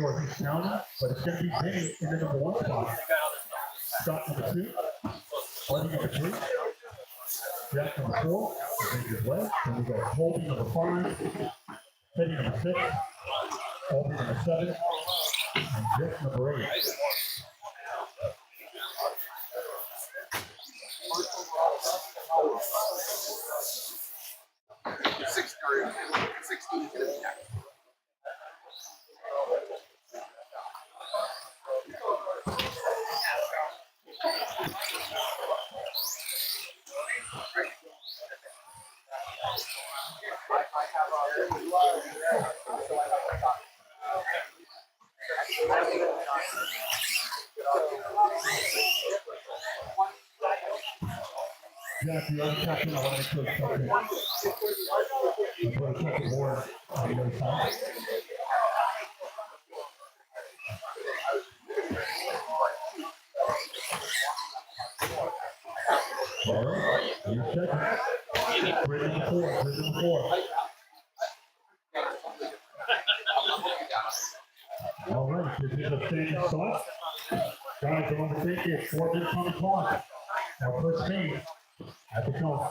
sure who's counting, but it's going to be Vinny in the number 1 spot. Scott number 2. Buddy number 3. Jack number 4. Vinny as well. Then we go Colby number 5. Teddy number 6. Colby number 7. And Jeff number 8. Jack, you're on captain. I want to make sure it's something. I'll put a second board on the other side. All right, you're second. Bring in the 4. Bring in the 4. All right, this is a standing start. Guys, I want to take it. 4 minutes on the clock. Our first team at the count.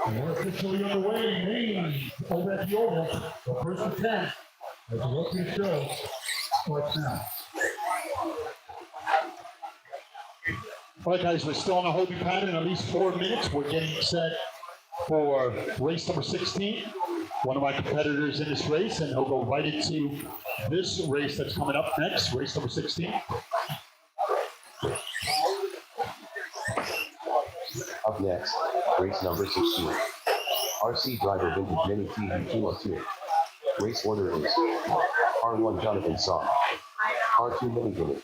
We're officially underway. Names over at the Oval. The first and 10. As the rookie show starts now. All right, guys, we're still on a holding pattern. At least 4 minutes. We're getting set for race number 16. One of my competitors in this race, and he'll go right into this race that's coming up next, race number 16. Up next, race number 16. RC driver vintage mini TV 202. Race order is R1 Jonathan Saw, R2 mini vintage,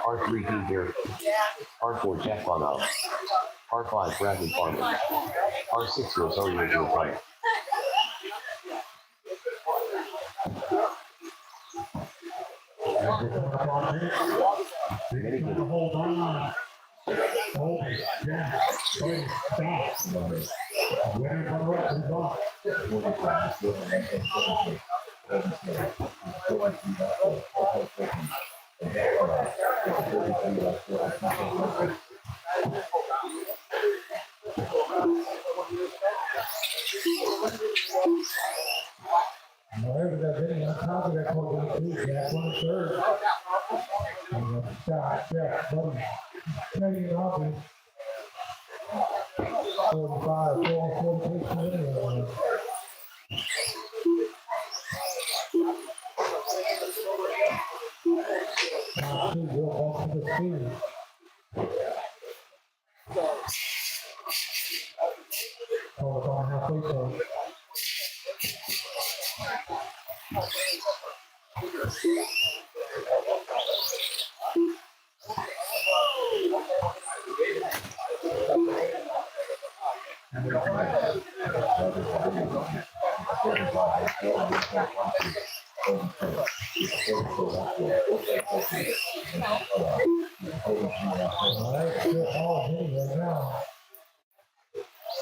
R3 Dean Garrett, R4 Jack Bonal, R5 Bradley Farmer, R6 Rosario Giovanni. Mini vintage. Hold on. Oh, yeah. Sorry, stop. Winner from the right is off. Wherever that video, on top of that, Jack on the 3rd. Scott, Jack, buddy. Trading offense. 45, 46 minutes. Now, 2 go off to the field. Hold on halfway point.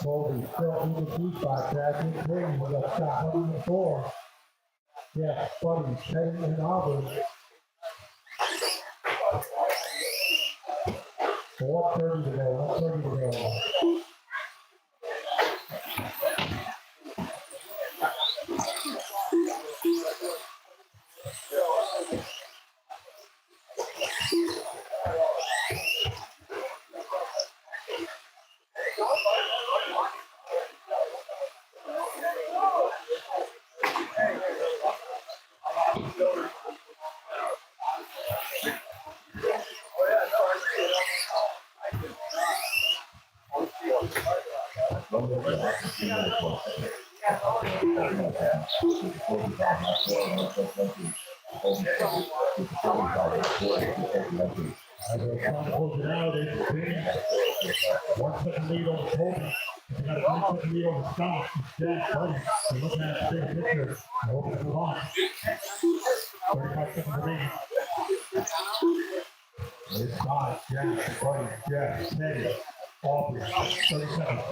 Colby still in the 2 spot. Jack in 3. We got Scott in the 4. Yeah, Buddy, Teddy and Auburn. 1:30 to go. 1:30 to go. One second lead on Colby. They got a 1 second lead on the Scott. Jack, Buddy. They're looking at the big picture. I hope it's move on. 35 seconds remaining. There's Scott, Jack, Buddy, Jack, Teddy, Aubrey. 30 seconds.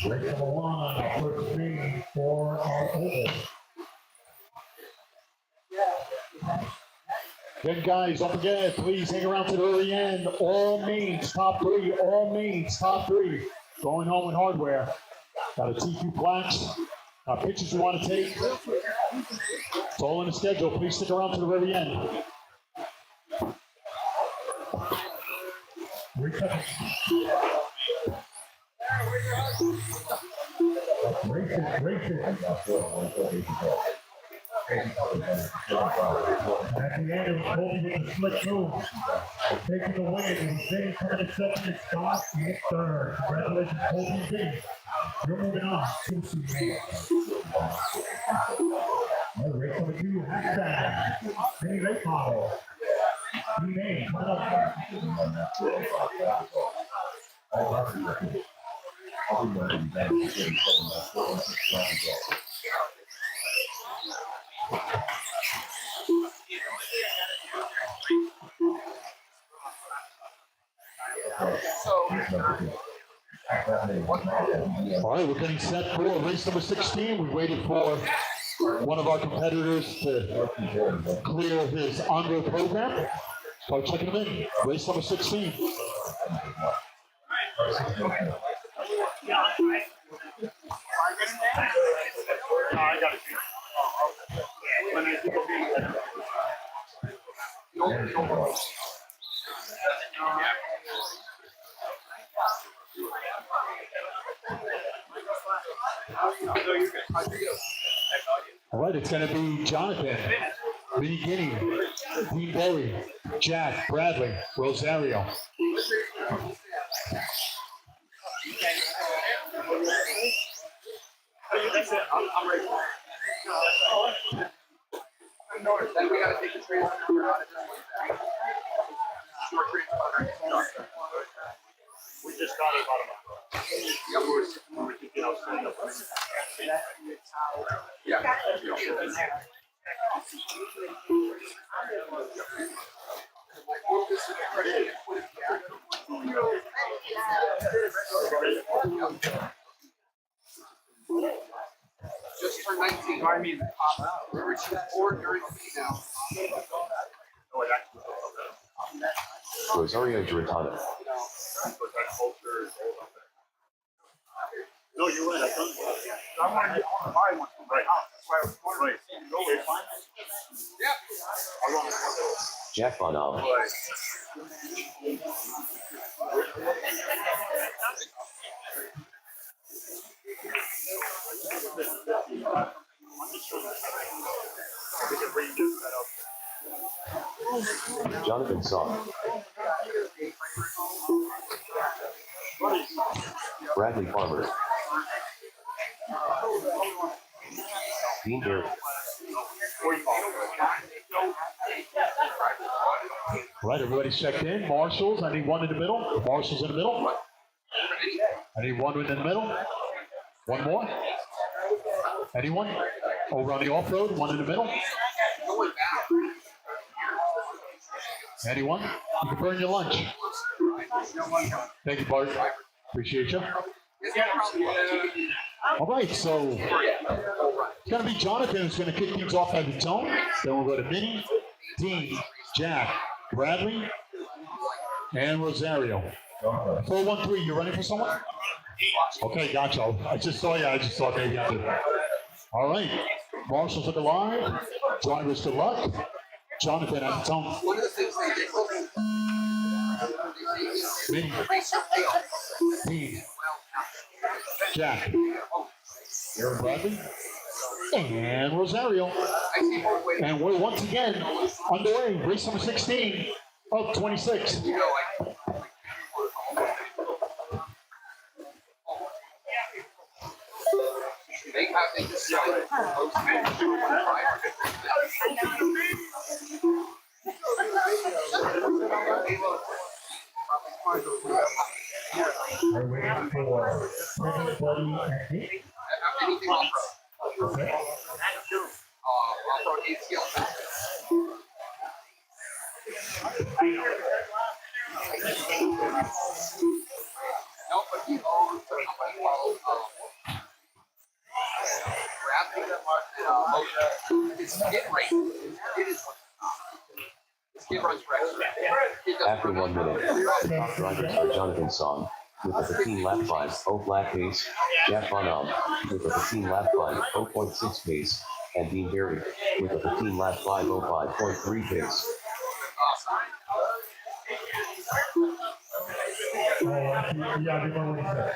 Race number 1 on our first screen for our oval. Then guys, don't forget, please hang around to the very end. All mains, top three, all mains, top three. Going home with hardware. Got a TQ plaques, pictures you want to take. It's all in the schedule. Please stick around to the very end. 3 seconds. Race it. And at the end, it was Colby with the slick move. Taking the win, and Vinny coming in second, and Scott in third. Congratulations, Colby and Vinny. You're moving on. All right, race number 2, hashtag Vinny Late Model. Name coming up. All right, we're getting set for race number 16. We waited for one of our competitors to clear his on-road program. Start checking him in. Race number 16. All right, it's going to be Jonathan, Vinny Guinea, Dean Berry, Jack, Bradley, Rosario. Then we got to take the transfer out of short transfer. We just got it about Just turned 19. I mean, we're reaching 4 during the now. Rosario Giratana. No, you're right. I don't. I want to buy one from my house. That's why I was wondering. Yeah. Jack Von Allen. Jonathan Saw. Bradley Farmer. Dean Berry. Right, everybody's checked in. Marshals, I need one in the middle. Marshals in the middle. I need one in the middle. One more. Anyone? Over on the off-road, one in the middle. Anyone? You can burn your lunch. Thank you, Bart. Appreciate you. All right, so it's going to be Jonathan who's going to kick things off at the tone. Then we'll go to Minnie, Dean, Jack, Bradley, and Rosario. 413, you running for someone? Okay, gotcha. I just saw maybe I did. All right, marshals at the line, drivers to luck. Jonathan at the tone. One of the things they did. Minnie, Dean, Jack, Bradley, and Rosario. And we're once again underway. Race number 16 of 26. We're waiting for everybody and Nick. Anything off-road. Okay. Off-road ACL. No, but he owns a company called Rapid. It's Get Rate. It is Kid runs correct. After 1 minute, the top drivers are Jonathan Song with a 15 lap 5.0 flat pace, Jack Bonham with a 15 lap 5.0.6 pace, and Dean Berry with a 15 lap 5.05.3 pace. Yeah, give me what he said.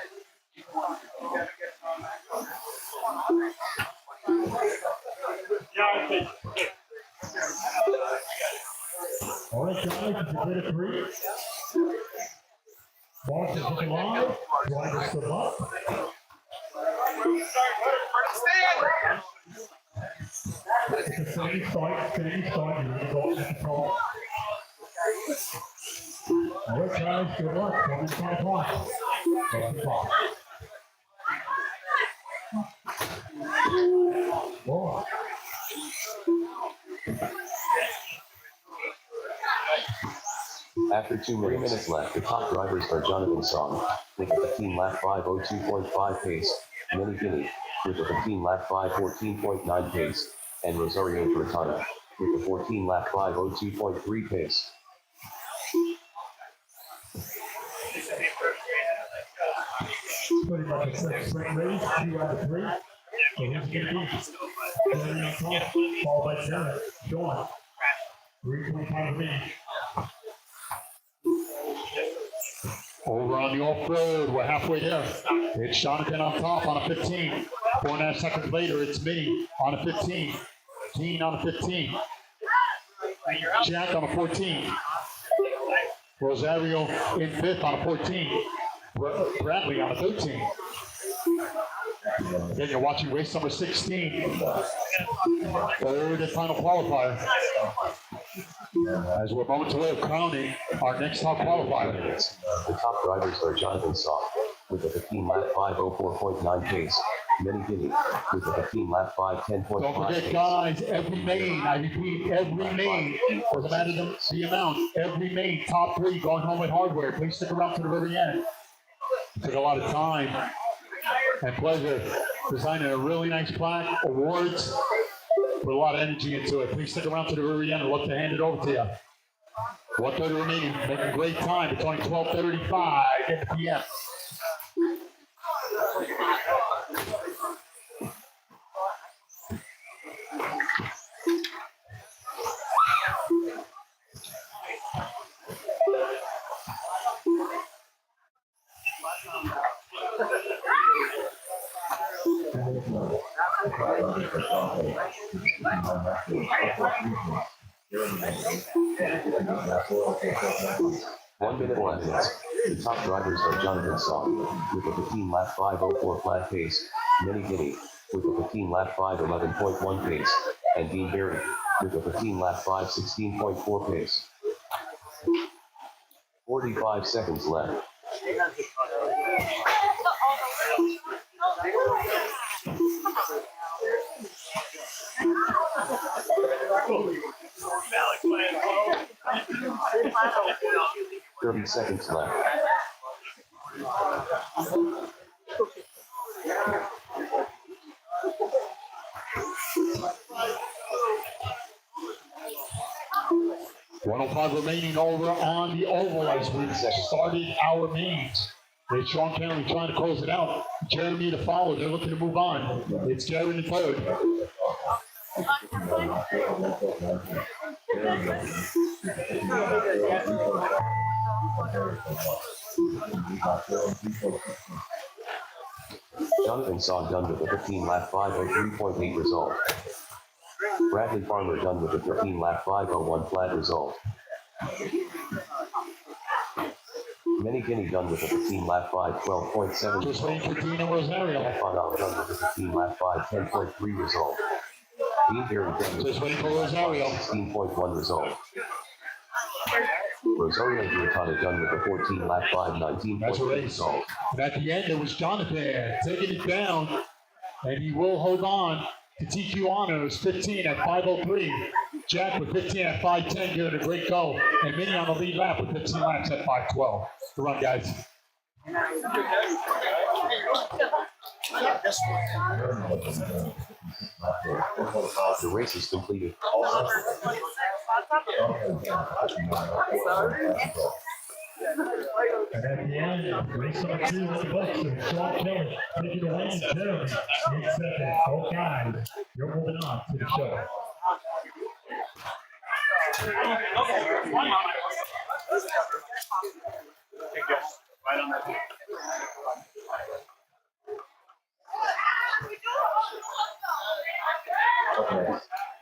All right, guys, it's a bit of 3. Boss is looking live. Driver stood up. It's a steady start. You're going to go at the top. All right, guys, good luck. 25 points. That's the top. Whoa. After 2 minutes left, the top drivers are Jonathan Song with a 15 lap 5.02.5 pace, Minnie Guinea with a 15 lap 5.14.9 pace, and Rosario Bertana with a 14 lap 5.02.3 pace. Pretty much a quick sprint race, 2 out of 3. So who's going to be? Jerry on top, followed by Jared. Sean. 3.5 remaining. Over on the off-road, we're halfway there. It's Jonathan on top on a 15. 4.5 seconds later, it's Minnie on a 15. Dean on a 15. Jack on a 14. Rosario in 5th on a 14. Bradley on a 13. Then you're watching race number 16. Third and final qualifier. As we're moments away of crowning our next top qualifier. The top drivers are Jonathan Song with a 15 lap 5.04.9 pace, Minnie Guinea with a 15 lap 5.10.5 Don't forget, pace. guys, every main, I repeat, every main, doesn't matter the amount, every main, top 3 going home with hardware. Please stick around to the very end. It took a lot of time and pleasure designing a really nice plaque, awards, put a lot of energy into it. Please stick around to the very end and look to hand it over to you. 1:30 remaining, making great time. It's only 12:35 in the PM. One minute left. The top drivers are Jonathan Song with a 15 lap 5.04 flat pace, Minnie Guinea with a 15 lap 5.11.1 pace, and Dean Berry with a 15 lap 5.16.4 pace. 45 seconds left. Thirty seconds left. .105 remaining over on the oval as we've started our mains. It's Sean County trying to close it out. Jeremy to follow. They're looking to move on. It's Jeremy in 3rd. Jonathan Song done with a 15 lap 5.03.8 result. Bradley Farmer done with a 15 lap 5.01 flat result. Minnie Guinea done with a 15 lap 5.12.7 Just waiting for Dean and Rosario. Jack Bonham done with a 15 lap 5.10.3 result. Dean Berry done with Just a waiting for 15 lap Rosario. 16.1 result. Rosario Bertana done with a 14 lap 5.19.8 That's a race. result. And at the end, it was Jonathan taking it down, and he will hold on to TQ Honors 15 at 5:03. Jack with 15 at 5:10, giving it a great go. And Minnie on the lead lap with 15 laps at 5:12. Good run, guys. The race is completed. And at the end, race number 2 with the books, and Sean Kelly taking the win. Jeremy in second. Okay, you're moving on to the show. Okay,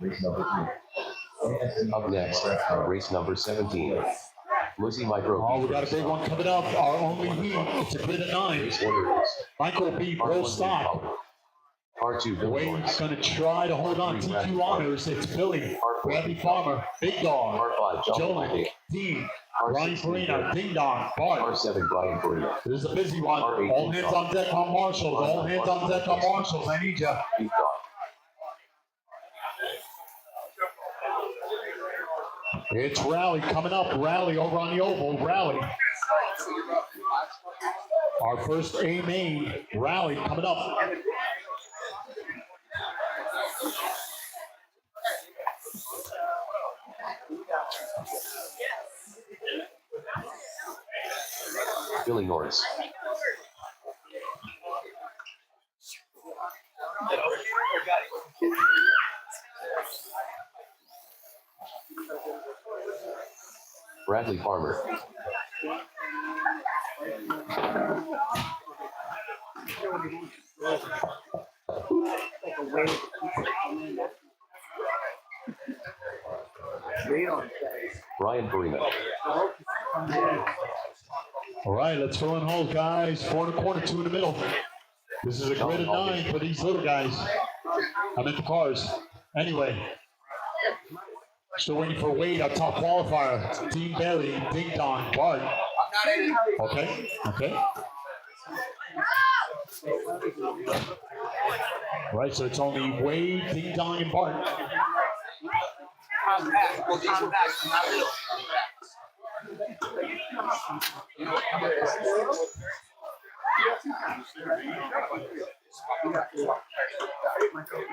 race number 3. Up next, race number 17. Lucy Micro. Oh, we got a big one coming up. Our only heat. It's a grid of 9. Race order is Michael B. Pro Stock. R2 Billy Wade's going to try to hold on. TQ Honors. It's Billy, Bradley Farmer, Big Dog, R5 Joe, Dean, Ryan Farina, Ding Dong, Bart. R7 Brian Farina. This is a busy one. All hands on deck on Marshalls. All hands on deck on Marshalls. I need you. Big Dog. It's Rally coming up. Rally over on the oval. Rally. Our first A main rally coming up. Billy Norris. Bradley Farmer. Ryan Farina. All right, let's fill in holes, guys. 4 in the corner, 2 in the middle. This is a grid of 9 for these little guys. I'm at the cars. Anyway, still waiting for Wade, our top qualifier. Dean Barry, Ding Dong, Bart. Okay, okay. All right, so it's only Wade, Ding Dong, and Bart.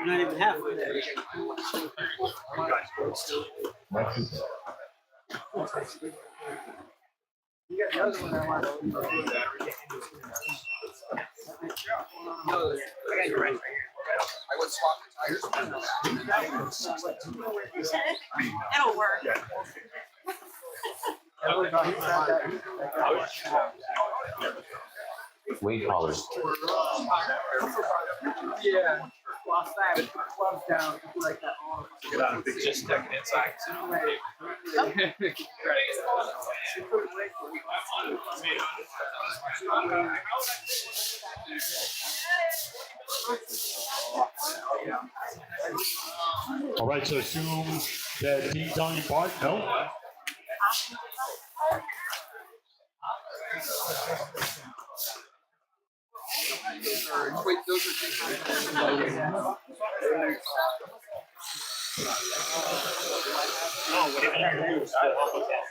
Not even halfway there. You got the other one I want to I got your right here. I would swap the tires. It'll work. Wade Pollard. Yeah. Lost that. Gloves down. Like that. Get on a big just stacking inside. All right, so assume that Ding Dong and Bart, no? Wait, those are No, whatever you use, I'll help with that.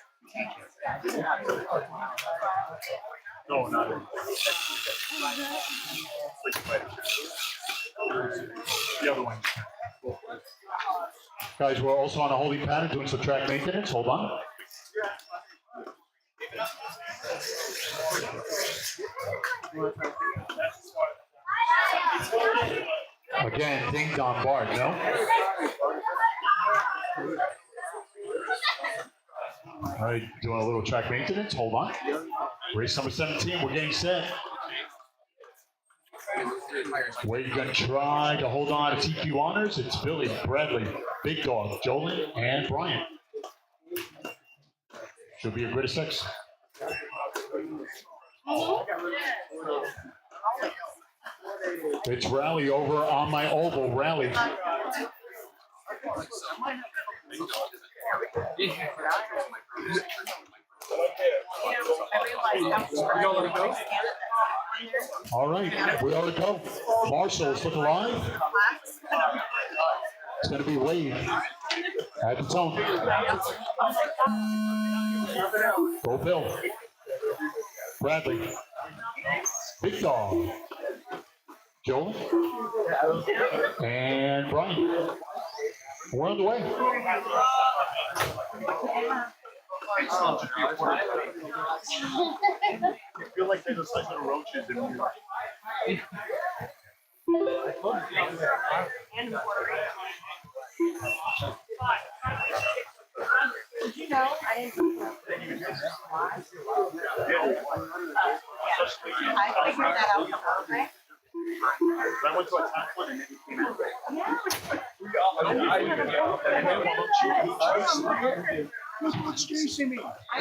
No, not it. The other one. Guys, we're also on a holding pattern doing some track maintenance. Hold on. Again, Ding Dong Bart, no? All right, doing a little track maintenance. Hold on. Race number 17, we're getting set. We're going to try to hold on to TQ Honors. It's Billy, Bradley, Big Dog, Jolin, and Brian. Should be a grid of 6. It's Rally over on my oval. Rally. All right, we are to go. Marshall's looking live. It's going to be Wade at the tone. Go Bill. Bradley. Big Dog. Joel. And Brian. We're on the way. I feel like they're just like little roaches in New York. Did you know I didn't? I figured that out from her, right? I went to a tax one and then he came out. What's chasing me? I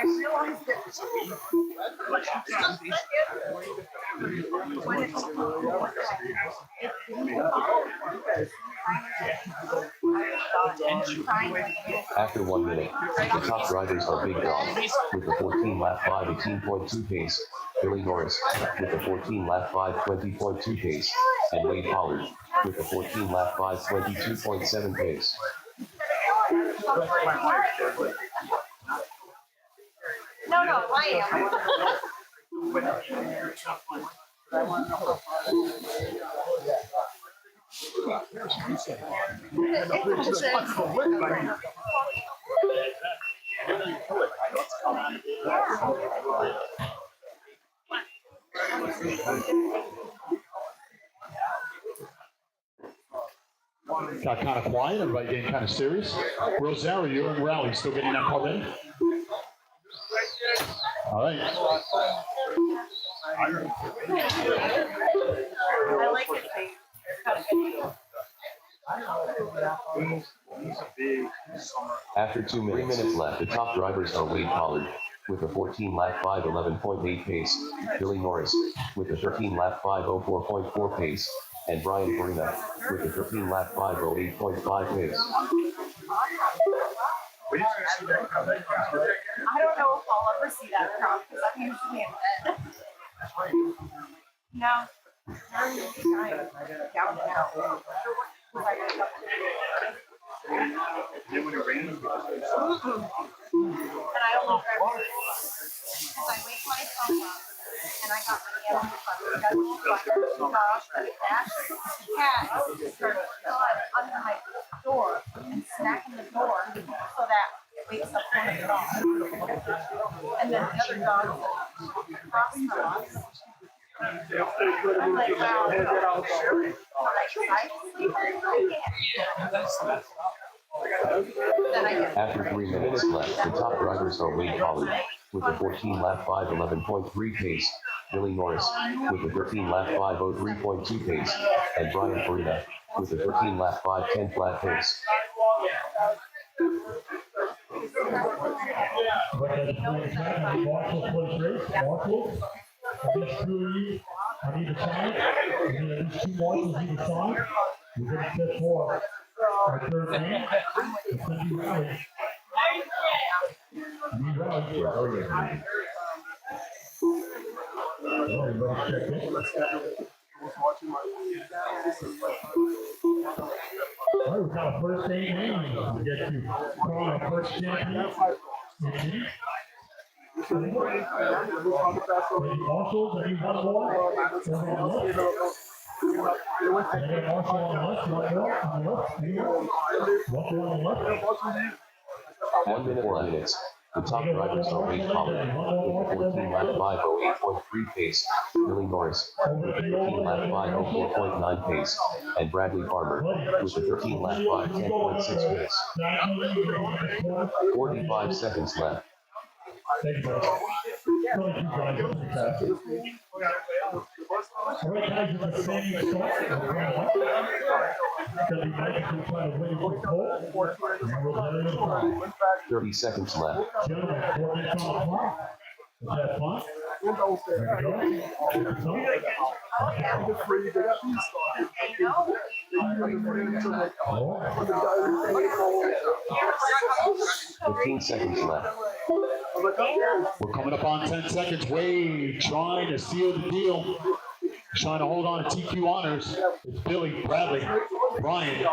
realized that when it's After 1 minute, the top drivers are Big Dog with the 14 lap 5 18.2 pace, Billy Norris with the 14 lap 5 20.2 pace, and Wade Pollard with the 14 lap 5 22.7 pace. no, I am. Got kind of quiet, everybody getting kind of serious. Rosario, you're in rally, still getting that car ready? All right. I like it. After 2 minutes, 3 minutes left, the top drivers are Wade Pollard with the 14 lap 5 11.8 pace, Billy Norris with the 13 lap 5 04.4 pace, and Brian Farina with the 13 lap 5 08.5 pace. I don't know if I'll ever see that crowd because I'm usually in bed. No. I'm usually down and out. And I don't know because I wake myself up and I got my animal schedule, so I got the dog and a cat. The cat started crawling under my door and smacking the door so that it wakes up one of the dogs. And then the other dog cross from us. I'm like, wow. After 3 minutes left, the top drivers are Wade Pollard with the 14 lap 5 11.3 pace, Billy Norris with the 13 lap 5 03.2 pace, and Brian Farina with the 13 lap 5 10 flat pace. I need to sign. I need at least 2 marshals need to sign. We're going to set for our third name. It's going to be Rally. Need Rally. Let's check it. All right, we've got a first name. We get to call our first champion. Marshals, I need one more. Marshall on the left, one more on the left. One more on the left. 1 minute, 4 minutes. The top drivers are Wade Pollard with the 14 lap 5 08.3 pace, Billy Norris with the 13 lap 5 04.9 pace, and Bradley Farmer with the 13 lap 5 10.6 pace. 45 seconds left. Thank you, buddy. Really, you guys are fantastic. All right, guys, it's a standing start. It's going to be nice to try to win with Cole. And we'll let it go. 30 seconds left. Gentlemen, 4 minutes on the clock. Is that fun? There we go. Oh. 15 seconds left. We're coming up on 10 seconds. Wade trying to seal the deal. Trying to hold on to TQ honors. It's Billy, Bradley, Brian,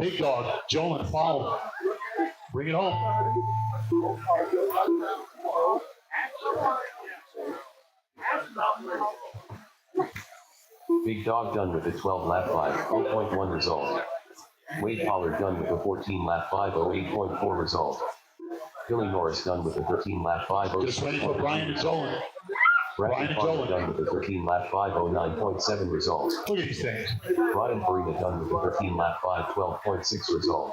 Big Dog, Joel, and Paul. Bring it home. Big Dog done with the 12 lap 5 0.1 result. Wade Pollard done with a 14-lap 5:08.4 result. Billy Norris done with a 13-lap 5:06. Just waiting for Brian and Joel. Brian Bradley and Farmer Joel. done with a 13-lap 5:09.7 result. Look at these things. Ryan Farina done with a 13-lap 5:12.6 result.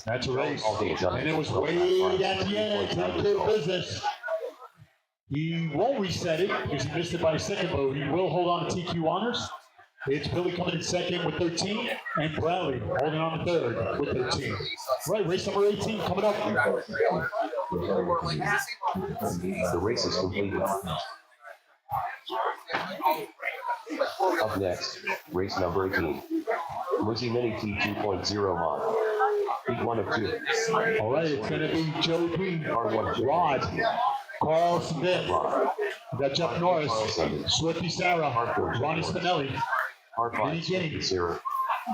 That's a race. Allday done And it was with a way 12-lap at the end. 5:14.9 Take care of result. business. He won't reset it because he missed it by a second, but he will hold on to TQ honors. It's Billy coming in second with 13, and Bradley holding on to third with 13. Right, race number 18 coming up. The race is completed. Up next, race number 18. Muzi Mini T2.0 mod. Heat 1 of 2. All right, it's going to be Joe P. R1 Rod, Carl Smith, Rod. we got Jeff Norris, Swifty Sarah, Ronnie Spinelli, R5 Swifty Sarah.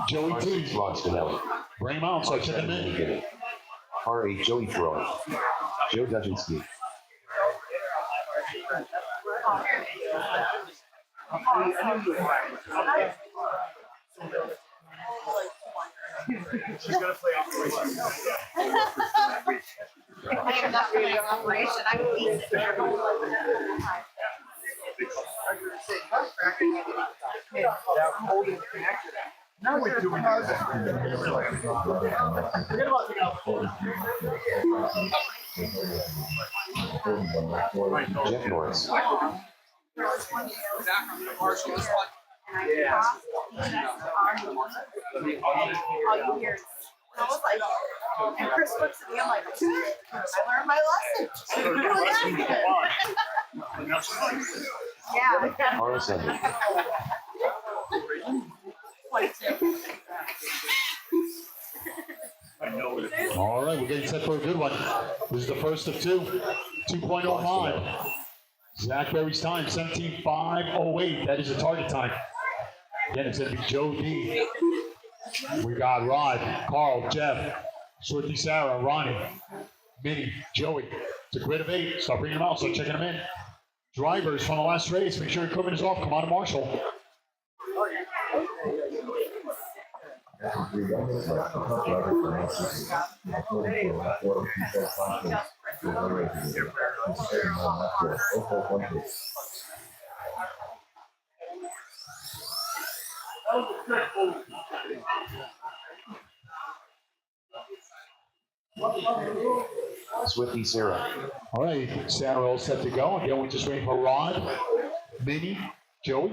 Joey R6 T. Rod Spinelli. Bring him out, so check him Mini in. Guinea. R8 Joey Troy. Joe Dudzinski. She's gonna play operation. I am not doing operation. I'm decent. Now we're doing that. Forget about the Jeff Norris. Marshall, this one. And I crossed all you hear is, I was like, and Chris looks at me, I'm like, I learned my lesson. Yeah. R Ascendant. 22. All right, we're getting set for a good one. This is the first of two. 2.0 mod. Zach Berry's time, 17.508. That is the target time. Again, it's going to be Joe D. We got Rod, Carl, Jeff, Swifty Sarah, Ronnie, Minnie, Joey. It's a grid of 8. Start bringing them out, start checking them in. Drivers from the last race, make sure your equipment is off. Come on to Marshall. Swifty Sarah. All right, Sarah all set to go. Again, we're just waiting for Rod, Minnie, Joey.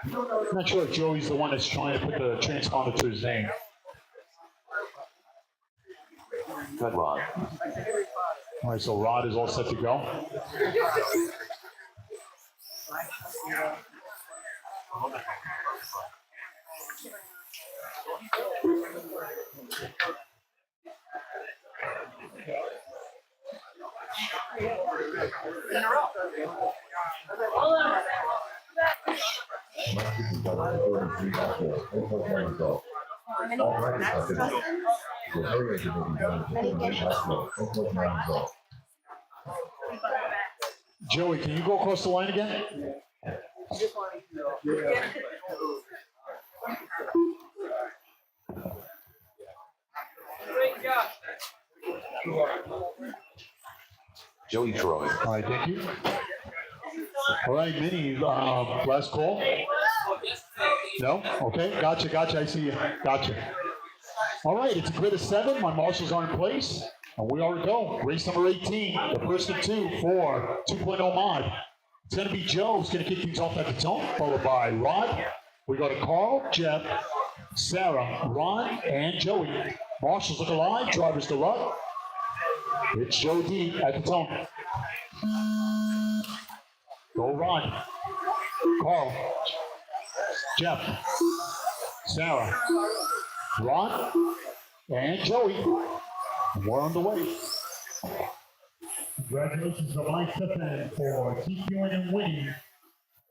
I'm not sure if Joey's the one that's trying to put the transponder to his name. Cut Rod. All right, so Rod is all set to go. Joey, can you go across the line again? Joey Troy. All right, thank you. All right, Minnie, last call? No? Okay, gotcha. I see you. Gotcha. All right, it's a grid of 7. My marshals are in place. And we are to go. Race number 18, the first of 2 for 2.0 mod. It's going to be Joe who's going to kick things off at the tone, followed by Rod. We go to Carl, Jeff, Sarah, Ron, and Joey. Marshals look alive, drivers to luck. It's Joe D at the tone. Go Ron, Carl, Jeff, Sarah, Ron, and Joey. We're on the way. Congratulations to Mike Stefan for TQing and winning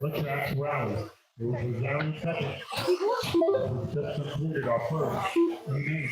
the track's rally. It was Rosario second. We just completed our first inning.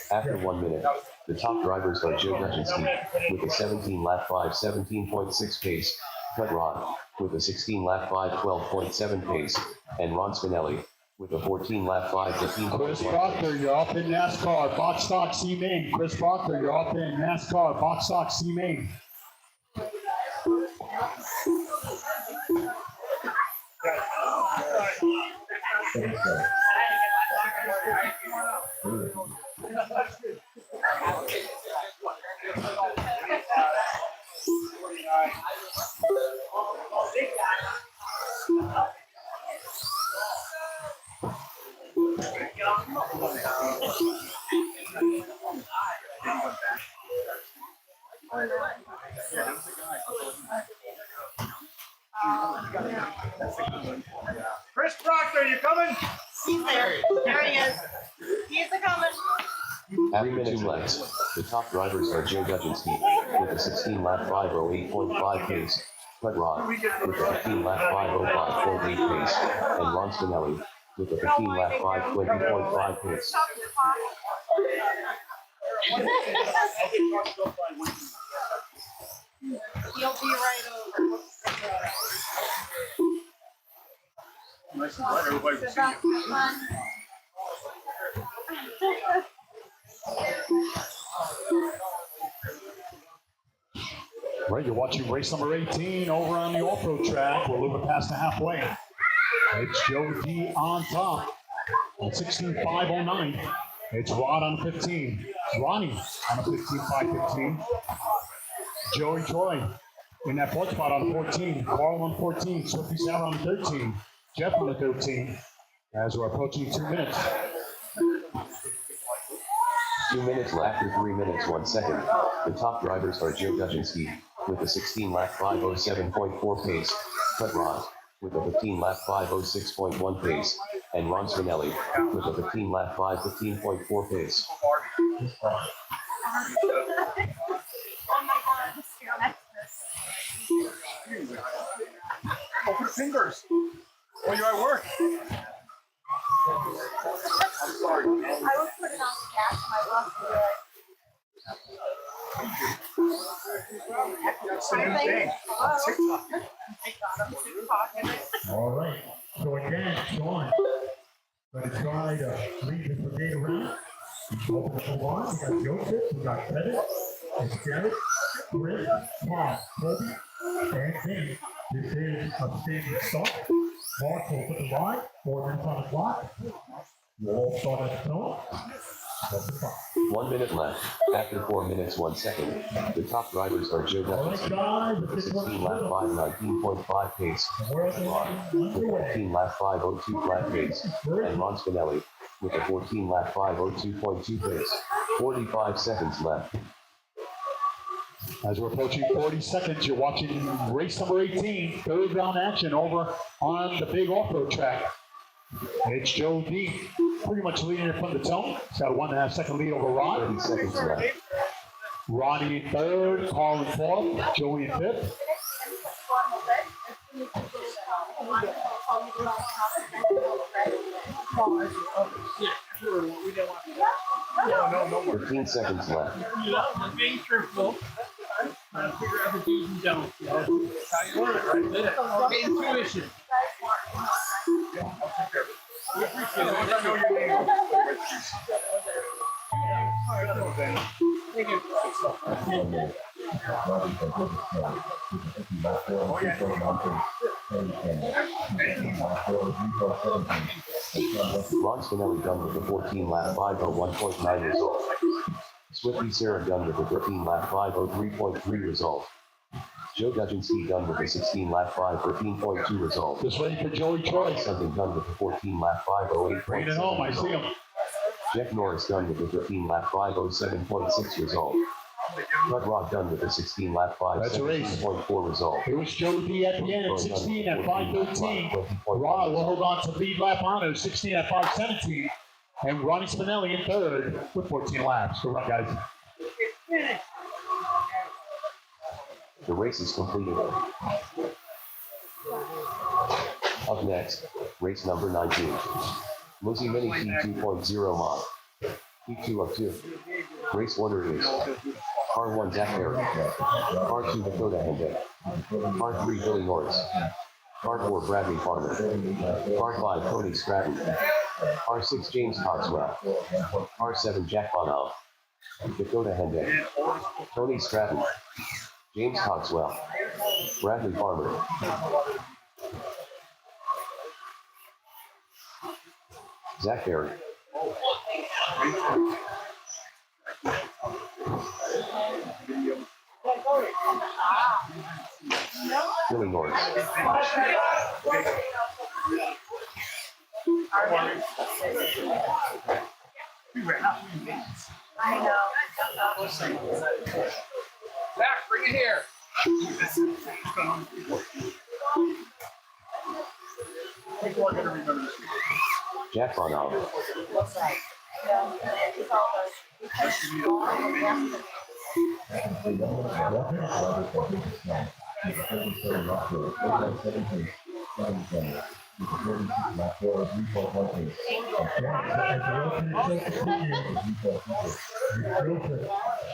After 1 minute, the top drivers are Joe Duchinski with a 17-lap 5:17.6 pace, Cut Rod with a 16-lap 5:12.7 pace, and Ron Spinelli with a 14-lap 5:15.1 Chris pace. Proctor, you're up in NASCAR. Box stock C main. Chris Proctor, you're up in NASCAR. Box stock C main. Chris Proctor, you coming? He's there. There he is. He's a coming. After 2 laps, the top drivers are Joe Duchinski with a 16-lap 5:08.5 pace, Cut Rod with a 15-lap 5:05.8 pace, and Ron Spinelli with a 15-lap 5:20.5 pace. He'll be right over. Nice and wet, everybody can So see that's you. fun. Right, you're watching race number 18 over on the off-road track. We're a little bit past the halfway. It's Joe D on top on 16.509. It's Rod on 15. Ronnie on a 15.515. Joey Troy in that fourth spot on 14. Carl on 14. Swifty Sauer on 13. Jeff on the 13. As we're approaching 2 minutes. 2 minutes left after 3 minutes 1 second. The top drivers are Joe Duchinski with a 16-lap 5:07.4 pace, Cut Rod with a 15-lap 5:06.1 pace, and Ron Spinelli with a 15-lap 5:15.4 pace. Oh my God, you're an expert. Open your fingers. While you're at work. I'm sorry. I was putting on the gas and I lost the That's the new thing. On TikTok. I got him TikToking. All right. So again, Sean, going to try to lead this brigade around. Open the line. We got Joseph, we got Pettit, it's Jared, Chris, Todd, Kobe, and Vinny. This is a standing start. Mark will put the line, 4 minutes on the clock. We'll all start at the tone. 1 minute left. After 4 minutes 1 second, the top drivers are Joe Duchinski with a 16-lap 5:19.5 pace, Cut Rod with a 15-lap 5:02 flat pace, and Ron Spinelli with a 14-lap 5:02.2 pace. 45 seconds left. As we're approaching 40 seconds, you're watching race number 18, third round action over on the big off-road track. It's Joe D pretty much leading it from the tone. He's got a 1.5 second lead over Rod. 30 seconds left. Ronnie in third, Carl in fourth, Joey in fifth. No more. 15 seconds left. Being truthful. Trying to figure out the do's and don'ts. You know? That's how you learn it, right? Did it? Okay, intuition. We appreciate it. I know your name. Thank you. Ron Spinelli done with a 14-lap 5:01.9 result. Swifty Sarah done with a 13-lap 5:03.3 result. Joe Duchinski done with a 16-lap 5:13.2 result. Just waiting for Joey Troy. Something done with a 14-lap 5:08.7 Bring it home, I see result. him. Jeff Norris done with a 13-lap 5:07.6 result. Front Rock done with a 16 lap 5. That's a race. 17.4 result. It was Joe D at the end at 16 at 5:13. Rod will hold on to lead lap honors, 16 at 5:17. And Ronnie Spinelli in third with 14 laps. Good run, guys. The race is completed. Up next, race number 19. Lucy Mini T2.0 mod. T2 of 2. Race order is R1 Zach Harry, R2 Dakota Hendrick, R3 Billy Norris, R4 Bradley Farmer, R5 Tony Stratton, R6 James Coxwell, R7 Jack Bonal, Dakota Hendrick, Tony Stratton, James Coxwell, Bradley Farmer, Zach Harry, Billy Norris, I know. Zach, bring it here. Jack Bonal,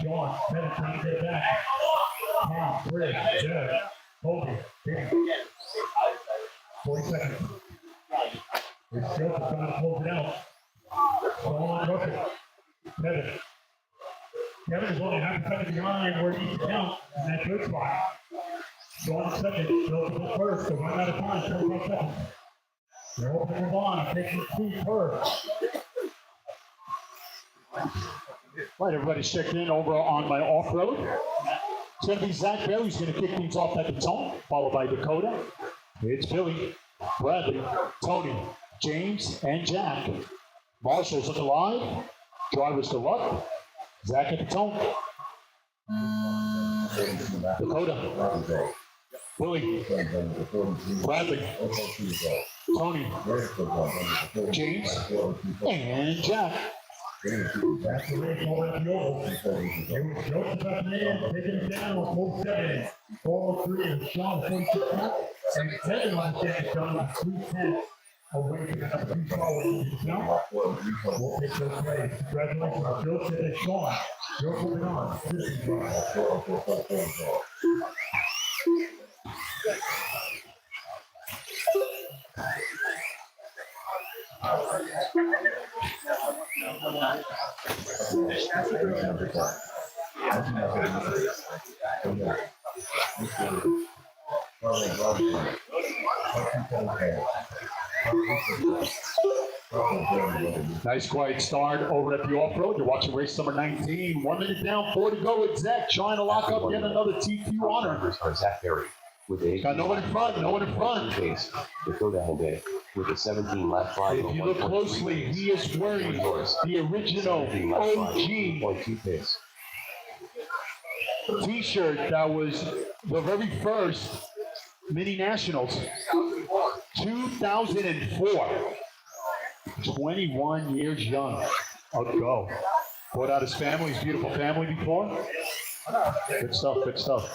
Sean, Bennett trying to get back. Tom, Chris, Jeff, Kobe, 40 seconds. It's Joseph trying to close it out. Sean Russell, Kevin. Kevin is only half a second behind where he needs to count in that third spot. Sean second, Joseph is first, so run out of time, 25 seconds. They're hoping to move on, taking 2 first. Right, everybody's checked in over on my off-road. It's going to be Zach Berry who's going to kick things off at the tone, followed by Dakota. It's Billy, Bradley, Tony, James, and Jack. Marshall's looking live. Drivers to luck. Zach at the tone. Dakota. Billy. Bradley. Tony. James. And Jack. That's the race over at the oval. It was Joseph at the end, taking it down, 47, 403, and Sean 46 and Kevin on the second down with 310 away from the number 2 spot with the count. We'll take those plays. Congratulations to Joseph and Sean. You're moving on. Nice quiet start over at the off-road. You're watching race number 19. 1 minute down, 4 to go with Zach trying to lock up yet another TQ honor. Zach Berry with a Got no one in front, no one in front. Pace, Dakota Hendrick with a 17 lap 5. If you look closely, he is wearing the original OG pace. t-shirt that was the very first Mini Nationals, 2004. 21 years young ago. Brought out his family, his beautiful family before. Good stuff, good stuff.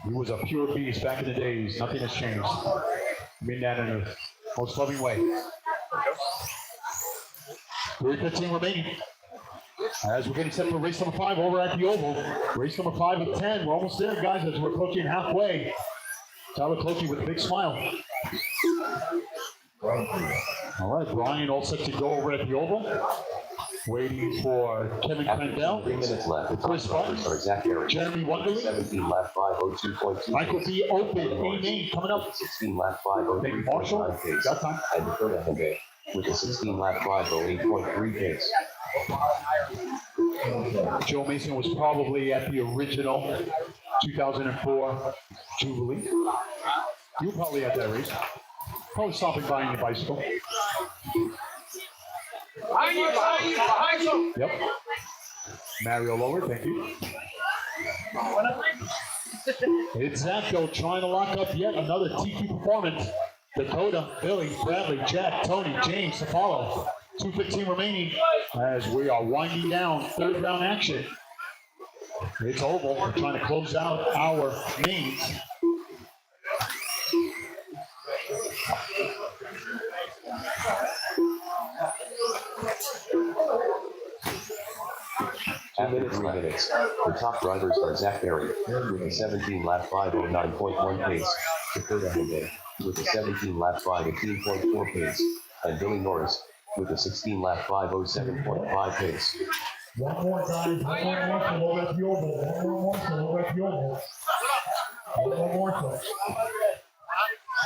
He was a pure beast back in the days. Nothing has changed. I mean that in a most loving way. 3:15 remaining. As we're getting set for race number 5 over at the Oval. Race number 5 of 10. We're almost there, guys, as we're approaching halfway. Tyler Cloakey with a big smile. All right, Brian all set to go over at the Oval. Waiting for Kevin Crandell. 3 minutes left. Chris Button. Zach Berry. Jeremy Wonderly. 17 lap 502.2. Michael B. Open. A-Main coming up. 16 lap 503. Marshall. Got time. And Dakota Hendrick with a 16 lap 508.3 pace. Joe Mason was probably at the original 2004 Jubilee. You were probably at that race. Probably stopping by on your bicycle. Behind you. Yep. Mario lower, thank you. It's Zach though, trying to lock up yet another TQ performance. Dakota, Billy, Bradley, Jack, Tony, James to follow. 2:15 remaining as we are winding down third round action. It's oval. We're trying to close out our mains. At 3 minutes, the top drivers are Zach Berry with a 17 lap 509.1 pace, Dakota Henday with a 17 lap 518.4 pace, and Billy Norris with a 16 lap 507.5 pace. One more, guys. One more, so we'll let you over. One more, so we'll let you over. One more, so.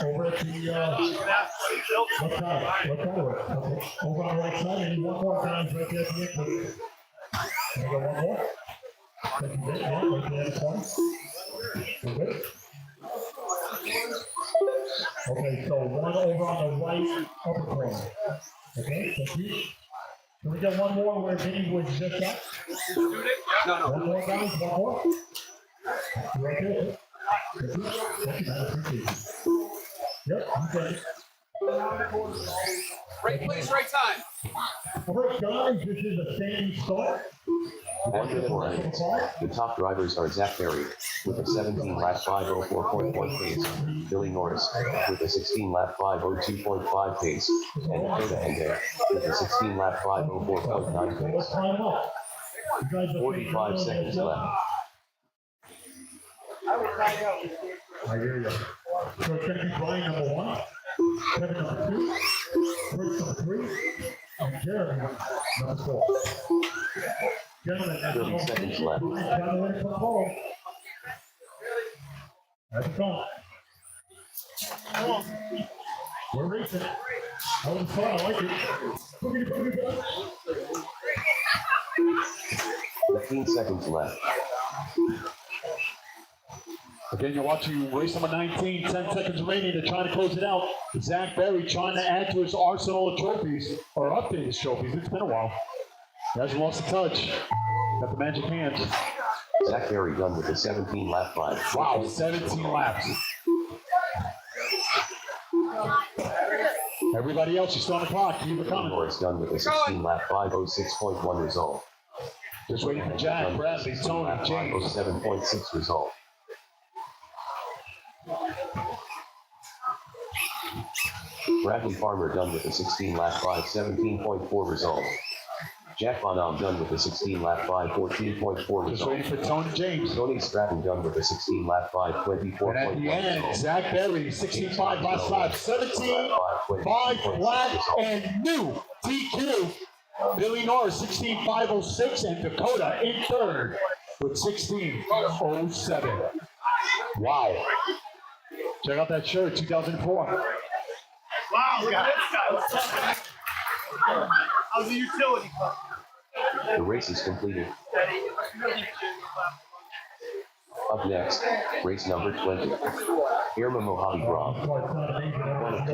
Over at the, left side. Okay. Over on the right side, and one more, guys, right there at the end. Can I go one more? Thank you, Dick. Yeah, right there at the point. We're good. Okay, so one over on the right upper corner. Okay, thank you. Can we get one more where Vinny was just at? No. One more, guys, one more. Right there. Thank you. Thank you, man. I appreciate it. Yep, you got it. Right place, right time. All right, guys, this is a standing start. At 4 minutes, the top drivers are Zach Berry with a 17 lap 504.1 pace, Billy Norris with a 16 lap 502.5 pace, and Dakota Henday with a 16 lap 504.9 pace. 45 seconds left. I hear you. So it's going to be Brian number 1, Kevin number 2, Chris number 3, and Jeremy number 4. Gentlemen, that's 30 seconds left. Gentlemen, for the ball. That's it going. Come on. We're racing. That was fun. I like it. Boogie, boogie, boogie. 15 seconds left. Again, you're watching race number 19, 10 seconds remaining. They're trying to close it out. Zach Berry trying to add to his arsenal of trophies, or update his trophies. It's been a while. He hasn't lost a touch. Got the magic hands. Zach Berry done with a 17 lap 5. Wow, 17 laps. Everybody else, you're still on the clock. Keep it Billy coming. Norris done with a 16 lap 506.1 result. Just waiting for Jack, Bradley, Tony, James. 507.6 result. Bradley Farmer done with a 16 lap 517.4 result. Jack Bonham done with a 16 lap 514.4 Just result. waiting for Tony James. Tony Stratton done with a 16 lap 524.1 And at the end, result. Zach Berry, 65 last lap, 17, 5 flat, and new DQ. Billy Norris, 16.506, and Dakota in third with 16.07. Wow. Check out that shirt, 2004. Wow, guys. How's the utility club? The race is completed. Up next, race number 20. Irma Mojave Gras. 1 of 2.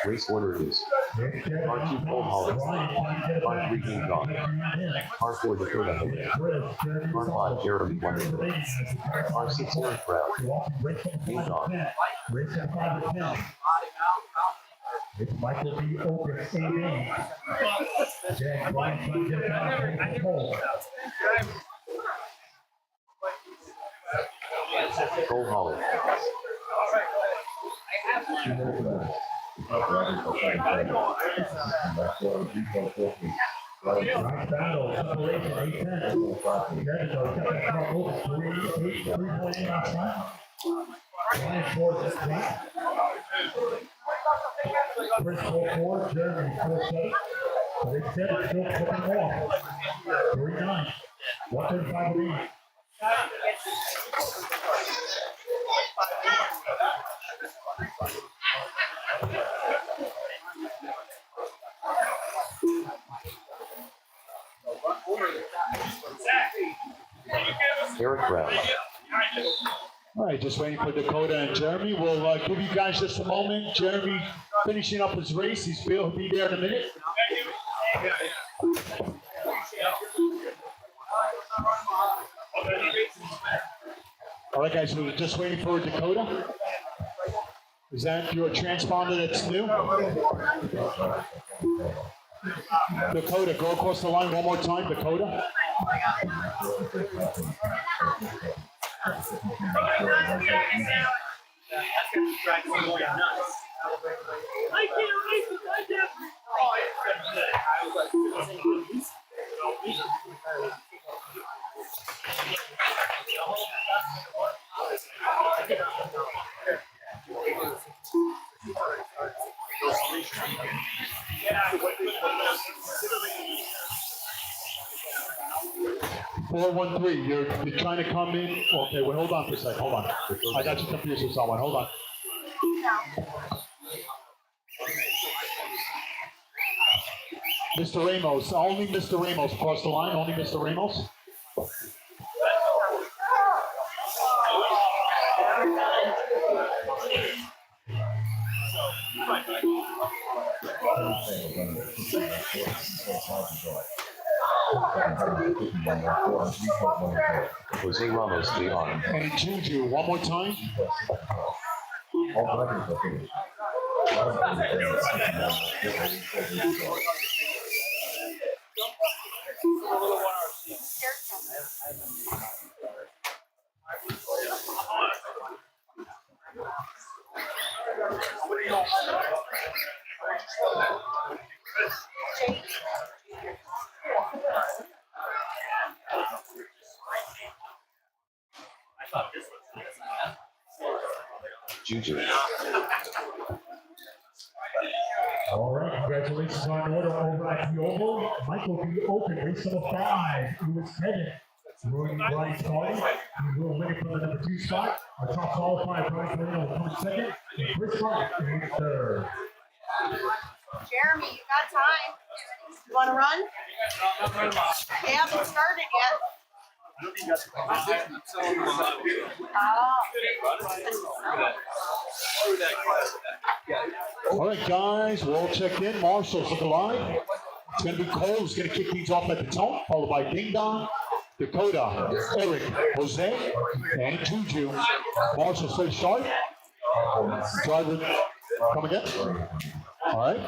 Race order is R2 Cole Holland, R3 King Kong, R4 Dakota Henday, R5 Jeremy Wonderful, R6 Eric Brown, King Kong. It's Michael B. Oker, amen. Jack Brian trying to get it down to the pole. Cole Holland. Nice battle, separation, 8-10. There we go, got that car over, 3.8 outside. Brian fourth at 3. Chris 4-4, Jeremy 4-7. But they said it's still flipping off. 3-9. 135 lead. Eric Brown. All right, just waiting for Dakota and Jeremy. We'll give you guys just a moment. Jeremy finishing up his race. He'll be there in a minute. All right, guys, we're just waiting for Dakota. Is that your transponder that's new? Dakota, go across the line one more time, Dakota. Four 1-3. You're trying to come in. Okay, well, hold on for a second. Hold on. I got you confused with someone. Hold on. Mr. Ramos, only Mr. Ramos across the line. Only Mr. Ramos. Jose Ramos, Leon. And Juju, one more time. Juju. All right, congratulations on order over at the Oval. Michael B. Open, race number 5. It was Kevin. Roy Brian starting. He will win it from the number 2 spot. Our top qualifier, Brian Torino, will come in second. And Chris Wright in third. Jeremy, you got time. You want to run? They haven't started yet. All right, guys, we're all checked in. Marshall's looking live. It's going to be Cole who's going to kick things off at the tone, followed by Ding Dong, Dakota, Eric, Jose, and Juju. Marshall stays sharp. Driver, come again. All right.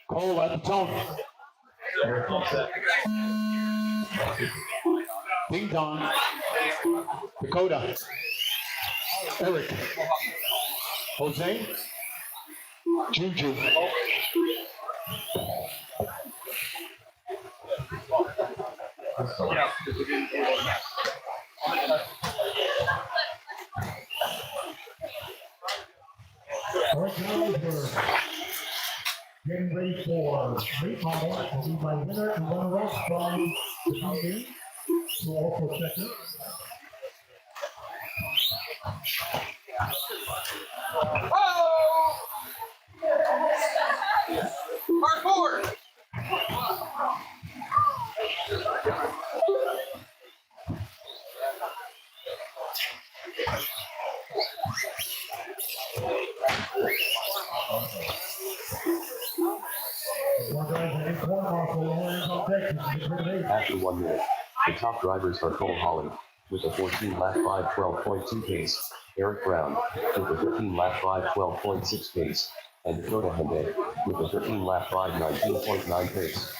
Cole at the tone. Ding Dong, Dakota, Eric, Jose, Juju. All right, guys, we're getting ready for late model. We'll be my winner and runner-up from the game. We'll also check it. Oh! Hardcore! After 1 minute, the top drivers are Cole Holland with a 14-lap 5:12.2 pace, Eric Brown with a 13-lap 5:12.6 pace, and Dakota Hende with a 13-lap 5:19.9 pace.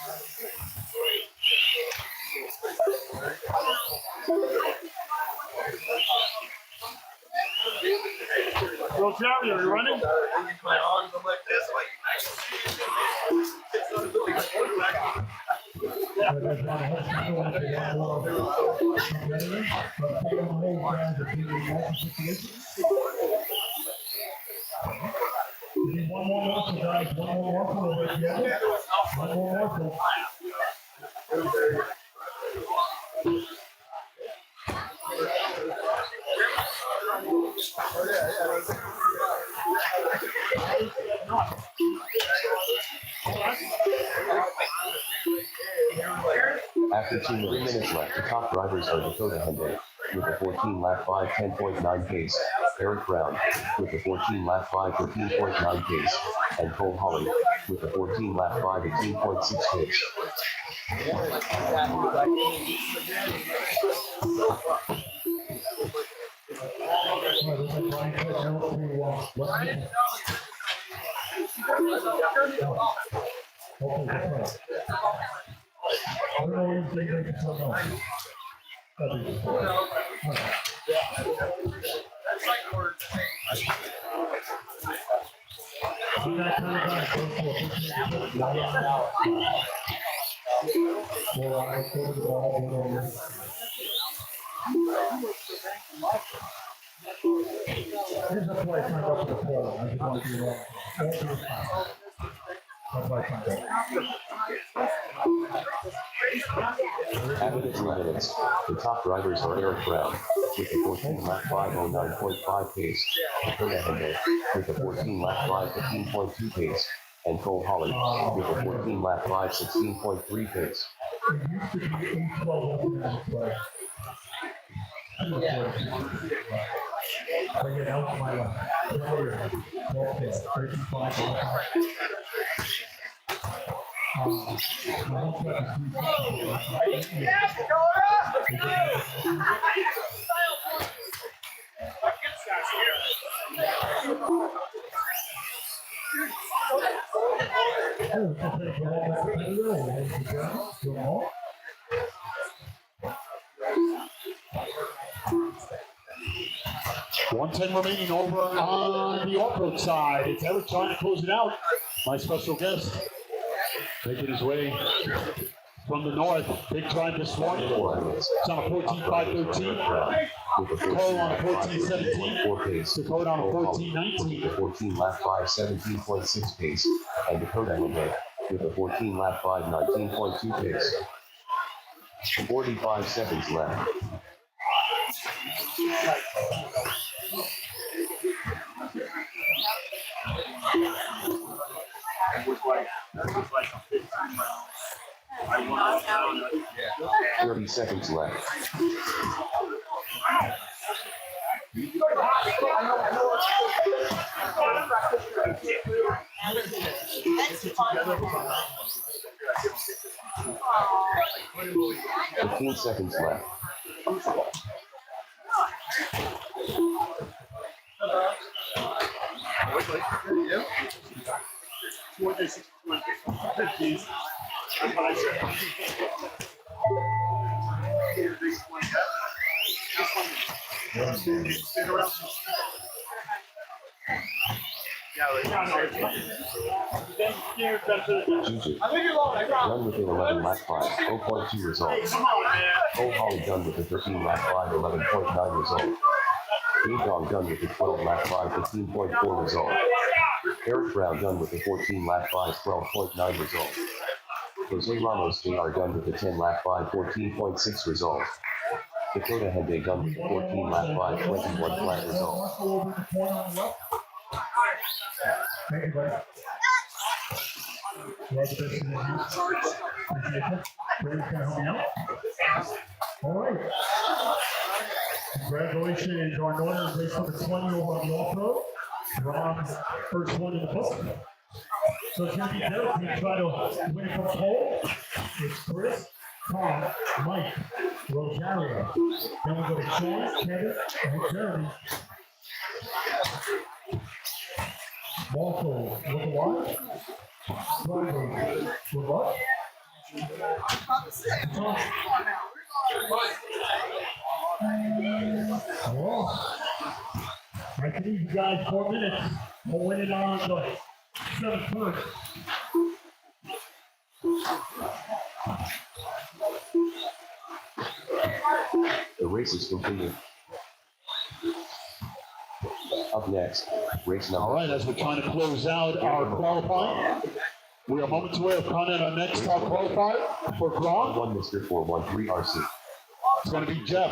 Well, Jeremy, are you running? One more morsel, guys. One more morsel. One more morsel. After 2 minutes left, the top drivers are Dakota Hende with a 14-lap 5:10.9 pace, Eric Brown with a 14-lap 5:13.9 pace, and Cole Holly with a 14 lap 5:18.6 pace. Here's the play turned up to the pole. I just want to do that. That's why I turned up. After 3 minutes, the top drivers are Eric Brown with a 14 lap 5:09.5 pace, Dakota Hende with a 14 lap 5:15.2 pace, and Cole Holly with a 14 lap 5:16.3 pace. It used to be 8-12 play. Bring it out to my left. Okay, 35. $110 remaining over on the off-road side. It's Eric trying to close it out. My special guest making his way from the north. Big drive this morning. It's on a 14.513. Cole on a 14.17. Dakota on a 14.19. 14 lap 5:17.6 pace, and Dakota Hende with a 14 lap 5:19.2 pace. 45 seconds left. That was like a 15 round. I won. 30 seconds left. That's 15 seconds left. Juju, done with an 11 lap 5, 0.2 result. Cole Holly done with a 13 lap 5, 11.9 result. Dong done with a 12 lap 5, 15.4 result. Eric Brown done with a 14 lap 5, 12.9 result. Jose Ramos Jr. done with a 10 lap 5, 14.6 result. Dakota Hende done with a 14 lap 5, 21 flat result. Thank you, buddy. Love the best in the house. Appreciate it. Brady's gonna help me out. All right. Congratulations, our Northern race number 20 over on the off-road. Ron's first one in the book. So it's gonna be Derek to try to win it from pole. It's Chris, Tom, Mike, Rosario. Then we'll go to Sean, Kevin, and Jeremy. Marco, look alive. Driver, good luck. Well, I can leave you guys 4 minutes. We'll win it on the 7th. The race is completed. Up next, race number. All right, as we're trying to close out our qualifying, we are moments away of calling our next top qualifier for Grom. 1 Mr. 413 RC. It's going to be Jeff,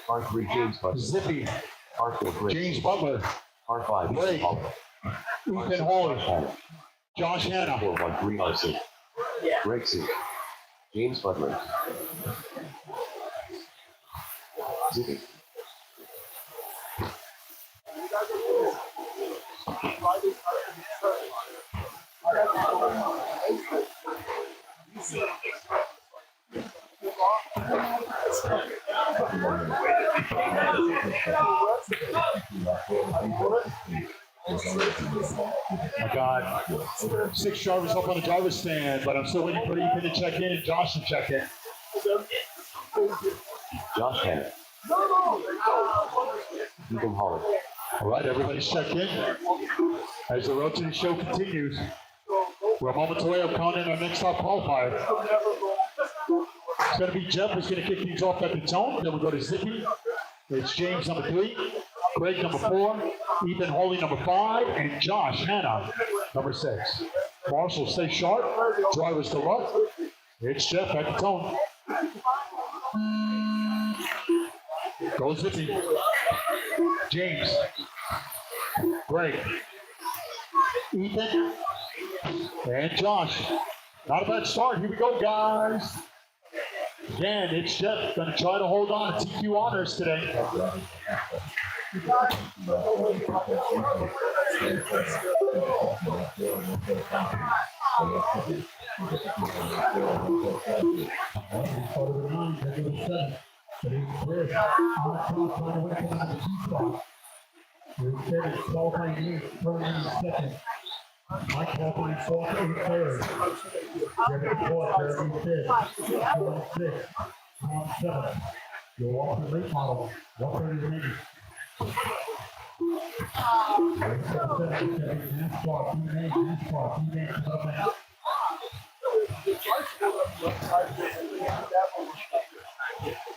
R3 James Butler. Zippy, R4 Chris. James Butler, R5 Blake, Ethan Hawley, Josh Hanna, 413 RC. Greg C. James Butler. Zippy. I got 6 drivers up on the driver's stand, but I'm still waiting for Ethan to check in and Josh to check in. Josh Hanna. Ethan Holland. All right, everybody's checked in. As the road to the show continues, we're moments away of counting our next top qualifier. It's going to be Jeff who's going to kick things off at the tone. Then we'll go to Zippy. It's James, number 3. Greg, number 4. Ethan Holy, number 5. And Josh Hanna, number 6. Marshall, stay sharp. Drivers to luck. It's Jeff at the tone. Go Zippy. James. Greg. Ethan. And Josh. Not a bad start. Here we go, guys. Again, it's Jeff going to try to hold on to TQ honors today. Mike qualifying 4th and 3rd. Jeremy 4th, Jeremy 5th. 26. Tom 7th. You're walking late model. 130 remaining. NASCAR, teammate, to the back.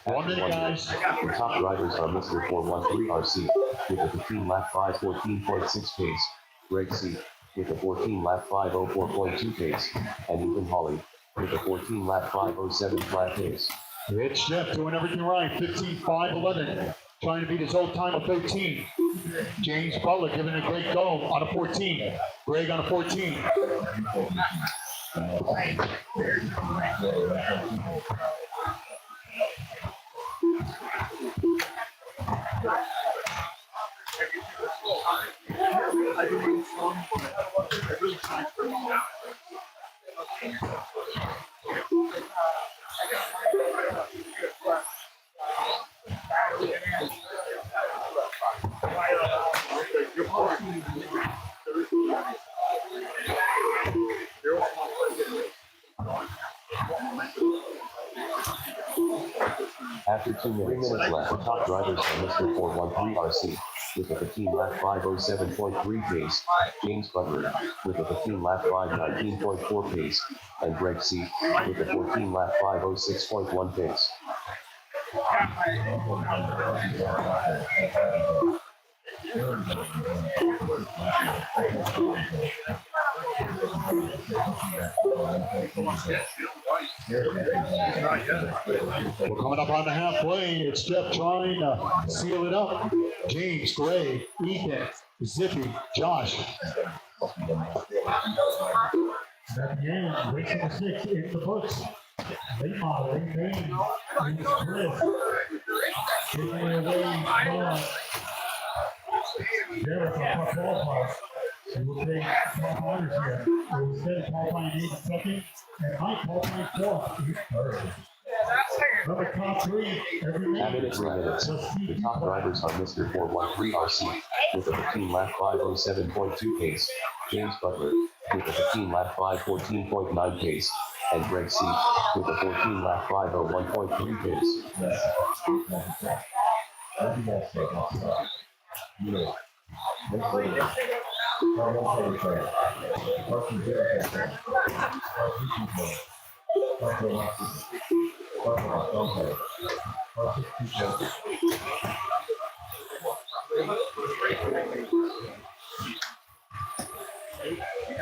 One minute, guys. The top drivers are Mr. 413 RC with a 15 lap 5:14.6 pace. Greg C with a 14 lap 5:04.2 pace, and Ethan Holly with a 14 lap 5:07 flat pace. It's Jeff doing everything right. 15.5.11. Trying to beat his old time of 13. James Butler giving it a great go on a 14. Greg on a 14. After 3 minutes left, the top drivers are Mr. 413 RC with a 15 lap 5:07.3 pace, James Butler with a 15 lap 5:19.4 pace, and Greg C with a 14 lap 5:06.1 pace. We're coming up on the halfway. It's Jeff trying to seal it up. James, Greg, Ethan, Zippy, Josh. At the end, race number 6 in the books. Late model, in main, in Chris. Taking it away from Derek on top qualifier. He will take top honors here. Instead of qualifying 8 second, and Mike qualifying 4th in 3rd. Number top 3, every At minute 3 minutes, the top drivers are Mr. 413 RC with a 15 lap 5:07.2 pace, James Butler with a 15 lap 5:14.9 pace, and Greg C with a 14 lap 5:01.3 pace.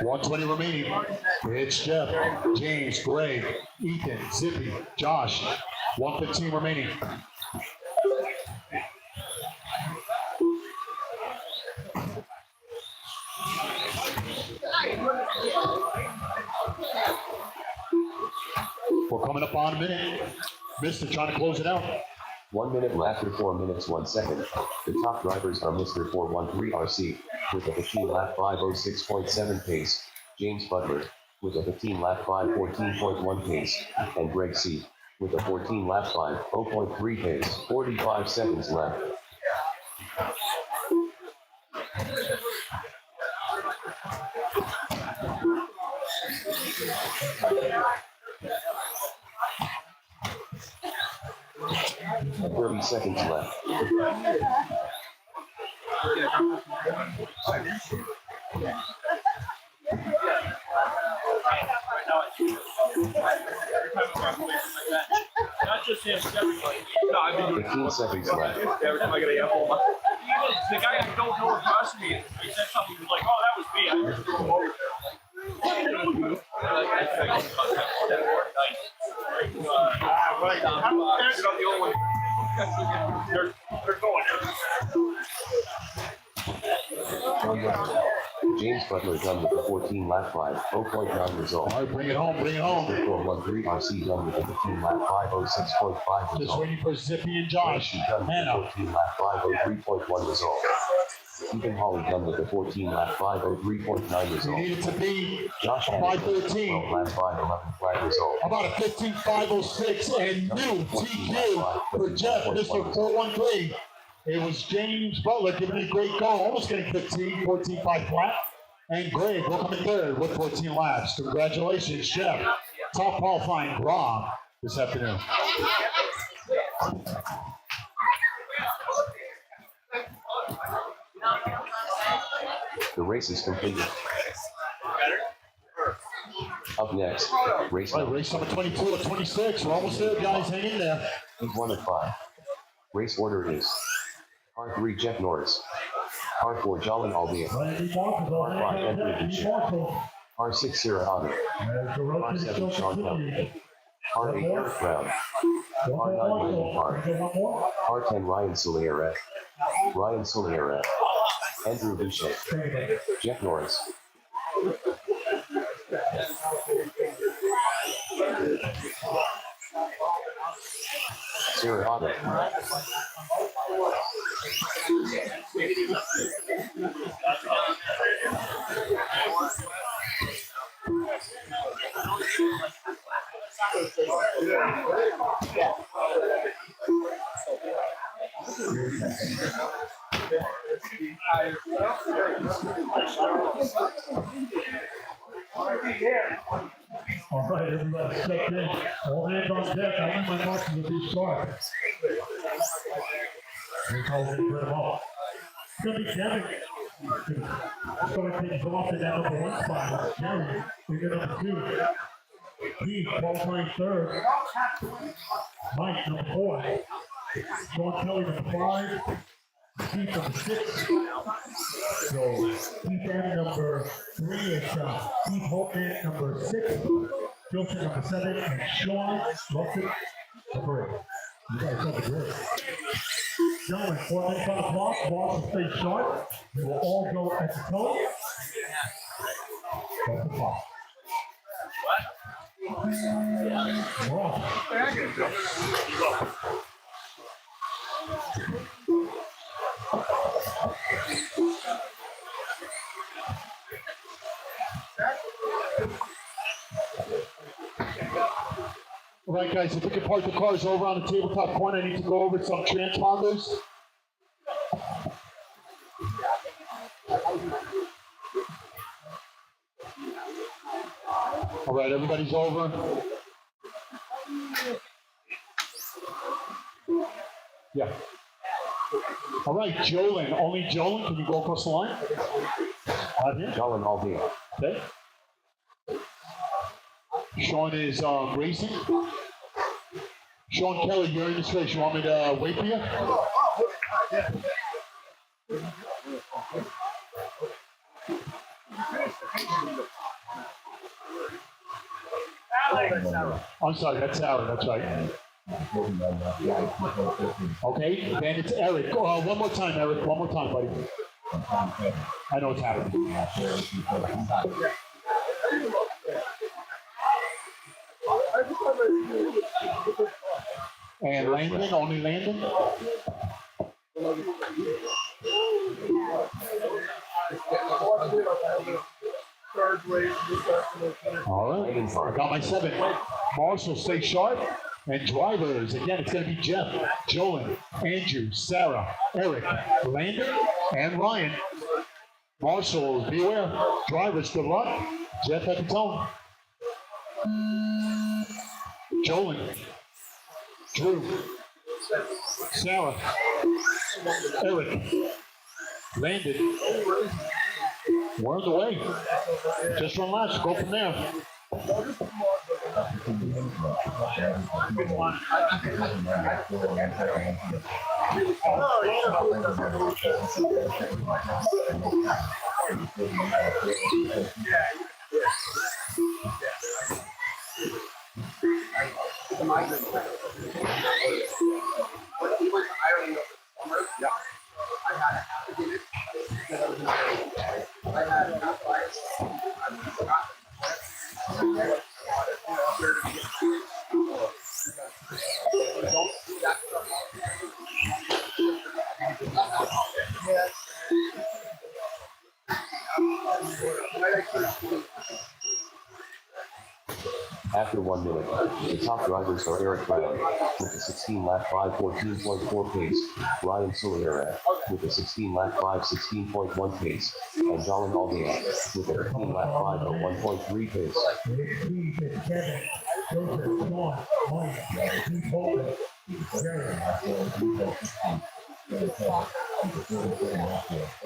$120 remaining. It's Jeff, James, Greg, Ethan, Zippy, Josh. 115 remaining. We're coming up on a minute. Mister trying to close it out. 1 minute left after 4 minutes 1 second. The top drivers are Mr. 413 RC with a 15 lap 5:06.7 pace, James Butler, with a 15-lap 5:14.1 pace, and Greg C., with a 14-lap 5:0.3 pace, 45 seconds left. And 30 seconds left. Not just him, everybody. No, I've been doing 15 seconds left. every time I get a apple. Even the guy I don't know across from me, he said something, he was like, oh, that was me. I just threw him over. They're going James Butler done with the 14-lap 5:0.9 result. All right, bring it home, bring it home. 413 RC done with the 15-lap 5:06.5 Just result. waiting for Zippy and Josh. RC done with the Hannah. 14-lap 5:03.1 result. Stephen Holly done with the 14-lap 5:03.9 We result. need it to be Josh a Hannon, 5:13. 12-lap 5:11 flat result. How about a 15.506 and new TQ for Jeff, Mr. 413. It was James Butler giving it a great go, almost getting 15, 14.5 flat. And Greg will come in third with 14 laps. Congratulations, Jeff. Top qualifying Rob this afternoon. The race is completed. Up next, race Right, number race number 22 or 26. We're almost there, guys. Hang in there. 1 of 5. Race order is R3 Jeff Norris, R4 Jolly Albia, Randy Marshall, R5 Anthony Randy Duchette, Marshall. R6 Sarah Otter, As the road to the R7 Sean continues. Kelly, R8 Eric Brown, One R9 more, William Park, Marshall. One more. R10 Ryan Soliera, Andrew Duchette, Jeff Norris. Sarah Otter. All right, everybody step in. All hands on deck. I want my marks to be sharp. We're calling it put them off. It's going to be Kevin. It's going to take him off to that number 1 spot. Jerry, we get number 2. Keith, qualifying third. Mike, number 4. Sean Kelly, number 5. Keith, number 6. So, Keith Ann, number 3 is Keith Holtman, number 6. Joseph, number 7. And Sean Russell, number 8. You guys have a great. Gentlemen, 4 minutes on the clock. Boss will stay sharp. We will all go at the toe. That's the clock. We're off. All right, guys, if we can park the cars over on the tabletop corner, I need to go over some transponders. All right, everybody's over. Yeah. All right, Jolin, only Jolin, can you go across the line? Out here. Jolin Albia. Okay. Sean is racing. Sean Kelly, you're in this race. You want me to wait for you? I'm sorry, that's Sarah, that's right. Okay, then it's Eric. One more time, Eric. One more time, buddy. I know what's happening. And Landon, only Landon? All right, I got my 7. Marshall, stay sharp. And drivers, again, it's going to be Jeff, Jolin, Andrew, Sarah, Eric, Landon, and Ryan. Marshall, be aware. Drivers, good luck. Jeff at the tone. Jolin, Drew, Sarah, Eric, Landon. We're on the way. Just run laps. Go from there. After 1 minute, the top drivers are Eric Brown with a 16-lap 5:14.4 pace, Ryan Solera with a 16-lap 5:16.1 pace, and Jolin Aldia with a 15-lap 5:01.3 pace. Kevin, Joseph, Sean, Mike, Steve Holden, Jerry.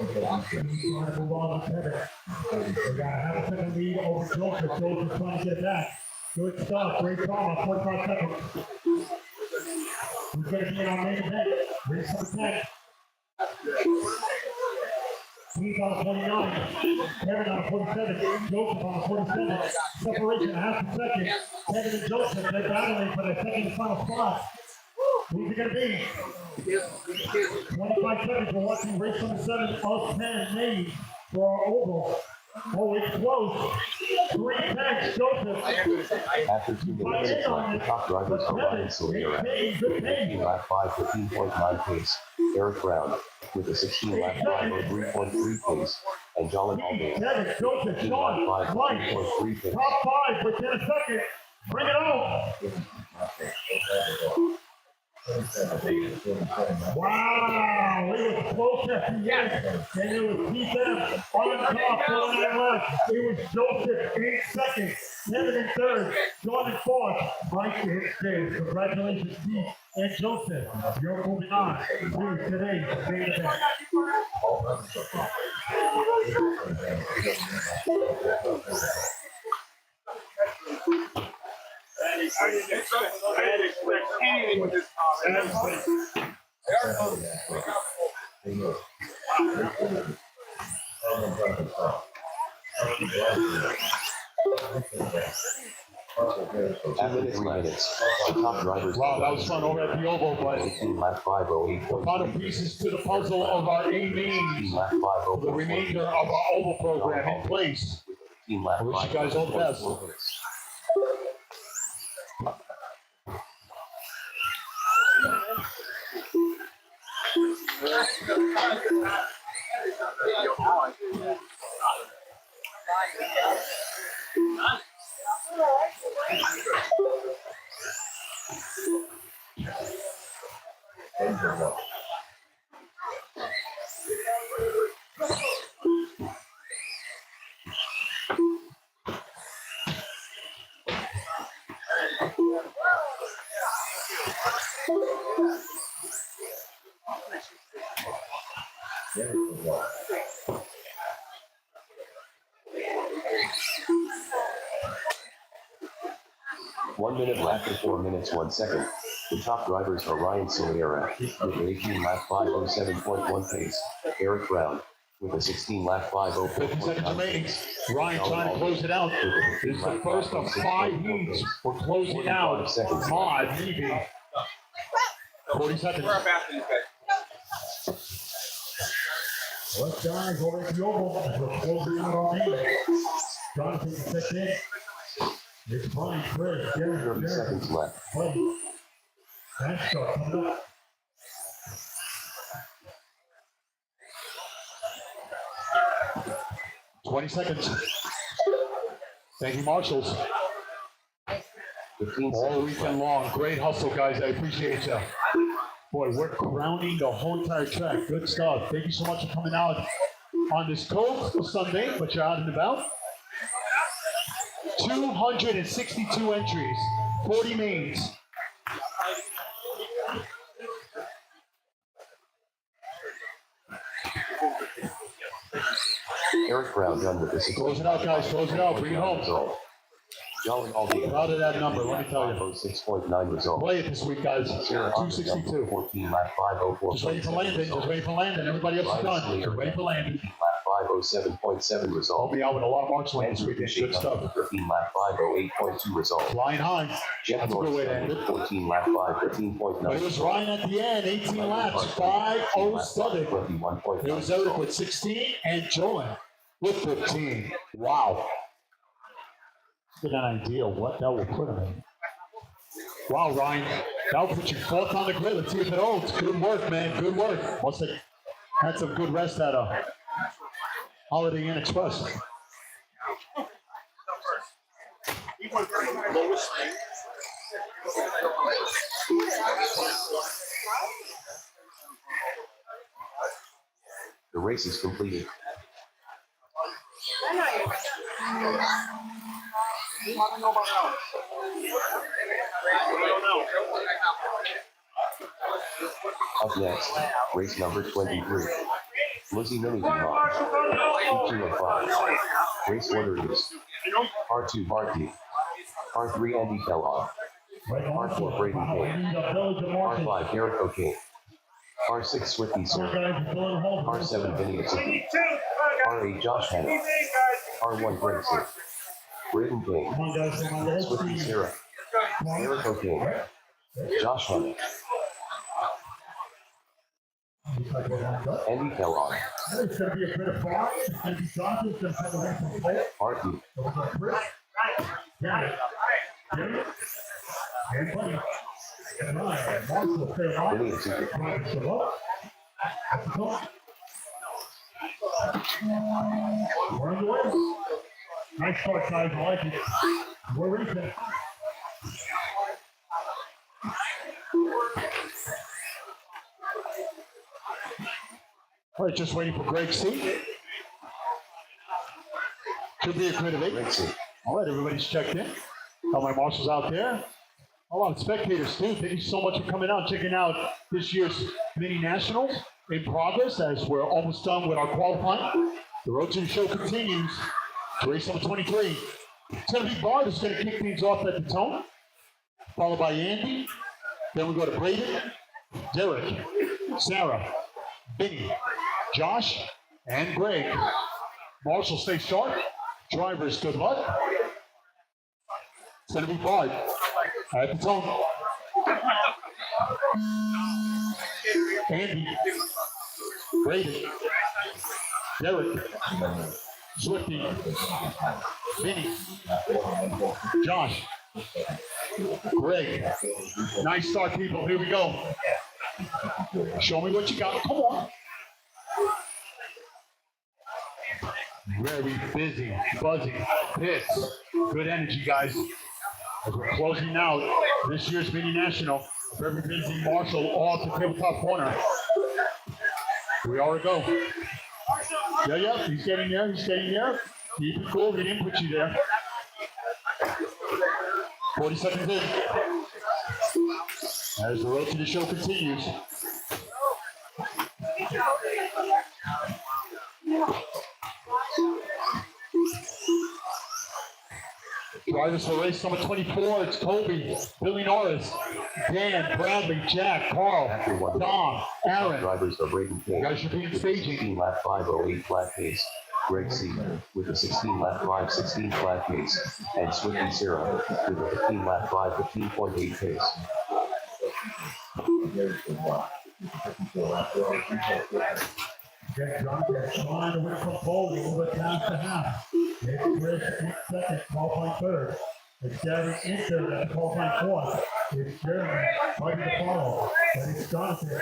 Move on to Kevin. We got half a second lead over Joseph. Joseph trying to get back. Good stuff. Great call. 45 seconds. Who's going to be in our main event? Race number 10. He's on 49. Kevin on 47. Joseph on 47. Separation half a second. Kevin and Joseph, they're battling for their second and final spot. Who's it going to be? 25 seconds. We're watching race number 7 of 10 made for our oval. Oh, it's close. 3 tenths, Joseph. After 2 minutes of lap, the top drivers are Ryan Solera with a 15-lap 5:15.9 pace, Eric Brown with a 16-lap 5:03.3 pace, and Jolin Aldia Kevin, Joseph, Sean, 15-lap Mike. 5:15.3 pace. Top 5 within a second. Bring it on. Wow, it was close at the end, and it was P7 on top, 49 left. It was Joseph in second, Kevin in third, John in fourth, Mike in fifth. Congratulations, Pete and Joseph. You're moving on to today's main event. I didn't expect anything with this car. After 3 minutes, the top drivers Wow, that was fun over at the Oval, but 18-lap 5:08.3 final pieces to the puzzle of our A mains. 15-lap The remainder of our Oval program in place. 15-lap I wish you guys all the best. 5:04 minutes. One minute left and 4 minutes 1 second. The top drivers are Ryan Solera with an 18-lap 5:07.1 pace, Eric Brown with a 16-lap 50 seconds 5:04.9 remaining. pace. Ryan trying to close it out. This is the first of 5 heats. We're closing out. Mod leaving. 40 seconds. We're up after these guys. Let's guys over at the Oval. We're closing out our main. Jonathan checked in. It's Brian, Chris, Gary, 30 seconds left. Play. That's coming up. $20 seconds. Thank you, marshals. 15 All seconds weekend long. Great hustle, guys. I appreciate you. Boy, we're crowning the whole entire track. Good stuff. Thank you so much for coming out on this cold Sunday, but you're out and about. 262 entries, 40 mains. Eric Brown done with this. Close it out, guys. Close it out. Bring it home. Result. Jolly all the Proud of that number, let me tell you. 6.9 result. Play it this week, guys. Sarah Hunt, 262. 14 lap 504. Just waiting for Landon. Just waiting for Landon. Everybody else is done. Just waiting for Landon. Lap 507.7 I'll result. be out with a lot of marks wins this weekend. Good stuff. 13 lap 508.2 result. Flying high. Jeff That's a good way to end North, it. 14 lap 513.9. But it was Ryan at the end, 18 laps, 507. 21.9. It was Eric with 16 and Joan with 15. Wow. Get an idea what that will put him in. Wow, Ryan. That'll put you fourth on the grid. Let's see if it holds. Good work, man. Good work. Must have had some good rest at a Holiday Inn Express. The race is completed. Up next, race number 23. Lizzie Mini Hawk. 205. Race order is R2 Barty. R3 Andy Kellogg. R4 Brady King. R5 Derek O'Kane. R6 Swifty Sir. R7 Vinny R8 Josh Hanna. R1 Gregson. Braden King. Swifty Sarah. Eric O'Kane. Josh Hanna. Andy Kellogg. It's going to be a bit of fun. It's going to be Johnson. It's going to take away from Cole. Artie. Chris. Janet. Jimmy. And Buddy. And Ryan. Marshall. Stay on. Vinny and Super. Ryan, show up. At the top. We're on the way. Nice start, guys. I like it. We're racing. All right, just waiting for Greg C. Should be a bit of it. All right, everybody's checked in. All my marshals out there. A lot of spectators too. Thank you so much for coming out, checking out this year's mini nationals in progress as we're almost done with our qualifying. The road to the show continues. Race number 23. It's going to be Bart who's going to kick things off at the tone, followed by Andy. Then we go to Braden, Derek, Sarah, Vinny, Josh, and Greg. Marshall, stay sharp. Drivers, good luck. It's going to be Bart at the tone. Andy, Braden, Derek, Swifty, Vinny, Josh, Greg. Nice start, people. Here we go. Show me what you got. Come on. Very busy, buzzing, pits. Good energy, guys. As we're closing out this year's mini national, very busy Marshall off the tabletop corner. Here we are to go. Yeah, he's getting there, he's getting there. Keep it cool, he didn't put you there. 40 seconds in. As the road to the show continues. Drivers for race number 24, it's Colby, Billy Norris, Dan, Bradley, Jack, Carl, Don, Aaron. Drivers are Braden King. You guys should be in staging. 16 lap 508 flat pace. Greg C. with a 16 lap 516 flat pace. And Swifty Sarah with a 15 lap 515.8 pace. Jack Johnson trying to win from Foley over past the half. It's Chris in second, qualifying third. It's Gary in third at the qualifying fourth. It's Jeremy fighting to follow. But it's Johnson.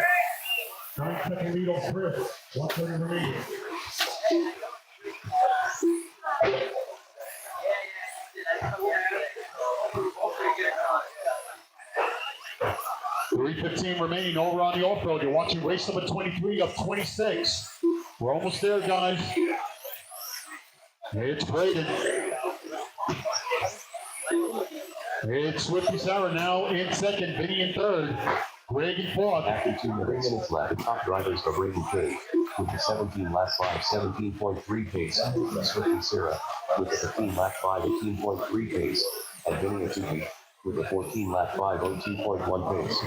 9-second lead on Chris. 130 remaining. 3:15 remaining over on the off-road. You're watching race number 23 of 26. We're almost there, guys. It's Braden. It's Swifty Sarah now in second, Vinny in third, Greg in fourth. After 3 minutes left, the top drivers are Braden King with the 17 lap 5, 17.3 pace, Swifty Sarah with the 15 lap 5, 18.3 pace, and Vinny Atuki with the 14 lap 5, 02.1 pace.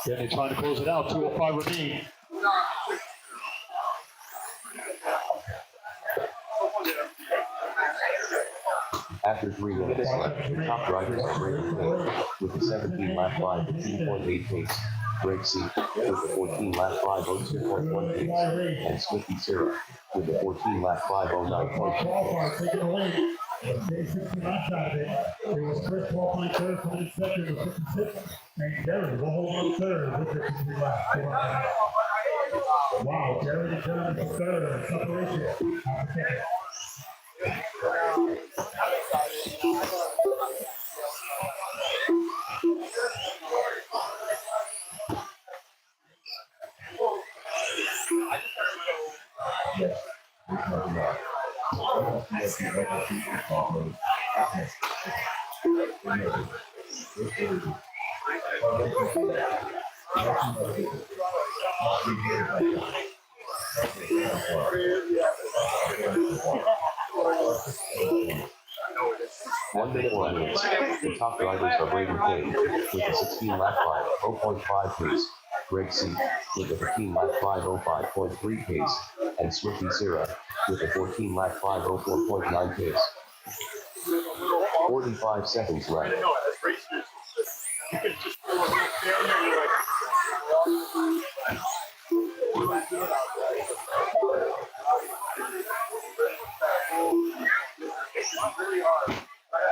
Yeah, they're trying to close it out. 2:05 remaining. After 3 minutes left, the top drivers are Braden King with the 17 lap 5, 15.8 pace, Greg C with the 14 lap 5, 02.1 pace, and Swifty Sarah with the 14 lap 5, 09.2 pace. Taking away. Day 60 laps out of it. It was Chris Paul playing third, coming in second with 56. And Derry will hold on third with 53 laps. Wow, Derry is down to third. Separation after second. One minute left. The top drivers are Braden King with the 16 lap 5, 0.5 pace, Greg C with the 15 lap 5, 05.3 pace, and Swifty Sarah with the 14 lap 5, 04.9 pace. 45 seconds left.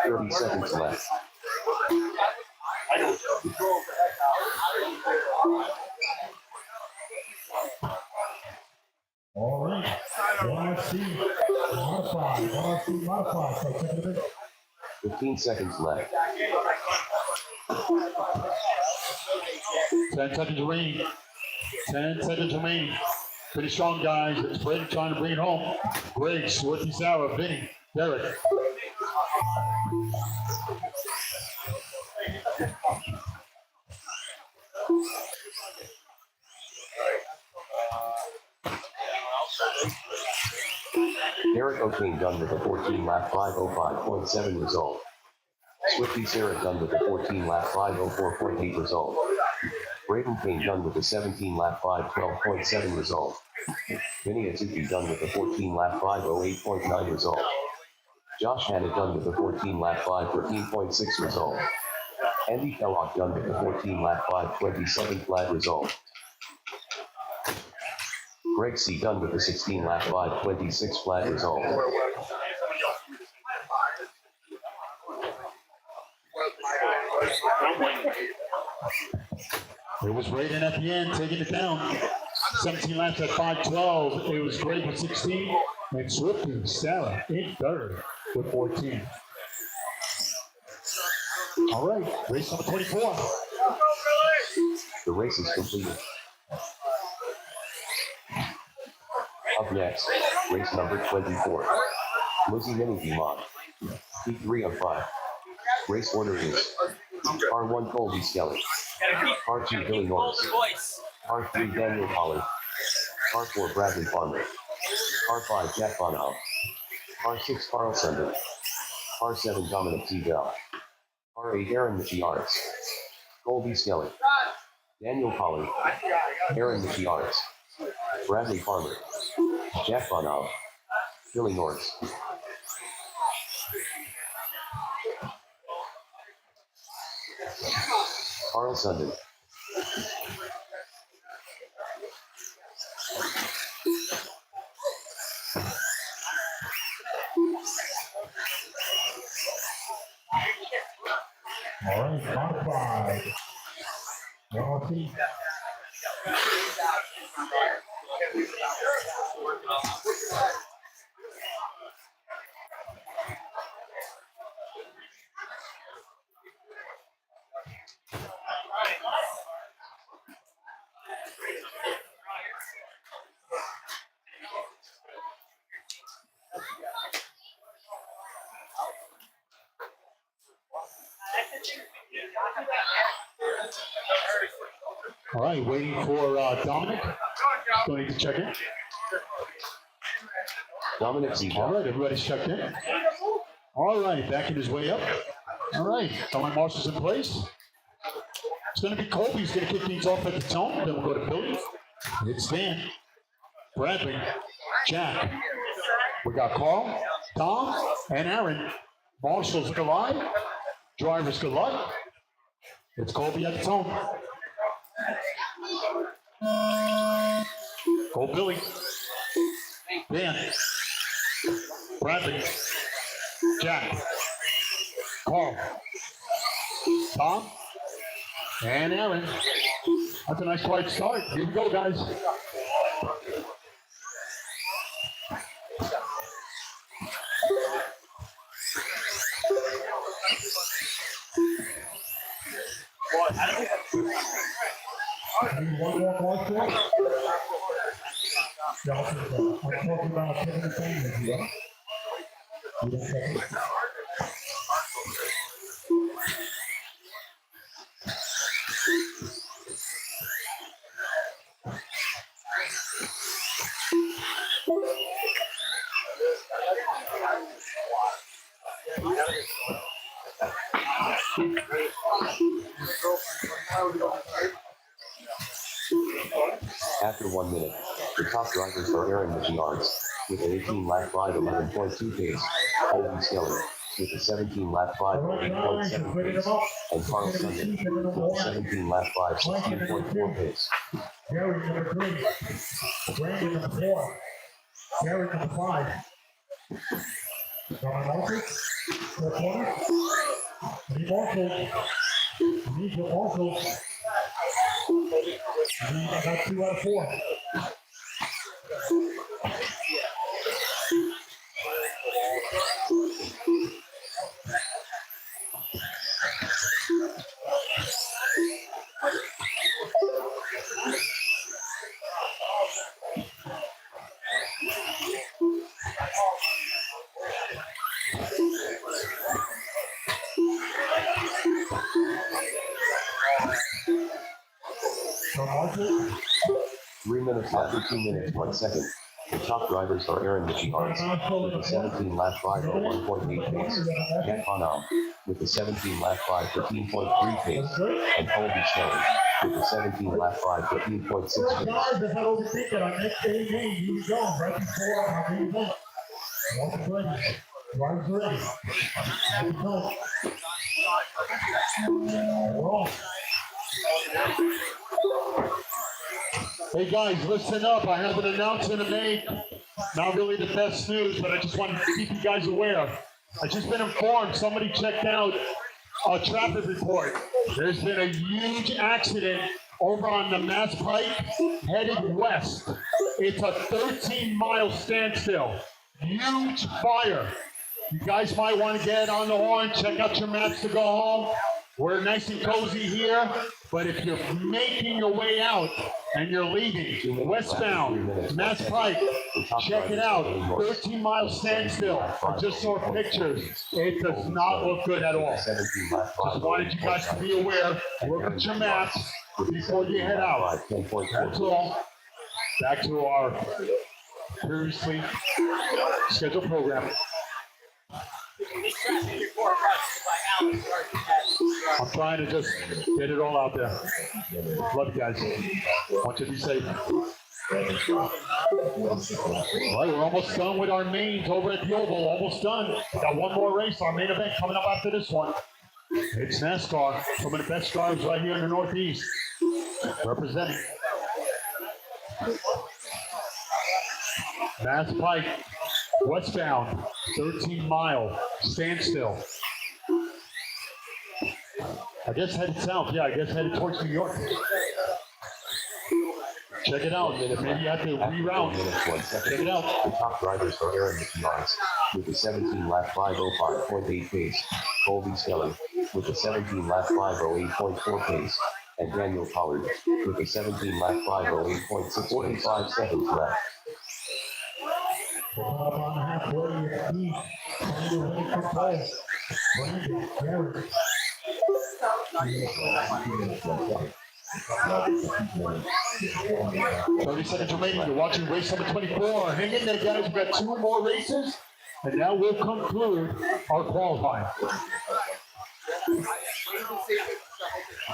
Thirty seconds left. All right. 1RC modified. So take it a bit. 15 seconds left. 10 seconds remaining. 10 seconds remaining. Pretty strong, guys. It's Braden trying to bring it home. Greg, Swifty Sarah, Vinny, Derek. Derek O'Kane done with a 14 lap 5:05.7 result. Swifty Sarah done with a 14 lap 5:04.8 result. Braden Kane done with a 17 lap 5:12.7 result. Vinny Atuki done with a 14 lap 5:08.9 result. Josh Hanna done with a 14 lap 5:13.6 result. Andy Kellogg done with a 14 lap 5:27 flat result. Greg C done with a 16 lap 5:26 flat result. It was Braden at the end, taking it down. 17 laps at 5:12. It was Greg with 16, and Swifty Sarah in third with 14. All right, race number 24. The race is completed. Up next, race number 24. Lizzie Mini Dumont. P3 of 5. Race order is R1 Colby Skelly. R2 Billy Norris. R3 Daniel Pollard. R4 Bradley Farmer. R5 Jack Bonham. R6 Carl Sunder. R7 Dominic T. Bell. R8 Aaron Michiaris. Colby Skelly. Daniel Pollard. Aaron Michiaris. Bradley Farmer. Jack Bonham. Billy Norris. Carl Sundin. All right, modified. One feet. All right, waiting for Dominic. Going to check in. Dominic Z. All right, everybody's checked in. All right, backing his way up. All right, throwing marshals in place. It's going to be Colby. He's going to kick things off at the tone. Then we'll go to Billy. It's Dan, Bradley, Jack. We got Carl, Tom, and Aaron. Marshals go live. Drivers good luck. It's Colby at the tone. Go Billy. Dan. Bradley. Jack. Carl. Tom. And Aaron. That's a nice quiet start. Here we go, guys. One more marshal. I'm talking about Kevin Sanders, yeah? You don't check it? After 1 minute, the top drivers are Aaron Michiards with an 18-lap 5:11.2 pace, Colby Skelly with a 17-lap 5:8.7 pace, and Carl Sundin with a 17-lap 5:16.4 pace. Gary, number 3. Brandon, number 4. Gary, number 5. Got my marshals? 4 corners. Need marshals. Need your marshals. I got 2 out of 4. So marshals. 3 minutes after 2 minutes 1 second. The top drivers are Aaron Michiards with a 17-lap 5:01.8 pace, Jack Hanam with a 17-lap 5:15.3 pace, and Colby Skelly with a 17-lap 5:15.6 pace. Guys, let's not overthink it. Our next game, here we go. Right before our main event. Marshals ready. Drivers ready. Here we go. We're off. Hey guys, listen up. I have an announcement to make. Not really the best news, but I just wanted to keep you guys aware. I've just been informed somebody checked out a traffic report. There's been a huge accident over on the Mass Pike headed west. It's a 13-mile standstill. Huge fire. You guys might want to get on the horn, check out your maps to go home. We're nice and cozy here, but if you're making your way out and you're leaving westbound, Mass Pike, check it out. 13-mile standstill. I just saw pictures. It does not look good at all. Just wanted you guys to be aware. Look at your maps before you head out. That's all. Back to our previously scheduled program. I'm trying to just get it all out there. Love you guys. Want you to be safe. All right, we're almost done with our mains over at the Oval. Almost done. Got one more race, our main event coming up after this one. It's NASCAR. Some of the best drivers right here in the Northeast. Representing. Mass Pike, westbound, 13-mile, standstill. I guess headed south. Yeah, I guess headed towards New York. Check it out. Maybe you have to reroute. Check it out. The top drivers are Aaron McNards with a 17-lap 5:05.8 pace, Colby Skelly with a 17-lap 5:08.4 pace, and Daniel Pollard with a 17-lap 5:08.6 45 seconds left. Up on the halfway, East, trying to win for play. Brandon Garrett. 30 seconds remaining. You're watching race number 24. Hang in there, guys. We've got 2 more races, and now we'll conclude our qualifying.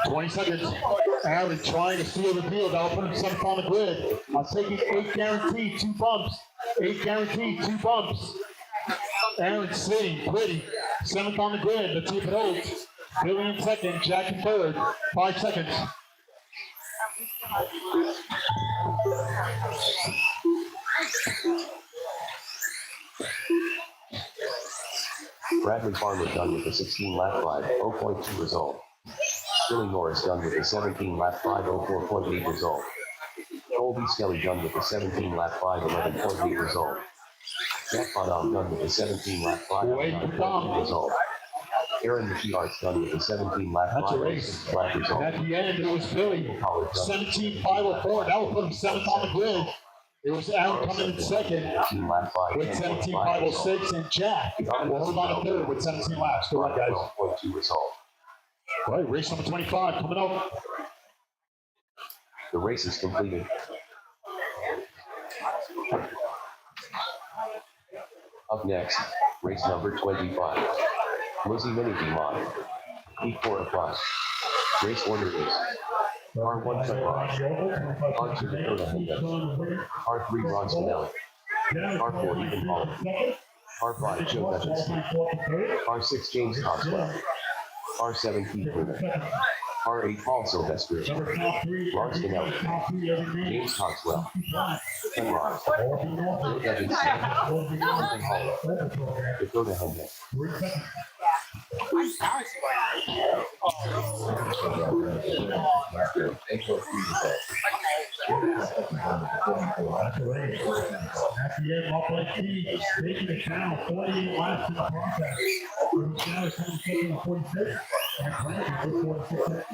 20 seconds. Aaron trying to steal the field. I'll put him 7th on the grid. I'm taking 8 guaranteed, 2 bumps. 8 guaranteed, 2 bumps. Aaron sitting, pretty. 7th on the grid. Let's see if it holds. Billy in 2nd, Jack in 3rd. 5 seconds. Bradley Farmer done with a 16-lap 5:0.2 result. Billy Norris done with a 17-lap 5:04.8 result. Colby Skelly done with a 17-lap 5:11.8 result. Jack Bonham done with a 17-lap 5:09.8 result. Aaron McNards done with a 17-lap 5:06 result. At the end, it was Billy. 17.504. That will put him 7th on the grid. It was Aaron coming in 2nd with 17.506, and Jack will hold on to 3rd with 17 laps. Go on, guys. 12.2 result. All right, race number 25 coming up. The race is completed. Up next, race number 25. Lizzie Mini Mod. P4 applies. Race order is R1 Sunrise, R2 Dakota Hendricks, R3 Ron Spinelli, R4 Ethan Hall, R5 Joe Hutchinson, R6 James Coxwell, R7 Keith Bruder, R8 Paul Silvestri, Ron Spinelli, James Coxwell, Ken Ross, Joe Hutchinson, Ethan Hall, Dakota Hendricks. At the end, Buffalo Team taking it down, 48 laps in the process. Now it's 27 and 46, and Brandon with 46.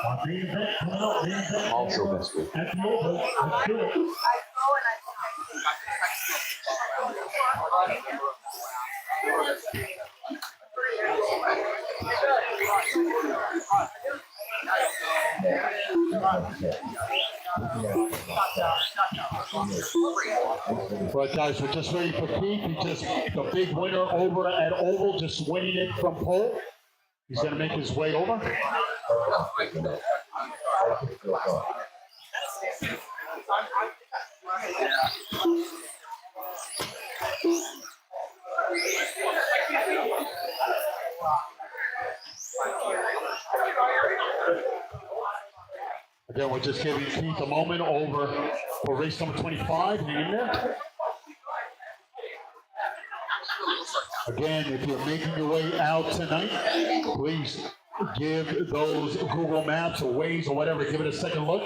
On main event, coming up, main event. Also best week. At the over, let's do it. Right, guys, we're just ready for Keith. He just the big winner over at Oval, just winning it from pole. He's going to make his way over. Again, we're just giving Keith a moment over for race number 25. Hang in there. Again, if you're making your way out tonight, please give those Google Maps or Waze or whatever, give it a second look.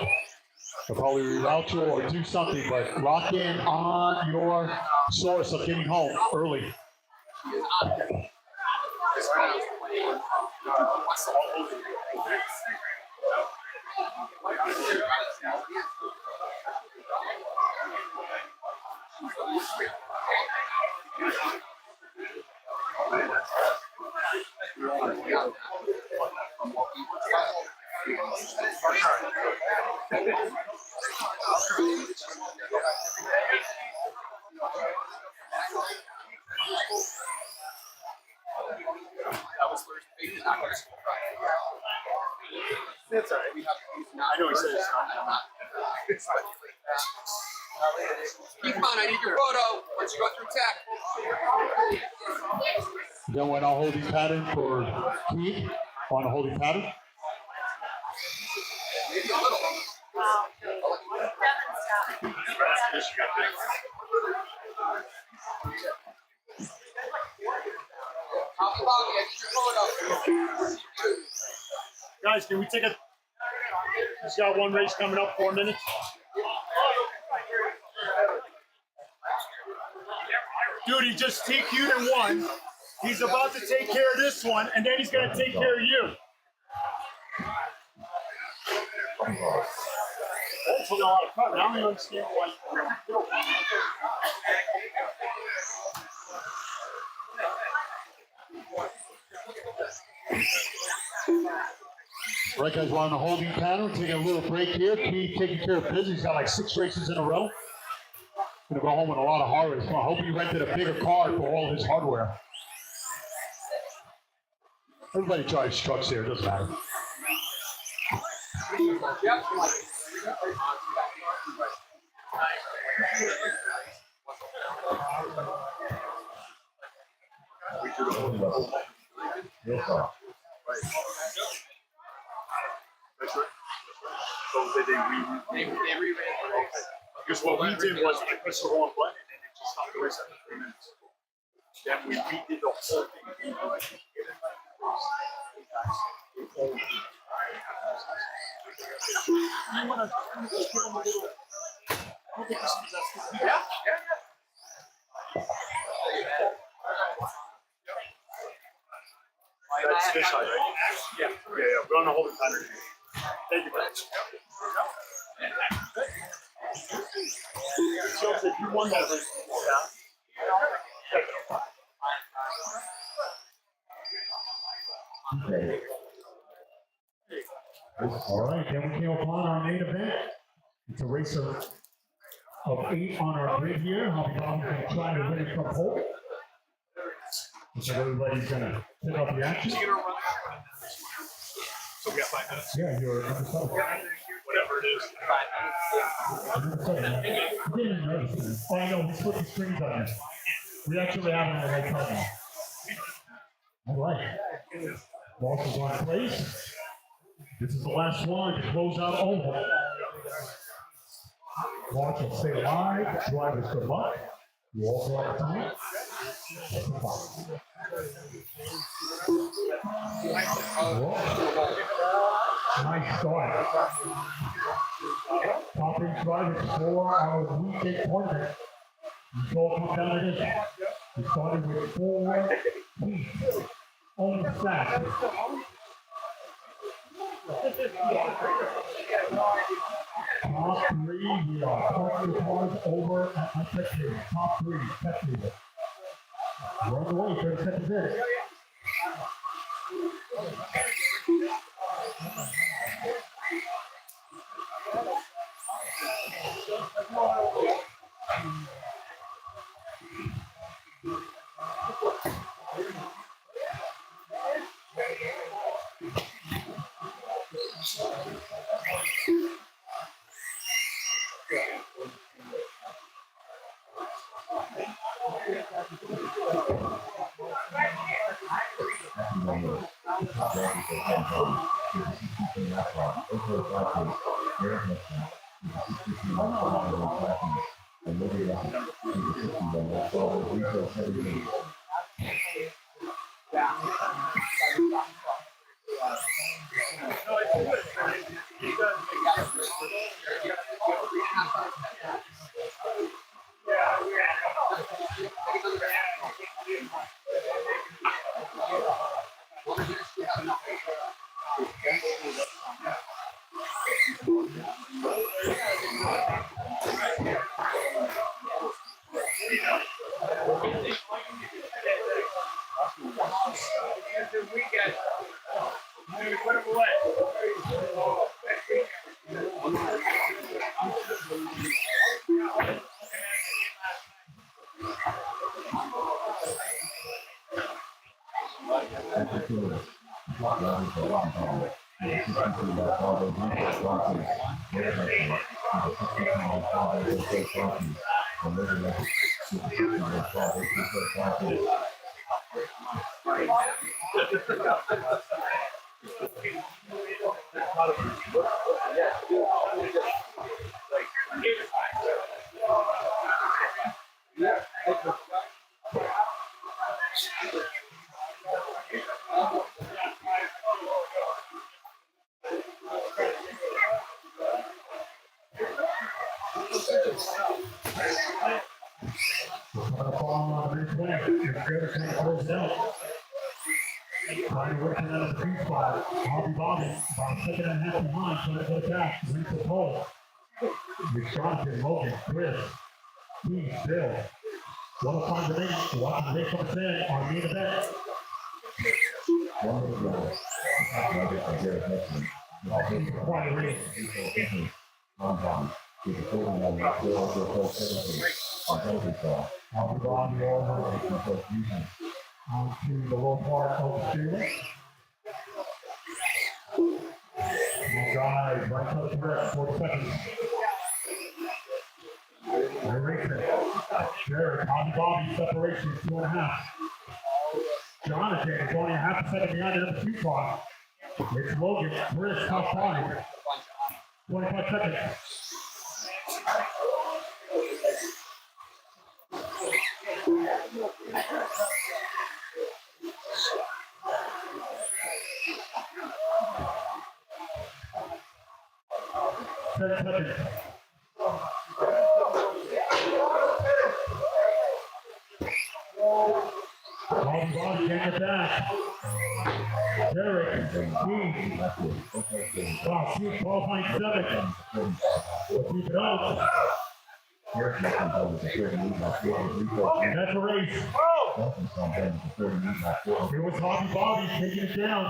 They'll probably reroute you or do something, but lock in on your source of getting home early. That's all right. I know he says it's not. Keep on, I need your photo once you go through tech. Then went on holding pattern for Keith on a holding pattern. Guys, can we take a? He's got one race coming up, 4 minutes. Dude, he just TQ'd in one. He's about to take care of this one, and then he's going to take care of you. That's a lot of fun. I don't even understand why. Right, guys, we're on the holding pattern. Taking a little break here. Keith taking care of business. He's got like 6 races in a row. Gonna go home with a lot of horrors. I hope he rented a bigger car for all his hardware. Everybody drives trucks here, it doesn't matter. Because what we did was I pressed the wrong button and it just stopped the race after 3 minutes. Then we redid the whole thing. That's this side, right? Yeah. We're on the holding pattern. Thank you, guys. So if you won that race, Okay. All right, then we came upon our main event. It's a race of 8 on our grid here. I'll be trying to win it from Hope. So everybody's gonna pick up the action. so we got 5 minutes. Yeah, you're understanding. Whatever it is. I didn't notice this. Oh, I know, we put the screens on it. We actually have it on the right time. All right. Boss is on place. This is the last one to close out over. Boss will stay live. Drivers, good luck. You all have time. Nice start. Top 8 drivers for our weekend tournament. You all come down to this. We started with 4 heats on the stack. Top 3, we are putting the cars over at my tech table. Top 3, tech table. We're on the way, 30 seconds in. Trying to work in out of the free spot. Bobby about a second and a half behind, trying to get it back. Reach the pole. McShaughnessy, Logan, Chris, Keith, Bill. 105 remaining. Watching the race on the 10 on main event. Quiet race. Onto the low part of the field. Guys, right to the rest, 40 seconds. They're racing. Jared, Bobby, separation, 2.5. Jonathan is only a half a second behind the number 2 car. It's Logan, Chris, top 5. 25 seconds. Bobby getting it back. Derek, Keith. Wow, Keith qualifying 7th. Let's keep it up. That's a race. Here was Bobby taking it down.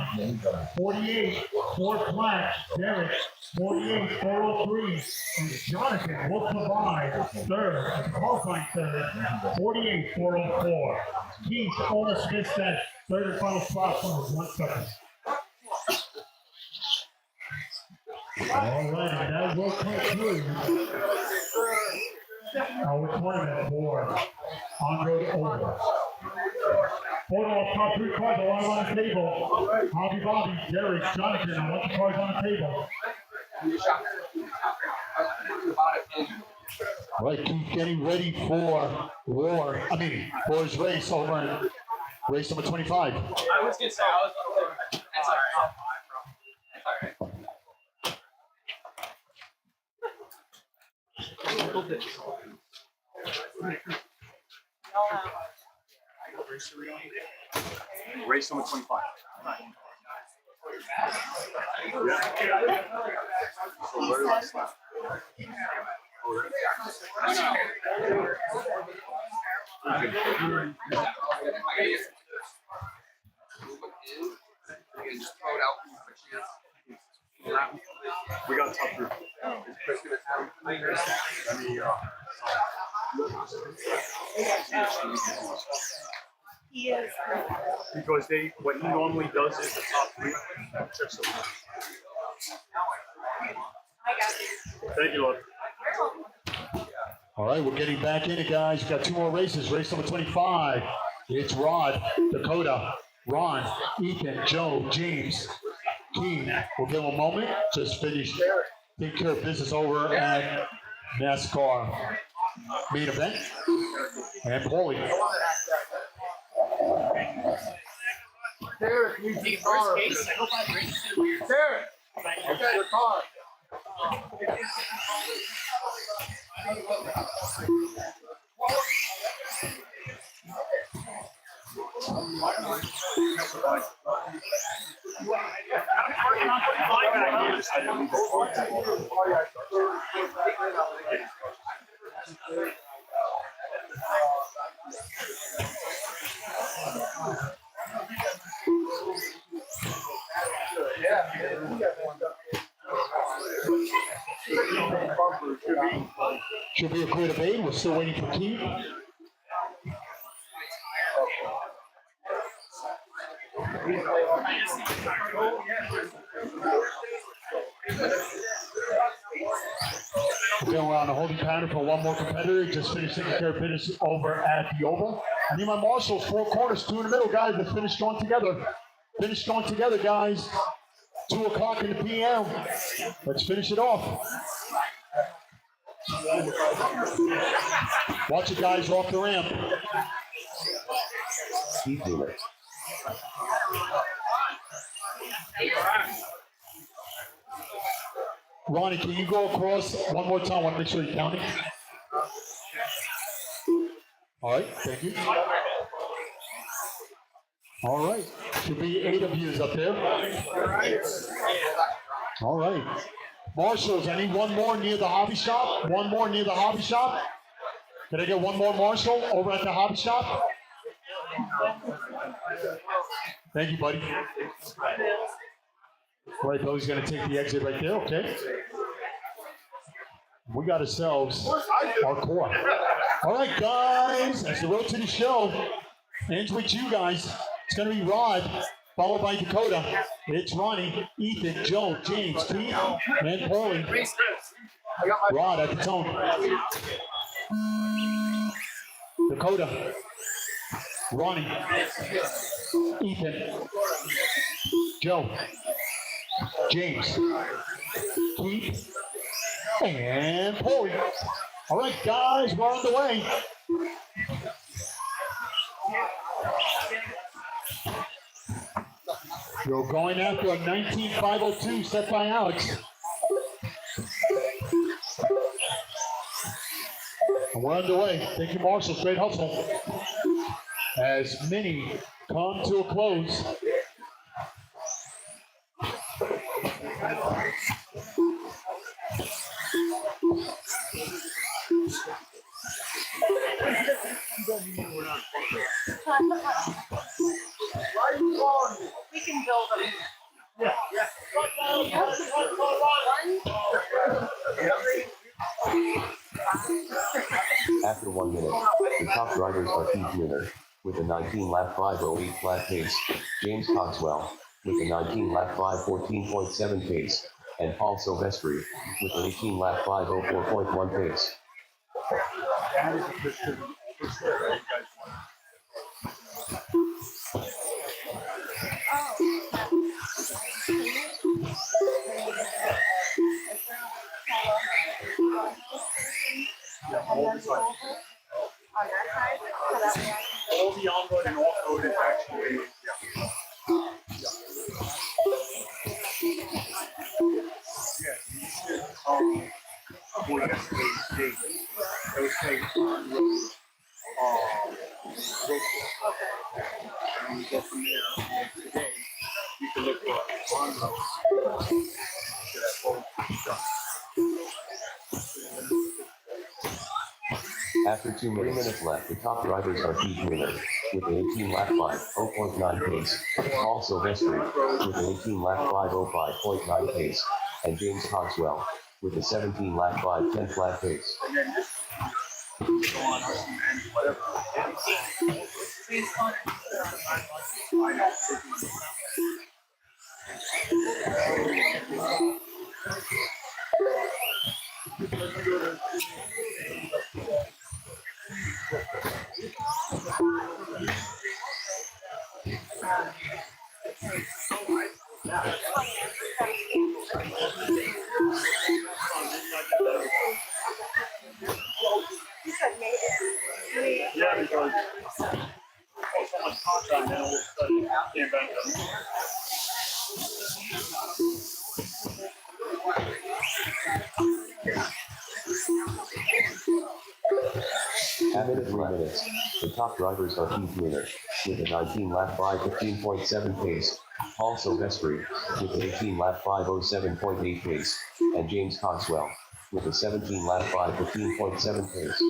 48, 4 flat. Derek, 48, 403. And Jonathan will survive. Third, qualifying third. 48, 404. Keith almost missed that third and final spot for 1 second. All right, and that will conclude our tournament for on-road over. Photo of top 3 cards alive on the table. Bobby, Derek, Jonathan, I want the cards on the table. Right, keep getting ready for for his race over in race number 25. I was gonna say, that's all right. That's all right. Race number 25. Very last lap. We got a tough group. He is. Because what he normally does is the top 3 tricks them. I got you. Thank you, Lord. All right, we're getting back in it, guys. We've got 2 more races. Race number 25. It's Rod, Dakota, Ron, Ethan, Joe, James, Keen. We'll give them a moment. Just finished taking care of business over at NASCAR main event. And Paulie. Derek, you deep car. Derek, okay, your car. Should be a clear debate. We're still waiting for Keith. We're going on a holding pattern for one more competitor. Just finished taking care of business over at the Oval. I need my marshals, 4 corners, 2 in the middle, guys. Let's finish strong together. Finish strong together, guys. 2 o'clock in the PM. Let's finish it off. Watch it, guys, off the ramp. Speed limit. Ronnie, can you go across one more time? I want to make sure you're counting. All right, thank you. All right, should be 8 of you up there. All right. Marshals, I need one more near the hobby shop. One more near the hobby shop. Can I get one more marshal over at the hobby shop? Thank you, buddy. All right, Billy's going to take the exit right there, okay? We got ourselves our core. All right, guys, that's the road to the show. Ends with you guys. It's going to be Rod, followed by Dakota. It's Ronnie, Ethan, Joe, James, Keith, and Paulie. Rod at the tone. Dakota, Ronnie, Ethan, Joe, James, Keith, and Paulie. All right, guys, we're on the way. You're going after a 19.502 set by Alex. And we're underway. Thank you, Marshall. Great hustle. As many come to a close. We can build them. After 1 minute, the top drivers are Keith Mueller with a 19-lap 5:08 flat pace, James Coxwell with a 19-lap 5:14.7 pace, and Paul Silvestri with an 18-lap 5:04.1 pace. On that side, so that way I can All the on-road and off-road is actually, for yesterday's date, I was saying on-road, and we go from there. And today, you can look for on-road. So that's all done. After 2 minutes left, the top drivers are Keith Mueller with an 18-lap 5:0.9 pace, Paul Silvestri with an 18-lap 5:05.9 pace, and James Coxwell with a 17-lap 5:10 flat pace. And then this go on and whatever. Yeah, because someone's contract now will study came back up. After 3 minutes, the top drivers are Keith Mueller with a 19-lap 5:15.7 pace, Paul Silvestri with an 18-lap 5:07.8 pace, and James Coxwell with a 17-lap 5:15.7 pace.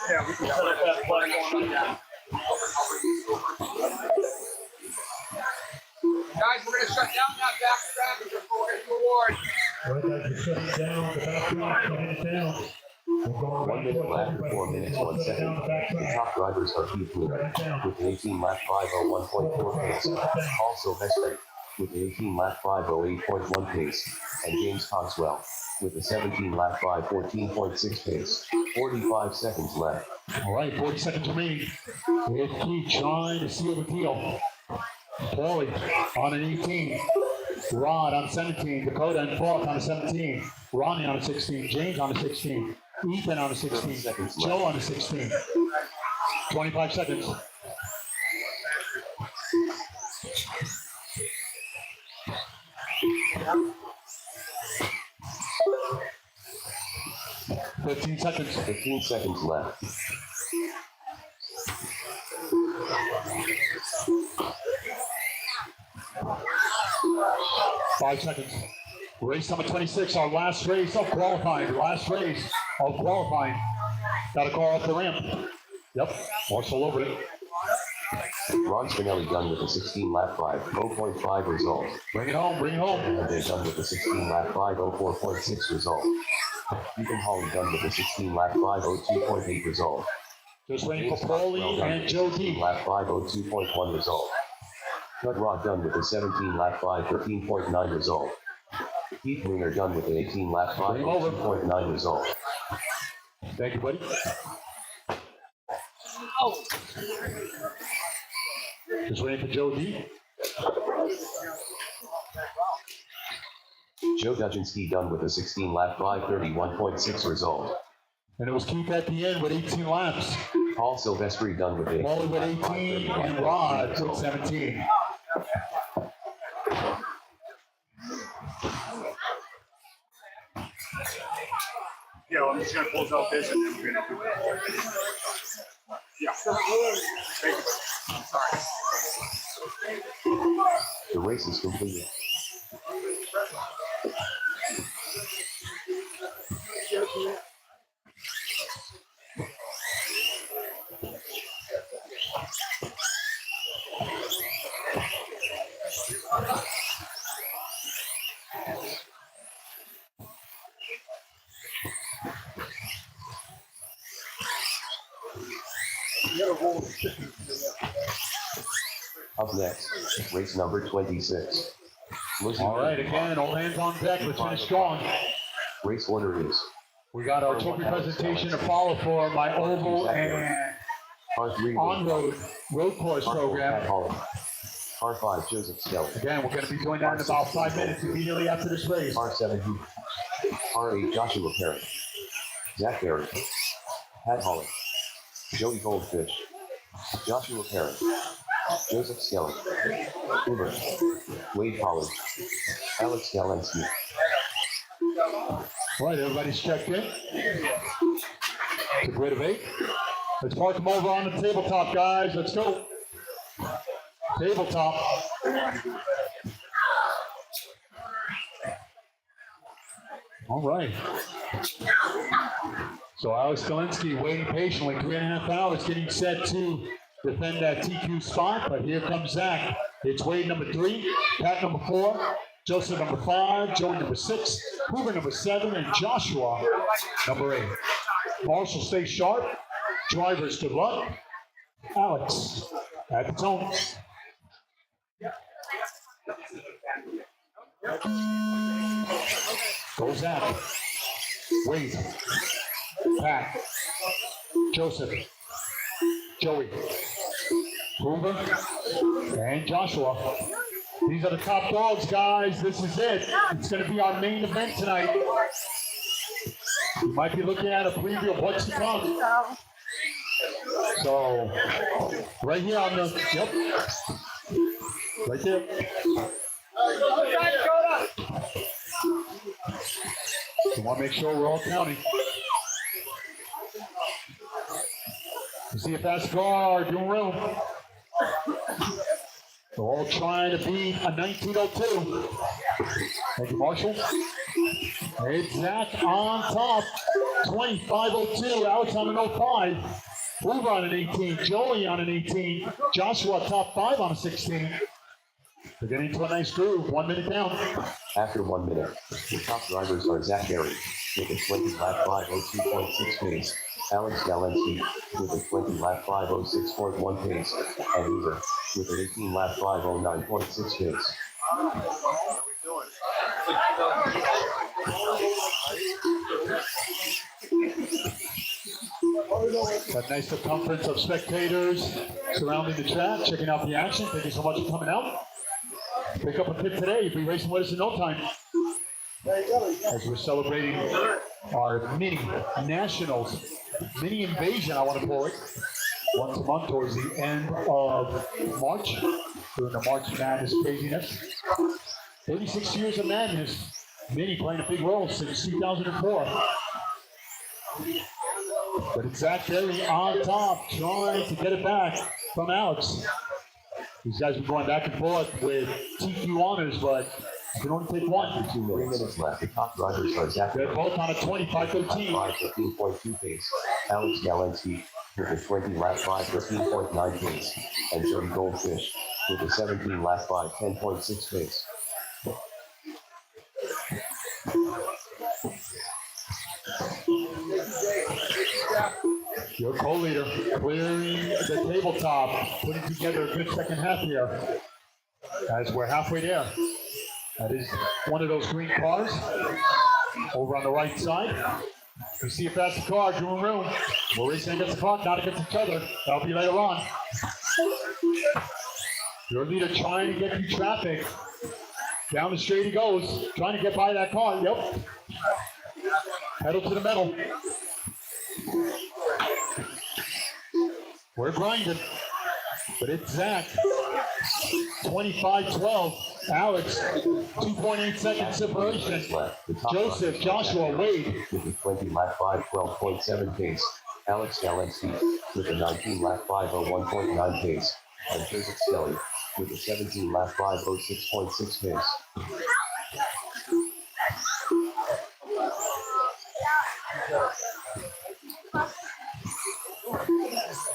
Yeah, we can set up that flag on that. Guys, we're going to shut down that back traffic before we award. Right guys, we're shutting down the back track, shutting it down. We're going 1 minute left for 4 minutes, 1 second. The top drivers are Keith Blumer with an 18 lap 501.4 pace, Paul Silvestri with an 18 lap 508.1 pace, and James Cogswell with a 17 lap 514.6 pace. 45 seconds left. All right, 40 seconds remaining. With Keith trying to seal the deal. Paulie on an 18. Rod on 17. Dakota and fourth on a 17. Ronnie on a 16. James on a 16. Ethan on a 16. Joe on a 16. 25 seconds. $15 seconds. 15 seconds left. Five seconds. Race number 26, our last race of qualifying. Last race of qualifying. Got a call off the ramp. Yep, Marshall over it. Ron Spinelli done with a 16 lap 5.05 result. Bring it home, bring it home. And they're done with a 16 lap 504.6 result. Ethan Holly done with a 16 lap 502.8 result. Just waiting for Paulie and Joe D. Lap 502.1 result. Cut Rod done with a 17 lap 513.9 result. Keith Blumer done with an 18 lap 502.9 result. Thank you, buddy. Just waiting for Joe D. Joe Dudzinski done with a 16 lap 531.6 result. And it was Keith at the end with 18 laps. Paul Silvestri done with a Paulie with 18 and Rod with 17. Yeah, well, I'm just gonna close out this and then we're gonna do it. Yeah. Thank you. I'm sorry. The race is completed. Up next, race number 26. All right, again, all hands on deck. Let's finish strong. Race order is We got our trophy presentation to follow for my oval and R3 on-road road course program. R5 Joseph Skelly. Again, we're going to be doing that in about 5 minutes immediately after this race. R7 R8 Joshua Perry. Zach Berry. Pat Holland. Joey Goldfish. Joshua Perry. Joseph Skelly. Uber. Wade Pollard. Alex Galensky. All right, everybody's checked in. To grid of 8. Let's park them over on the tabletop, guys. Let's go. Tabletop. All right. So Alex Galensky waiting patiently 3.5 hours, getting set to defend that TQ spot. But here comes Zach. It's Wade number 3, Pat number 4, Joseph number 5, Joey number 6, Hoover number 7, and Joshua number 8. Marshall, stay sharp. Drivers, good luck. Alex at the zone. Go Zach. Wade. Pat. Joseph. Joey. Hoover. And Joshua. These are the top dogs, guys. This is it. It's going to be our main event tonight. You might be looking at a preview of what's to come. So, right here on the, yep. Right there. We want to make sure we're all counting. You see a fast car doing room. They're all trying to beat a 1902. Thank you, Marshall. It's Zach on top. 25:02. Alex on an 05. Hoover on an 18. Joey on an 18. Joshua top 5 on a 16. They're getting into a nice groove. 1 minute down. After 1 minute, the top drivers are Zach Berry with a 20 lap 5:02.6 pace, Alex Galensky with a 20 lap 5:06.1 pace, and Hoover with an 18 lap 5:09.6 pace. Got a nice circumference of spectators surrounding the track, checking out the action. Thank you so much for coming out. Pick up a pit today. You'll be racing with us in no time. As we're celebrating our mini nationals, mini invasion, I want to call it, once a month towards the end of March, during the March Madness craziness. 36 years of madness, mini playing a big role since 2004. But it's Zach Berry on top, trying to get it back from Alex. These guys were going back and forth with TQ honors, but you can only take one. After 3 minutes left, the top drivers are Zach They're Berry both on a 25:13. 5:15.2 pace, Alex Galensky with a 20 lap 5:13.9 pace, and Jody Goldfish with a 17 lap 5:10.6 pace. Your co-leader clearing the tabletop, putting together a good second half here. As we're halfway there. That is one of those green cars over on the right side. You see a fast car doing room. We're racing against the clock, not against each other. That'll be later on. Your leader trying to get through traffic. Down the straight he goes, trying to get by that car. Yep. Pedal to the metal. We're grinding, but it's Zach. 25-12. Alex, 2.8 seconds separation. Joseph, Joshua, Wade. With a 20 lap 5:12.7 pace, Alex Galensky with a 19 lap 5:01.9 pace, and Joseph Skelly with a 17 lap 5:06.6 pace.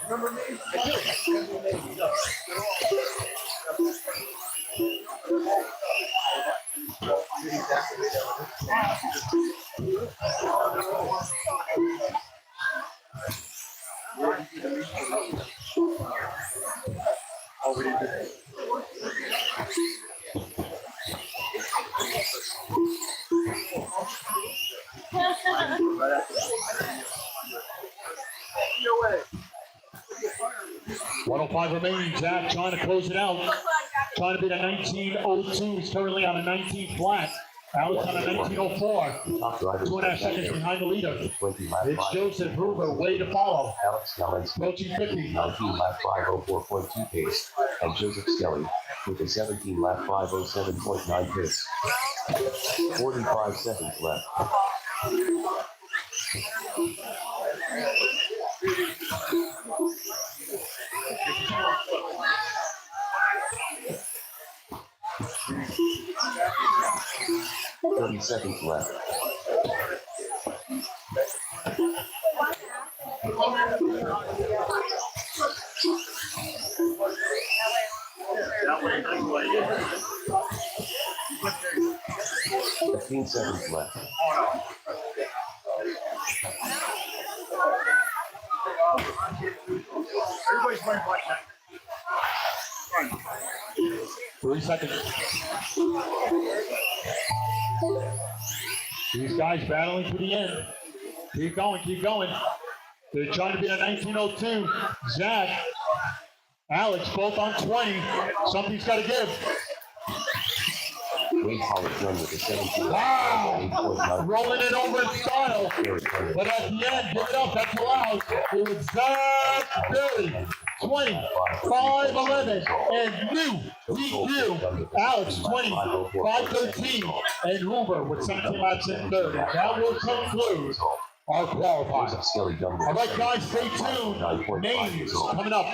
Remember me? 105 remaining. Zach trying to close it out. Trying to beat a 19:02. He's currently on a 19 flat. Alex on a 19:04. 2.5 seconds behind the leader. It's Joseph Hoover, way to follow. Alex Galensky Approaching 50. 19 lap 5:04.2 pace, and Joseph Skelly with a 17 lap 5:07.9 pace. 45 seconds left. Seconds left. That way. 15 seconds left. Everybody's playing blackjack. 3 seconds. These guys battling to the end. Keep going, keep going. They're trying to beat a 19:02. Zach, Alex, both on 20. Something's got to give. Wade Hollis run with a 17 lap Wow! Rolling it over in style. But at the end, give it up, that's allowed. It was Zach Berry. 20-5-11, and new DQ. Alex 20-5-13, and Hoover with 17 laps in third. And that will conclude our qualifiers. All right, guys, stay tuned. Names coming up.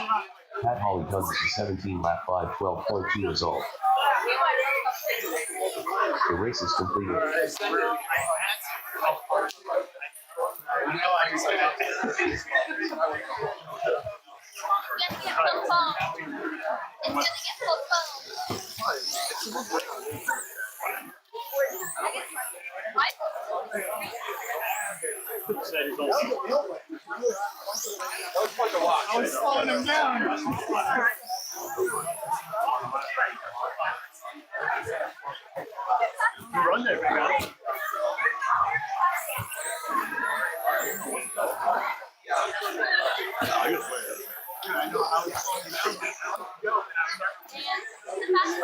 Pat Holly Guns is a 17 lap 5:12.2 result. The race is completed. I was slowing him down. Run there, big guy.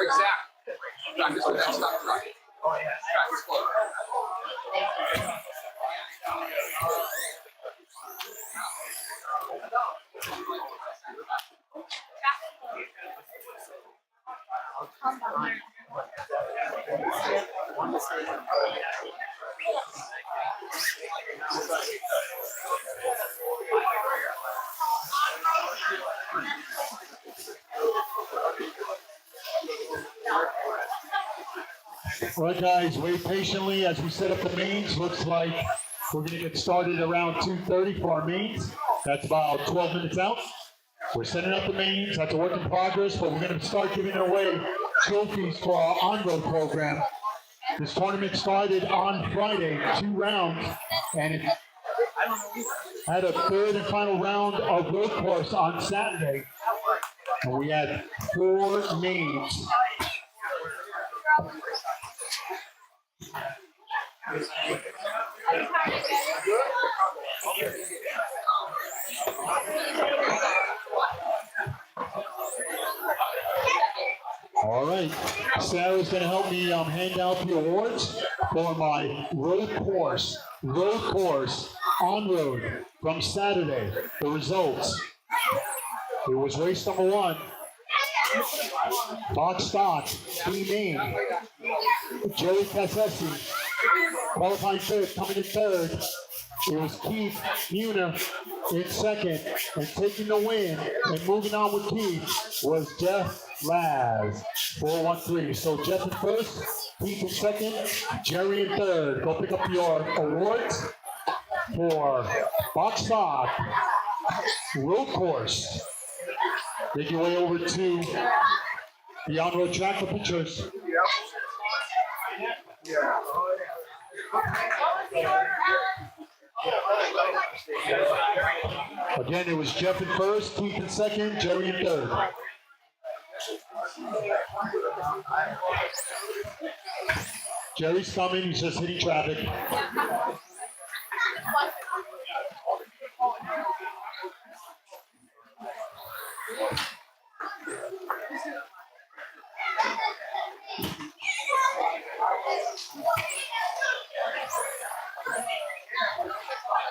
Exactly. I'm just going to stop trying. Oh, yeah. Track is closed. All right, guys, wait patiently as we set up the mains. Looks like we're going to get started around 2:30 for our mains. That's about 12 minutes out. We're setting up the mains. That's a work in progress, but we're going to start giving away trophies for our on-road program. This tournament started on Friday, 2 rounds, and it had a third and final round of road course on Saturday. And we had 4 mains. All right, Sarah's going to help me hand out the awards for my road course on road from Saturday. The results. It was race number 1. Box stock, team name. Jerry Cassesi, qualifying fifth, coming in third. It was Keith Muner in second, and taking the win and moving on with Keith was Jeff Laz, 413. So Jeff in first, Keith in second, Jerry in third. Go pick up your awards for box stock, road course. Make your way over to the on-road track for pictures. Again, it was Jeff in first, Keith in second, Jerry in third. Jerry's coming, he's just hitting traffic.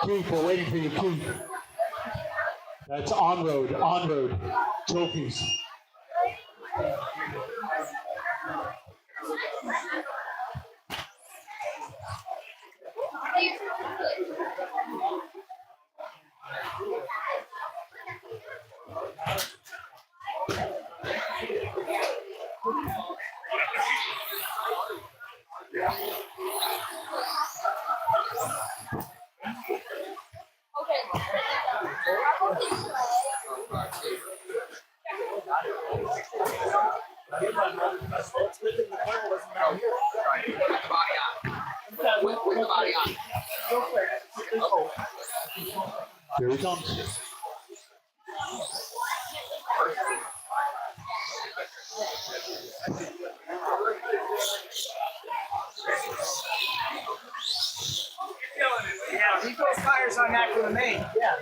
Keith, we're waiting for you, Keith. That's on road trophies. Here he comes. Yeah, he puts tires on that for the main. Yeah.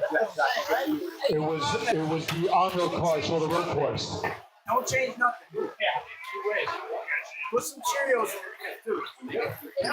It was the on-road cars for the road course. Don't change nothing. Yeah. Put some Cheerios in there too.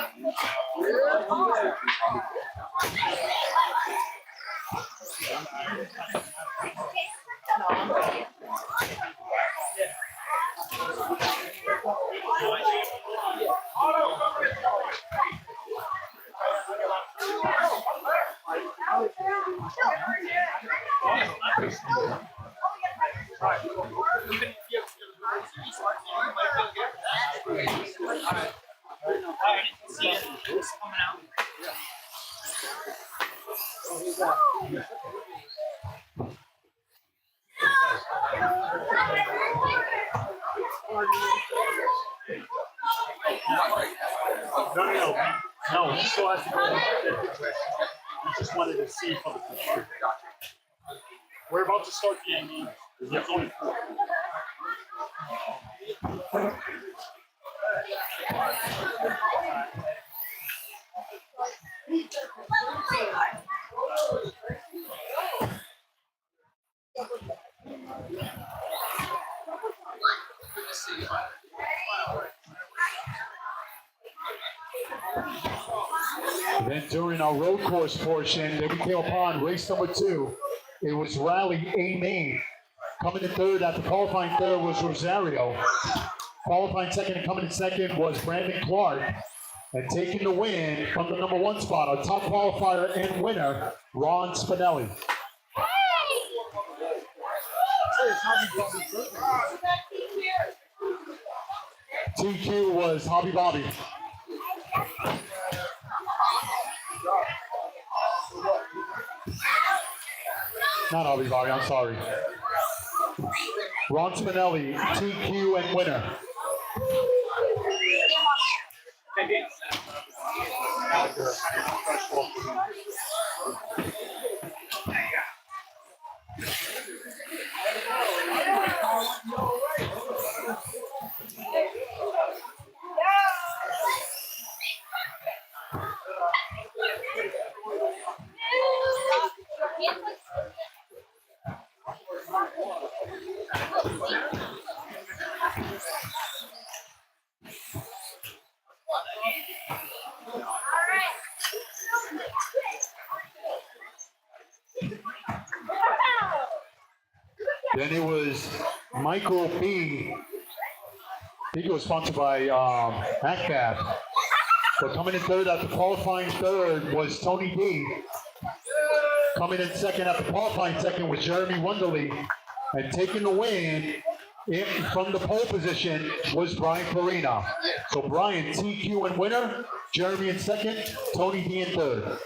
No, he still has to go. We just wanted to see from the computer. We're about to start the game. There's only 4. Then during our road course portion, then we came upon race number 2. It was Rally A Main. Coming in third at the qualifying third was Rosario. Qualifying second and coming in second was Brandon Clark. And taking the win from the number 1 spot, our top qualifier and winner, Ron Spinelli. TQ was Hobby Bobby. Not Hobby Bobby, I'm sorry. Ron Spinelli, TQ and winner. Then it was Michael B. I think it was sponsored by ACFAB. But coming in third at the qualifying third was Tony D. Coming in second at the qualifying second was Jeremy Wonderly. And taking the win from the pole position was Brian Farina. So Brian, TQ and winner. Jeremy in second. Tony D in third.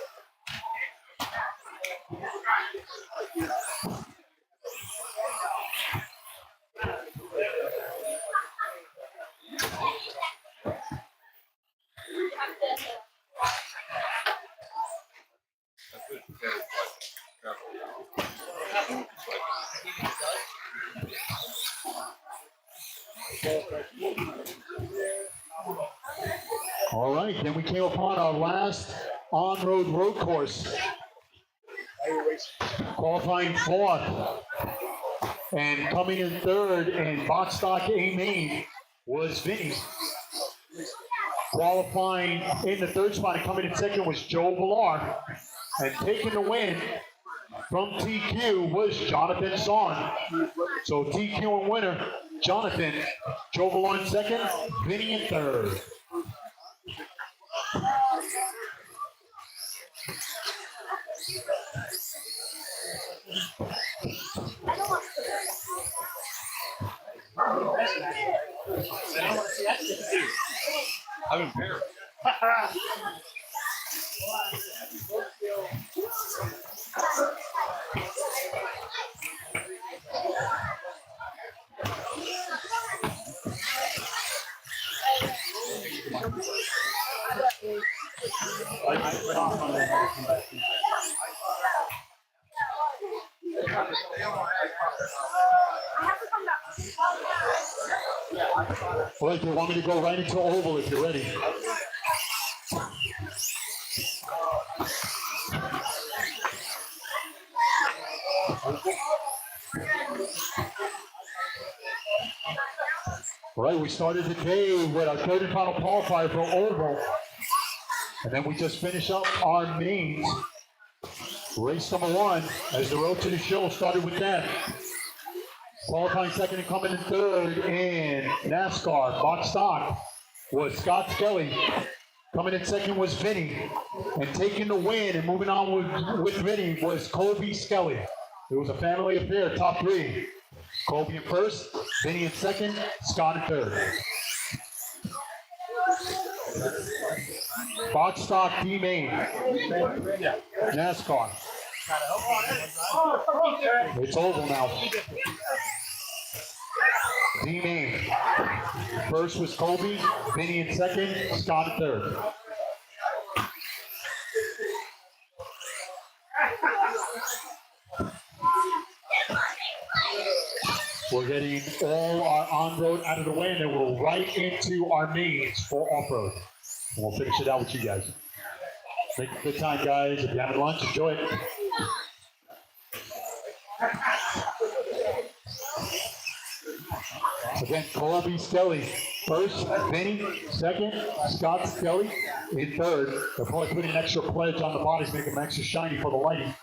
All right, then we came upon our last on-road road course. Qualifying 4th. And coming in third in box stock A main was Vinny. Qualifying in the third spot and coming in second was Joe Villar. And taking the win from TQ was Jonathan Son. So TQ and winner, Jonathan. Joe Villar in second, Vinny in third. I'm embarrassed. All right, you want me to go right into oval if you're ready? All right, we started the day with our third and final qualifier for oval. And then we just finished up our mains. Race number 1, as the road to the show started with that. Qualifying second and coming in third in NASCAR box stock was Scott Skelly. Coming in second was Vinny. And taking the win and moving on with Vinny was Colby Skelly. It was a family affair, top 3. Colby in first, Vinny in second, Scott in third. Box stock D main, NASCAR. It's over now. D main. First was Colby, Vinny in second, Scott in third. We're getting all our on-road out of the way, and then we're right into our mains for off-road. And we'll finish it out with you guys. Make a good time, guys. If you're having lunch, enjoy it. Again, Colby Skelly first, Vinny second, Scott Skelly in third. They'll probably put an extra pledge on the bodies, make them extra shiny for the lighting.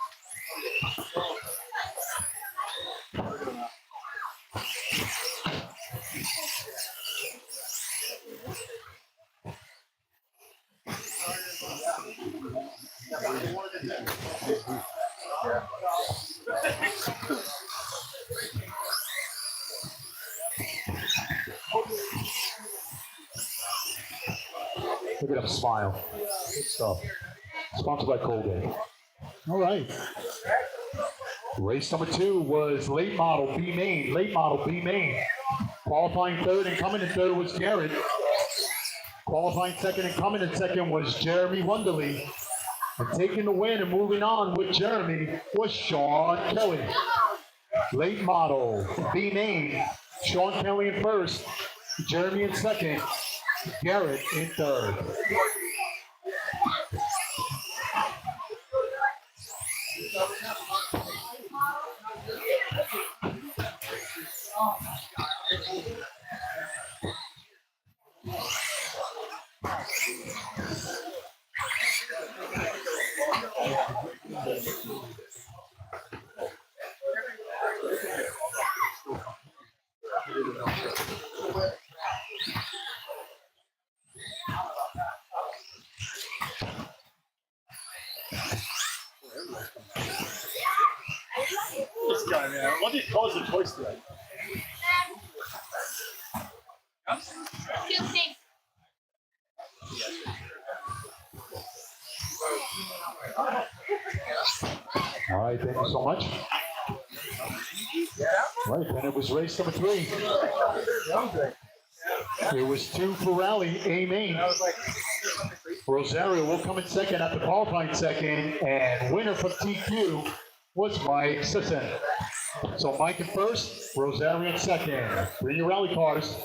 Look at him smile. Good stuff. Sponsored by Colgate. All right. Race number 2 was late model B main. Late model B main. Qualifying third and coming in third was Garrett. Qualifying second and coming in second was Jeremy Wonderly. And taking the win and moving on with Jeremy was Sean Kelly. Late model B main. Sean Kelly in first. Jeremy in second. Garrett in third. This guy, man. What did he call the choice today? Tuesday. All right, thank you so much. All right, then it was race number 3. It was 2 for Rally, A main. Rosario will come in second at the qualifying second, and winner from TQ was Mike Sisson. So Mike in first, Rosario in second. Bring your rally cars.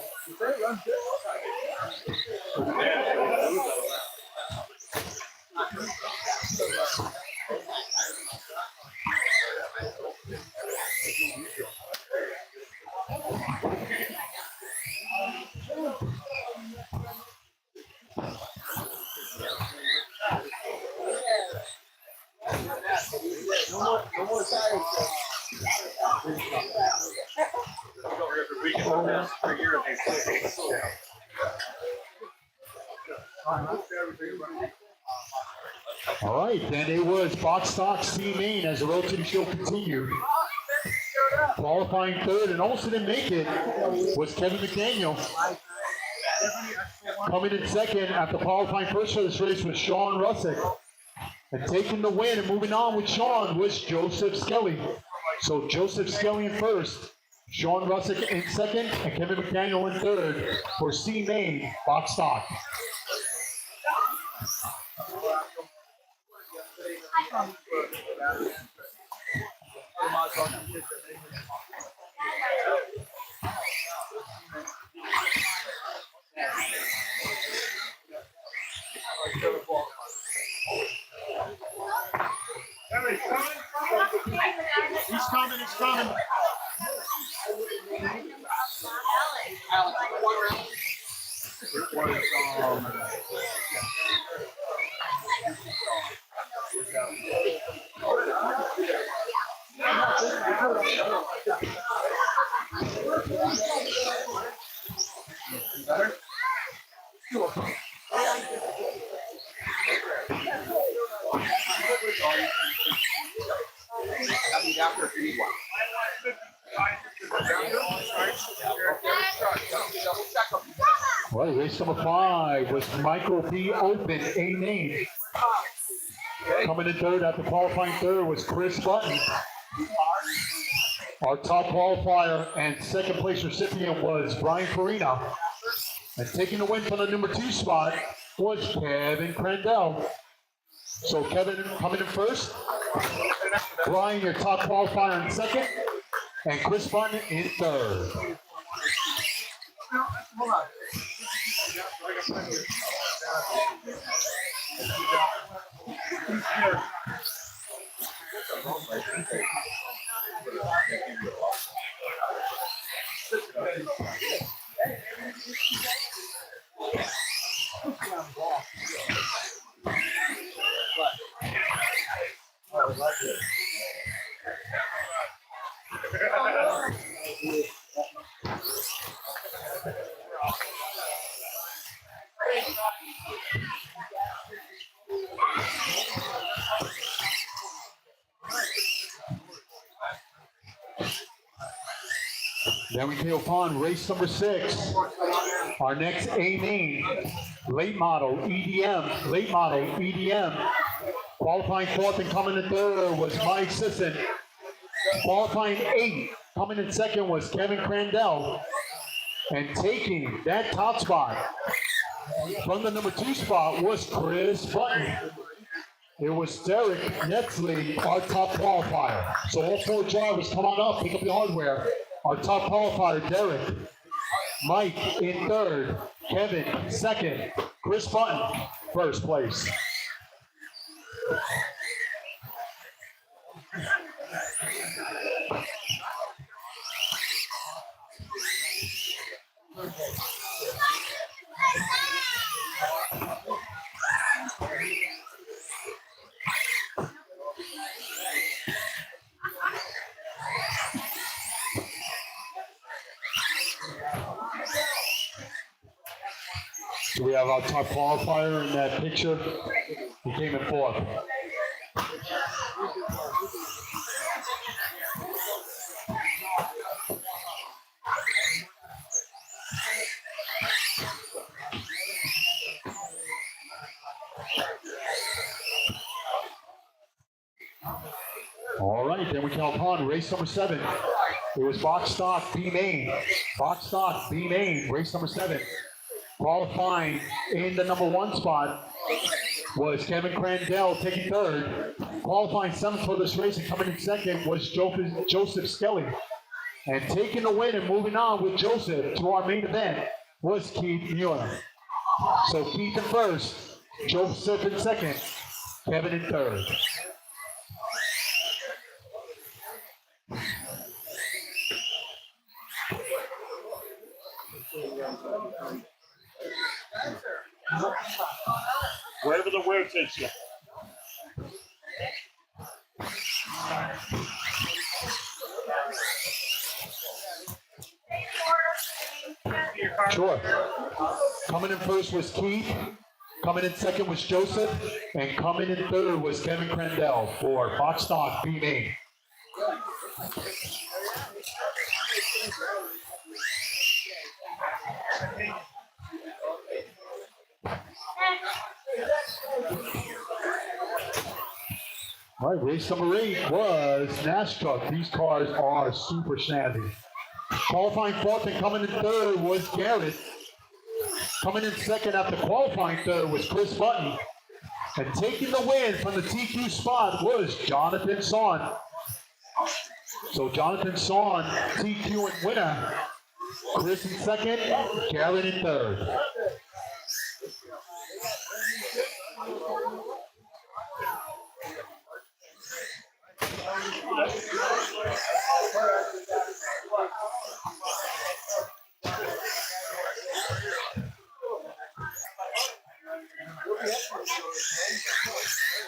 All right, then it was box stock C main as the road to the show continued. Qualifying third and also didn't make it was Kevin McDaniel. Coming in second at the qualifying first for this race was Sean Russick. And taking the win and moving on with Sean was Joseph Skelly. So Joseph Skelly in first, Sean Russick in second, and Kevin McDaniel in third for C main box stock. He's coming, he's coming. Well, race number 5 was Michael B. Open, A main. Coming in third after qualifying third was Chris Button. Our top qualifier and second place recipient was Brian Farina. And taking the win from the number 2 spot was Kevin Crandell. So Kevin coming in first, Brian your top qualifier in second, and Chris Button in third. Hold on. Then we came upon race number 6. Our next A main, late model EDM. Qualifying fourth and coming in third was Mike Sisson. Qualifying 8, coming in second was Kevin Crandell. And taking that top spot from the number 2 spot was Chris Button. It was Derek Netzley, our top qualifier. So all 4 drivers, come on up, pick up your hardware. Our top qualifier, Derek. Mike in third. Kevin second. Chris Button, first place. So we have our top qualifier in that picture. He came in fourth. All right, then we come upon race number 7. It was box stock B main. Race number 7. Qualifying in the number 1 spot was Kevin Crandell, taking third. Qualifying 7th for this race and coming in second was Joseph Skelly. And taking the win and moving on with Joseph to our main event was Keith Mueller. So Keith in first, Joseph in second, Kevin in third. Wherever the word takes you. Sure. Coming in first was Keith. Coming in second was Joseph. And coming in third was Kevin Crandell for box stock B main. All right, race number 8 was NASCAR. These cars are super snazzy. Qualifying fourth and coming in third was Garrett. Coming in second after qualifying third was Chris Button. And taking the win from the TQ spot was Jonathan Son. So Jonathan Son, TQ and winner. Chris in second, Garrett in third.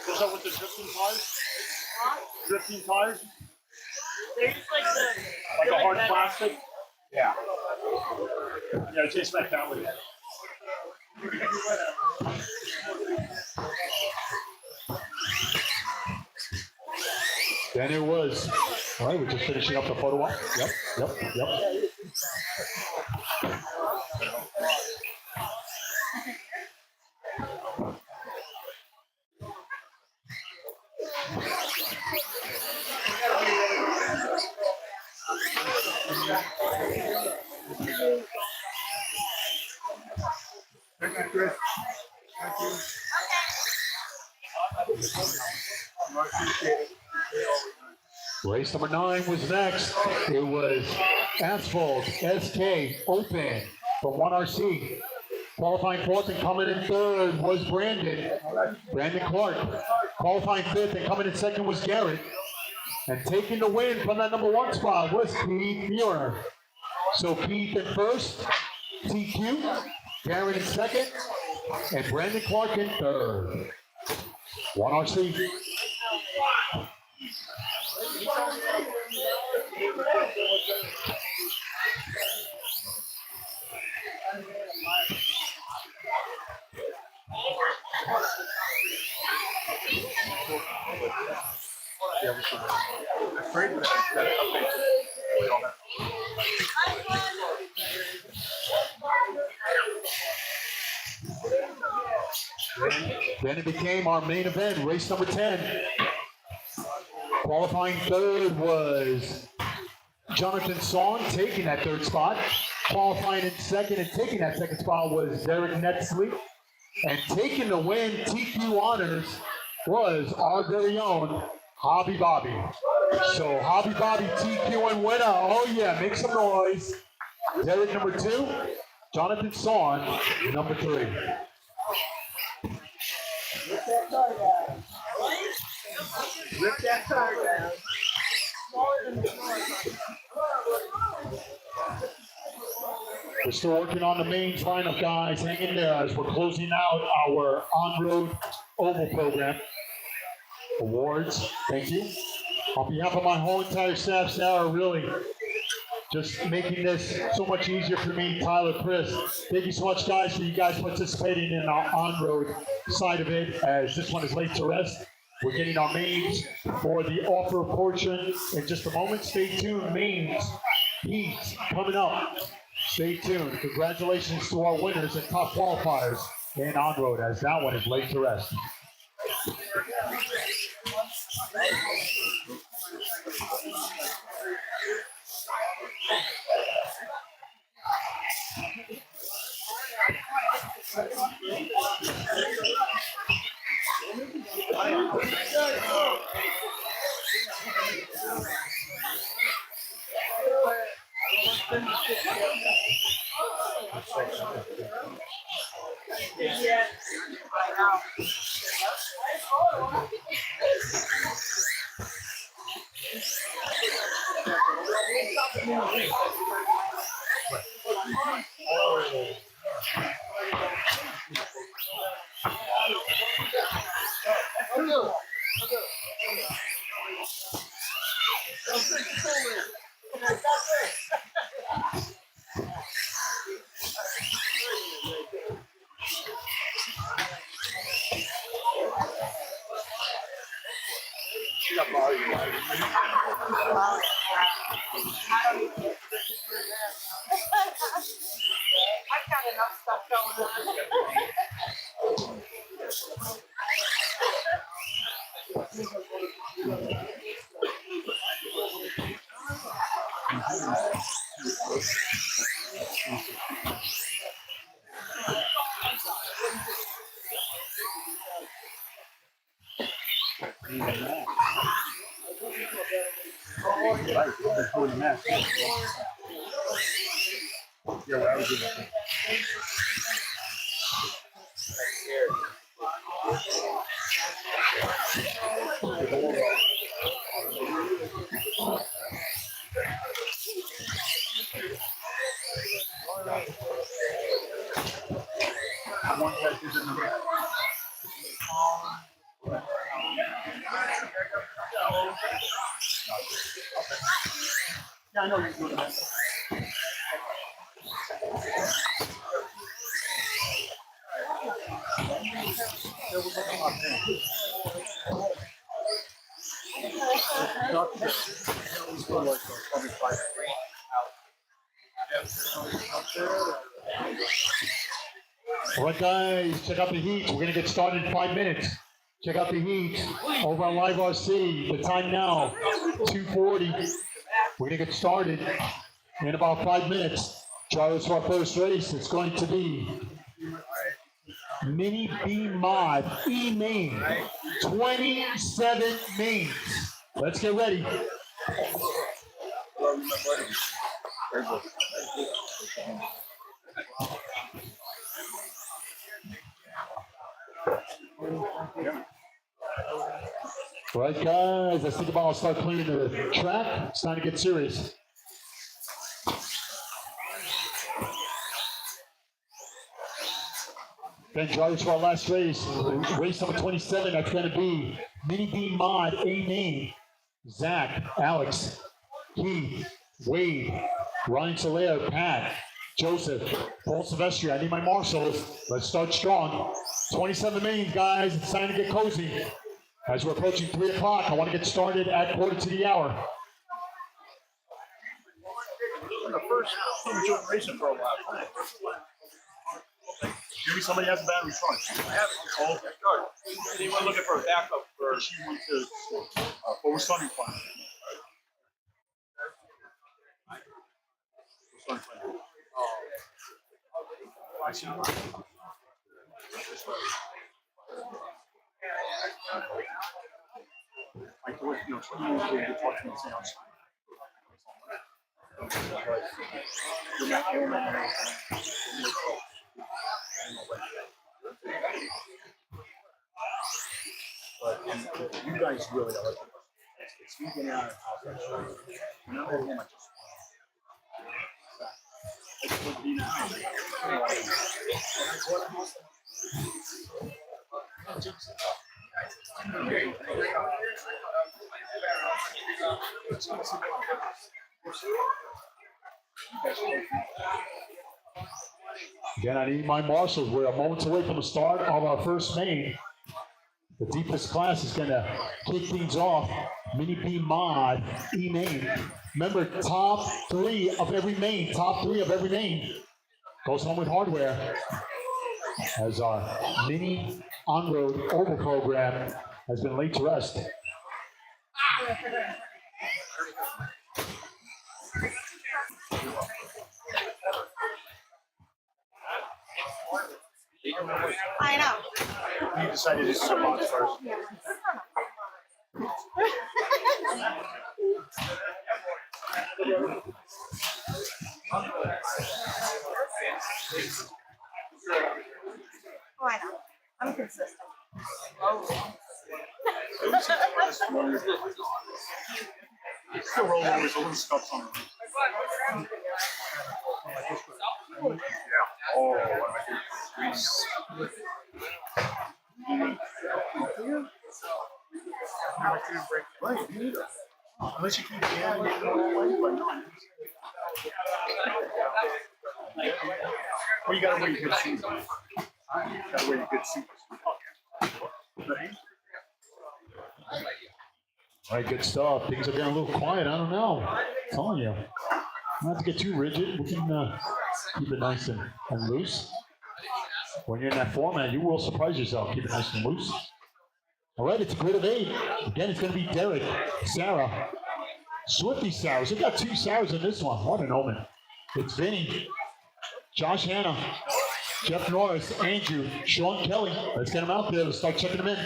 What's up with the drifting tires? Drifting tires? They're just like the Like a hard metal. plastic? Yeah. Yeah, it tastes like that way. Then it was. All right, we're just finishing up the photo op. Yep. Thank you, Chris. Thank you. I appreciate it. Race number 9 was next. It was Asphalt SK Open from 1RC. Qualifying fourth and coming in third was Brandon Clark. Qualifying fifth and coming in second was Garrett. And taking the win from that number 1 spot was Keith Muir. So Keith in first, TQ, Garrett in second, and Brandon Clark in third. 1RC. Then it became our main event, race number 10. Qualifying third was Jonathan Song, taking that third spot. Qualifying in second and taking that second spot was Derek Netsley. And taking the win, TQ honors, was our very own Hobby Bobby. So Hobby Bobby, TQ and winner. Oh yeah, make some noise. Derek number 2, Jonathan Song number 3. Rip that tire down. We're still working on the main lineup, guys. Hang in there as we're closing out our on-road oval program. Awards, thank you. On behalf of my whole entire staff, Sarah, really just making this so much easier for me, Tyler, Chris. Thank you so much, guys, for you guys participating in our on-road side of it, as this one is laid to rest. We're getting our mains for the offer portion in just a moment. Stay tuned, mains, heats coming up. Stay tuned. Congratulations to our winners and top qualifiers in on-road, as that one is laid to rest. I've got enough stuff going on. Yeah, well, I was doing that. One that is in the red. Yeah, I know you're doing that. All right, guys, check out the heats. We're going to get started in 5 minutes. Check out the heats over on Live RC. The time now, 2:40. We're going to get started. in about 5 minutes. Charles, for our first race, it's going to be Mini B Mod E main, 27 mains. Let's get ready. All right, guys, let's think about start cleaning the track. It's time to get serious. Then drivers for our last race, race number 27, that's going to be Mini B Mod A main. Zach, Alex, Keith, Wade, Ryan Solaire, Pat, Joseph, Paul Silvestri. I need my marshals. Let's start strong. 27 mains, guys. It's time to get cozy. As we're approaching 3 o'clock, I want to get started at quarter to the hour. The first joint racing for a while. Maybe somebody has a battery charge. I have it. Oh, okay. Good. Anyone looking for a backup for she went to what was Sunny Fun? I see. I thought, you know, 20 years ago, you talked to me and say, I'm sorry. But you guys really are. It's you getting out of the house. When I'm at home, I just want to be in the house. Again, I need my marshals. We're a moments away from the start of our first main. The deepest class is going to kick things off. Mini B Mod E main. Remember, top 3 of every main. Top 3 of every main goes home with hardware. As our mini on-road oval program has been laid to rest. I know. You decided to sit on first. Why not? I'm consistent. Still rolling over with a little scuffs on it. Yeah. Oh, right, unless you keep jamming it all the way, but no. Well, you gotta wear your good shoes. You gotta wear your good shoes. All right, good stuff. Things are getting a little quiet. I don't know. I'm telling you. Not to get too rigid. We can keep it nice and loose. When you're in that format, you will surprise yourself. Keep it nice and loose. All right, it's a grid of 8. Again, it's going to be Derek, Sarah, Swifty Sarahs. We got 2 Sarahs in this one. What an omen. It's Vinny, Josh Hanna, Jeff Norris, Andrew, Sean Kelly. Let's get them out there. Let's start checking them in.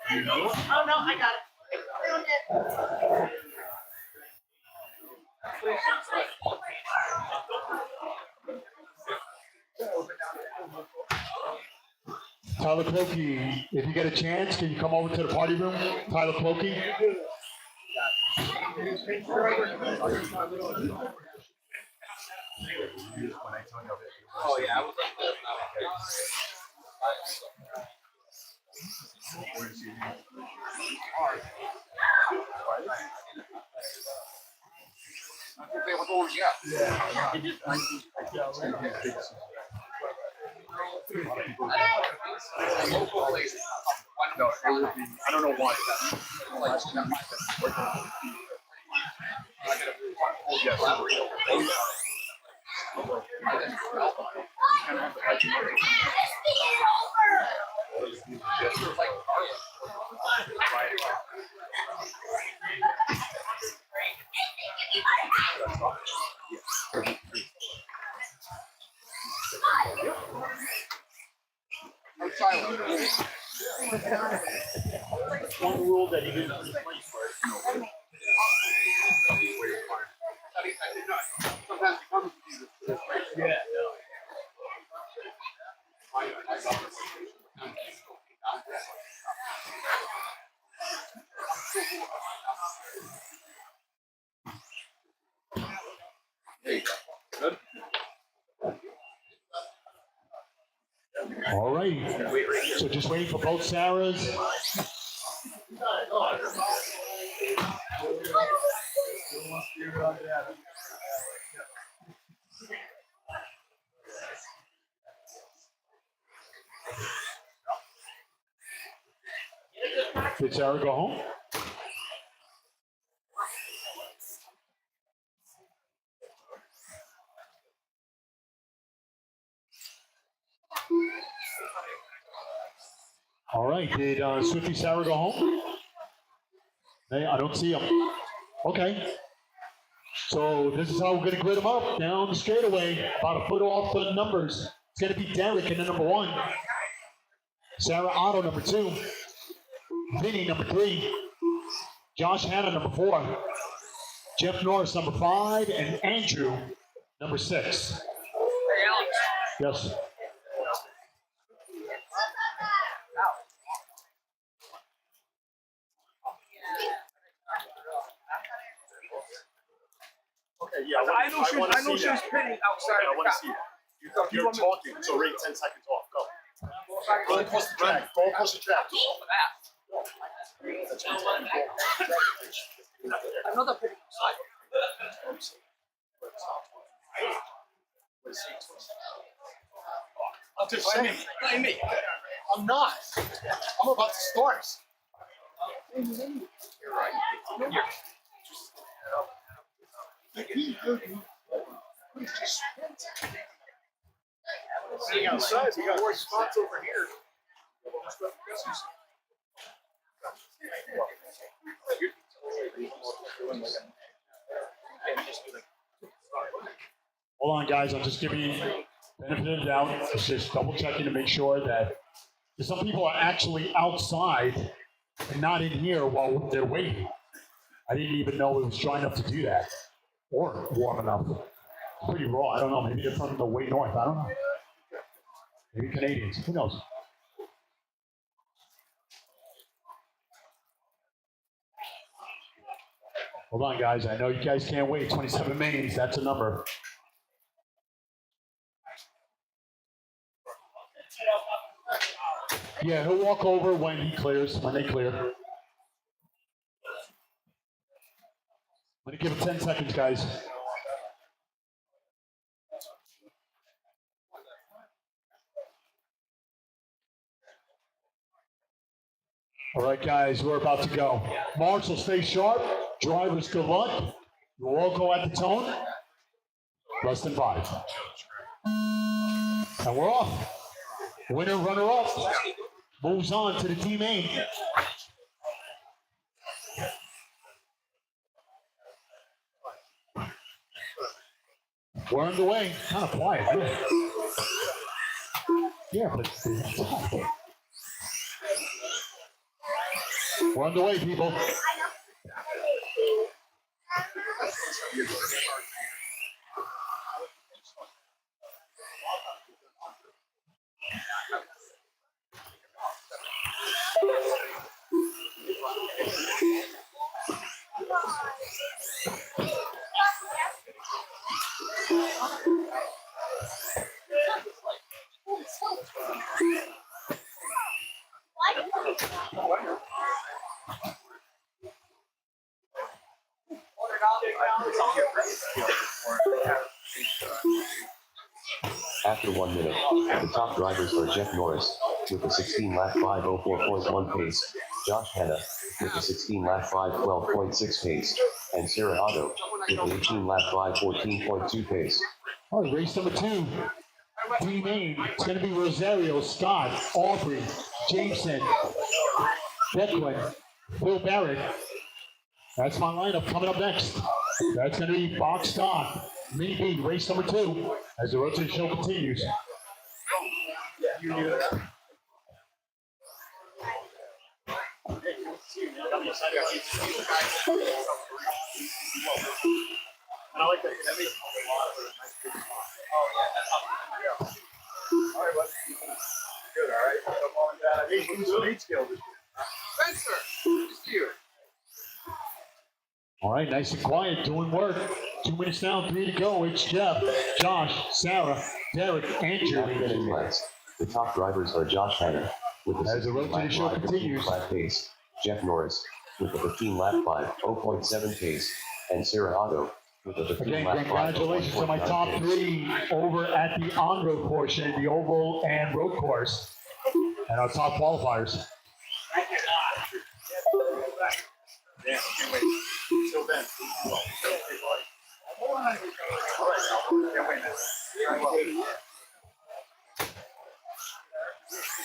Oh no, I got it. Tyler Clokey, if you get a chance, can you come over to the party room? Tyler Clokey. Oh yeah, I was what orange you got? No, it would be, I don't know why. One rule that he didn't replace, right? Sometimes it comes to this. Yeah, no. Good. All right. So just waiting for both Sarahs. Did Sarah go home? All right. Did Swifty Sarah go home? Hey, I don't see him. Okay. So this is how we're going to grid them up down the straightaway, about a foot off the numbers. It's going to be Derek in the number 1, Sarah Otto number 2, Vinny number 3, Josh Hanna number 4, Jeff Norris number 5, and Andrew number 6. Hey, Alex. Yes. Okay, yeah. I know she was pitting outside. I want to see it. You're talking, so rate 10 seconds off. Go. Go across the track. Go across the track. Another pitting outside. I'm just saying. Blame me. I'm not. I'm about to start. You're right. See outside, we got more spots over here. Hold on, guys. I'm just giving you benefit of the doubt. It's just double checking to make sure that some people are actually outside and not in here while they're waiting. I didn't even know it was dry enough to do that, or warm enough. Pretty raw. I don't know. Maybe they're from the way north. I don't know. Maybe Canadians. Who knows? Hold on, guys. I know you guys can't wait. 27 mains. That's a number. Yeah, he'll walk over when he clears, when they clear. I'm going to give it 10 seconds, guys. All right, guys, we're about to go. Marshall, stay sharp. Drivers, good luck. We'll all go at the tone. Less than 5. And we're off. Winner, runner-up moves on to the team aim. We're underway. Kind of quiet. Yeah, but it's tough. We're underway, people. After 1 minute, the top drivers are Jeff Norris with a 16-lap 5:04.1 pace, Josh Hanna with a 16-lap 5:12.6 pace, and Sarah Otto with an 18-lap 5:14.2 pace. All right, race number 2. Team aim. It's going to be Rosario, Scott, Aubrey, Jameson, Declan, Phil Barrett. That's my lineup coming up next. That's going to be Box Stock. Mini B, race number 2, as the road to the show continues. And I like that. That makes a lot of nice pictures. Oh, yeah. That's how. Yeah. All right, bud. Good, all right. So, mom and dad, I think we're doing eight scale this year. Spencer, it's you. All right, nice and quiet, doing work. 2 minutes down, 3 to go. It's Jeff, Josh, Sarah, Derek, Andrew. After 2 minutes, the top drivers are Josh Hanna with a As the road to the show continues. lap pace, Jeff Norris with a 15 lap 5, 0.7 pace, and Sarah Otto with a 15 Again, lap 5, congratulations to my 0.9 top pace. 3 over at the on-road portion, the oval and road course, and our top qualifiers. Damn, can't wait. Till then. All right. Can't wait, man.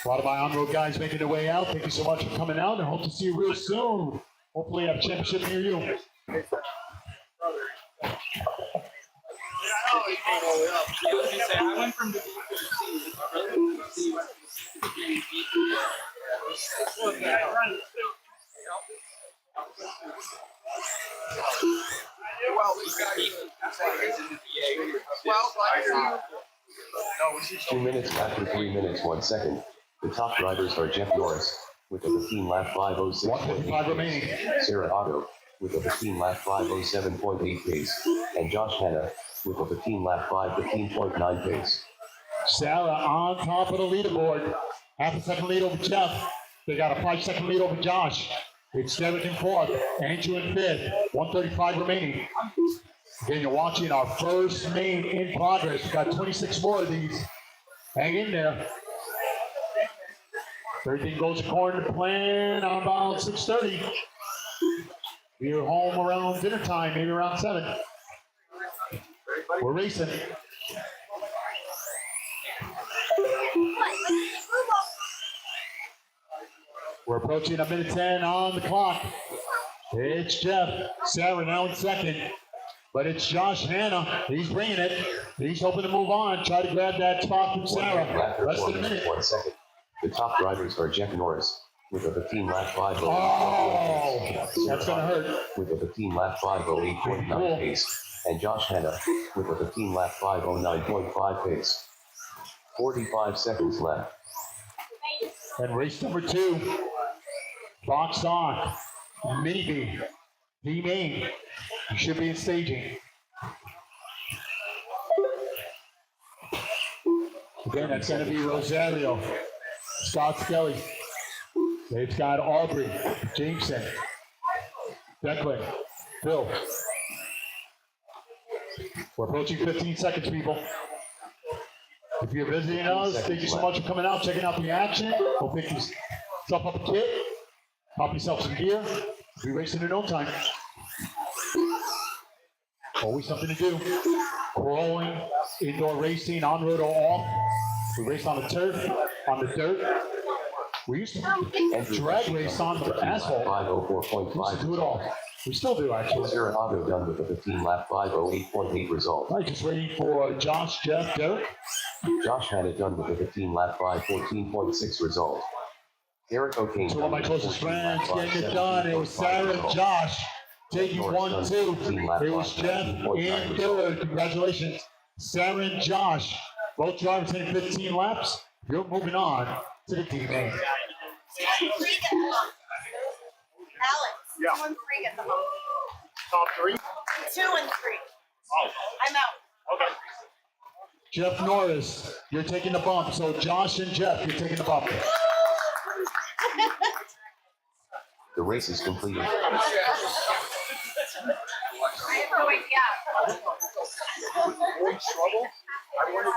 A lot of my on-road guys making their way out. Thank you so much for coming out, and hope to see you real soon. Hopefully have a championship near you. Yeah, I was gonna say, I went from the B to the C. My brother went from the C went to the B. Well, these guys, that's why he's in the BA. Well, like, 2 minutes after 3 minutes 1 second, the top drivers are Jeff Norris with a 15 lap 506.8 155 remaining. pace, Sarah Otto with a 15 lap 507.8 pace, and Josh Hanna with a 15 lap 515.9 pace. Sarah on top of the leaderboard. Half a second lead over Jeff. They got a 5-second lead over Josh. It's Derek in fourth, Andrew in fifth, 135 remaining. Again, you're watching our first main in progress. We've got 26 more of these. Hang in there. Everything goes according to plan on about 6:30. We're home around dinner time, maybe around 7. We're racing. We're approaching a minute 10 on the clock. It's Jeff. Sarah now in second. But it's Josh Hanna. He's bringing it. He's hoping to move on. Try to grab that spot from Sarah. Less than a minute. 1 second. The top drivers are Jeff Norris with a 15 lap 5. Oh, that's going to hurt. With a 15 lap 508.9 pace, and Josh Hanna with a 15 lap 509.5 pace. 45 seconds left. And race number 2. Box on. Mini B. B main. You should be in staging. Again, that's going to be Rosario. Scott Skelly. They've got Aubrey, Jameson, Declan, Phil. We're approaching 15 seconds, people. If you're visiting us, thank you so much for coming out, checking out the action. Go pick yourself up a kit, pop yourself some gear. Be racing in no time. Always something to do. Crawling, indoor racing, on road or off. We race on the turf, on the dirt. We used to drag race on the asphalt. 504.5. We used to do it all. We still do, actually. Sarah Otto done with a 15 lap 508.8 result. All right, just waiting for Josh, Jeff, Derek. Josh had it done with a 15 lap 514.6 result. Derek O'Kane. Two of my closest friends getting it done. It was Sarah and Josh taking 1-2. It was Jeff in third. Congratulations, Sarah and Josh. Both drivers hitting 15 laps. You're moving on to the D main. Alex, Yeah. 2 and 3 get the home. Top 3? 2 and 3. Oh, I'm out. okay. Jeff Norris, you're taking the bump. So Josh and Jeff, you're taking the bump. The race is completed. I have no idea. Great struggle. I wanted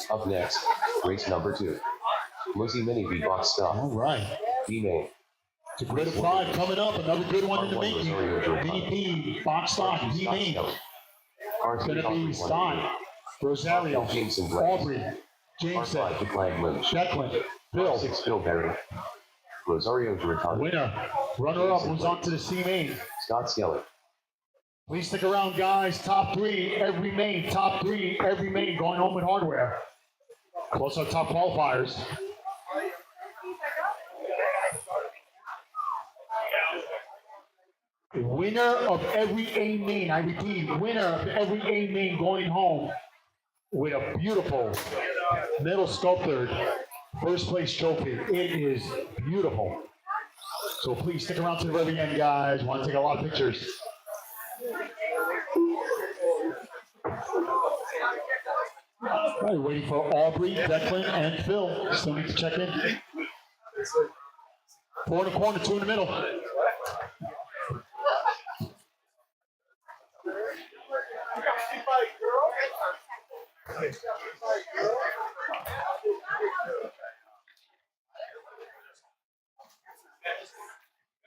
to Up next, race number 2. Lizzie Mini B box stop. All right. B main. It's a grid of 5 coming up. Another good one in the making. Mini B, box stock, D main. It's going to be Stein, Rosario, Aubrey, Jameson, R5 to Clyde Lynch. Declan, Phil. 6 Phil Berry. Rosario Giratano. Winner, runner-up moves on to the C main. Scott Skelly. Please stick around, guys. Top 3, every main. Top 3, every main. Going home with hardware. Close our top qualifiers. Winner of every A main, I repeat, winner of every A main going home with a beautiful metal sculpted first place trophy. It is beautiful. So please stick around to the very end, guys. Want to take a lot of pictures. All right, waiting for Aubrey, Declan, and Phil. Still need to check in. 4 in the corner, 2 in the middle.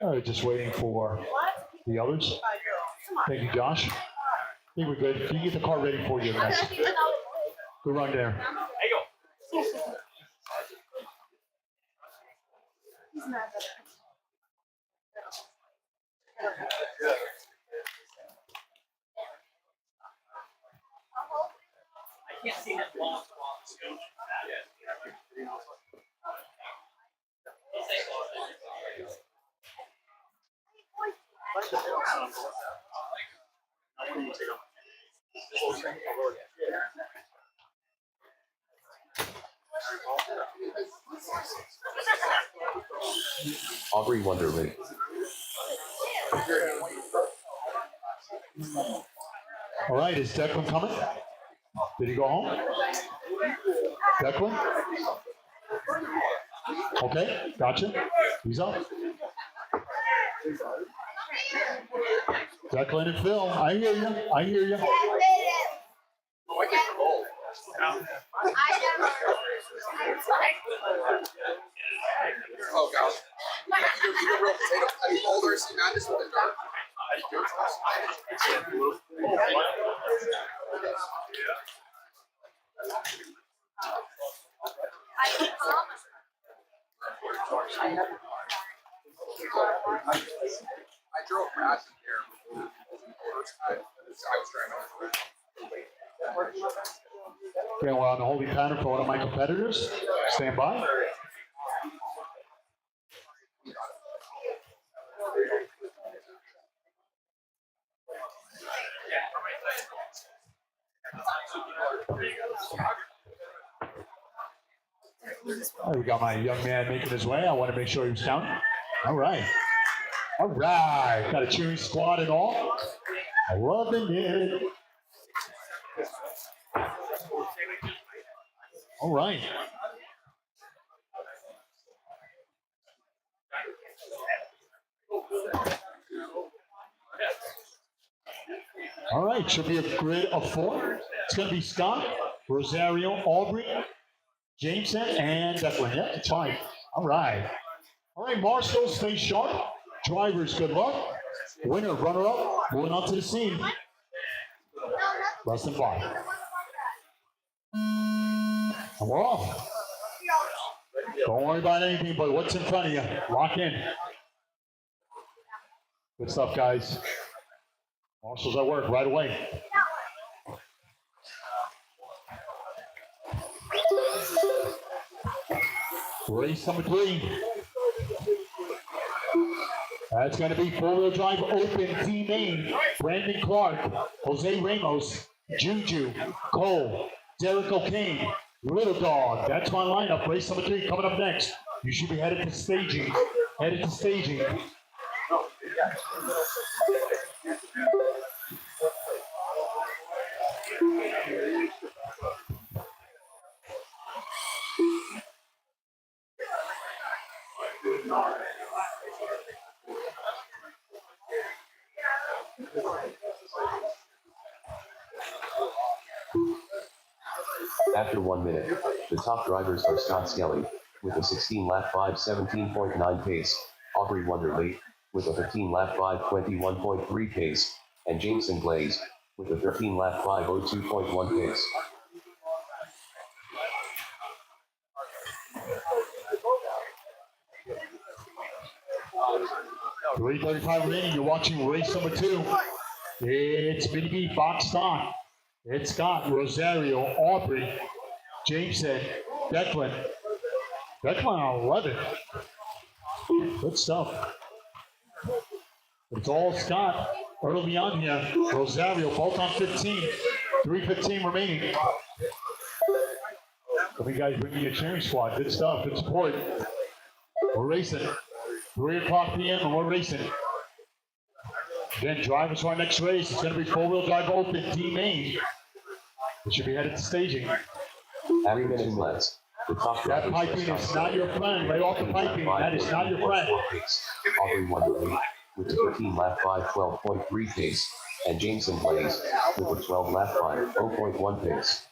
All right, just waiting for the others. Thank you, Josh. I think we're good. Can you get the car ready for you next? Good run there. I can't see that long. Aubrey Wonderly. All right, is Declan coming? Did he go home? Declan? Okay, gotcha. He's up. Declan and Phil, I hear you. I hear you. Oh gosh. You do real potato. I mean, older, see, madness with the dark. I drove past here first time. I was driving. Okay, we're on the holding pattern for one of my competitors. Stand by. All right, we got my young man making his way. I want to make sure he was counting. All right. All right. Got a cheering squad and all. Loving it. All right. All right, should be a grid of 4. It's going to be Scott, Rosario, Aubrey, Jameson, and Declan. Yeah, it's fine. All right. All right, Marshall, stay sharp. Drivers, good luck. Winner, runner-up, moving on to the scene. Less than 5. And we're off. Don't worry about anything but what's in front of you. Lock in. Good stuff, guys. Marshall's at work right away. Race number 3. That's going to be 4-wheel drive open team main. Brandon Clark, Jose Ramos, Juju, Cole, Derek O'Kane, Little Dog. That's my lineup. Race number 3 coming up next. You should be headed to staging. Headed to staging. After 1 minute, the top drivers are Scott Skelly, with a 16-lap 5:17.9 pace, Aubrey Wonderly, with a 15-lap 5:21.3 pace, and Jameson Glaze, with a 13-lap 5:02.1 pace. .335 remaining. You're watching race number 2. It's Mini B Fox Stock. It's Scott, Rosario, Aubrey, Jameson, Declan. Declan on 11. Good stuff. It's all Scott early on here. Rosario both on 15. 3:15 remaining. Come you guys bringing your cheering squad. Good stuff. Good support. We're racing. 3 o'clock p.m. and we're racing. Again, drivers for our next race. It's going to be 4-wheel drive open D main. We should be headed to staging. 3 minutes left. The top That drivers piping is not your friend. Lay off the piping. That is not your friend. Aubrey Wonderly with the 13-lap 5:12.3 pace, and Jameson Blaze with a 12-lap 5:0.1 pace.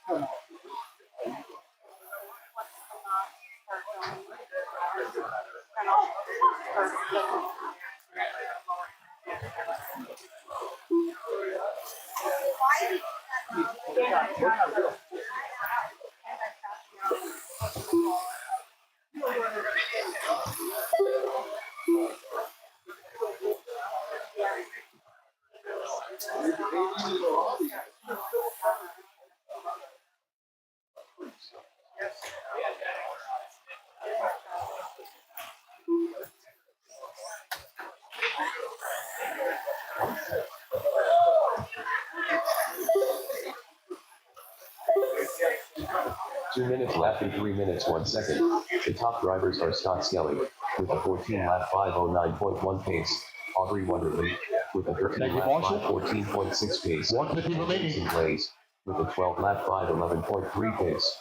Two minutes left and 3 minutes 1 second. The top drivers are Scott Skelly with a 14-lap 5:09.1 pace, Aubrey Wonderly with a 13-lap 5:14.6 pace, 150 remaining. Jameson Blaze with a 12-lap 5:11.3 pace.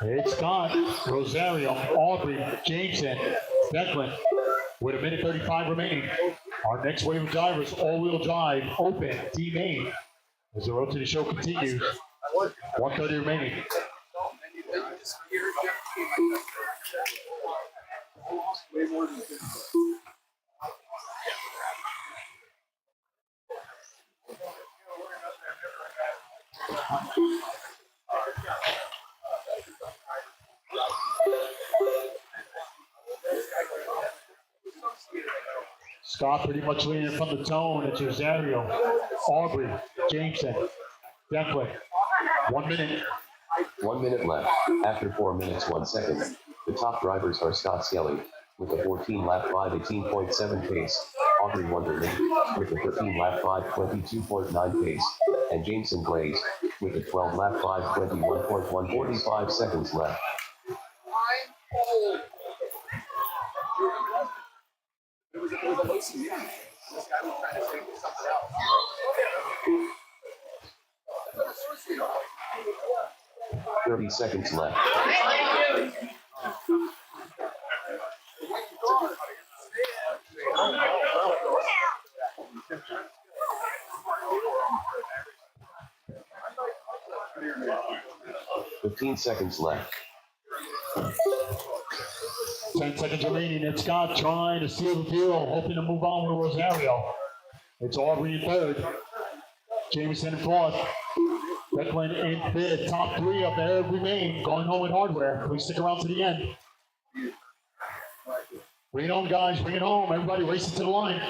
It's Scott, Rosario, Aubrey, Jameson, Declan with 1:35 remaining. Our next wave of drivers, all-wheel drive, open, D main. As the road to the show continues. 1:30 remaining. Scott pretty much leading from the tone. It's Rosario, Aubrey, Jameson, Declan. 1 minute. 1 minute left. After 4 minutes 1 second, the top drivers are Scott Skelly with a 14-lap 5:18.7 pace, Aubrey Wonderly with a 13-lap 5:22.9 pace, and Jameson Blaze with a 12-lap 5:21.1. 45 seconds left. It was a loose meeting. This guy was trying to say something else. 30 seconds left. $15 seconds left. 10 seconds remaining. It's Scott trying to seal the deal, hoping to move on with Rosario. It's Aubrey in third. Jameson in fourth. Declan in fifth. Top 3 of there remain. Going home with hardware. Please stick around to the end. Bring it home, guys. Bring it home. Everybody racing to the line.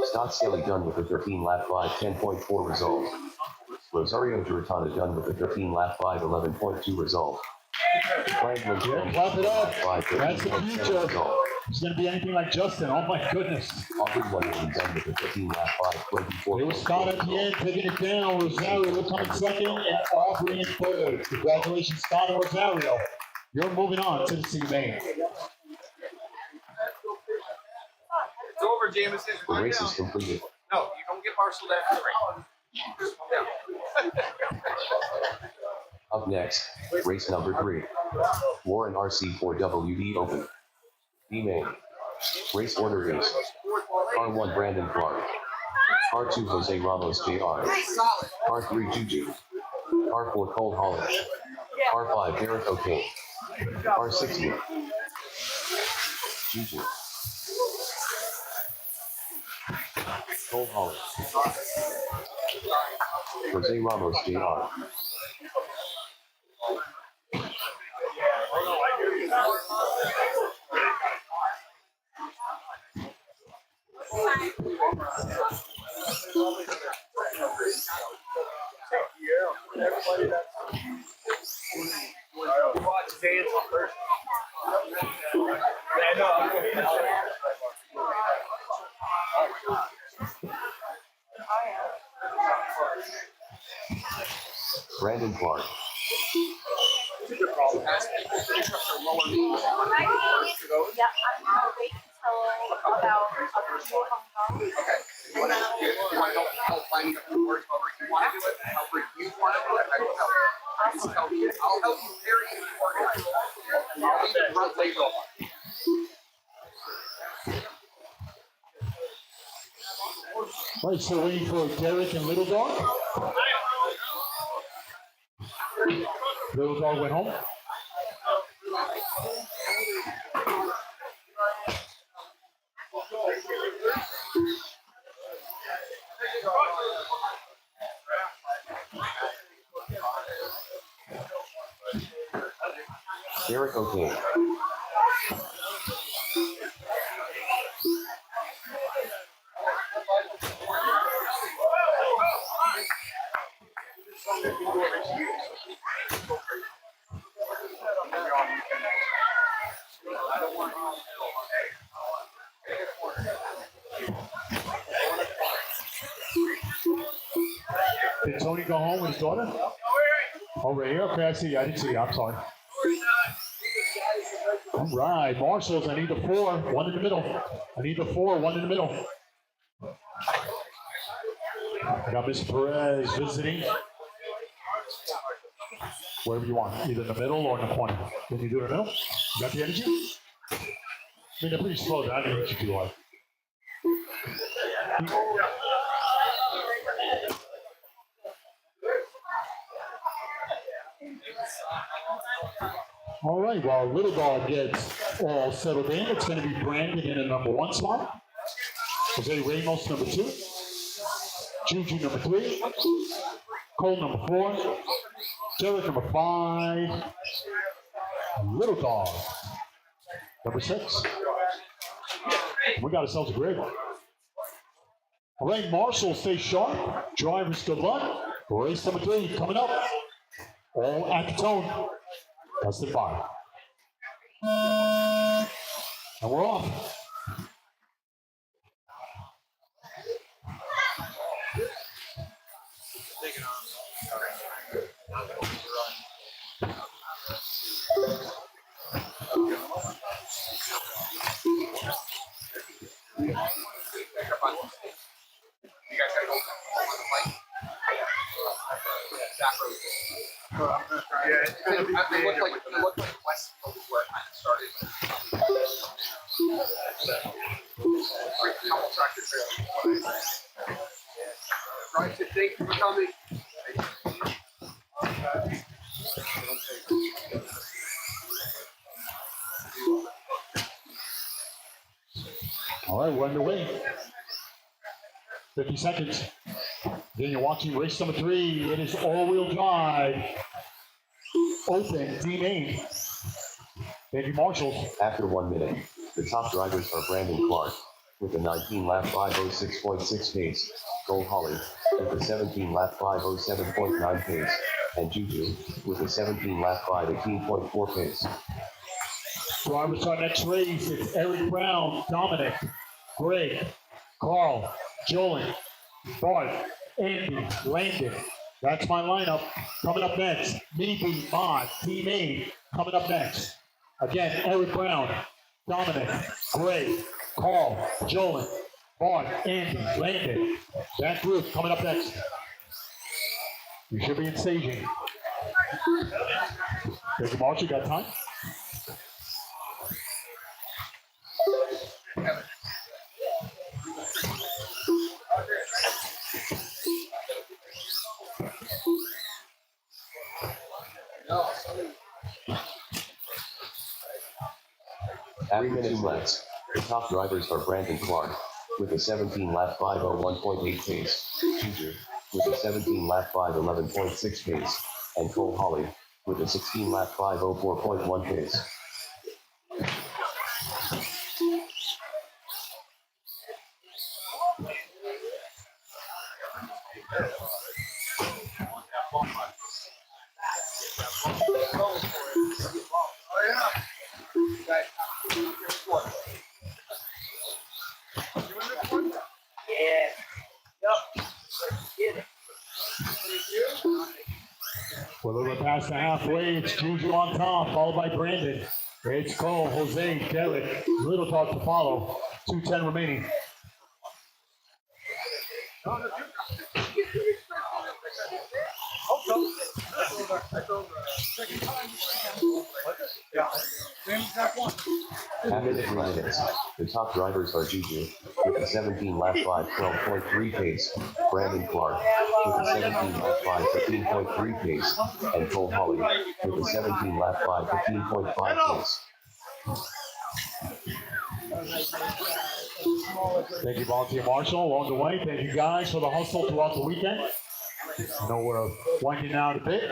Scott Skelly done with a 13-lap 5:10.4 result. Rosario Giratana done with a 13-lap 5:11.2 result. Franklin Clap it up. That's the future. It's going to be anything like Justin. Oh my goodness. Aubrey Wonderly done with a 13-lap 5:24. It was Scott at the end taking it down. Rosario will come in second and Aubrey in third. Congratulations, Scott and Rosario. You're moving on to the C main. It's over, Jameson. The race is completed. No, you don't get marshaled after the race. Calm down. Up next, race number 3. Warren RC4WD Open. D main. Race order is R1 Brandon Clark, R2 Jose Ramos Jr., R3 Juju, R4 Cole Holland, R5 Derek O'Kane, R6 Juju, Cole Holland, Jose Ramos Jr. Everybody that Brandon Clark. As people finish up their lower knees, Yeah, I'm gonna wait until about a few of them go. okay. You want to help lining up the words however you want to do it, however you want to do it, I will help. Just tell me. I'll help you carry and organize. And I'll even run later on. Right, so waiting for Derek and Little Dog. Little Dog went home. Derek okay. Did Tony go home with his daughter? Oh, right here? Okay, I see you. I didn't see you. I'm sorry. All right, Marshals, I need the 4, 1 in the middle. I need the 4, 1 in the middle. I got Miss Perez visiting. Wherever you want, either in the middle or in the corner. Can you do it in the middle? You got the energy? I mean, they're pretty slow. I didn't hit you too hard. All right, while Little Dog gets all settled in, it's going to be Brandon in the number 1 spot. Jose Ramos, number 2. Juju, number 3. Cole, number 4. Derek, number 5. Little Dog, number 6. We got ourselves a great one. All right, Marshall, stay sharp. Drivers, good luck. Race number 3 coming up. All at the tone. That's the 5. And we're off. You guys gotta go on the bike. Back road. Yeah, it's gonna be. It looked like West Coast is where it kind of started. A couple tractor trailers. Right, so thank you for coming. All right, we're underway. 50 seconds. Then you're watching race number 3. It is all-wheel drive. Open, D-main. Thank you, Marshall. After 1 minute, the top drivers are Brandon Clark with a 19-lap 5:06.6 pace, Cole Holly with a 17-lap 5:07.9 pace, and Juju with a 17-lap 5:18.4 pace. Drivers our next race. It's Eric Brown, Dominic, Greg, Carl, Jolan, Bart, Andy, Landon. That's my lineup. Coming up next, Mini B, Mod, Team A. Coming up next. Again, Eric Brown, Dominic, Greg, Carl, Jolan, Bart, Andy, Landon. That group coming up next. You should be in staging. Thank you, March. You got time? After 2 laps, the top drivers are Brandon Clark with a 17-lap 5:01.8 pace, Juju with a 17-lap 5:11.6 pace, and Cole Holly with a 16-lap 5:04.1 pace. Past the halfway, it's Juju on top, followed by Brandon. It's Cole, Jose, Derek, Little Dog to follow. 2:10 remaining. After the 3 minutes, the top drivers are Juju, with a 17 lap 5 12.3 pace, Brandon Clark, with a 17 lap 5 15.3 pace, and Cole Holly, with a 17 lap 5 15.5 pace. Thank you, Volunteer Marshall, along the way. Thank you guys for the hustle throughout the weekend. I know we're winding out a bit,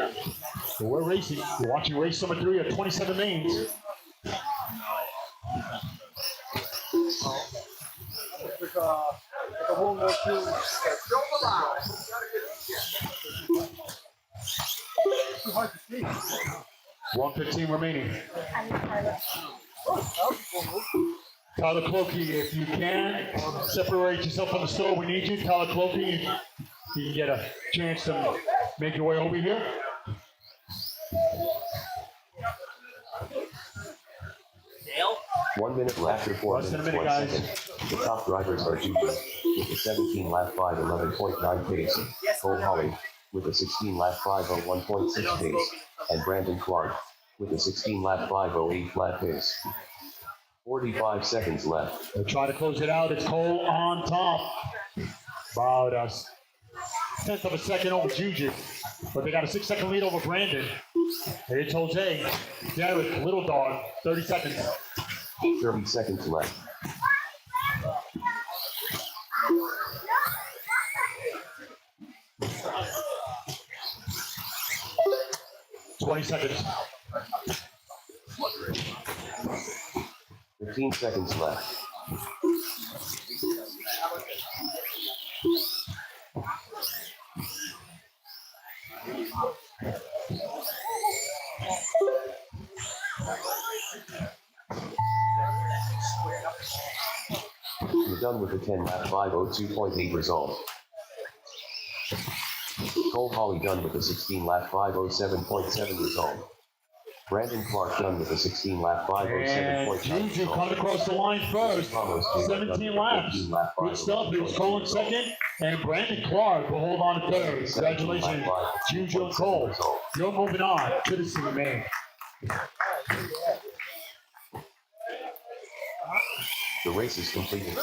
but we're racing. You're watching race number 3 at 27 mains. Like a World War II. 1:15 remaining. Tyler Clokey, if you can, separate yourself from the store. We need you. Tyler Clokey, you can get a chance to make your way over here. Dale? 1 minute after 4 Less than a minutes, minute, 1 guys. second. The top drivers are Juju, with a 17 lap 5 11.9 pace, Cole Holly, with a 16 lap 5 1.6 pace, and Brandon Clark, with a 16 lap 5 8 flat pace. 45 seconds left. They're trying to close it out. It's Cole on top. About a tenth of a second over Juju. But they got a 6-second lead over Brandon. It's Jose. Derek, Little Dog, 30 seconds. 30 seconds left. $20 seconds. 15 seconds left. We're done with the 10 lap 5:02.8 result. Cole Holly done with the 16 lap 5:07.7 result. Brandon Clark done with a 16 lap 5:07.9 And Juju result. coming across the line first. Ramos Jr. 17 laps. 15 lap Good stuff. It was Cole in second, and Brandon Clark will hold on to third. Congratulations, Juju and Cole. You're moving on to the C main. The race is completed.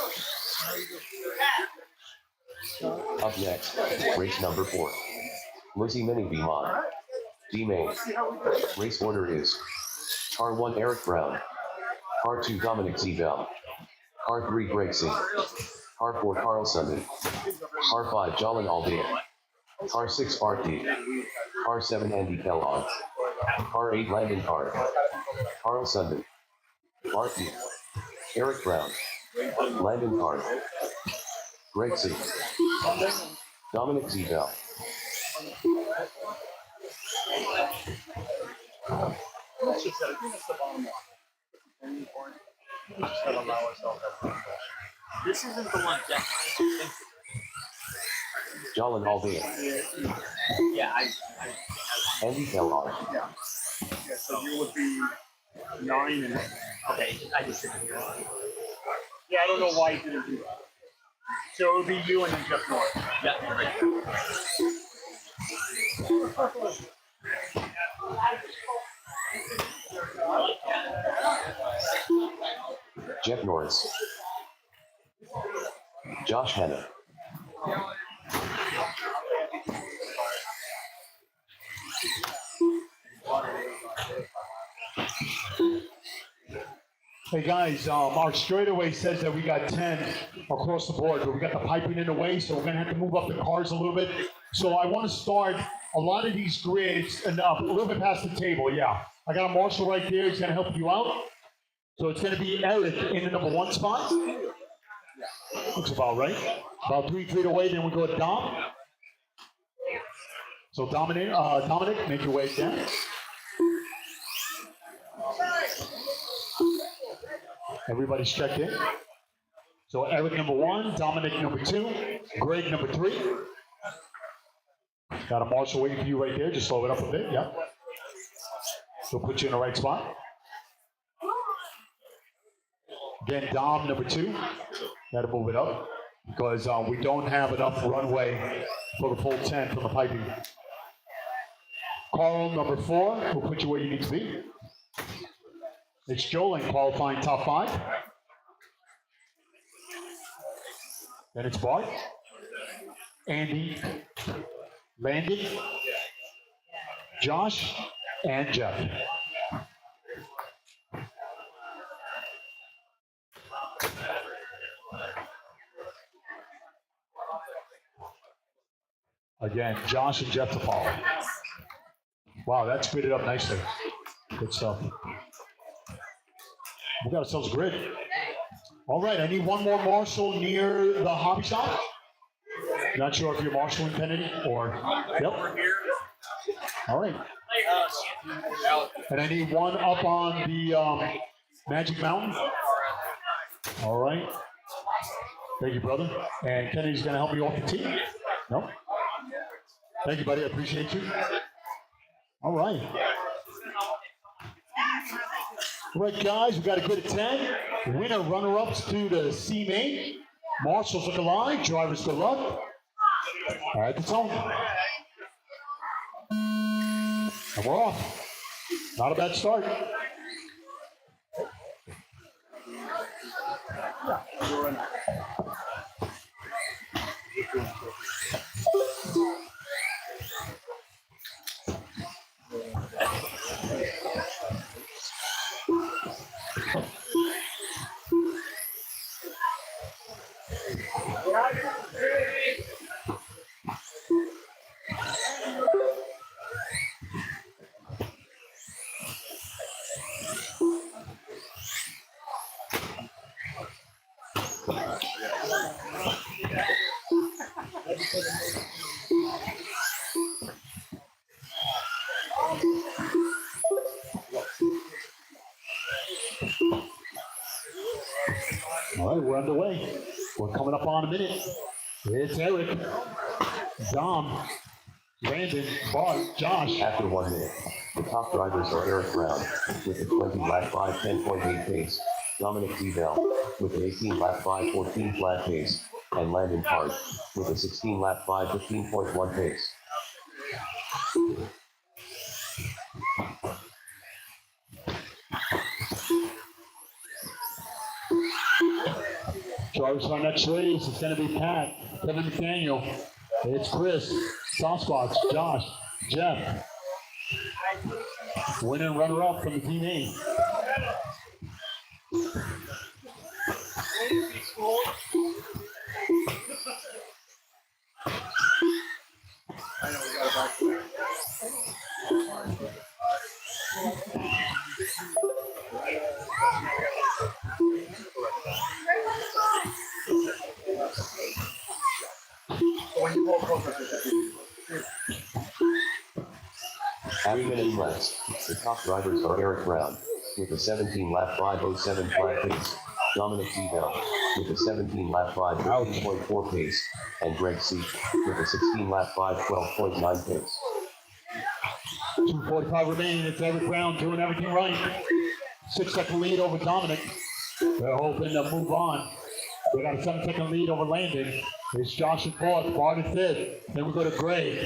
Up next, race number 4. Lizzie Mini Beamon. D main. Race order is Car 1 Eric Brown. Car 2 Dominic Zebel. Car 3 Greg Singh. Car 4 Carl Sunday. Car 5 Jolin Aldean. Car 6 Art D. Car 7 Andy Kellogg. Car 8 Landon Carr. Carl Sunday. Art D. Eric Brown. Landon Carr. Greg Singh. Dominic Zebel. Let's just I think that's the bottom line. Any point, we just gotta allow ourselves that. This isn't the one Jack. Jolin Aldean. Yeah, Andy Kellogg. Yeah, so you would be 9 and okay, I just didn't hear it. yeah, I don't know why you didn't do that. So it would be you and then Jeff North. Yeah, right. Jeff Norris. Josh Hanna. Hey guys, our straightaway says that we got 10 across the board, but we got the piping in the way, so we're gonna have to move up the cars a little bit. So I want to start a lot of these grids and up a little bit past the table. Yeah, I got a marshal right there. He's gonna help you out. So it's gonna be Eric in the number 1 spot. Looks about right. About 3 feet away, then we go to Dom. So Dominic, make your way down. Everybody's checked in. So Eric number 1, Dominic number 2, Greg number 3. Got a marshal waiting for you right there. Just slow it up a bit. Yep. He'll put you in the right spot. Again, Dom, number 2. Gotta move it up because we don't have enough runway for the full 10 from the piping. Carl, number 4, will put you where you need to be. It's Jolin qualifying top 5. Then it's Bart, Andy, Landon, Josh, and Jeff. Again, Josh and Jeff to follow. Wow, that speeded up nicely. Good stuff. We got ourselves a grid. All right, I need one more marshal near the hobby shop. Not sure if you're marshaling, Kennedy, or... Yep. All right. And I need one up on the Magic Mountain. All right. Thank you, brother. And Kennedy's going to help me off the tee. No? Thank you, buddy. I appreciate you. All right. All right, guys, we got a grid of 10. Winner, runner-ups to the C main. Marshals look alive. Drivers, good luck. All right, that's all. And we're off. Not a bad start. All right, we're underway. We're coming up on a minute. It's Eric, Dom, Brandon, Bart, Josh. After 1 minute, the top drivers are Eric Brown with a 20 lap 5 10.8 pace, Dominic Bell with an 18 lap 5 14 flat pace, and Landon Hart with a 16 lap 5 15.1 pace. Drivers for our next race, it's going to be Pat, Kevin McDaniel, it's Chris, Softbox, Josh, Jeff. Winner and runner-up from the team A. At minute left, the top drivers are Eric Brown with a 17 lap 507 flat pace, Dominic Bell with a 17 lap 5 15.4 pace, and Greg C with a 16 lap 5 12.9 pace. 2:45 remaining. It's Eric Brown doing everything right. 6-second lead over Dominic. They're hoping to move on. They got a 7-second lead over Landon. It's Josh in 4th, Bart in 5th. Then we go to Greg,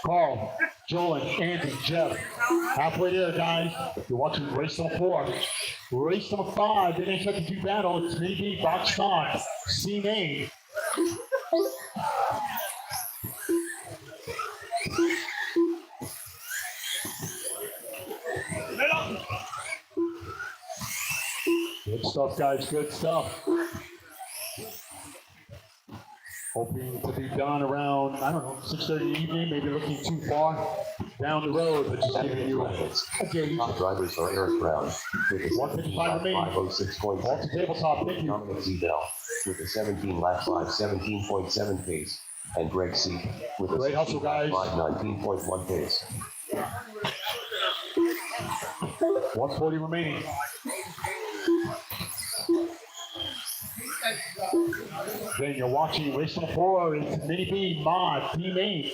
Carl, Jolin, Andy, Jeff. Halfway there, guys. You're watching race number 4. Race number 5, the next second 2 battle. It's maybe box stock, C main. Good stuff, guys. Good stuff. Hoping to be done around, I don't know, 6:30 in the evening, maybe looking too far down the road, but just giving you a gauge. Top drivers are Eric Brown with a 155 remaining. 506.6 Off the tabletop, thank you. Dominic Bell with a 17 lap 5 17.7 pace, and Greg C with a Great hustle, 16 lap guys. 5 19.1 pace. 140 remaining. Then you're watching race number 4. It's Mini B, Mod, Team 8.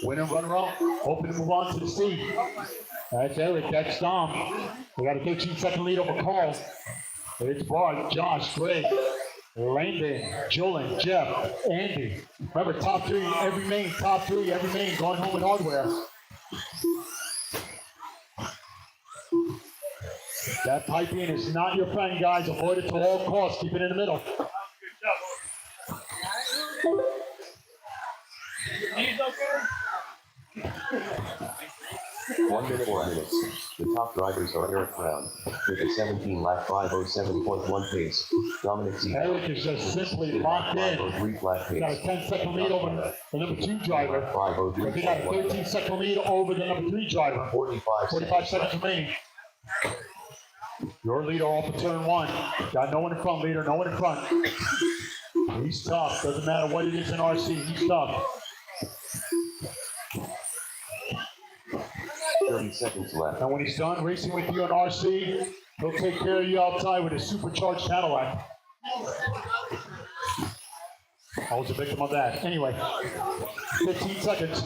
Winner, runner up. Hoping to move on to the C. That's Eric, that's Dom. We got a 13-second lead over Carl. It's Bart, Josh, Greg, Landon, Julian, Jeff, Andy. Remember, top three, every main going home with hardware. That piping is not your friend, guys. Avoid it at all costs. Keep it in the middle. Knees okay? 1 minute, 4 minutes. The top drivers are Eric Brown with a 17-lap 507.1 pace. Dominic Z. Eric is just simply locked in. 503 flat pace. Got a 10-second lead over the number 2 driver. 503. But they got a 13-second lead over the number 3 driver. 45 seconds remaining. Your leader off of turn 1. Got no one in front, leader. No one in front. He's tough. Doesn't matter what it is in RC. He's tough. 30 seconds left. And when he's done racing with you in RC, he'll take care of you outside with a supercharged Cadillac. I was a victim of that. Anyway, 15 seconds.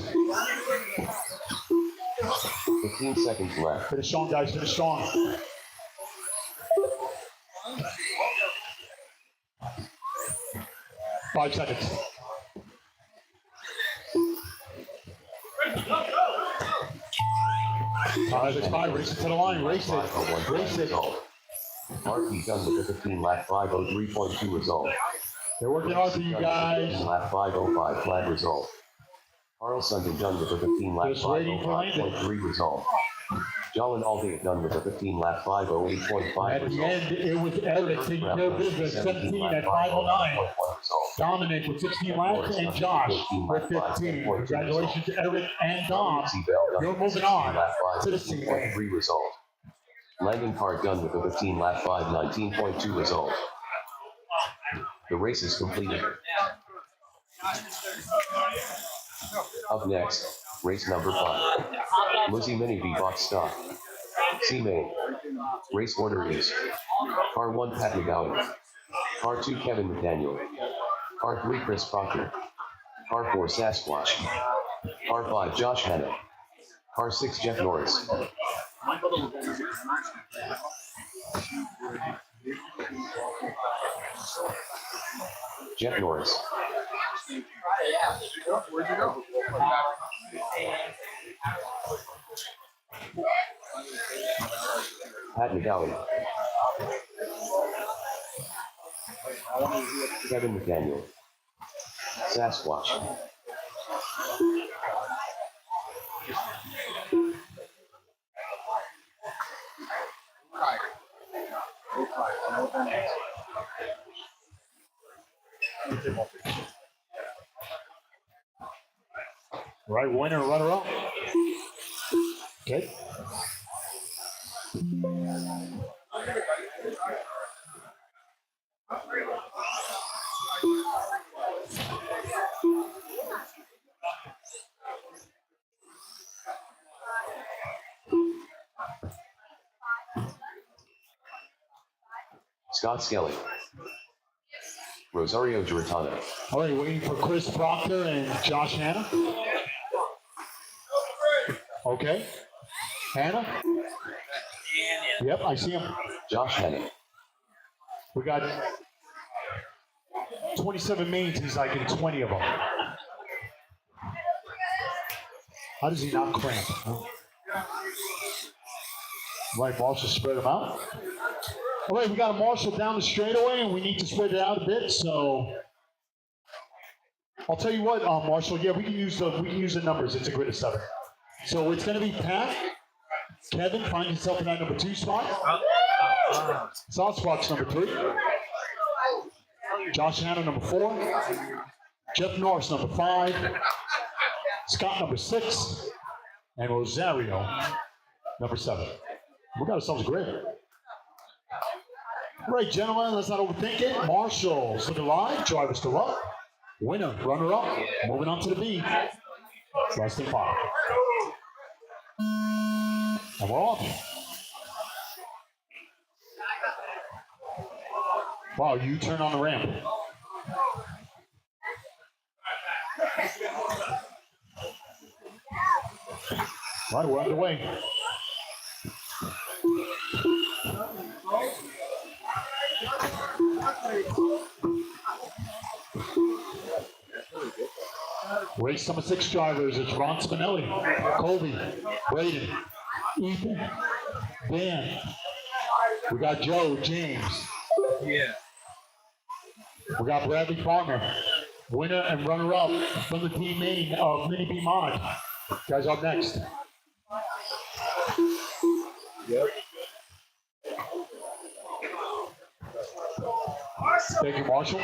15 seconds left. Finish strong, guys. Finish strong. Five seconds. It's 5. Race it to the line. Race it. Race it. RP done with a 15-lap 503.2 result. They're working hard for you guys. 15-lap 505 flat result. Carl Sunday done with a 15-lap Just waiting for 505.3 result. Jolin Alday done with a 15-lap 508.5 At result. the end, it was Eric taking care of business. 17 at 509. Dominic with 16 laps and Josh with 15. Congratulations, Eric and Dom. You're moving on to the C-Wing. 3 result. Landon Park done with a 15-lap 519.2 result. The race is completed. Up next, race number 5. Lizzie Mini V box stock. C main. Race order is Car 1 Pat McGowan. Car 2 Kevin McDaniel. Car 3 Chris Proctor. Car 4 Sasquatch. Car 5 Josh Hanna. Car 6 Jeff Norris. Jeff Norris. Where'd you go? Pat McGowan. Kevin McDaniel. Sasquatch. Right, winner, runner up. Okay. Scott Skelly. Rosario Giratano. All right, waiting for Chris Proctor and Josh Hanna. Okay. Hanna? Yep, I see him. Josh Hanna. We got 27 mains. He's like in 20 of them. How does he not cramp? Huh? Right, Marshall spread them out. All right, we got a Marshall down the straightaway, and we need to spread it out a bit. So I'll tell you what, Marshall. Yeah, we can use the numbers. It's a grid of 7. So it's going to be Pat. Kevin, find yourself in that number 2 spot. Sasquatch number 3. Josh Hanna number 4. Jeff Norris number 5. Scott number 6. And Rosario number 7. We got ourselves a grid. All right, gentlemen, let's not overthink it. Marshall's looking live. Drivers still up. Winner, runner up. Moving on to the B. Less than 5. And we're off. Wow, U-turn on the ramp. Right, we're underway. Race number 6 drivers. It's Ron Spinelli, Colby, Braden, Ethan, Dan. We got Joe, James. Yeah. We got Bradley Farmer, winner and runner-up from the team main of Mini B Mod. Guys up next. Yep. Thank you, Marshall.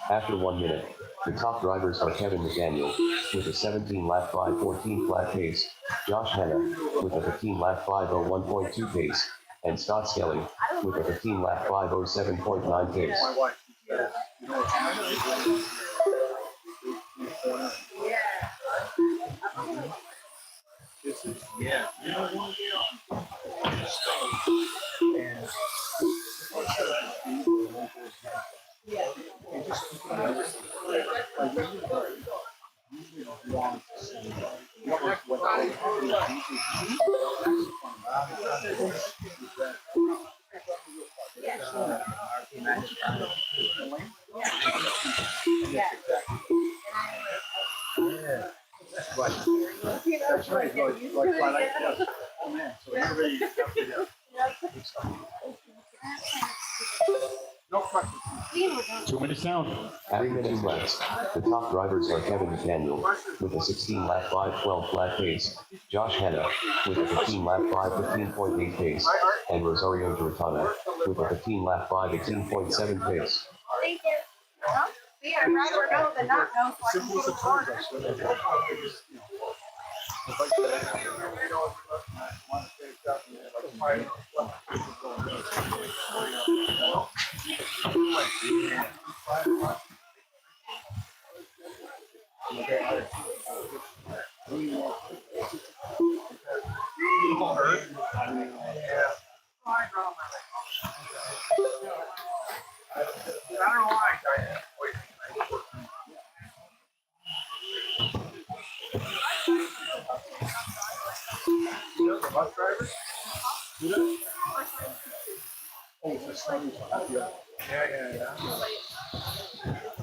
After 1 minute, the top drivers are Kevin McDaniel with a 17-lap 5:14 flat pace, Josh Hanna with a 15-lap 5:01.2 pace, and Scott Skelly with a 15-lap 5:07.9 pace. My wife, you know what time it is? This is, yeah. You know what? And that's right. Like Twilight. Oh man, so everybody no question. 2 minutes down. After 2 laps, the top drivers are Kevin McDaniel with a 16-lap 5:12 flat pace, Josh Hanna with a 15-lap 5:15.8 pace, and Rosario Giratana with a 15-lap 5:18.7 pace. Thank you. Huh? See, I'd rather know than not know, so I can go to corner. Bus driver? Yeah.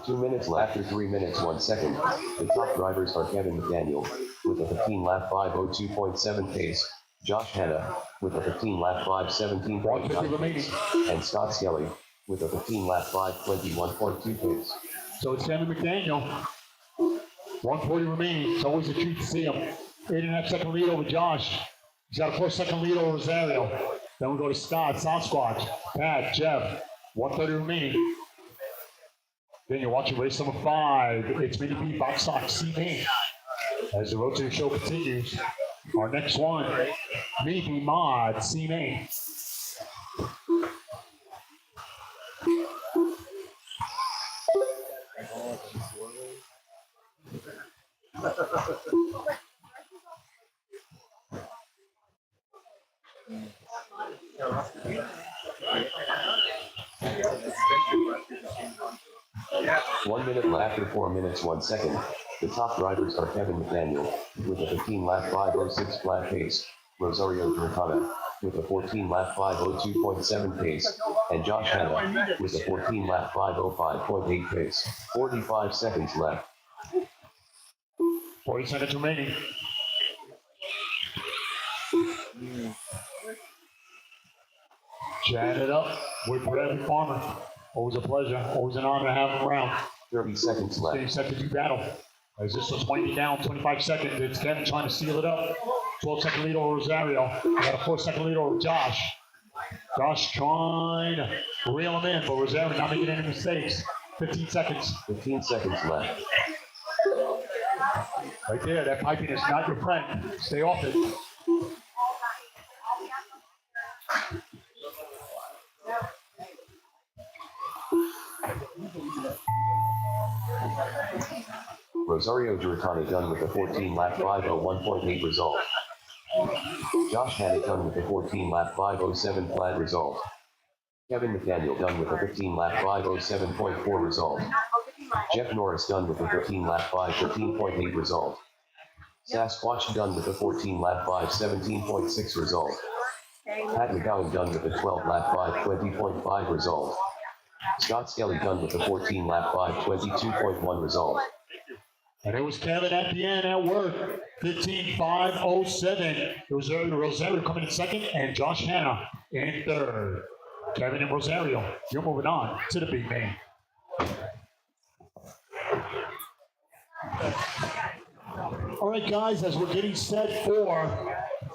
2 minutes after 3 minutes 1 second, the top drivers are Kevin McDaniel with a 15-lap 5:02.7 pace, Josh Hanna with a 15-lap 5:17.9 pace, and Scott Skelly with a 15-lap 5:21.2 pace. So it's Kevin McDaniel. 140 remaining. It's always a treat to see him. 8.5 second lead over Josh. He's got a 4 second lead over Rosario. Then we go to Scott, Sasquatch, Pat, Jeff. 130 remaining. Then you're watching race number 5. It's Mini B Box Sock C main. As the road to the show continues, our next one, Mini B Mod C main. Yeah. 1 minute after 4 minutes 1 second, the top drivers are Kevin McDaniel with a 15-lap 5:06 flat pace, Rosario Giratana with a 14-lap 5:02.7 pace, and Josh Hanna with a 14-lap 5:05.8 pace. 45 seconds left. 40 seconds remaining. Chat it up with Bradley Farmer. Always a pleasure. Always an honor to have him around. 30 seconds Getting left. set to do battle. As this was winding down, 25 seconds. It's Kevin trying to seal it up. 12 second lead over Rosario. We got a 4 second lead over Josh. Josh trying to reel him in, but Rosario not making any mistakes. 15 seconds. 15 seconds left. Right there, that piping is not your friend. Stay off it. Rosario Giratani done with a 14-lap 5:01.8 result. Josh Hanna done with a 14-lap 5:07 flat result. Kevin McDaniel done with a 15-lap 5:07.4 result. Jeff Norris done with a 15-lap 5:13.8 result. Sasquatch done with a 14 lap 5:17.6 result. Pat McGowan done with a 12 lap 5:20.5 result. Scott Skelly done with a 14 lap 5:22.1 result. And it was Kevin at the end at work, 15.507. It was Rosario coming in second and Josh Hanna in third. Kevin and Rosario, you're moving on to the big man. All right, guys, as we're getting set for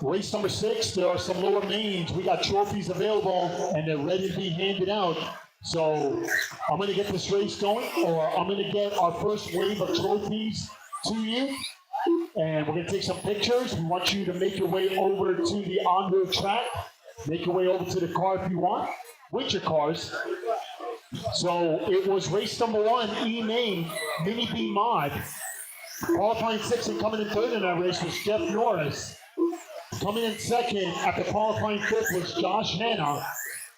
race number 6, there are some lower mains. We got trophies available and they're ready to be handed out. So I'm going to get this race going, or I'm going to get our first wave of trophies to you. And we're going to take some pictures. We want you to make your way over to the on-road track. Make your way over to the car if you want, with your cars. So it was race number 1, E-Main, Mini B Mod. Qualifying 6th and coming in 3rd in that race was Jeff Norris. Coming in 2nd after qualifying 5th was Josh Hanna.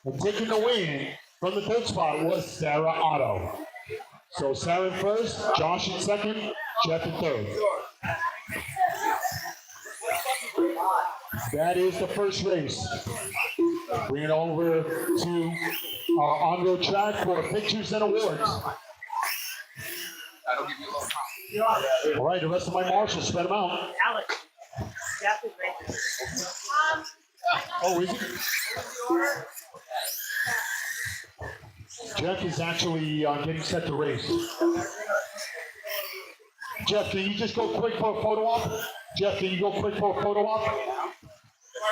And taking the win from the 3rd spot was Sarah Otto. So Sarah in 1st, Josh in 2nd, Jeff in 3rd. That is the first race. Bring it over to our on-road track for pictures and awards. That'll give you a little time. All right, the rest of my marshals, spread them out. Alex, Jeff is right there. Oh, is it? Jeff is actually getting set to race. Jeff, can you just go quick for a photo op? Jeff, can you go quick for a photo op?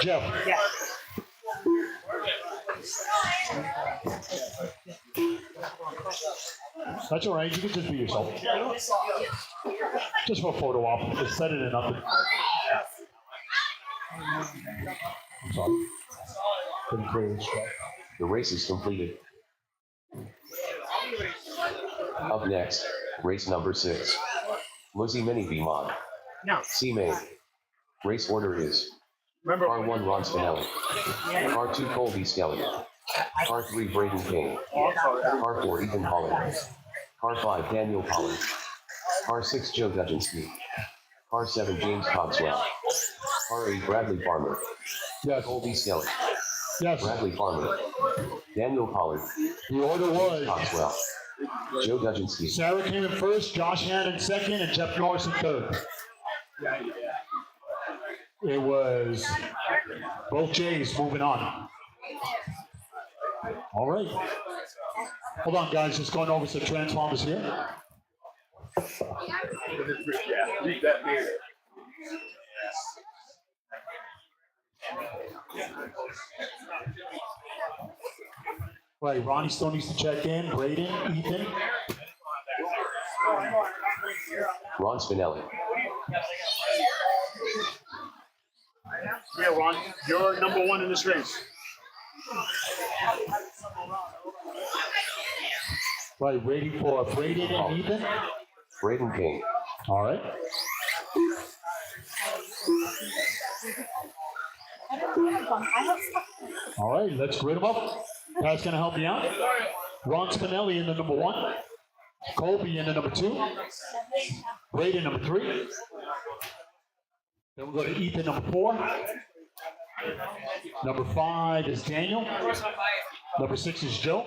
Jeff. Yeah. That's all right. You can just be yourself. Just for a photo op. It's better than nothing. I'm sorry. Couldn't clear this track. The race is completed. Up next, race number 6. Lucy Mini B Mod. No. C main. Race order is R1 Ron Spinelli. R2 Colby Skelly. R3 Braden King. R4 Ethan Holland. R5 Daniel Pollard. R6 Joe Dudzinski. R7 James Cogswell. R8 Bradley Farmer. Yes. Colby Skelly. Yes. Bradley Farmer. Daniel Pollard. The order was Cogswell. Joe Dudzinski. Sarah came in 1st, Josh Hanna in 2nd, and Jeff Norris in 3rd. It was both Jays moving on. All right. Hold on, guys. Just going over some transformers here. Yeah, leave that there. Right, Ronnie still needs to check in. Braden, Ethan. Ron Spinelli. Yeah, Ron, you're number 1 in this race. Right, waiting for Braden and Ethan. Braden King. All right. All right, let's grid them up. Pat's going to help me out. Ron Spinelli in the number 1. Colby in the number 2. Braden number 3. Then we'll go to Ethan number 4. Number 5 is Daniel. Number 6 is Joe.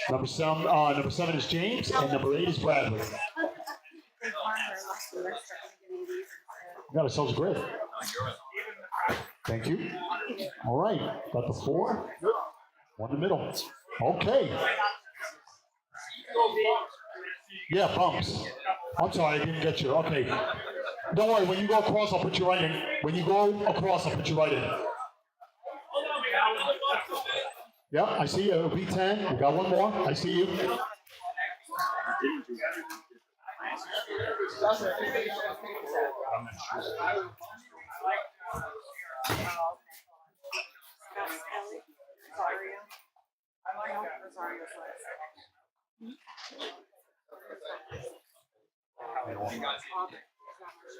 Number 7 is James, and number 8 is Bradley. Got ourselves a grid. Thank you. All right, got the 4. 1 in the middle. Okay. Yeah, bumps. I'm sorry, I didn't get you. Okay. Don't worry, when you go across, I'll put you right in. When you go across, I'll put you right in. Yeah, I see you. It'll be 10. We got 1 more. I see you.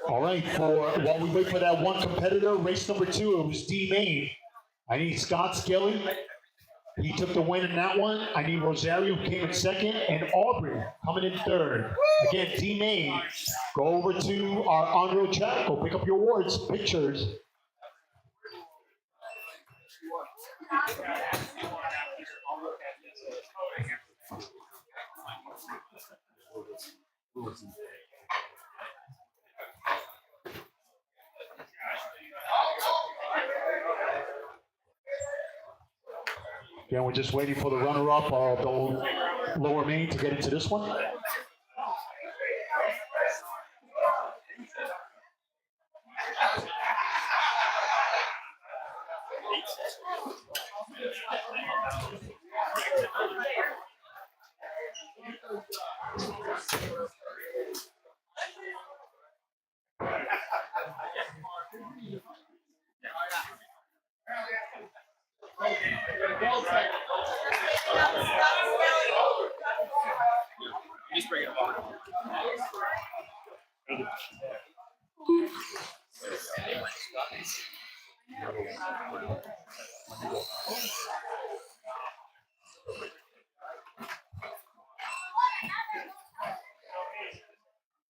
All right, while we wait for that 1 competitor, race number 2, it was D Main. I need Scott Skelly He took the win in that one. I need Rosario, who came in second, and Aubrey coming in third. Again, Team A, go over to our on-road chat. Go pick up your awards, pictures. Again, we're just waiting for the runner-up of the lower main to get into this one. Just bring it on.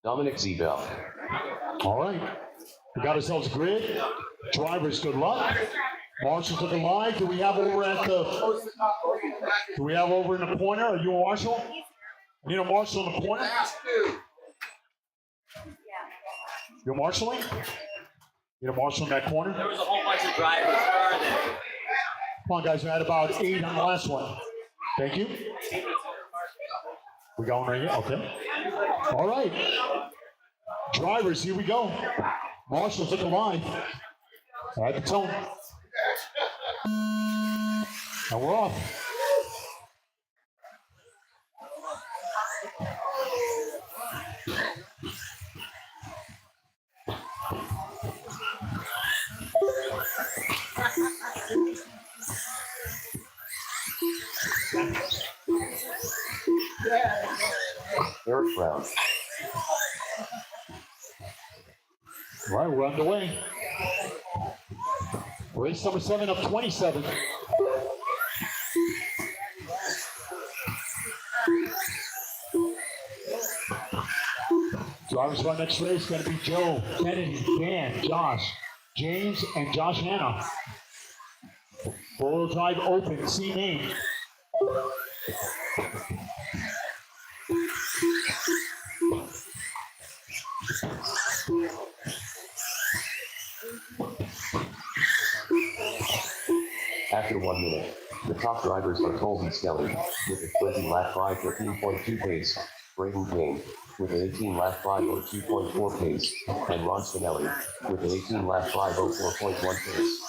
Dominic Zebel. All right. We got ourselves a grid. Drivers, good luck. Marshall's looking live. Do we have over in the corner? Are you a Marshall? Need a Marshall in the corner? You're marshalling? Need a Marshall in that corner? There was a whole bunch of drivers. Where are they? Come on, guys. We had about 8 on the last one. Thank you. We going right here? Okay. All right. Drivers, here we go. Marshall's looking live. At the tone. And we're off. Eric Brown. All right, we're underway. Race number 7 of 27. Drivers for our next race is going to be Joe, Kennedy, Dan, Josh, James, and Josh Hanna. Four-wheel drive open, C main. After 1 minute, the top drivers are Colby Skelly with a 20 lap 5:13.2 pace, Braden Payne with an 18 lap 5:02.4 pace, and Ron Spinelli with an 18 lap 5:04.1 pace.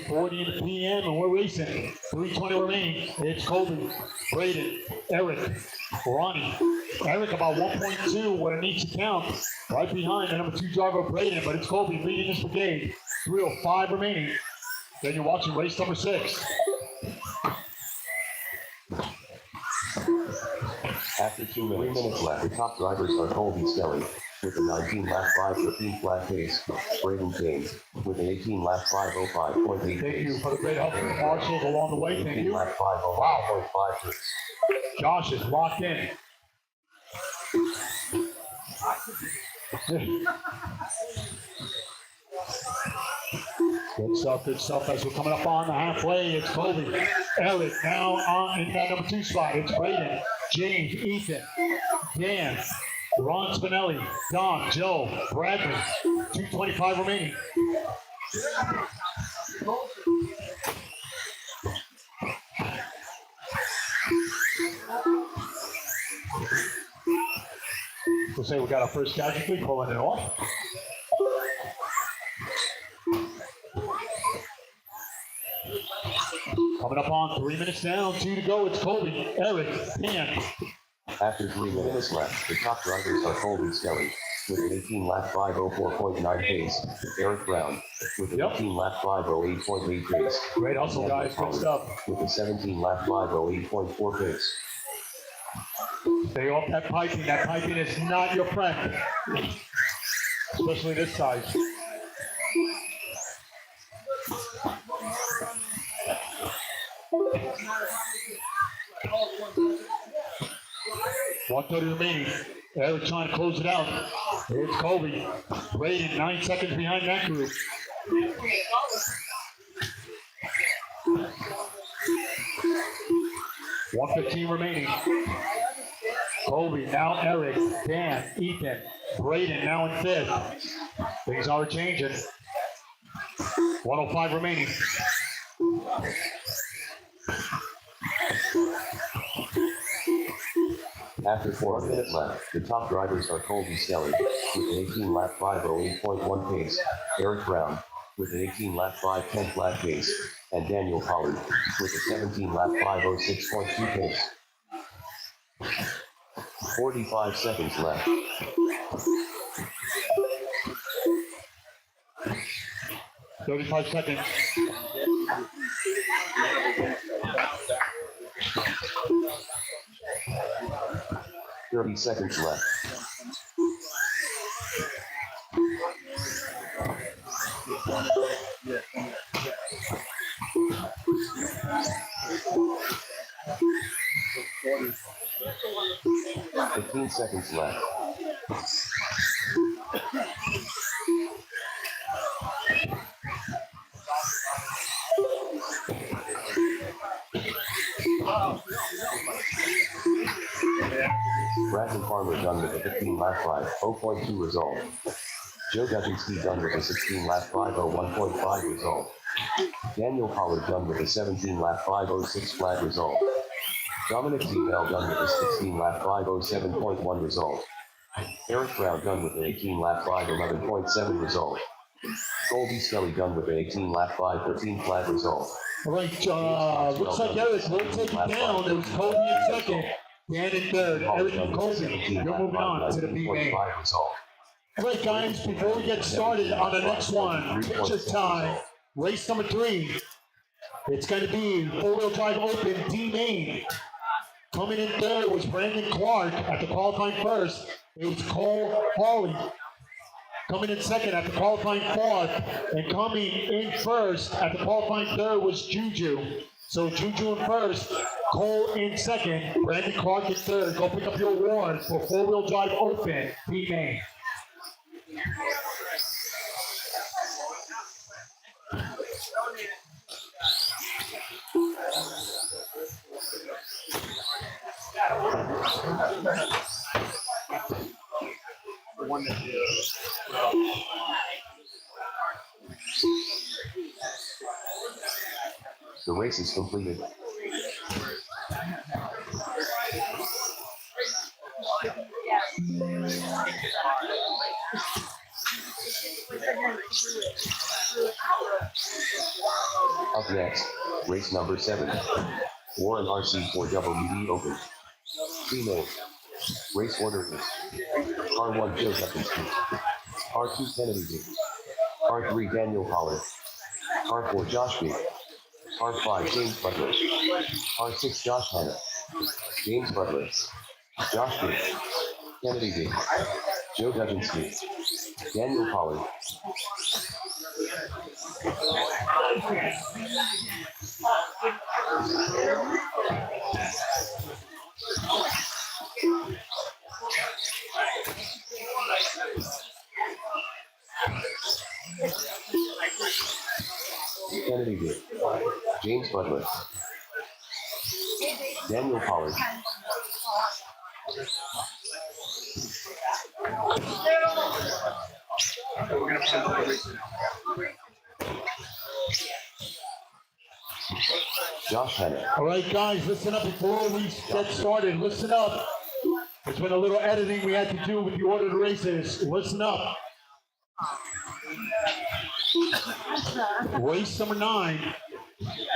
.40 in the PM and we're racing. 3:20 remaining. It's Colby, Braden, Eric, Ronnie. Eric about 1.2 where it needs to count. Right behind the number 2 driver, Braden, but it's Colby leading this brigade. 3:05 remaining. Then you're watching race number 6. After 3 minutes left, the top drivers are Colby Skelly with a 19 lap 5:13 flat pace, Braden Payne with an 18 lap 5:05.8 pace. Thank you for the great help from the marshals along the way. Thank 18 you. lap 5:05.5 pace. Josh is locked in. Good stuff as we're coming up on the halfway. It's Colby. Eric now on in that number 2 spot. It's Braden, James, Ethan, Dan, Ron Spinelli, Don, Joe, Bradley. 2:25 remaining. We'll say we got our first casualty pulling it off. Coming up on 3 minutes down, 2 to go. It's Colby, Eric, Dan. After 3 minutes left, the top drivers are Colby Skelly with an 18-lap 5:04.9 pace, Eric Brown with an 18-lap 5:08.8 pace. Great hustle, guys. Good stuff. With a 17-lap 5:08.4 pace. Stay off that piping. That piping is not your friend, especially this size. One 30 remaining. Eric trying to close it out. Here's Colby. Braden 9 seconds behind that group. $1:15 remaining. Colby, now Eric, Dan, Ethan, Braden now in fifth. Things are changing. 1:05 remaining. After 4 minutes left, the top drivers are Colby Skelly with an 18-lap 5:08.1 pace, Eric Brown with an 18-lap 5:10 flat pace, and Daniel Pollard with a 17-lap 5:06.2 pace. 45 seconds left. $35 seconds. $30 seconds left. $15 seconds left. Bradley Farmer done with a 15-lap 5:0.2 result. Joe Dudzinski done with a 16-lap 5:01.5 result. Daniel Pollard done with a 17-lap 5:06 flat result. Dominic Zebel done with a 16-lap 5:07.1 result. Eric Brown done with an 18-lap 5:11.7 result. Colby Skelly done with an 18-lap 5:13 flat result. All right, looks like Eric will take it down. It was Colby in second, Dan in third. Eric and Colby, you're moving on to the B main. All right, guys, before we get started on the next one, picture time, race number 3. It's going to be four-wheel drive open D main. Coming in third was Brandon Clark at the qualifying first. It was Cole Hawley. Coming in second at the qualifying fourth, and coming in first at the qualifying third was Juju. So Juju in first, Cole in second, Brandon Clark in third. Go pick up your award for four-wheel drive open B main. The one that The race is completed. Up next, race number 7. Warren RC4 WD Open. Female. Race order is R1 Joe Dudzinski, R2 Kennedy D, R3 Daniel Pollard, R4 Josh B, R5 James Butler, R6 Josh Hanna, James Butler, Josh B, Kennedy D, Joe Dudzinski, Daniel Pollard. Kennedy D, James Butler, Daniel Pollard. Josh Hanna. All right, guys, listen up before we get started. Listen up. There's been a little editing we had to do with the order of the races. Listen up. Race number 9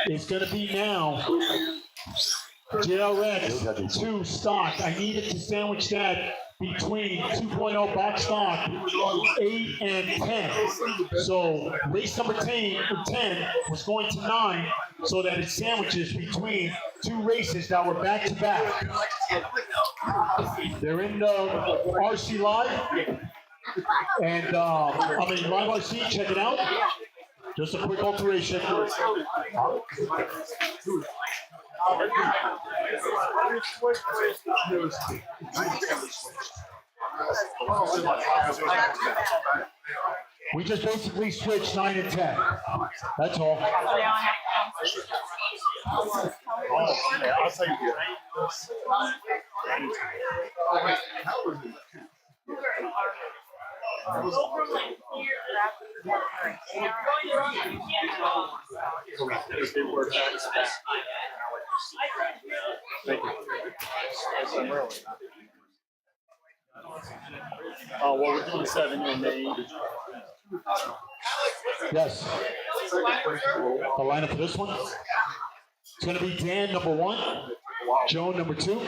is going to be now JRX 2 stock. I needed to sandwich that between 2.0 box stock 8 and 10. So race number 10 was going to 9, so that it sandwiches between 2 races that were back to back. They're in RC Live, and Live RC. Check it out. Just a quick alteration. We just basically switched 9 and 10. That's all. I'll tell you. Oh, well, we're doing 7 and 8. Yes. The lineup for this one. It's going to be Dan, number 1. Joan, number 2.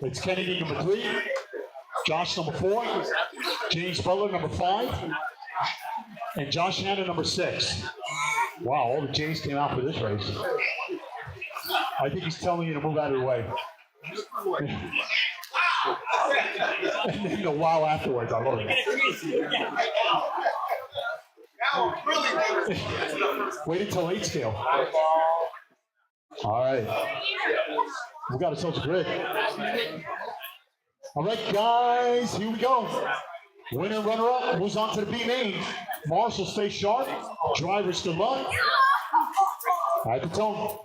It's Kennedy, number 3. Josh, number 4. James Butler, number 5. And Josh Hanna, number 6. Wow, all the J's came out for this race. I think he's telling you to move out of the way. And then the wow afterwards, I love it. Wait until 8 scale. All right. We got ourselves a grid. All right, guys, here we go. Winner, runner-up moves on to the B main. Marshall, stay sharp. Drivers, good luck. All right, the tone.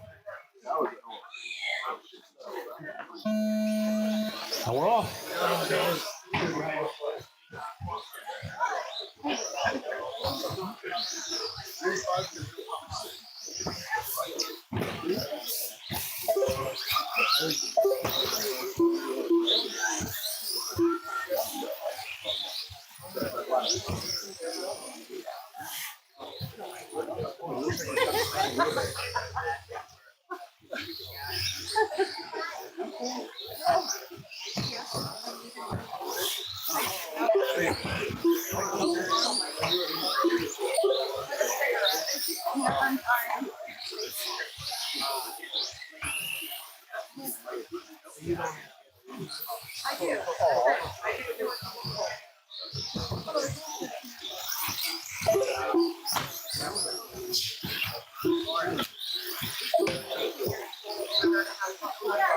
And we're off.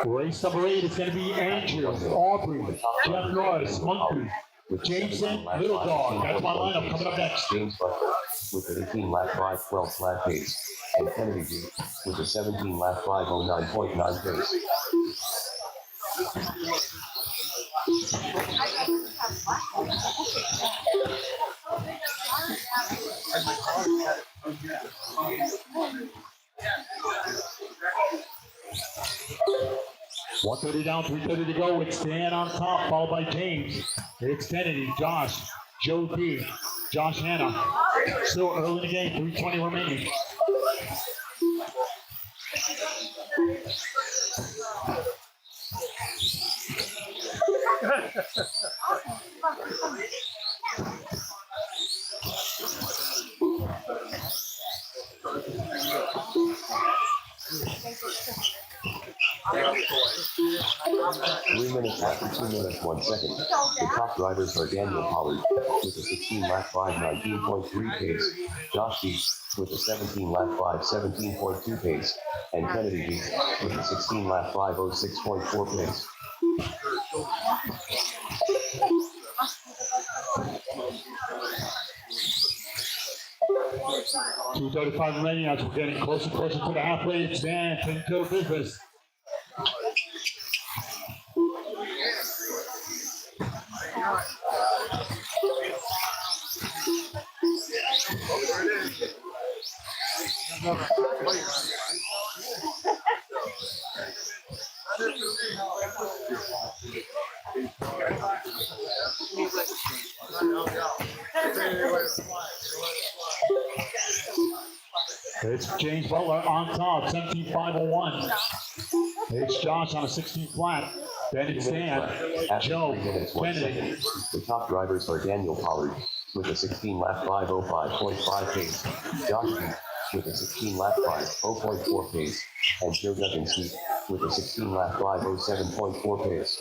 Race number 8 is going to be Andrew, Aubrey, Jeff Norris, Monkey, Jameson, Little Dog. That's my lineup coming up next. James Butler with an 18-lap 5.12 flat pace, and Kennedy G with a 17-lap 5.09.9 pace. $130 down, $330 to go. It's Dan on top, followed by James. It's Kennedy, Josh, Joe D, Josh Hanna. Still early in the game, 3:20 remaining. Three minutes after 2 minutes, 1 second. The top drivers are Daniel Pollard with a 16-lap 5.19.3 pace, Josh D with a 17-lap 5.17.2 pace, and Kennedy G with a 16-lap 5.06.4 pace. $235 remaining as we're getting closer and closer to the halfway. It's Dan, taking care of business. It's James Butler on top, 17.501. It's Josh on a 16 flat. Then it's 2 minutes Dan, left. After Joe, 3 minutes, 1 Kennedy. second. The top drivers are Daniel Pollard with a 16 lap 5:05.5 pace, Josh B with a 16 lap 5:0.4 pace, and Joe Duggan with a 16 lap 5:07.4 pace.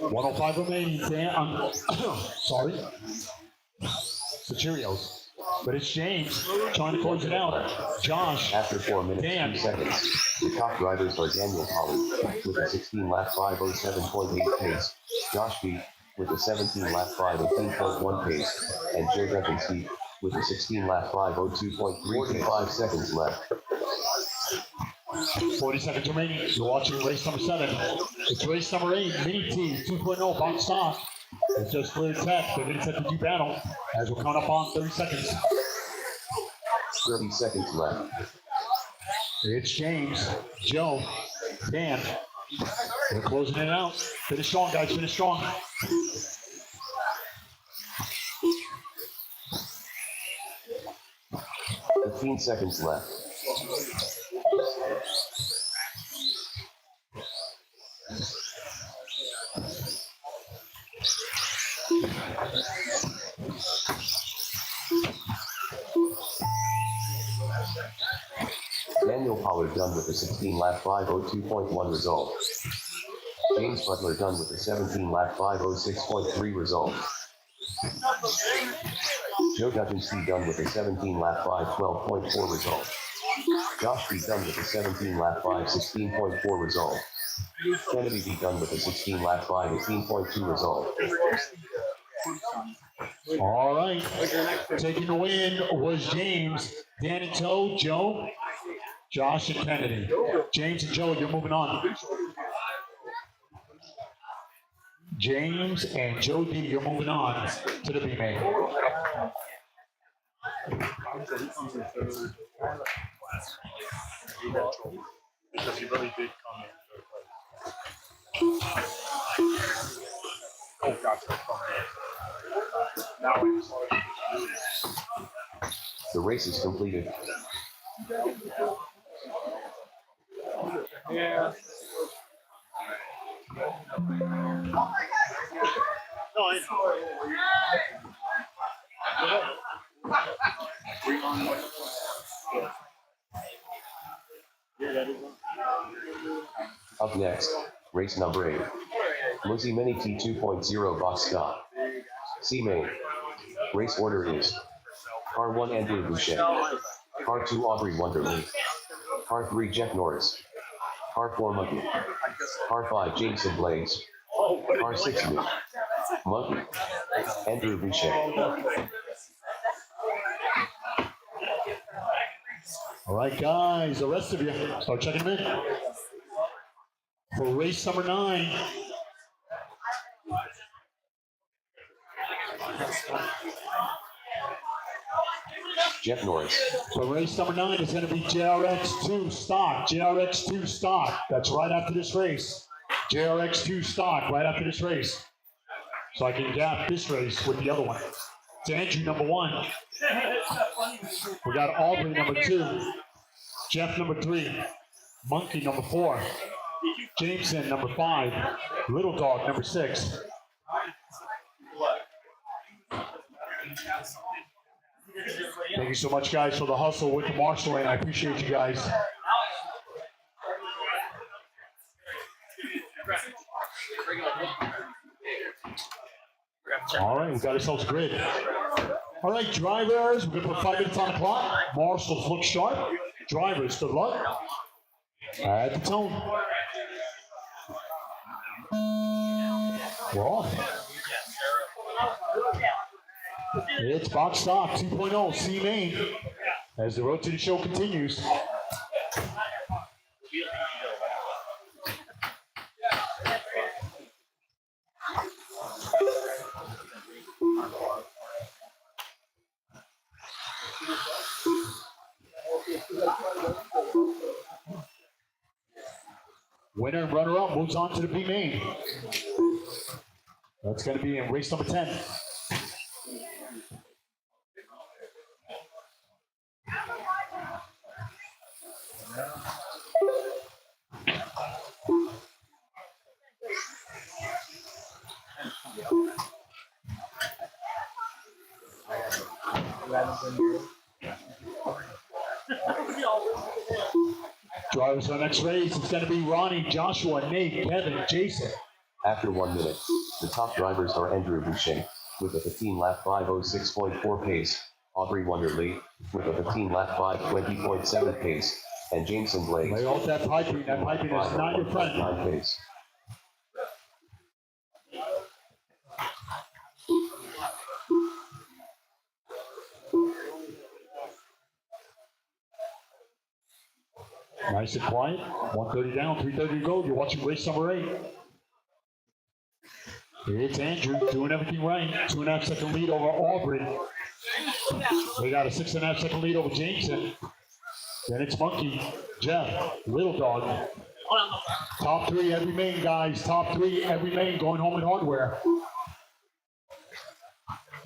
$105 remaining, Dan. Sorry. It's the Cheerios. But it's James trying to close it out. Josh. After 4 minutes, Dan. 2 seconds. The top drivers are Daniel Pollard with a 16 lap 5:07.8 pace, Josh B with a 17 lap 5:18.1 pace, and Joe Duggan with a 16 lap 5:02.3 45 seconds left. 40 seconds remaining. You're watching race number 7. It's race number 8, Mini T 2.0 box stock. It's just cleared tech. They're going to set the new battle as we're coming up on 30 seconds. 30 seconds left. It's James, Joe, Dan. They're closing it out. Finish strong, guys. Finish strong. Fifteen seconds left. Daniel Pollard done with a 16 lap 5:02.1 result. James Butler done with a 17 lap 5:06.3 result. Joe Duggan done with a 17 lap 5:12.4 result. Josh B done with a 17 lap 5:16.4 result. Kennedy B done with a 16 lap 5:18.2 result. All right. Taking the win was James, Dan and Joe, Josh and Kennedy. James and Joe, you're moving on. James and Joe D, you're moving on to the B-main. Because he really did come in third place. Oh, gotcha. Now it's The race is completed. yeah. No, I know. Yeah, that is one. Up next, race number 8. Lucy Mini T 2.0 box stock. C main. Race order is Car 1 Andrew Boucher. Car 2 Aubrey Wonderly. Car 3 Jeff Norris. Car 4 Monkey. Car 5 Jameson Blaze. Car 6 Monkey. Andrew Boucher. All right, guys, the rest of you, start checking them in. For race number 9, Jeff Norris. for race number 9, it's going to be JRX2 stock. JRX2 stock. That's right after this race. JRX2 stock right after this race. So I can gap this race with the other one. It's Andrew number 1. We got Aubrey number 2. Jeff number 3. Monkey number 4. Jameson number 5. Little Dog number 6. Thank you so much, guys, for the hustle with the marshaling. I appreciate you guys. All right, we got ourselves a grid. All right, drivers, we're going to put 5 minutes on the clock. Marshals look sharp. Drivers, good luck. At the tone. We're on. It's Box Stock 2.0 C Main as the road to the show continues. Winner and runner-up moves on to the B main. That's going to be in race number 10. Drivers for the next race, it's going to be Ronnie, Joshua, Nate, Kevin, Jason. After 1 minute, the top drivers are Andrew Boucher with a 15-lap 5:06.4 pace, Aubrey Wonderly with a 15-lap 5:20.7 pace, and Jameson Blaze. Lay off that piping. That piping is not your friend. 9 pace. Nice and quiet. 130 down, 330 to go. You're watching race number 8. It's Andrew doing everything right. 2.5 second lead over Aubrey. They got a 6.5 second lead over Jameson. Then it's Monkey, Jeff, Little Dog. Top 3 every main, guys. Top 3 every main going home in hardware.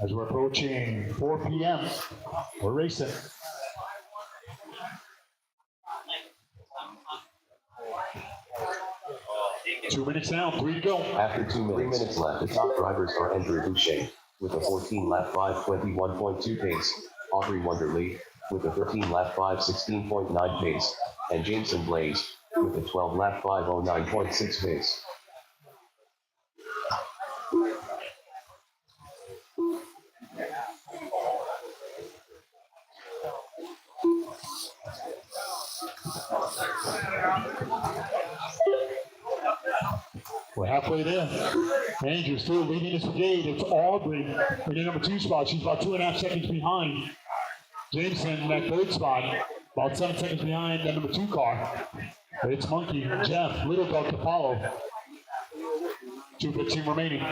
As we're approaching 4 p.m., we're racing. Two minutes down, 3 to go. After 3 minutes left, the top drivers are Andrew Boucher with a 14-lap 5:21.2 pace, Aubrey Wonderly with a 13-lap 5:16.9 pace, and Jameson Blaze with a 12-lap 5:09.6 pace. We're halfway there. Andrew still leading this brigade. It's Aubrey in the number 2 spot. She's about 2.5 seconds behind. Jameson in that 3rd spot, about 7 seconds behind the number 2 car. It's Monkey, Jeff, Little Dog to follow. 2:15 remaining.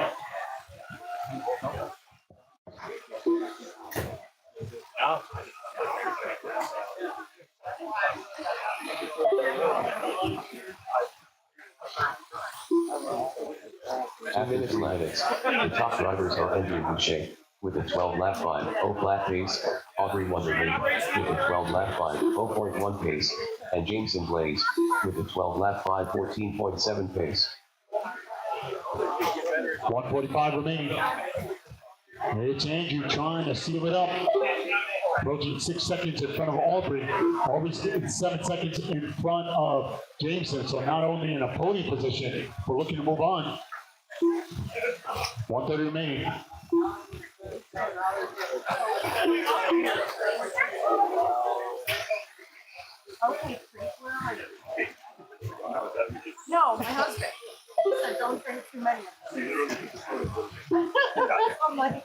After this minutes, the top drivers are Andrew Boucher with a 12-lap 5:0 flat pace, Aubrey Wonderly with a 12-lap 5:0.1 pace, and Jameson Blaze with a 12-lap 5:14.7 pace. 1:45 remaining. It's Andrew trying to seal it up. Approaching 6 seconds in front of Aubrey. Aubrey's 7 seconds in front of Jameson, so not only in a podium position, but looking to move on. 1:30 remaining. Okay, Chris, where are you? No, my husband. He said don't drink too many of them. I'm like,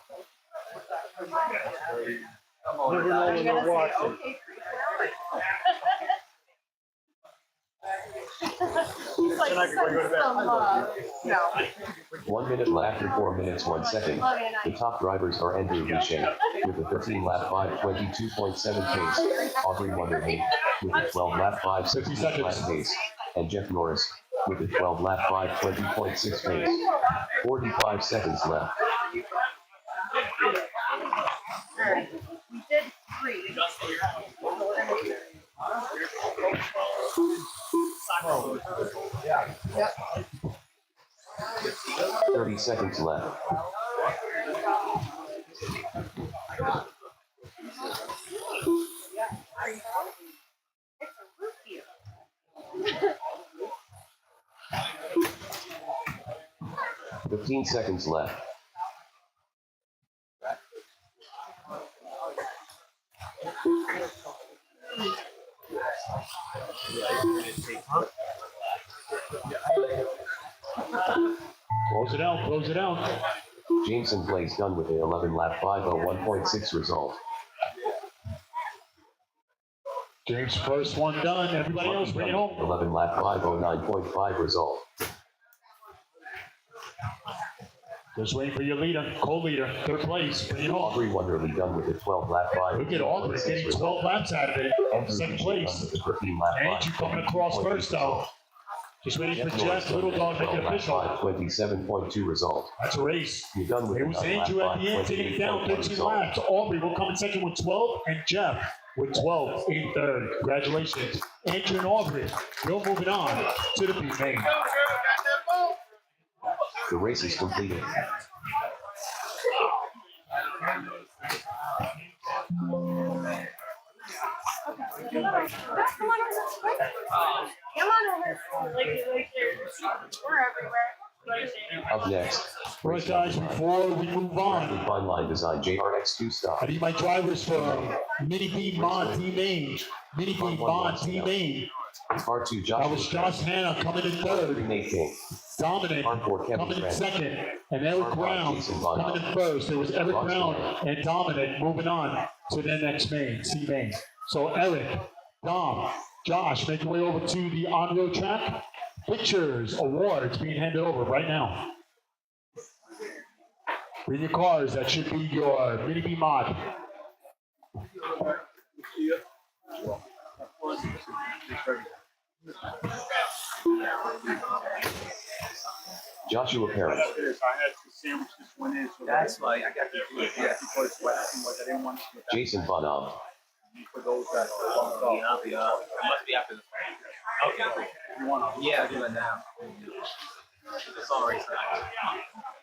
Never know when they're watching. okay, Chris, where are you? He's like, Then I can go to bed. no. 1 minute left after 4 minutes 1 second. The top drivers are Andrew Boucher with a 13-lap 5:22.7 pace, Aubrey Wonderly with a 12-lap 5:60 flat pace, and Jeff Norris with a 12-lap 5:20.6 pace. 45 seconds left. Alright, we did 3. 30 seconds left. It's a root beer. 15 seconds left. Close it out, close it out. Jameson Blaze done with an 11-lap 501.6 result. James, first one done. Everybody else, bring it home. 11-lap 509.5 result. Just waiting for your leader, co-leader, third place. Bring it home. Aubrey Wonderly done with a 12-lap 5. Look at Aubrey getting 12 laps out of it. Second place. And you coming across first, though. Just waiting for Jeff Little Dog to make it official. 27.2 result. That's a race. You're done with It was Andrew at the end taking it down 13 laps. Aubrey will come in second with 12, and Jeff with 12 in third. Congratulations, Andrew and Aubrey. You're moving on to the B main. The race is completed. Come on over. We're everywhere. Up next, All right, guys, before we move on, Fine Line Design JRX2 I stop. need my drivers for Mini B Mod D Main. Mini B Mod D Main. R2 That Joshua. was Josh Hanna coming in third. Nate King. Dominic R4 Kevin coming in Trent. second. And Eric Brown coming in first. There was Eric Brown and Dominic moving on to their next main, C main. So Eric, Dom, Josh, make your way over to the on-road track. Pictures, awards being handed over right now. Bring your cars. That should be your Mini B Mod. Joshua Parent. I had to sandwich this one in. So That's why I got to do it. Yeah. because what happened was I didn't want to get that Jason Bonham. for those that bumped off. It must be after the okay. You want to? Yeah, do it now. It's all right.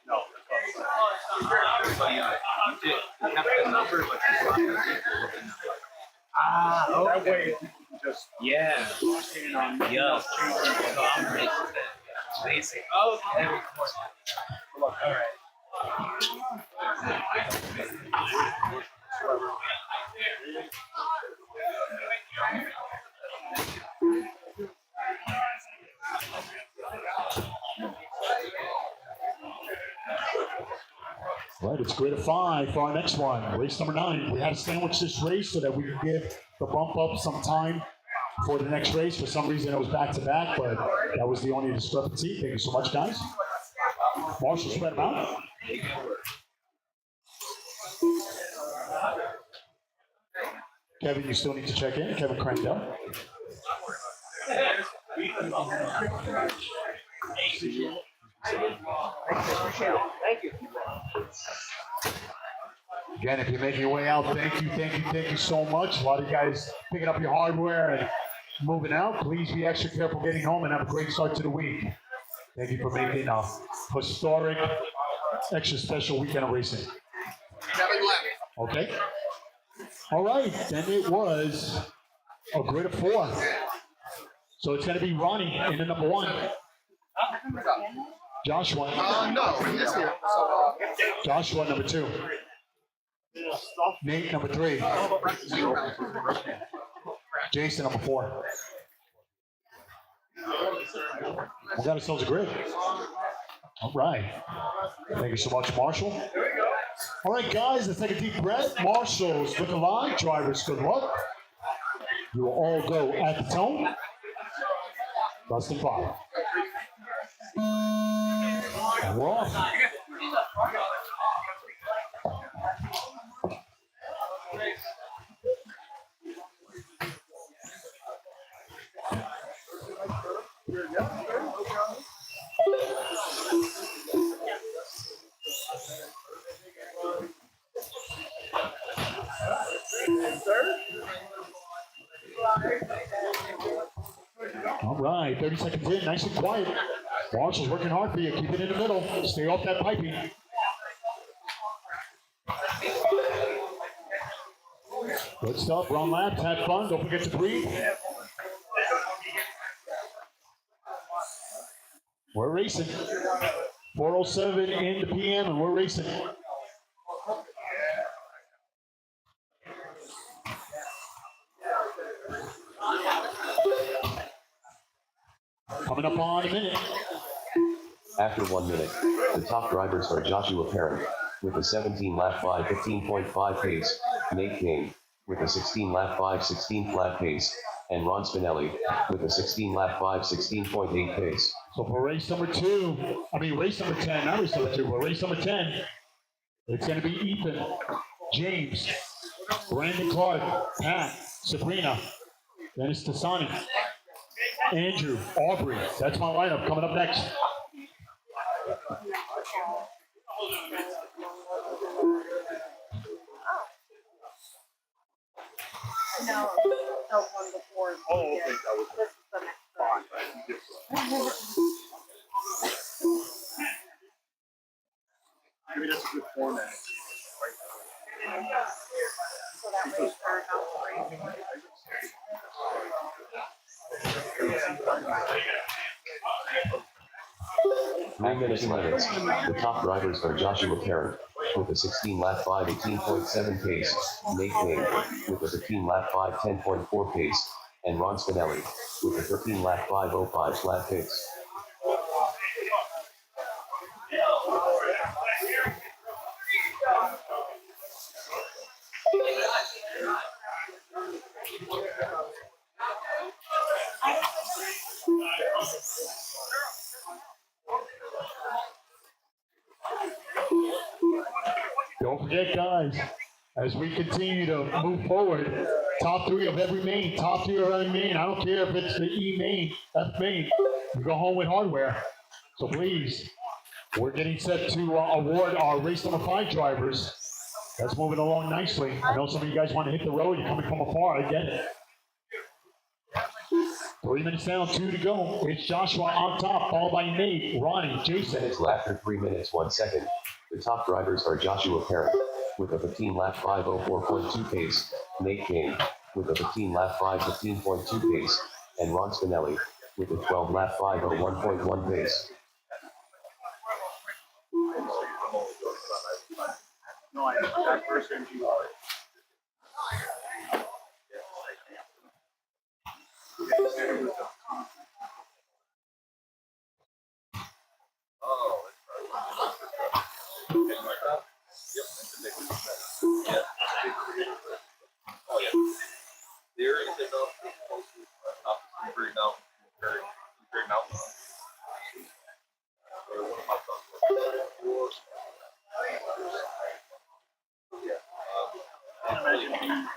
No. So you did have the number, but you That way you can just yeah. lock in on nothing Yeah. else changing. So I'm racing that. Basic. Okay. All right. Right, it's grade of 5 for our next one. Race number 9. We had to sandwich this race so that we could give the bump up some time for the next race. For some reason, it was back to back, but that was the only discrepancy. Thank you so much, guys. Marshall, spread them out. Kevin, you still need to check in. Kevin Crandell. Again, if you're making your way out, thank you so much. A lot of you guys picking up your hardware and moving out. Please be extra careful getting home and have a great start to the week. Thank you for making a historic, extra special weekend of racing. Okay. All right, then it was a grid of 4. So it's going to be Ronnie in the number 1. Joshua. No, it's here. So, Joshua, number 2. Nate, number 3. Jason, number 4. We got ourselves a grid. All right. Thank you so much, Marshall. All right, guys, let's take a deep breath. Marshall's looking live. Drivers, good luck. You will all go at the tone. Less than 5. And we're off. All right, 30 seconds in, nice and quiet. Marshall's working hard for you. Keep it in the middle. Stay off that piping. Good stuff. Run laps. Have fun. Don't forget to breathe. We're racing. 4:07 in the PM, and we're racing. Coming up on a minute. After 1 minute. The top drivers are Joshua Parent with a 17 lap 5 15.5 pace, Nate Kane with a 16 lap 5 16 flat pace, and Ron Spinelli with a 16 lap 5 16.8 pace. So for race number 10, not race number 2, but race number 10, it's going to be Ethan, James, Brandon Clark, Pat, Sabrina, Dennis Tassani, Andrew, Aubrey. That's my lineup coming up next. No, the one before. Oh, okay, that was This is the next one. maybe that's a good format. So that way it's our about 3 minutes limits. The top drivers are Joshua Parent with a 16 lap 5 18.7 pace, Nate Kane with a 15 lap 5 10.4 pace, and Ron Spinelli with a 13 lap 5.05 flat pace. Don't forget, guys, as we continue to move forward, top 3 of every main, top 3 of every main. I don't care if it's the E main, F main, you go home with hardware. So please, we're getting set to award our race number 5 drivers. That's moving along nicely. I know some of you guys want to hit the road, you're coming from afar, I get it. 3 minutes down, 2 to go. It's Joshua on top, followed by Nate, Ronnie, Jason. After 3 minutes 1 second, the top drivers are Joshua Parent with a 15 lap 5.04.2 pace, Nate Kane with a 15 lap 5 15.2 pace, and Ron Spinelli with a 12 lap 5.01.1 pace. No, I that first MG. Imagine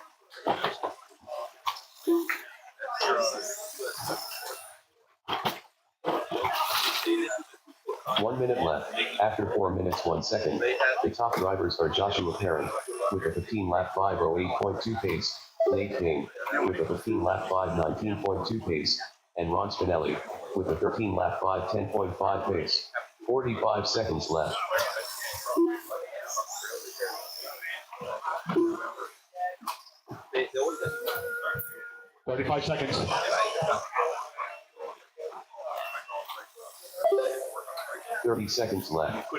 1 minute left. After 4 minutes 1 second, the top drivers are Joshua Parent with a 15 lap 5.08.2 pace, Nate Kane with a 15 lap 5.19.2 pace, and Ron Spinelli with a 13 lap 5.10.5 pace. 45 seconds left. Thirty-five seconds. 30 seconds left.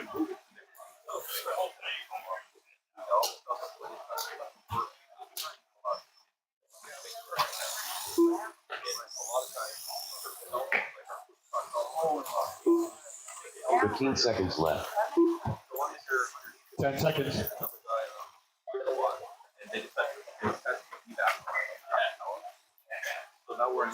Fifteen seconds left. 10 seconds. So now we're in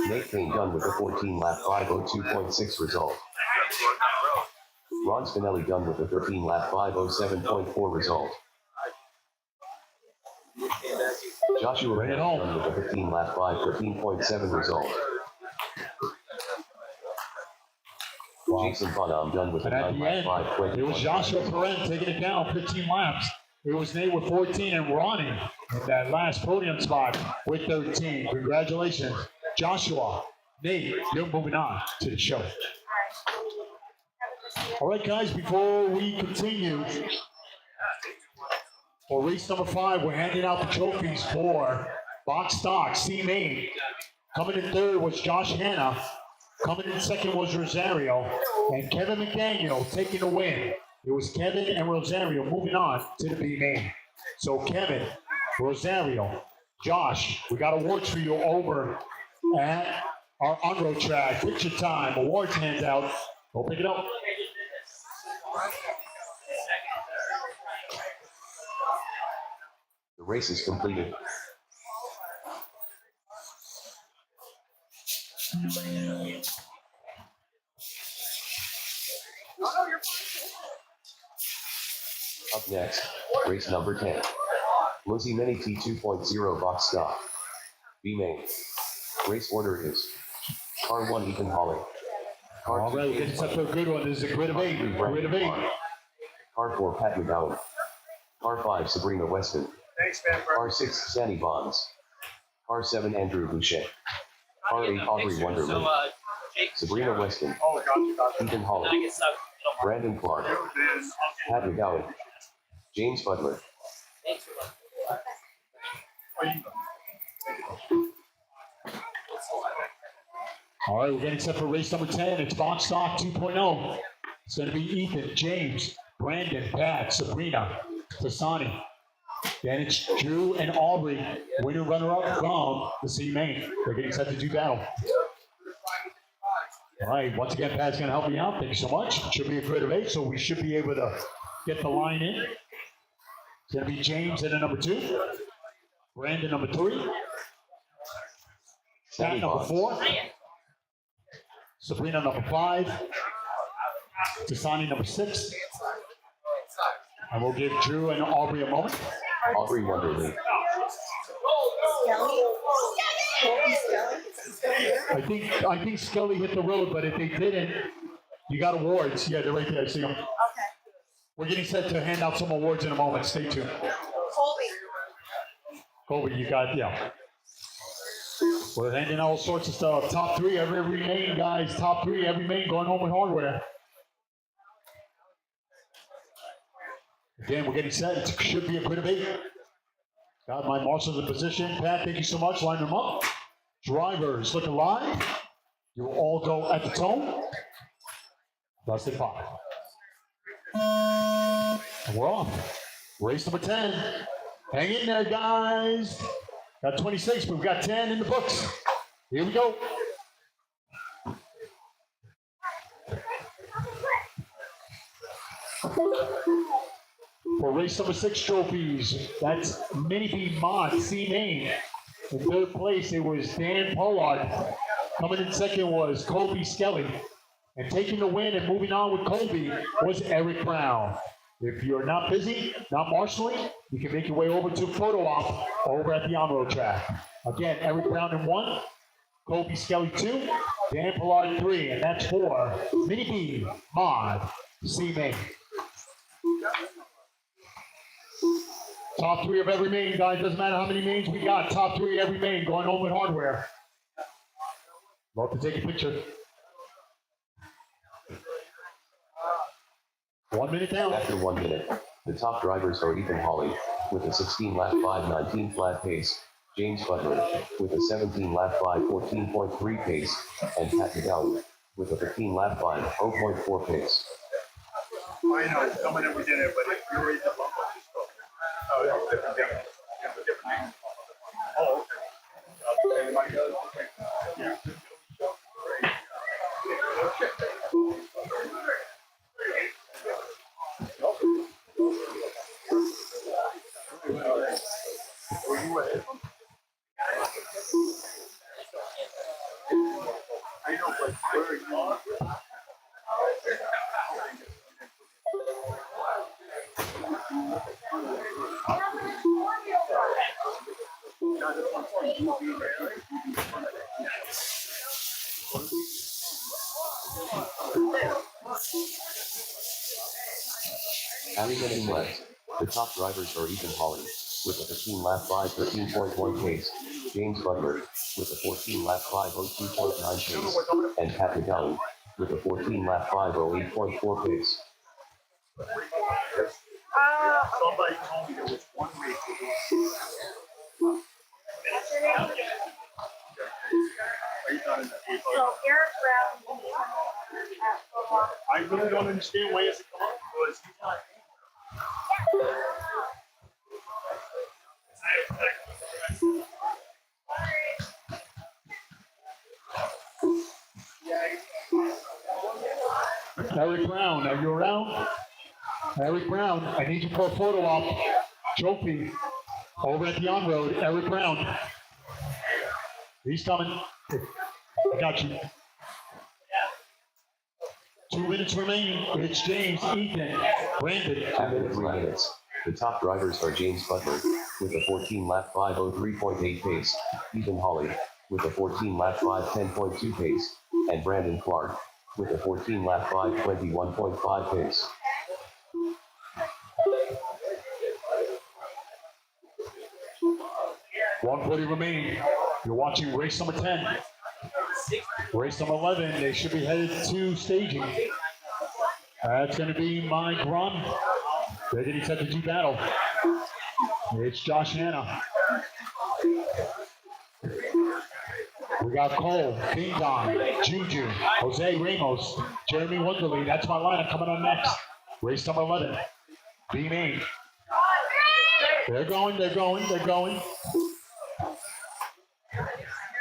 Nate Kane done with a 14 lap 5.02.6 result. Ron Spinelli done with a 13 lap 5.07.4 result. Joshua Bring it done home. with a 15 lap 5.13.7 result. Jason Bonham done with a And at 9 the lap end, 5.20. it was Joshua Perrin taking it down 15 laps. It was Nate with 14 and Ronnie in that last podium spot with 13. Congratulations, Joshua. Nate, you're moving on to the show. All right, guys, before we continue, for race number 5, we're handing out the trophies for Box Stock, C Main. Coming in third was Josh Hanna. Coming in second was Rosario. And Kevin McDaniel taking the win. It was Kevin and Rosario moving on to the B main. So Kevin, Rosario, Josh, we got awards for you over at our on-road track. Picture time, awards handout. Go pick it up. The race is completed. Up next, race number 10. Lizzie Mini T 2.0 box stock. B main. Race order is Car 1 Ethan Holly. Car All 2 right, we're getting set for a good one. This is a grid of 8. Grid of 8. Car 4 Pat McGowan. Car 5 Sabrina Weston. Thanks, man. Car 6 Sandy Bonds. Car 7 Andrew Boucher. Car 8 Audrey Wonderland. Sabrina Weston. Oh, gotcha. Ethan Holly. Brandon Clark. Pat McGowan. James Butler. All right, we're getting set for race number 10. It's box stock 2.0. It's going to be Ethan, James, Brandon, Pat, Sabrina, Tasani. Then it's Drew and Aubrey, winner runner-up from the C main. They're getting set to do battle. All right, once again, Pat's going to help me out. Thank you so much. Should be a grid of 8, so we should be able to get the line in. It's going to be James in at number 2, Brandon number 3, Pat number 4, Sabrina number 5, Tasani number 6, and we'll give Drew and Aubrey a moment. Audrey Wonderland. I think Skelly hit the road, but if they didn't, you got awards. Yeah, they're right there. I see them. Okay. We're getting set to hand out some awards in a moment. Stay tuned. Colby, you got, yeah. We're handing out all sorts of stuff. Top 3 every main, guys. Top 3 every main going home with hardware. Again, we're getting set. It should be a grid of 8. Got my marshals in position. Pat, thank you so much. Line them up. Drivers, look alive. You will all go at the tone. Plastic 5. And we're off. Race number 10. Hang in there, guys. Got 26, but we've got 10 in the books. Here we go. For race number 6 trophies, that's Mini B Mod C main. In 3rd place, it was Dan Pollard. Coming in 2nd was Colby Skelly. And taking the win and moving on with Colby was Eric Brown. If you're not busy, not marshaling, you can make your way over to photo op over at the on-road track. Again, Eric Brown in 1, Colby Skelly 2, Dan Pollard 3, and that's for Mini B Mod C main. Top 3 of every main, guys. Doesn't matter how many mains we got. Top 3 every main going home with hardware. Love to take a picture. 1 minute down. After 1 minute, the top drivers are Ethan Hawley with a 16-lap 5:19 flat pace, James Butler with a 17-lap 5:14.3 pace, and Pat McGowan with a 15-lap 5:0.4 pace. I know, coming in we did it, but if you raise the bump, just go. Oh, that's different thing. Yeah, different name. Oh, okay. Everybody goes, okay. Yeah. I know, but where are you? Adding anything left, the top drivers are Ethan Hawley with a 15-lap 5:13.1 pace, James Butler with a 14-lap 5:02.9 pace, and Pat McGowan with a 14-lap 5:08.4 pace. Somebody told me there was one race. Are you done in the So Eric Brown. I really don't understand why he hasn't come up because he's not. Eric Brown, are you around? Eric Brown, I need you for a photo op. Trophy over at the on-road. Eric Brown. He's coming. I got you. 2 minutes remaining. It's James, Ethan, Brandon. After 3 minutes, the top drivers are James Butler with a 14-lap 5:03.8 pace, Ethan Hawley with a 14-lap 5:10.2 pace, and Brandon Clark with a 14-lap 5:21.5 pace. $140 remaining. You're watching race number 10. Race number 11, they should be headed to staging. That's going to be Mike Ron. They're getting set to do battle. It's Josh Hanna. We got Cole, Ding Dong, Juju, Jose Ramos, Jeremy Wonderly. That's my lineup coming on next. Race number 11. B-Main. They're going.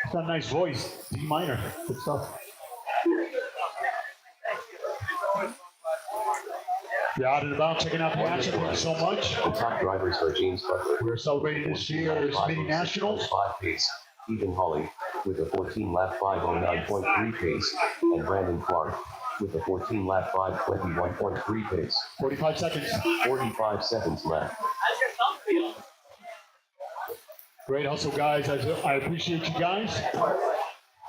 He's got a nice voice. D minor. Good stuff. You're out and about checking out the action. Thank you so much. The top drivers are James Butler. We're celebrating this year's mini nationals. 5 pace, Ethan Hawley with a 14-lap 5:09.3 pace, and Brandon Clark with a 14-lap 5:21.3 pace. 45 seconds. 45 seconds left. How's your thumb feel? Great hustle, guys. I appreciate you guys.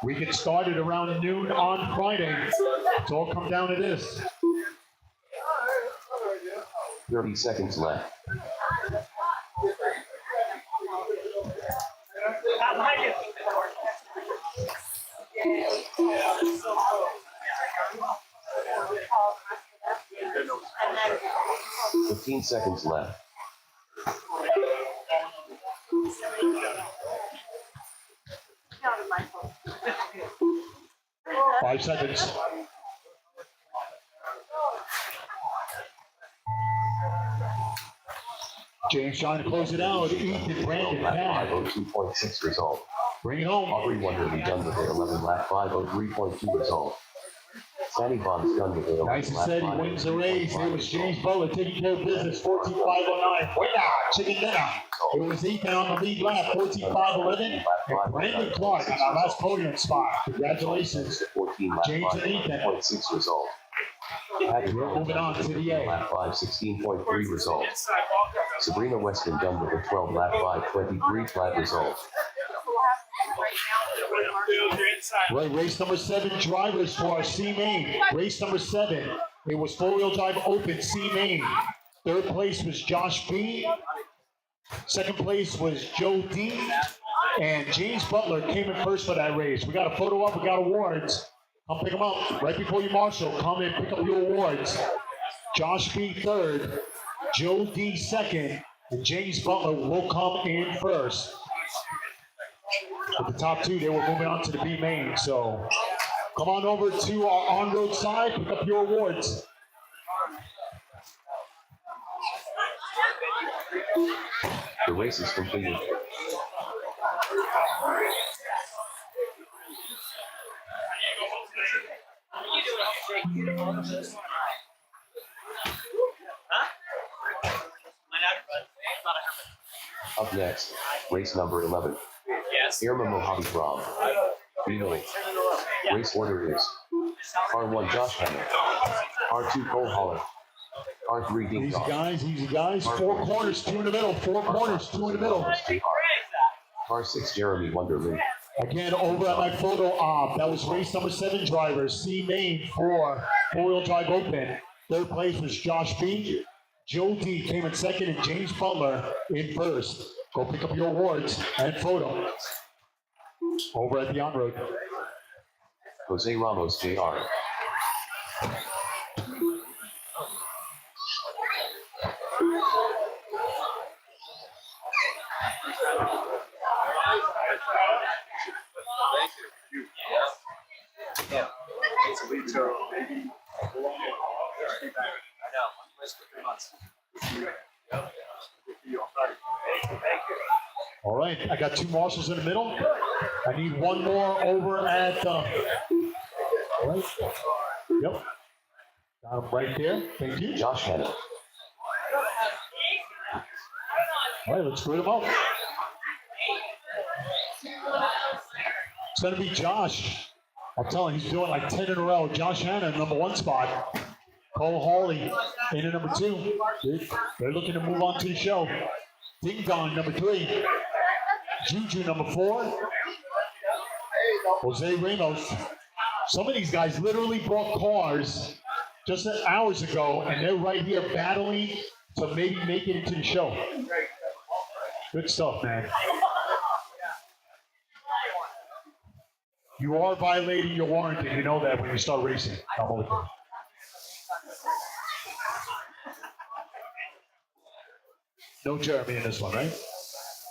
We get started around noon on Friday. It's all come down to this. 30 seconds left. Behind you. 15 seconds left. Five seconds. James trying to close it out. Ethan, Brandon, Pat. 5:02.6 result. Bring it home. Aubrey Wonderly done with an 11-lap 5:03.2 result. Sandy Bond's done with an Nice 11 and lap steady. Wins the race. It 5:05 was result. James Butler taking care of business. 14.509. Winner. Chicken dinner. It was Ethan on the lead lap. 14.511. And Brandon Clark on our last podium spot. Congratulations. 14-lap James and Ethan. 5:06 result. Patrick We're moving on to the A. lap 5:16.3 result. Sabrina Weston done with a 12-lap 5:23 flat result. Right, race number 7, drivers for our C main. Race number 7, it was 4-wheel drive open, C main. Third place was Josh B. Second place was Joe D. And James Butler came in first for that race. We got a photo up, we got awards. Come pick them up right before you marshal. Come and pick up your awards. Josh B. third, Joe D. second, and James Butler will come in first. With the top two, they were moving on to the B main. So come on over to our on-road side, pick up your awards. The race is completed. Up next, race number 11. Yes. Irma Mojave Rob. B-Main. Race order is R1 Josh Hanna, R2 Cole Holler, R3 Ding Easy Dong, guys, easy guys. 4 corners, 2 in the middle. 4 corners, 2 in the middle. R6 Jeremy Wonderly, Again, over at my photo op, that was race number 7 drivers, C main for 4-wheel drive open. Third place was Josh B. Joe D came in second, and James Butler in first. Go pick up your awards and photo over at the on-road. Jose Ramos Jr. All right, I got 2 marshals in the middle. I need 1 more over at right. Yep. Got him right there. Thank you. Josh Hanna. All right, let's put him up. It's going to be Josh. I'm telling you, he's doing like 10 in a row. Josh Hanna, number 1 spot. Cole Hawley in at number 2. They're looking to move on to the show. Ding Dong, number 3. Juju, number 4. Jose Ramos. Some of these guys literally brought cars just hours ago, and they're right here battling to maybe make it into the show. Good stuff, man. You are violating your warranty. You know that when you start racing. I'm over there. No Jeremy in this one, right?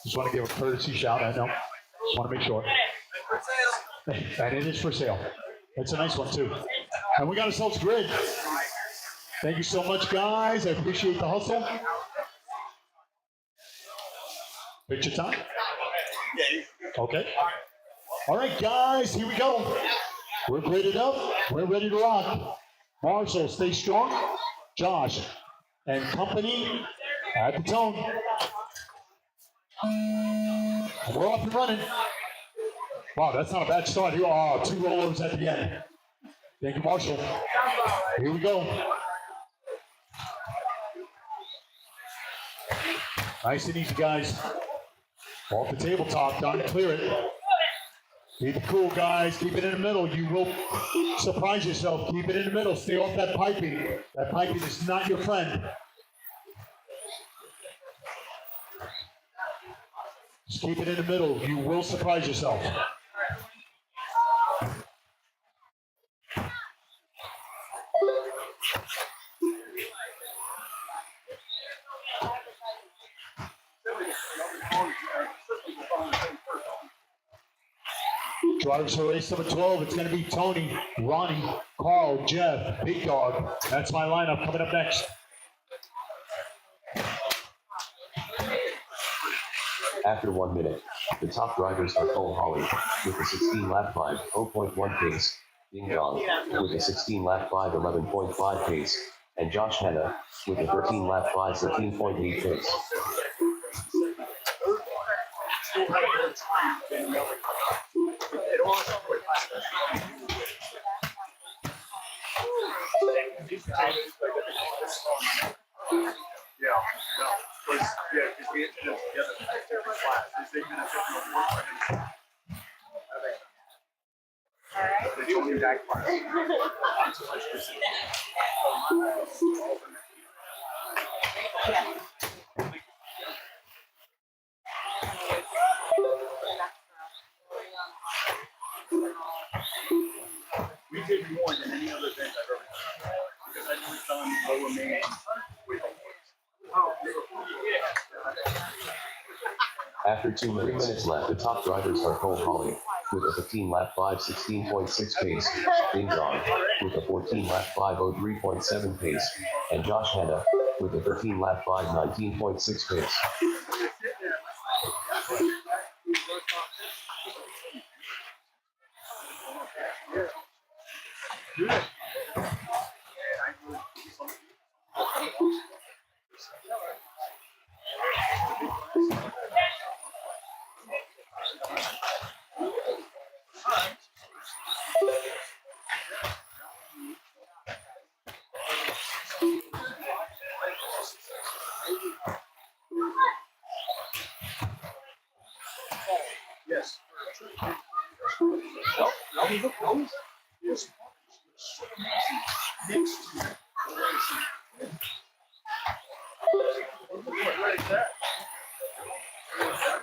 Just want to give a courtesy shout. I know. Just want to make sure. And it is for sale. It's a nice one, too. And we got ourselves grid. Thank you so much, guys. I appreciate the hustle. Picture time? Okay. All right, guys, here we go. We're gridded up. We're ready to rock. Marshall, stay strong. Josh and company at the tone. We're off and running. Wow, that's not a bad start. Oh, 2 rollovers at the end. Thank you, Marshall. Here we go. Nice and easy, guys. Off the tabletop, down to clear it. Keep it cool, guys. Keep it in the middle. You will surprise yourself. Keep it in the middle. Stay off that piping. That piping is not your friend. Just keep it in the middle. You will surprise yourself. Drivers for race number 12, it's going to be Tony, Ronnie, Carl, Jeff, Big Dog. That's my lineup coming up next. After 1 minute, the top drivers are Cole Hawley with a 16-lap 5, 0.1 pace, Ding Dong with a 16-lap 5, 11.5 pace, and Josh Hanna with a 13-lap 5, 13.8 pace. Because we ended up together in a different class. They've been a different work. They told me that class. We did more than any other event I've ever done. Because I've never done lower main with After 2 minutes left, the top drivers are Cole Hawley with a 15-lap 5, 16.6 pace, Ding Dong with a 14-lap 5, 03.7 pace, and Josh Hanna with a 13-lap 5, 19.6 pace. yes.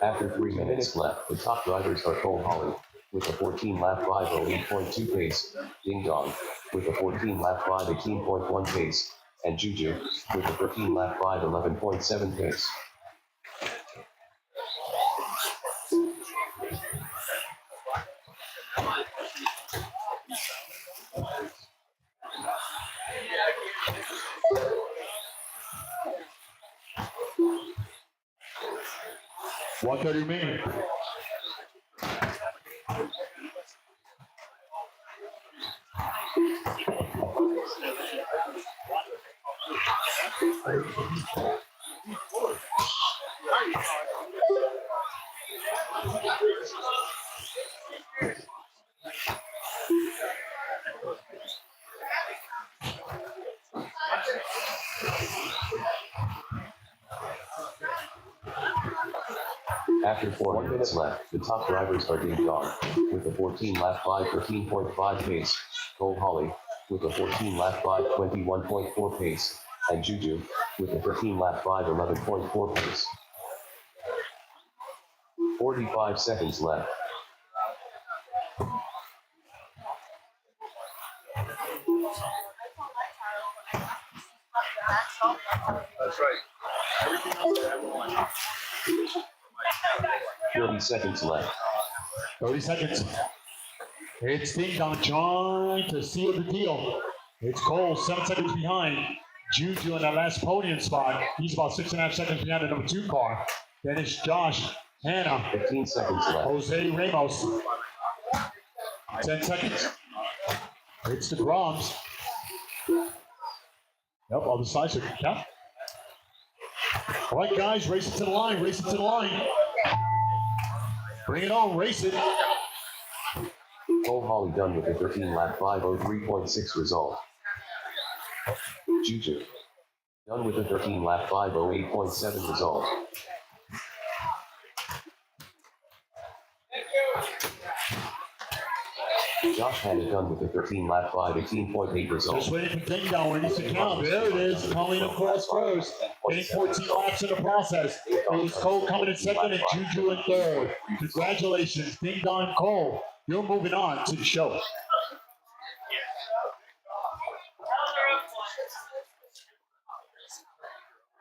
After 3 minutes left, the top drivers are Cole Hawley with a 14-lap 5, 8.2 pace, Ding Dong with a 14-lap 5, 18.1 pace, and Juju with a 13-lap 5, 11.7 pace. What do you mean? After 4 minutes left, the top drivers are Ding Dong with a 14-lap 5:13.5 pace, Cole Holly with a 14-lap 5:21.4 pace, and Juju with a 13-lap 5:11.4 pace. 45 seconds left. That's right. Everything else that everyone. 30 seconds left. 30 seconds. It's Ding Dong trying to seal the deal. It's Cole, 7 seconds behind. Juju in that last podium spot. He's about 6.5 seconds behind the number 2 car. Then it's Josh, Hannah, 15 seconds left. Jose Ramos. 10 seconds. It's the Groms. Yep, other side, so count. All right, guys, race it to the line, race it to the line. Bring it on, race it. Cole Holly done with a 13-lap 5:03.6 result. Juju done with a 13-lap 5:08.7 result. Josh had it done with a 13-lap 5:18.8 result. Just waiting for Ding Dong when he needs to count. There it is, coming across first. Getting 14 laps in the process. It was Cole coming in second and Juju in third. Congratulations, Ding Dong Cole. You're moving on to the show.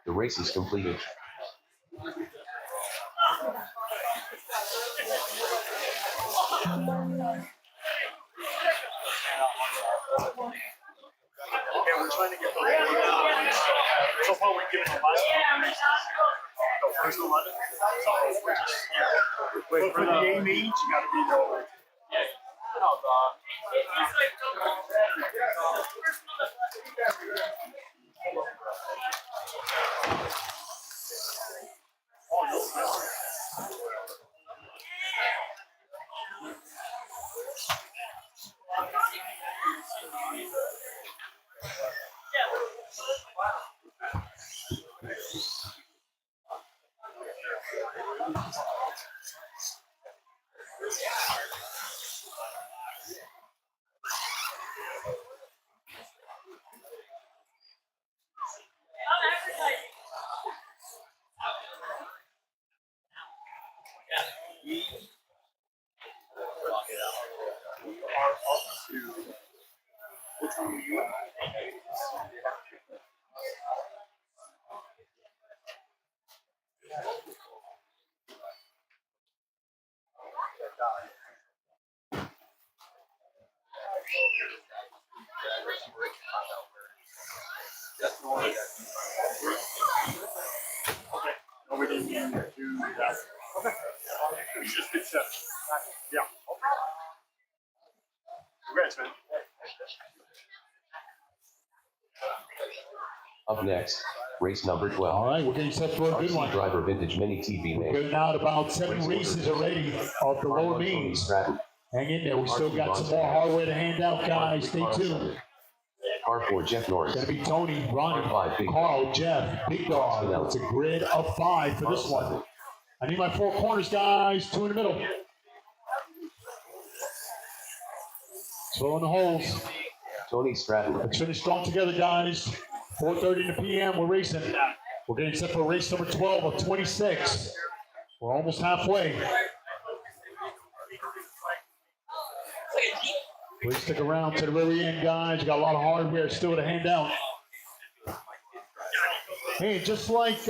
The race is completed. Yeah, we're trying to get the so far we're giving the last the first 11. So we're just but for the A means you gotta be the no, we didn't do that. Okay. We just did 7. Yeah. Congrats, man. Up next, race number 12. All right, we're getting set for a good RC one. driver vintage mini TV We're made. getting out about 7 races already of the lower means. Stratton. Hang in there, we still got some more hardware to hand out, guys. Stay tuned. Car 4 Jeff Norris. It's gonna be Tony, Ronnie, Car 5 Big Carl, Jeff, Big Dog. It's a grid of 5 for this one. I need my 4 corners, guys. 2 in the middle. Fill in the holes. Tony Stratton. Let's finish strong together, guys. 4:30 in the PM, we're racing. We're getting set for race number 12 of 26. We're almost halfway. Please stick around to the very end, guys. You got a lot of hardware still to hand out. Hey, just like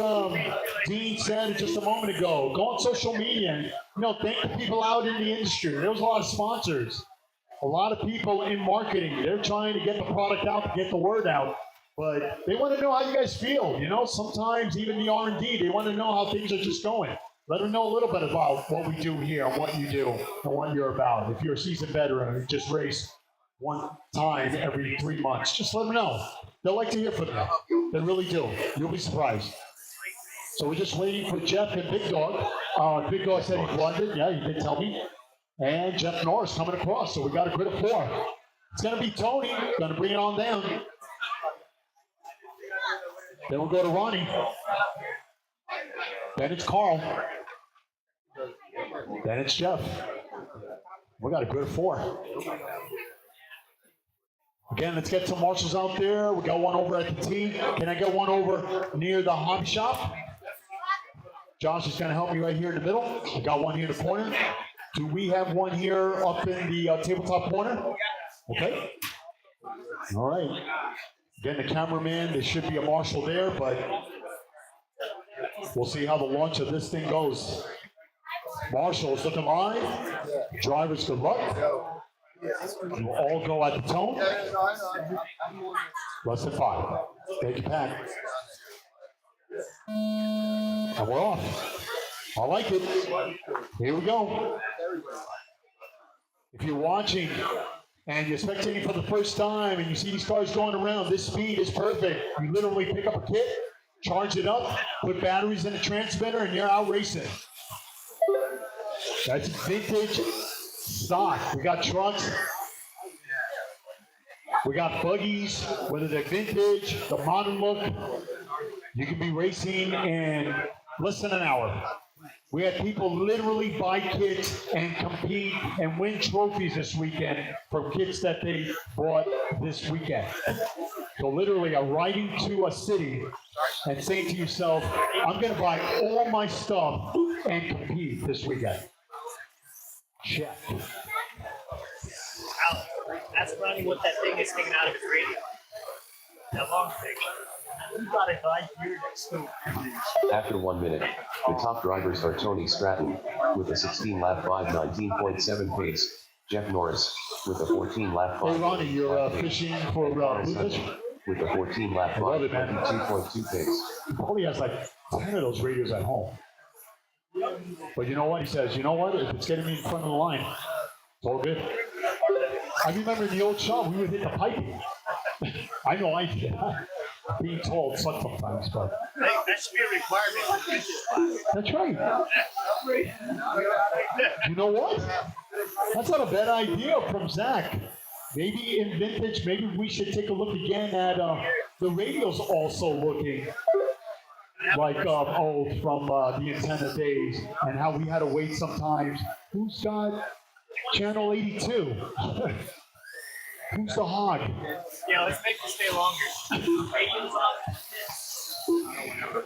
Dean said just a moment ago, go on social media and thank the people out in the industry. There was a lot of sponsors, a lot of people in marketing. They're trying to get the product out, to get the word out, but they want to know how you guys feel. Sometimes even the R&D, they want to know how things are just going. Let them know a little bit about what we do here, and what you do, and what you're about. If you're a seasoned veteran, just race one time every 3 months. Just let them know. They'll like to hear from you. They really do. You'll be surprised. So we're just waiting for Jeff and Big Dog. Big Dog said he's London. Yeah, he did tell me. And Jeff Norris coming across. So we got a grid of 4. It's going to be Tony. Going to bring it on down. Then we'll go to Ronnie. Then it's Carl. Then it's Jeff. We got a grid of 4. Again, let's get some marshals out there. We got one over at the tee. Can I get one over near the hobby shop? Josh is going to help me right here in the middle. We got one here in the corner. Do we have one here up in the tabletop corner? Okay. All right. Again, the cameraman, there should be a marshal there, but we'll see how the launch of this thing goes. Marshals looking live. Drivers, good luck. We'll all go at the tone. Less than 5. Thank you, Pat. And we're off. I like it. Here we go. If you're watching and you're spectating for the first time and you see these cars going around, this speed is perfect. You literally pick up a kit, charge it up, put batteries in the transmitter, and you're out racing. That's vintage stock. We got trucks. We got buggies, whether they're vintage, the modern look. You can be racing in less than an hour. We had people literally buy kits and compete and win trophies this weekend from kits that they bought this weekend. So literally, arriving to a city and saying to yourself, I'm going to buy all my stuff and compete this weekend. Check. Alex, that's running what that thing is taken out of his radio. That long thing. You got it right here next to it. After 1 minute, the top drivers are Tony Stratton with a 16-lap 5:19.7 pace, Jeff Norris with a 14-lap 5. Hey Ronnie, you're fishing for bluefish? With a 14-lap 5:22.2 pace. He probably has like 10 of those radios at home. But you know what? He says, you know what? If it's getting me in front of the line, it's all good. I remember in the old shop, we would hit the piping. I know I did. Being told sucks sometimes, but. That should be a requirement. That's right. You know what? That's not a bad idea from Zach. Maybe in vintage, maybe we should take a look again at the radios also looking like old from the antenna days and how we had to wait sometimes. Who's got channel 82? Who's the hog? Yeah, let's make it stay longer.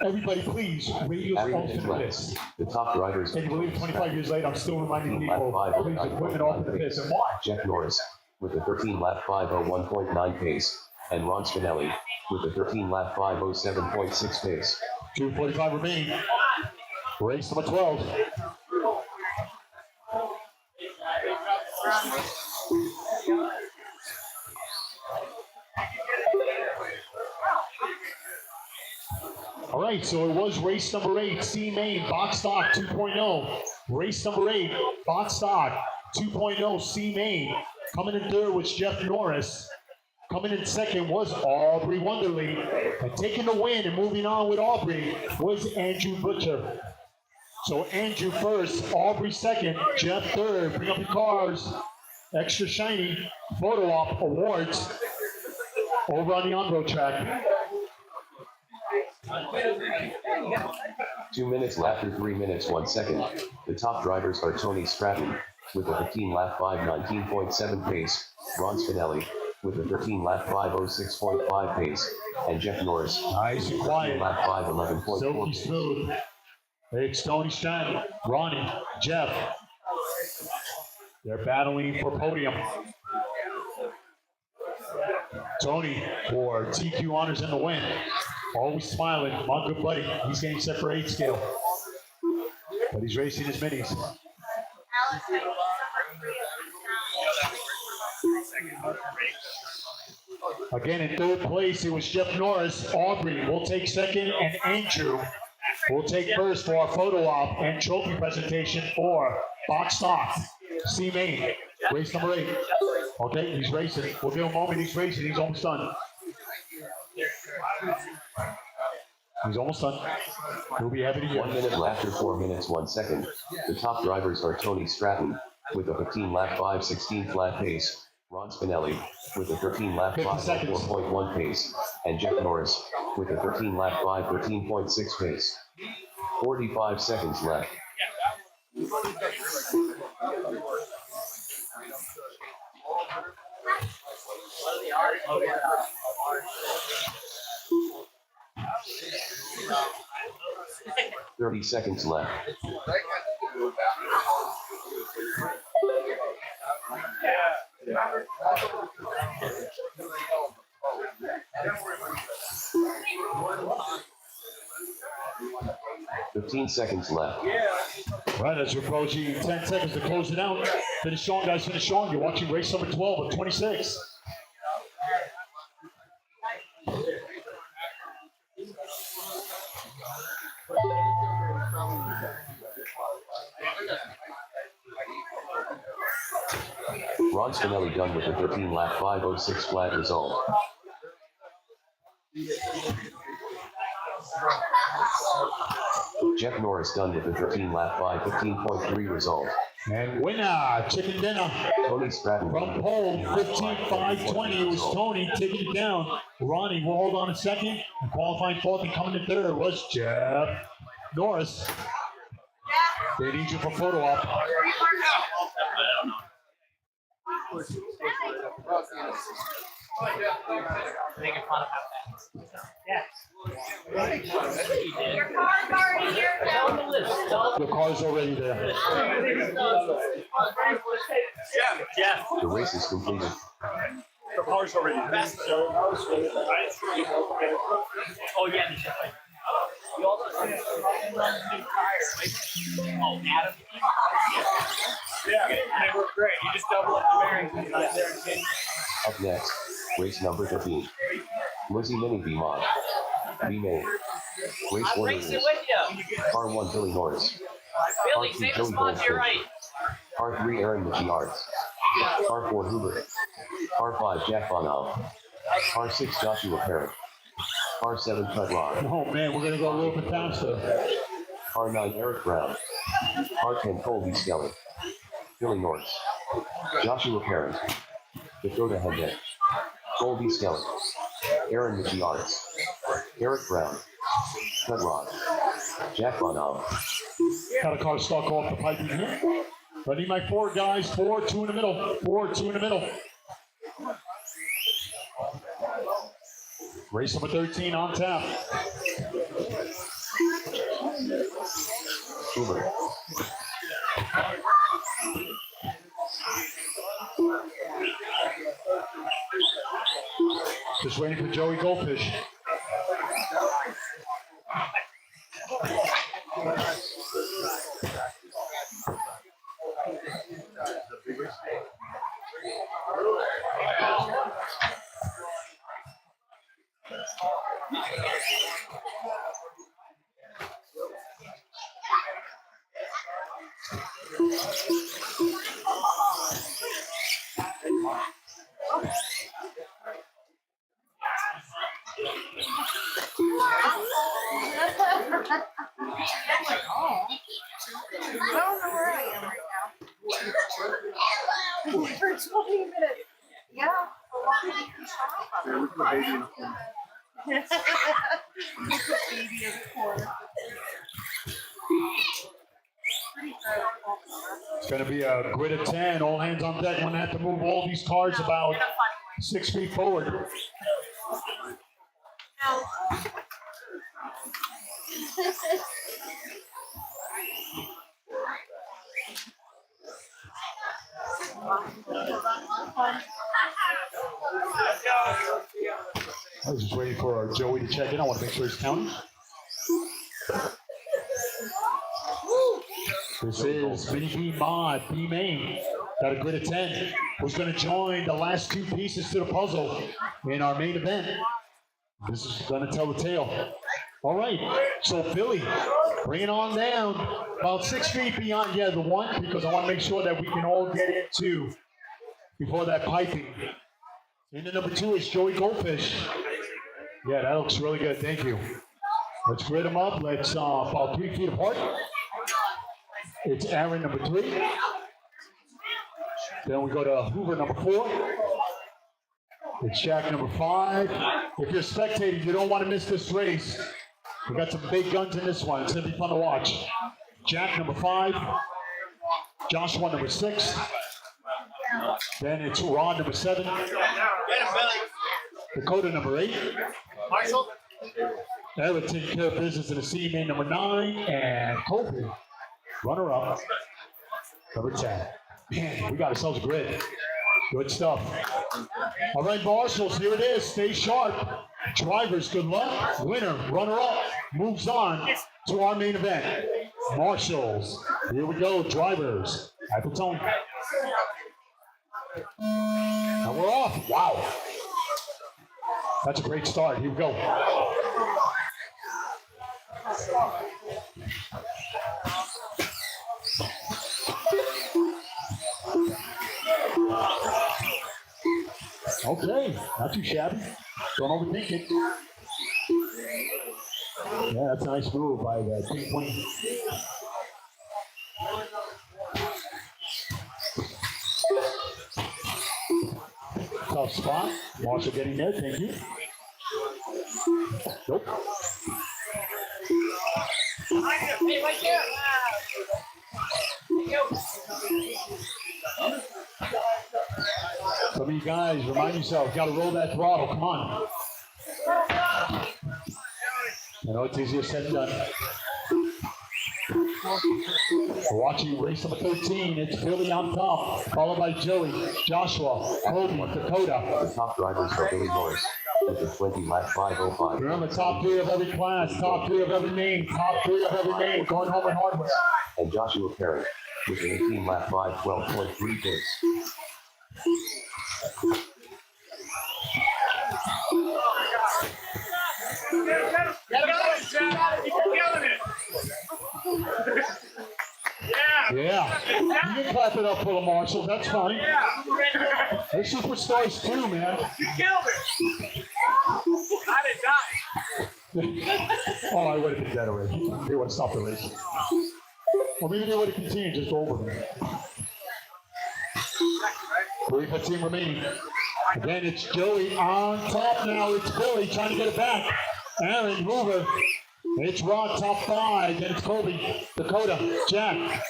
Everybody, please, radios After off 10 to the laps, piss. the top drivers Can you believe 25 years later, I'm still reminding people, please, equipment off to the piss. And why? Jeff Norris with a 13-lap 5:01.9 pace, and Ron Spinelli with a 13-lap 5:07.6 pace. 2:45 remaining. Race number 12. All right, so it was race number 8, C Main, box stock 2.0. Race number 8, box stock 2.0, C Main. Coming in third was Jeff Norris. Coming in second was Aubrey Wonderly. And taking the win and moving on with Aubrey was Andrew Butcher. So Andrew first, Aubrey second, Jeff third. Bring up your cars. Extra shiny photo op awards over on the on-road track. 2 minutes after 3 minutes 1 second, the top drivers are Tony Stratton with a 15-lap 5:19.7 pace, Ron Spinelli with a 13-lap 5:06.5 pace, and Jeff Norris Nice and quiet. lap 5:11.4 Silky pace. smooth. It's Tony Stratton, Ronnie, Jeff. They're battling for podium. Tony for TQ honors in the win. Always smiling. My good buddy. He's getting set for 8 scale. But he's racing his minis. Again, in third place, it was Jeff Norris. Aubrey will take second, and Andrew will take first for our photo op and trophy presentation for Box Stock, C Main, race number 8. Okay, he's racing. We'll give him a moment. He's racing. He's almost done. He's almost done. He'll be happy to hear. 1 minute after 4 minutes 1 second. The top drivers are Tony Stratton with a 15-lap 5:16 flat pace, Ron Spinelli with a 13-lap 5:04.1 pace, and Jeff Norris with a 13-lap 5:13.6 pace. 45 seconds left. $30 left. $15 left. Right, as we're approaching 10 seconds to close it out. Finish strong, guys, finish strong. You're watching race number 12 of 26. Ron Spinelli done with a 13-lap 5:06 flat result. Jeff Norris done with a 13-lap 5:15.3 result. And winner, chicken dinner. Tony Stratton From pole, 15.520. It was Tony taking it down. Ronnie will hold on a second. And qualifying fourth and coming in third was Jeff Norris. They need you for photo op. Making fun of how fast. Yeah. Your car's already here now. On the list. The car's already there. Jeff. The race is completed. The car's already there. Oh, yeah. You also new tires, right? Oh, Adam? Yeah, they work great. You just double up the bearings and it's there. Up next, race number 15. Lizzie Mini B Mod. B Main. Race I'm order racing is with you. R1 Billy Norris. Billy, R2 same Joey spot to your Goldfish. right. R3 Aaron Michiards. R4 Hubert. R5 Jack Bonow. R6 Joshua Parrott. R7 Cut Rod. Oh man, we're going to go a little bit faster. R9 Eric Brown. R10 Colby Skelly. Billy Norris. Joshua Parrott. Dakota Hendek. Colby Skelly. Aaron Michiards. Eric Brown. Cut Rod. Jack Bonow. Got a car stuck off the pipe in here. I need my four guys. 4, 2 in the middle. 4, 2 in the middle. Race number 13 on tap. Hubert. Just waiting for Joey Goldfish. I don't know where I am right now. For 20 minutes. Yeah. A long way to shop. Baby in the corner. It's going to be a grid of 10. All hands on deck. We're going to have to move all these cars about 6 feet forward. I was just waiting for Joey to check in. I want to make sure he's counting. This is Mini B Mod, B Main. Got a grid of 10. Who's going to join the last two pieces to the puzzle in our main event? This is going to tell the tale. All right, so Billy, bring it on down about 6 feet beyond the one, because I want to make sure that we can all get into before that piping. In the number 2 is Joey Goldfish. Yeah, that looks really good. Thank you. Let's grid them up. Let's about 3 feet apart. It's Aaron, number 3. Then we go to Hoover, number 4. It's Jack, number 5. If you're spectating, you don't want to miss this race. We got some big guns in this one. It's going to be fun to watch. Jack, number 5. Joshua, number 6. Then it's Ron, number 7. Dakota, number 8. Eric taking care of business in the C main, number 9. And Kobe, runner up, number 10. Man, we got ourselves a grid. Good stuff. All right, marshals, here it is. Stay sharp. Drivers, good luck. Winner, runner up, moves on to our main event. Marshals, here we go. Drivers, at the tone. And we're off. Wow. That's a great start. Here we go. Okay, not too shabby. Don't overthink it. Yeah, that's a nice move by the Team Queen. Tough spot. Marshall getting there. Thank you. Nope. Some of you guys, remind yourself, got to roll that throttle. Come on. I know it's easier said than done. We're watching race number 13. It's Billy on top, followed by Joey, Joshua, Cody, Dakota. The top drivers are Billy Norris with the 20 lap 505. Remember, top 3 of every class, top 3 of every name, top 3 of every name, going home in hardware. And Joshua Perry with the 18 lap 512.3 pace. Yeah, you can clap it up for the marshals. That's fine. They're superstars too, man. You killed it. I didn't die. Oh, I would have been dead already. They would have stopped the race. Or maybe they would have continued just over them. 3:15 remaining. Again, it's Joey on top now. It's Billy trying to get it back. Aaron, Hoover. It's Rod, top 5. Then it's Kobe, Dakota, Jack.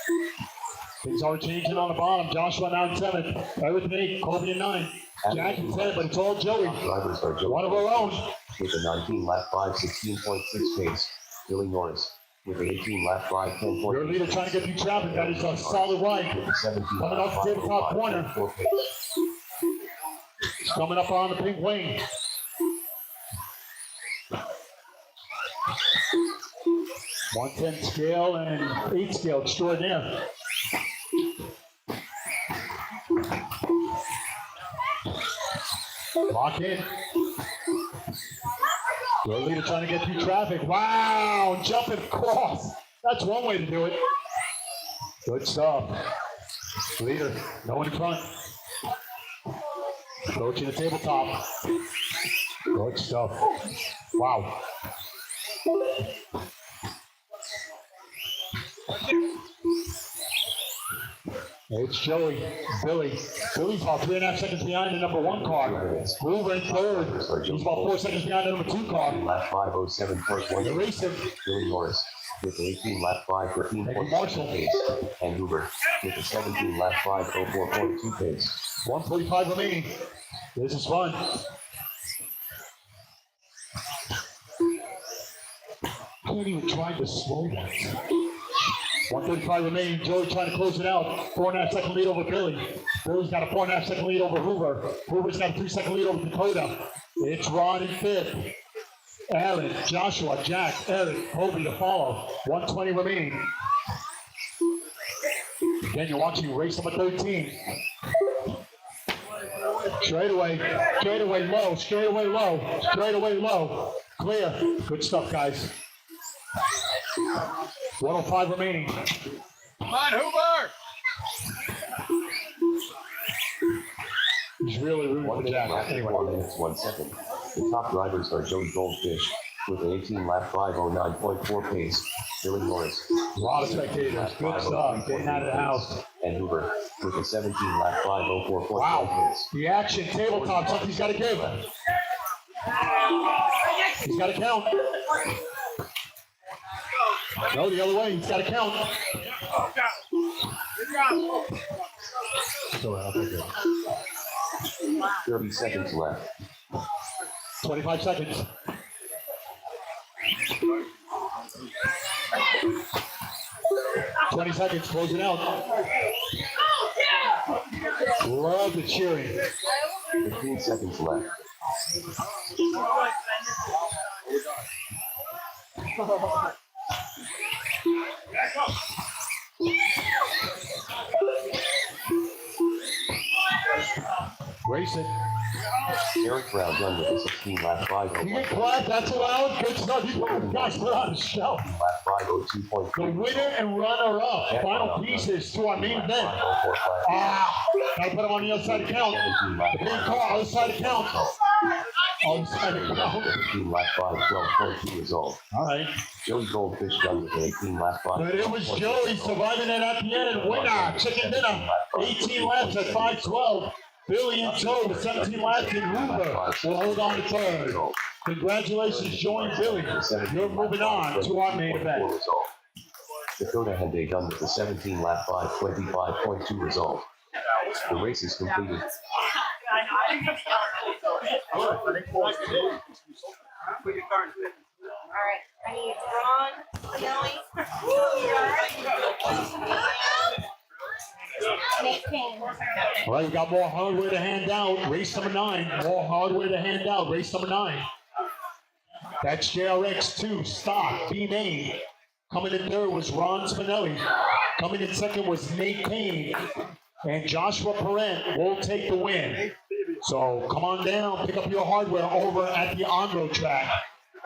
Things are changing on the bottom. Joshua now in 7th. Eric in 8, Kobe in 9. Jack in 10, but it's all Joey. Drivers are Joey One of our own. with a 19 lap 516.6 pace. Billy Norris with an 18 lap 510.6. Your leader trying to get through traffic. That is a solid right. With a 17 Coming lap off the tabletop corner. 5.4 pace. He's coming up on the pink wing. .110 scale and 8 scale extraordinaire. Lock in. Your leader trying to get through traffic. Wow, jumping across. That's one way to do it. Good stuff. Leader, no one in front. Approaching the tabletop. Good stuff. Wow. It's Joey, Billy. Billy's about 3.5 seconds behind the number 1 car. Hoover in 3rd. He's about 4 seconds behind the number 2 car. Lap 507.1. They're racing. Billy Norris with an 18 lap 513.6 pace. And Hoover with a 17 lap 504.2 pace. 1:45 remaining. This is fun. Can't even try to slow that. 1:35 remaining. Joey trying to close it out. 4.5 second lead over Billy. Billy's got a 4.5 second lead over Hoover. Hoover's got a 3 second lead over Dakota. It's Ron in 5th. Aaron, Joshua, Jack, Eric, Kobe to follow. 1:20 remaining. Again, you're watching race number 13. Straight away low, straight away low, straight away low. Clear. Good stuff, guys. 1:05 remaining. Come on, Hoover. He's really rooting 1 for minute Jack. left, Anyway. 4 minutes, 1 second. The top drivers are Joey Goldfish with an 18 lap 509.4 pace, Billy Norris, A lot of spectators. Good stuff. Getting out of the house. and Hoover with a 17 lap 504.1 Wow. pace. The action, tabletop, something's got to give. He's got to count. No, the other way. He's got to count. So, I'll take it. 30 seconds left. 25 seconds. $20 seconds, closing out. Love the cheering. 15 seconds left. Racing. Eric Brown done with a 16 lap You get 501. clapped, that's allowed. Good stuff. You guys put on a show. Lap 502.3. The winner and runner-up. Final pieces to our main event. Gotta put them on the other side of count. The big car, other side of count. Other side of count. 15 lap 512.2 result. All right. Joey Goldfish done with an 18 lap 5. But it was Joey surviving it at the end and winner. Chicken dinner. 18 laps at 512. Billy and Joe with 17 laps in Hoover will hold on to third. Congratulations, Joey and Billy. You're moving on to our main event. Dakota Henday done with the 17 lap 525.2 result. The race is completed. All right, I need Ron, Nelly, Nate King. All right, we got more hardware to hand out. Race number 9. More hardware to hand out. Race number 9. That's JRX2 stock B main. Coming in third was Ron Spinelli. Coming in second was Nate Kane. And Joshua Parent will take the win. So come on down, pick up your hardware over at the on-road track.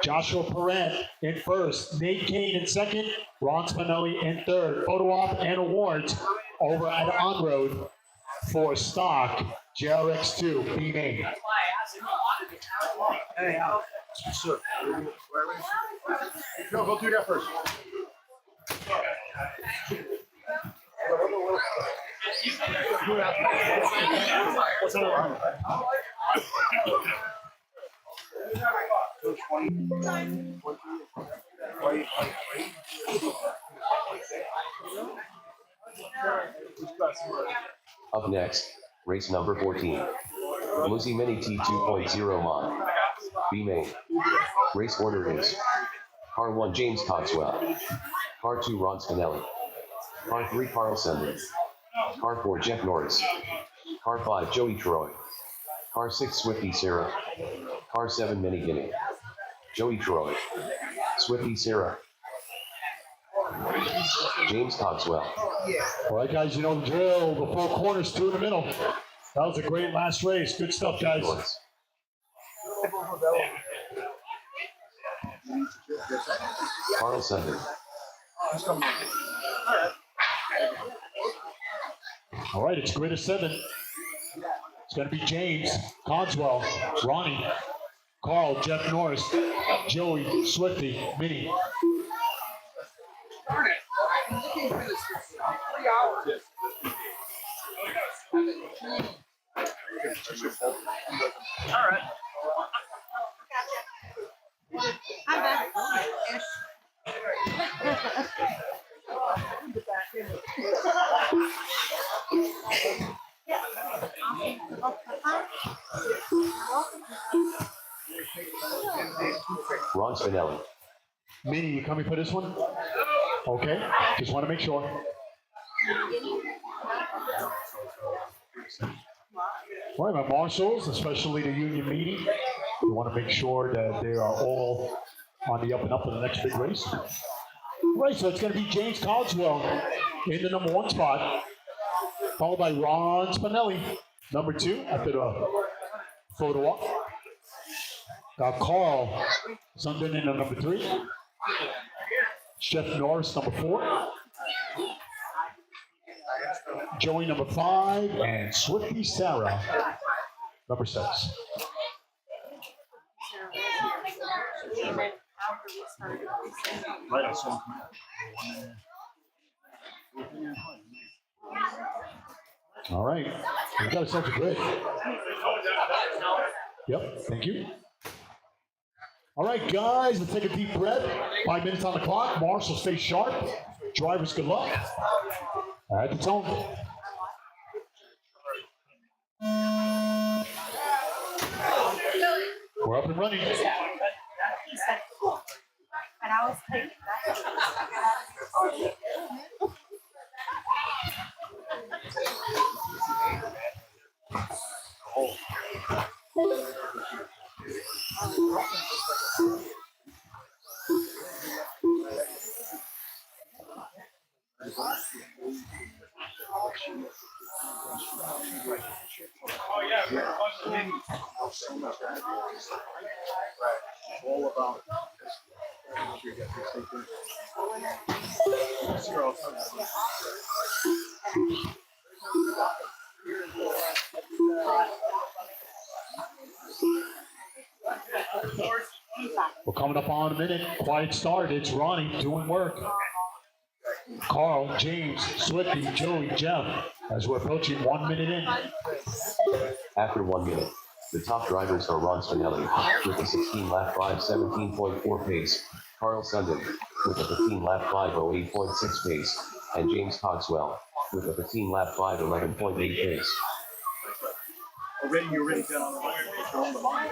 Joshua Parent in first, Nate Kane in second, Ron Spinelli in third. Photo op and awards over at on-road for stock JRX2 B main. Hey, sir. Go do that first. What's that? Up next, race number 14. Lucy Mini T2.0 mod. B main. Race order is Car 1 James Cogswell. Car 2 Ron Spinelli. Car 3 Carl Sender. Car 4 Jeff Norris. Car 5 Joey Troy. Car 6 Swifty Sarah. Car 7 Mini Guinea. Joey Troy. Swifty Sarah. James Cogswell. All right, guys, you know the drill. The 4 corners, 2 in the middle. That was a great last race. Good stuff, guys. Norris. Carl Sender. All right, it's grid of 7. It's going to be James, Cogswell, Ronnie, Carl, Jeff Norris, Joey, Swifty, Minnie. Darn it. I'm looking for this for 3 hours. All right. I'm back. Ron Spinelli. Minnie, you coming for this one? Okay, just want to make sure. All right, my marshals, especially the union meeting, we want to make sure that they are all on the up and up in the next big race. All right, so it's going to be James Cogswell in the number 1 spot, followed by Ron Spinelli, number 2 after the photo op. Got Carl Sundin in the number 3. Jeff Norris, number 4. Joey, number 5. And Swifty Sarah Number 6. And then after we started racing, Right, I saw him All right. We got ourselves a grid. Yep, thank you. All right, guys, let's take a deep breath. 5 minutes on the clock. Marshall, stay sharp. Drivers, good luck. At the tone. We're up and running. he said, and I was thinking, that's Oh yeah, we're a bunch of mini. All about We're coming up on a minute. Quiet start. It's Ronnie doing work. Carl, James, Swifty, Joey, Jeff, as we're approaching 1 minute in. After 1 minute, the top drivers are Ron Spinelli with a 16-lap 5:17.4 pace, Carl Sundin with a 15-lap 5:08.6 pace, and James Cogswell with a 15-lap 5:11.8 pace. already you're ready down on the line. You're on the line.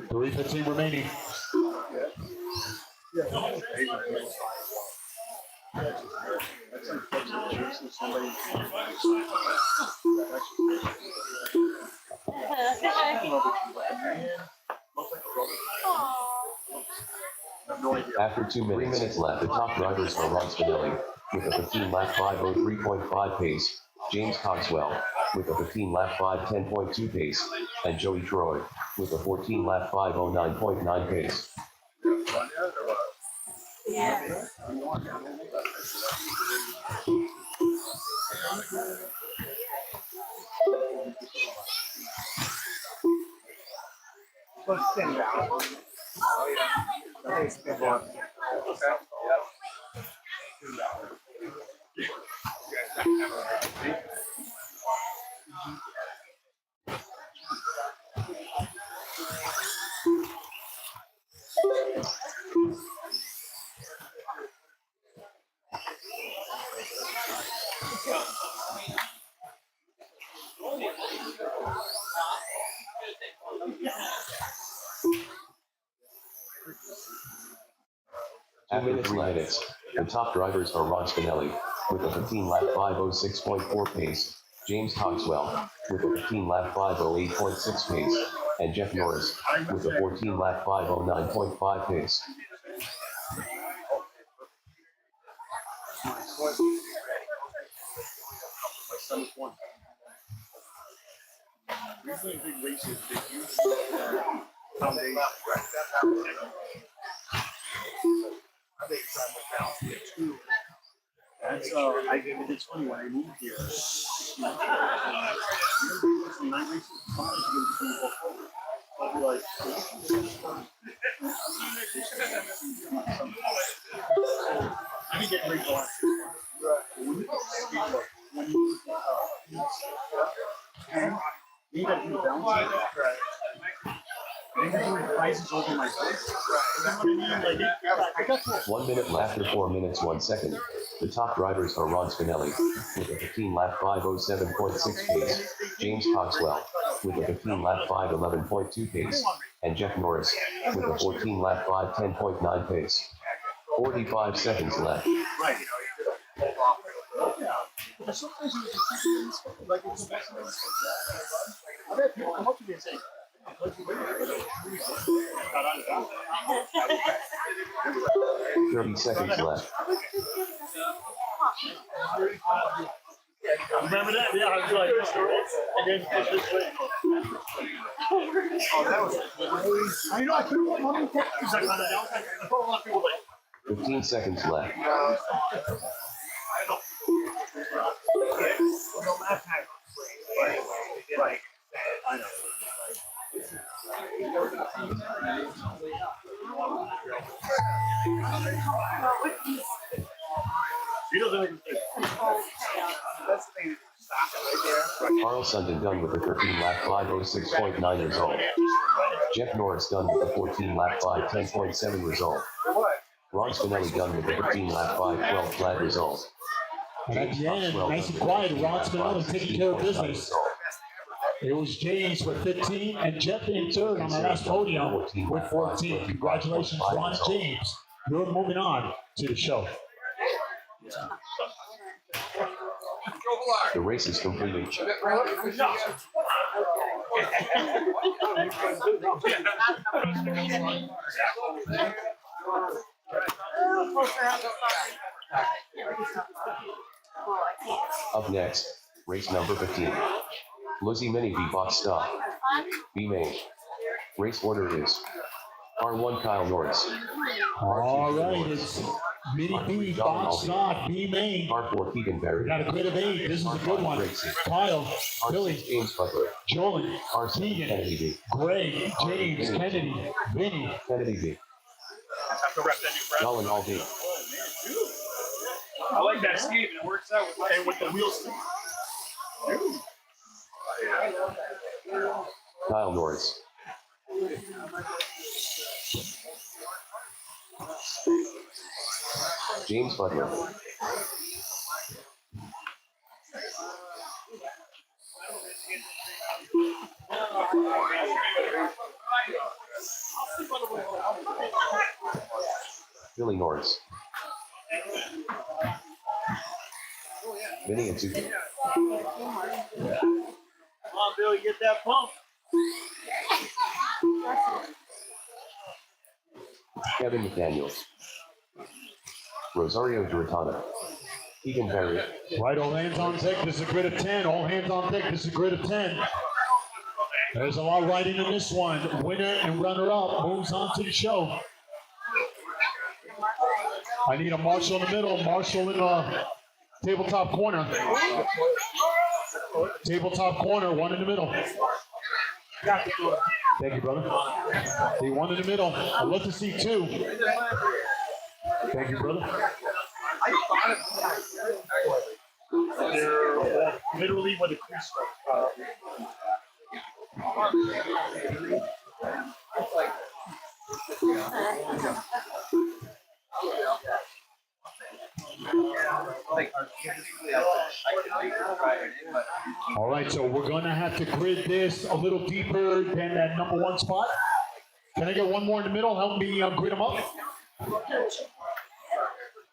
Three 15 remaining. After 2 minutes left, the top drivers are Ron Spinelli with a 15-lap 5:03.5 pace, James Cogswell with a 15-lap 5:10.2 pace, and Joey Troy with a 14-lap 5:09.9 pace. yeah. Let's stand down. Oh, yeah. Let's stand down. After 3 minutes, the top drivers are Ron Spinelli with a 15-lap 5:06.4 pace, James Cogswell with a 15-lap 5:08.6 pace, and Jeff Norris with a 14-lap 5:09.5 pace. My son is one. Usually in big races, they use foundation. I think it's almost down to 2. That's it's funny when I moved here. From 9 races, sometimes you can do both. I'll be like, I didn't get great last year. When you scale up, when you you got to do balance. They have prices over my face. You know what I mean? Like, I got to 1 minute after 4 minutes 1 second, the top drivers are Ron Spinelli with a 15-lap 5:07.6 pace, James Cogswell with a 15-lap 5:11.2 pace, and Jeff Norris with a 14-lap 5:10.9 pace. 45 seconds left. right. But sometimes you just like it's I've had people come up to me and say, 30 seconds left. Remember that? Yeah, I was like, and then push this way. Oh, that was. I know I couldn't want money. He's like, I thought a lot of people like. 15 seconds left. No last time. Right. I know. He doesn't even think. That's the thing. Stop it right there. Carl Sundin done with the 13 lap 5:06.9 result. Jeff Norris done with the 14 lap 5:10.7 result. Ron Spinelli done with the 15 lap 5:12 flat result. And at the end, nice and quiet, Ron Spinelli taking care of business. It was James with 15 and Jeff in third on the last podium with 14. Congratulations, Ron and James. You're moving on to the show. The race is completed. Up next, race number 15. Lizzie Mini V box stop. B main. Race order is R1 Kyle Norris. All right, it's Mini B box stop, B main. R4 Keegan Berry. We got a grid of 8. This is a good one. Kyle, Billy, R6 James Butler. Jolan, R7 Keegan, Kennedy B. Greg, James, Kennedy, Vinny. Kennedy B. Have to rep that new breath. Nolan All D. I like that scheme. It works out with, and with the wheels. Kyle Norris. James Butler. Billy Norris. Vinny and Suki. Come on, Billy, get that pump. Kevin McDaniels. Rosario Duratana. Keegan Berry. Right, all hands on deck. This is a grid of 10. All hands on deck. This is a grid of 10. There's a lot riding in this one. Winner and runner-up moves on to the show. I need a Marshall in the middle. Marshall in the tabletop corner. Tabletop corner, one in the middle. Thank you, brother. The one in the middle. I'd love to see two. Thank you, brother. They're literally where the crease was. All right, so we're going to have to grid this a little deeper than that number one spot. Can I get one more in the middle? Help me grid them up.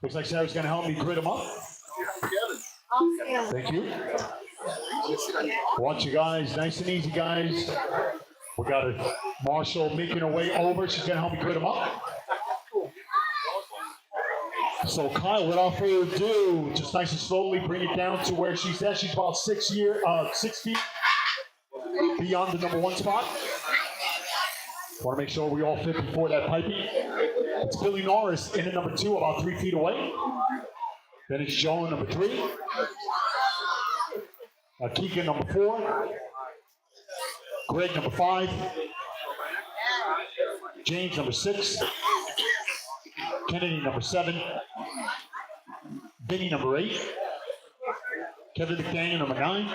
Looks like Sarah's going to help me grid them up. Thank you. Watch you guys. Nice and easy, guys. We got a Marshall making her way over. She's going to help me grid them up. So Kyle, without further ado, just nice and slowly bring it down to where she's at. She's about 6 feet beyond the number one spot. Want to make sure we all fit before that piping. It's Billy Norris in at number 2, about 3 feet away. Then it's Joe in number 3. Keegan number 4. Greg number 5. James number 6. Kennedy number 7. Vinny number 8. Kevin McDaniel number 9.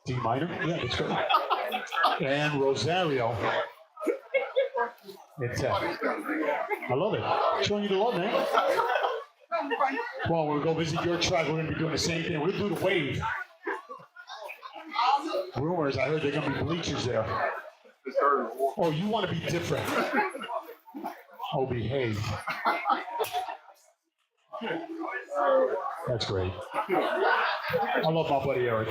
D minor, yeah, that's great. And Rosario in 10. I love it. Showing you the love, man. Well, we'll go visit your track. We're going to be doing the same thing. We're going to do the wave. Rumors, I heard they're going to be bleachers there. Oh, you want to be different. Oh, behave. That's great. I love my buddy Eric.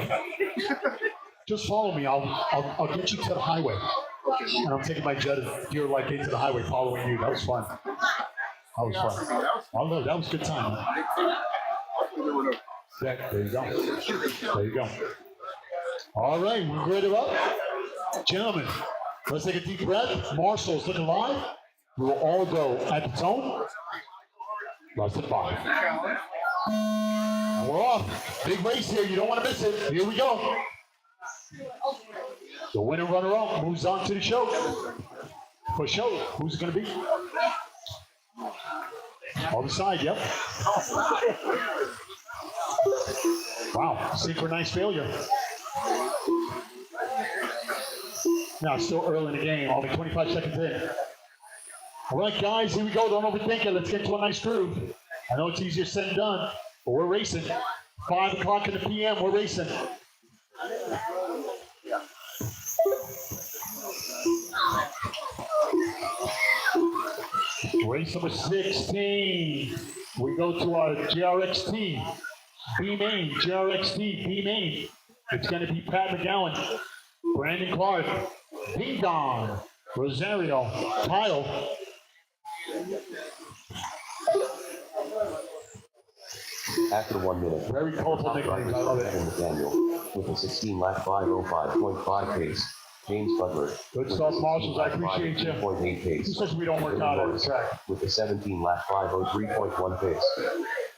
Just follow me. I'll get you to the highway. And I'm taking my jet gear like into the highway following you. That was fun. That was fun. Oh, no, that was a good time. Yeah, there you go. There you go. All right, we're ready to up. Gentlemen, let's take a deep breath. Marshall's looking live. We will all go at the tone. Less than 5. And we're off. Big race here. You don't want to miss it. Here we go. The winner runner-up moves on to the show. For show, who's it going to be? On the side, yep. Wow, synchronized failure. Now, it's still early in the game, only 25 seconds in. All right, guys, here we go. Don't overthink it. Let's get to a nice groove. I know it's easier said than done, but we're racing. 5 o'clock in the PM, we're racing. Race number 16. We go to our GRXT. B main, GRXT, B main. It's going to be Pat McGowan, Brandon Clark, Ding Dong, Rosario, Kyle. After 1 minute, Very colorful nicknames. I love it. Daniel with a 16 lap 5:05.5 pace. James Butler. Good stuff, Marshals. I appreciate you. 3.8 Who pace. says we don't work out on the track? With a 17 lap 5:03.1 pace.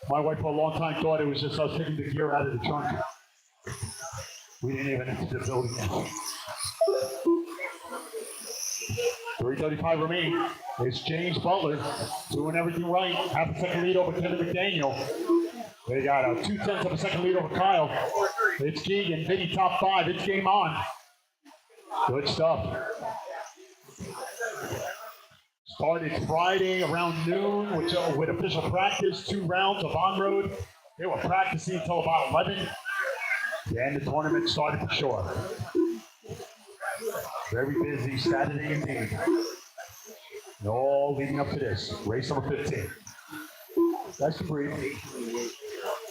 My wife for a long time thought it was just us taking the gear out of the trunk. We didn't even enter the building yet. 3:35 remaining. It's James Butler doing everything right. Half a second lead over Kevin McDaniel. They got a 0.2 of a second lead over Kyle. It's Keegan, Vinny top 5. It's game on. Good stuff. Started Friday around noon with official practice, 2 rounds of on-road. They were practicing until about 11. Then the tournament started for sure. Very busy Saturday indeed. All leading up to this. Race number 15. That's the breathe.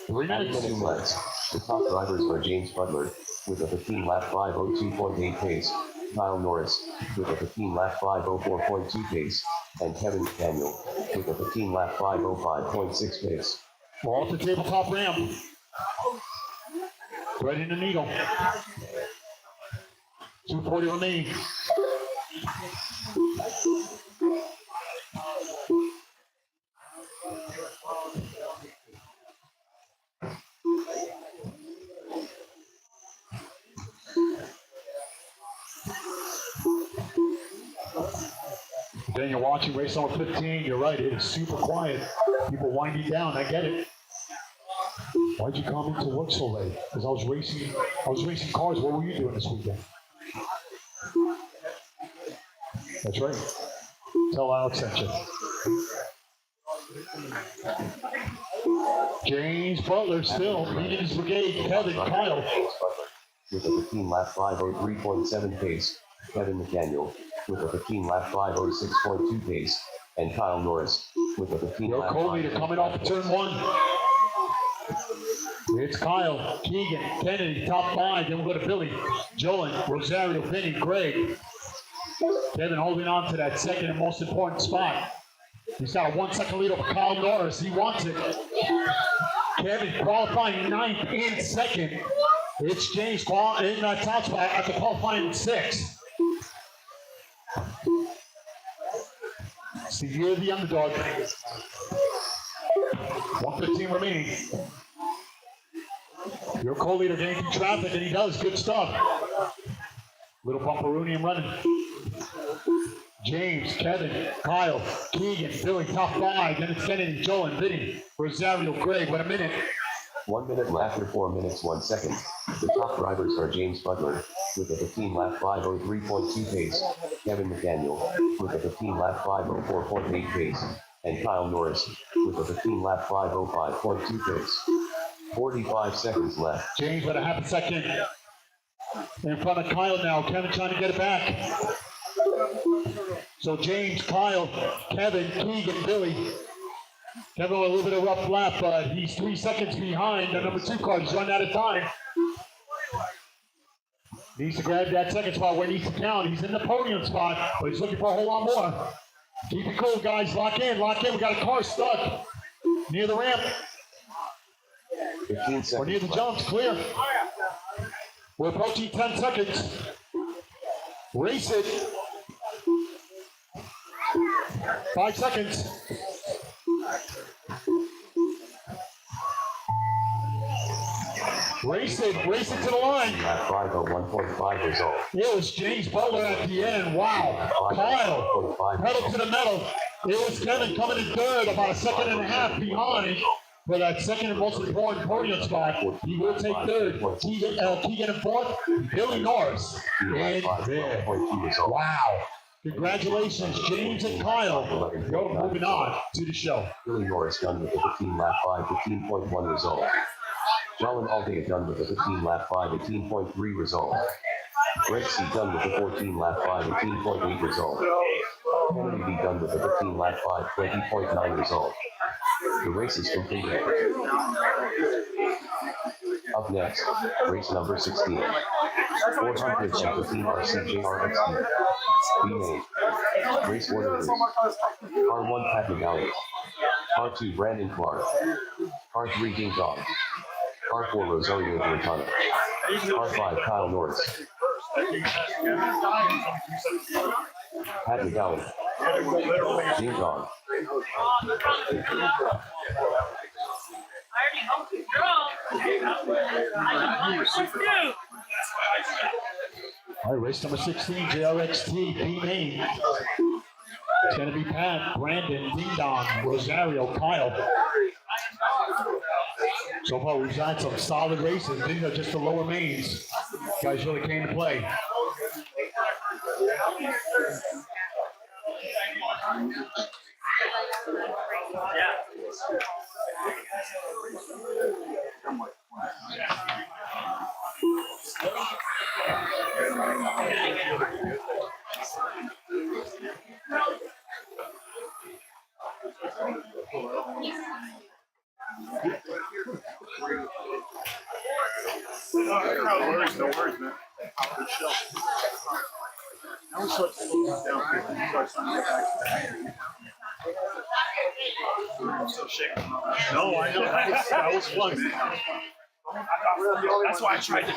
3 minutes. 2 minutes. The top drivers are James Butler with a 15 lap 5:02.8 pace. Kyle Norris with a 15 lap 5:04.2 pace. And Kevin McDaniel with a 15 lap 5:05.6 pace. We're off the tabletop ramp. Threading the needle. 2:40 remaining. Then you're watching race number 15. You're right, it is super quiet. People winding down. I get it. Why'd you come into work so late? Because I was racing cars. What were you doing this weekend? That's right. Tell Alex sent you. James Butler still leading his brigade. Kevin, Kyle. James Butler with a 15 lap 5:03.7 pace. Kevin McDaniel with a 15 lap 5:06.2 pace. And Kyle Norris with a 15 Your lap co-leader coming off of turn 1. It's Kyle, Keegan, Kennedy, top 5. Then we'll go to Billy, Jolan, Rosario, Vinny, Greg. Kevin holding on to that second and most important spot. He's got a 1 second lead over Kyle Norris. He wants it. Kevin qualifying 9th and 2nd. It's James in that top spot after qualifying 6th. It's the year of the underdog. 1:15 remaining. Your co-leader getting through traffic, and he does good stuff. Little bumperoonium running. James, Kevin, Kyle, Keegan, Billy, top 5. Then it's Kennedy, Jolan, Vinny, Rosario, Greg. What a minute. 1 minute after 4 minutes 1 second. The top drivers are James Butler with a 15 lap 5:03.2 pace. Kevin McDaniel with a 15 lap 5:04.8 pace. And Kyle Norris with a 15 lap 5:05.2 pace. 45 seconds left. James with a half a second. In front of Kyle now. Kevin trying to get it back. So James, Kyle, Kevin, Keegan, Billy. Kevin with a little bit of rough lap, but he's 3 seconds behind the number 2 car. He's running out of time. Needs to grab that second spot where he needs to count. He's in the podium spot, but he's looking for a whole lot more. Keep it cool, guys. Lock in, lock in. We got a car stuck near the ramp. 15 seconds. We're near the jumps. Clear. We're approaching 10 seconds. Race it. 5 seconds. Race it to the line. Lap 501.5 result. It was James Butler at the end. Wow. Kyle, pedal to the metal. It was Kevin coming in third, about a second and a half behind for that second and most important podium spot. He will take third. Keegan in fourth. Billy Norris in there. Wow. Congratulations, James and Kyle. You're moving on to the show. Billy Norris done with the 15 lap 5, 15.1 result. Roland Aldea done with the 15 lap 5, 18.3 result. Greg C done with the 14 lap 5, 18.8 result. Kennedy B done with the 15 lap 5, 20.9 result. The race is completed. Up next, race number 16. 415 RCJRXT. B-Main. Race order is R1 Pat McGowan. R2 Brandon Clark. R3 Ding Dong. R4 Rosario Bertana. R5 Kyle Norris. Pat McGowan. Ding Dong. All right, race number 16, JRXT, B-Main. It's going to be Pat, Brandon, Ding Dong, Rosario, Kyle. So far, we've had some solid races. These are just the lower mains. Guys really came to play. No worries, man. Good show. Now we start to slow down here. We start to get back. I'm so shaking. No, I know. That was fun, man. That's why I tried to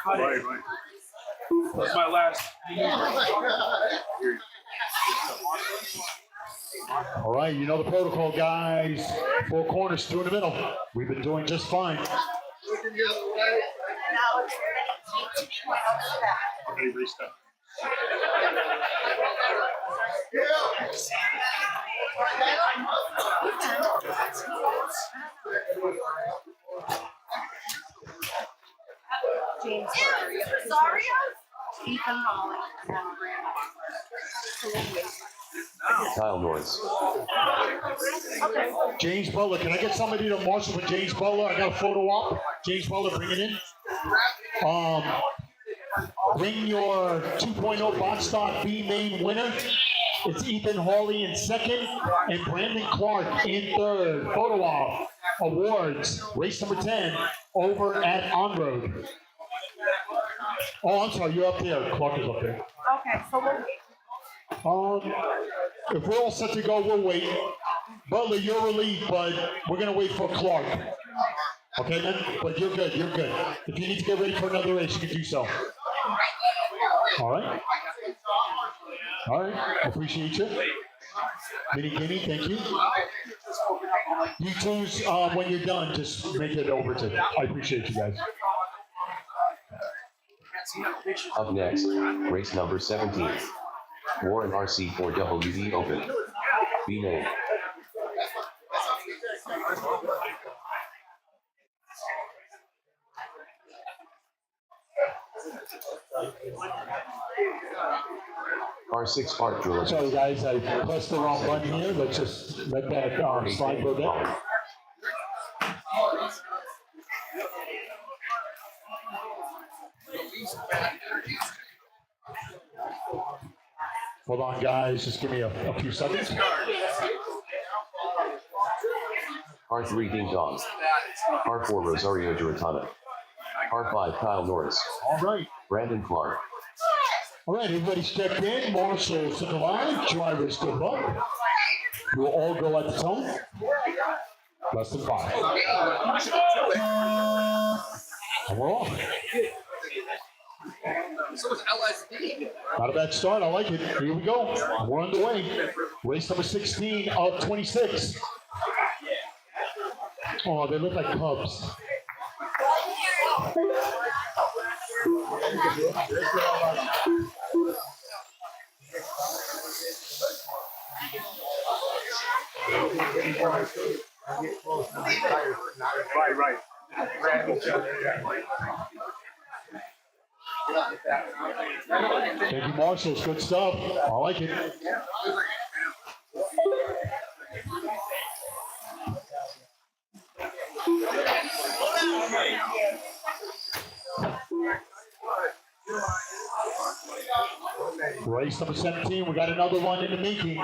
cut it. Right. That's my last. All right, you know the protocol, guys. 4 corners, 2 in the middle. We've been doing just fine. Now it's ready to be Okay, restart. James Rosario, Ethan Holly, and Brandon. Kyle Norris. James Butler, can I get somebody to marshal for James Butler? I got a photo op. James Butler, bring it in. Bring your 2.0 box stock B main winner. It's Ethan Hawley in second and Brandon Clark in third. Photo op. Awards. Race number 10 over at On Road. Oh, I'm sorry. You're up there. Clark is up there. Okay, so we'll wait. If we're all set to go, we'll wait. Butler, you're relieved, but we're going to wait for Clark. Okay, man? But you're good. You're good. If you need to get ready for another race, you can do so. All right? All right. I appreciate you. Minnie Guinea, thank you. You twos, when you're done, just make it over to. I appreciate you guys. Up next, race number 17. Warren RC4WD Open. B-Main. R6 Park Drill. Sorry guys, I pressed the wrong button here. Let's just let that slide for a bit. Hold on guys, just give me a few seconds. R3 Ding Dong. R4 Rosario Giratana. R5 Kyle Norris. All right. Brandon Clark. All right, everybody's checked in. Marshall's to the line. Drivers to the bump. We'll all go at the tone. Less than 5. And we're off. So was LSD. Not a bad start. I like it. Here we go. We're underway. Race number 16 of 26. Oh, they look like Cubs. Right. Grab each other. Thank you, Marshall. Good stuff. I like it. Race number 17. We got another one in the making.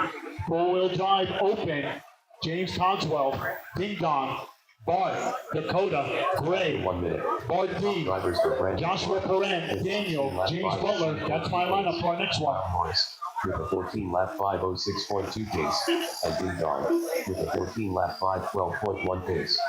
Four-wheel drive open. James Cogswell, Ding Dong, Bart, Dakota, Gray, 1 minute. Bart D, Drivers for Brandon Joshua Perrin, Daniel, James Butler. That's my lineup for our next one. Morris with a 14 lap 5:06.2 pace, and Ding Dong with a 14 lap 5:12.1 pace.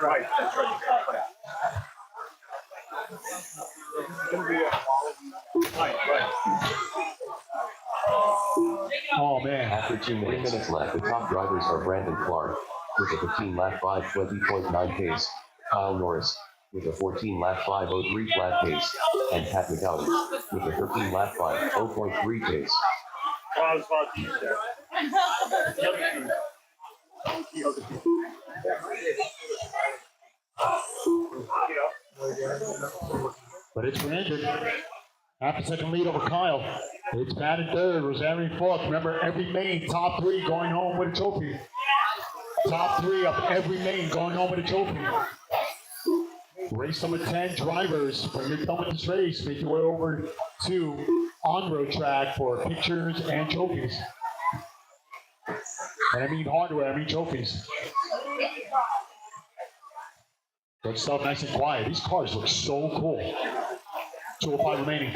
Right. Oh, man. After 3 minutes left, the top drivers are Brandon Clark with a 15 lap 5:20.9 pace, Kyle Norris with a 14 lap 5:03 flat pace, and Pat McGowan with a 13 lap 5:0.3 pace. Well, I was about to use that. The other team. But it's Brandon. Half a second lead over Kyle. It's Pat in third, Rosario in fourth. Remember, every main, top 3 going home with a trophy. Top 3 of every main going home with a trophy. Race number 10, drivers. When you're done with this race, make your way over to on-road track for pictures and trophies. And I mean hardware, I mean trophies. Good stuff, nice and quiet. These cars look so cool. 205 remaining.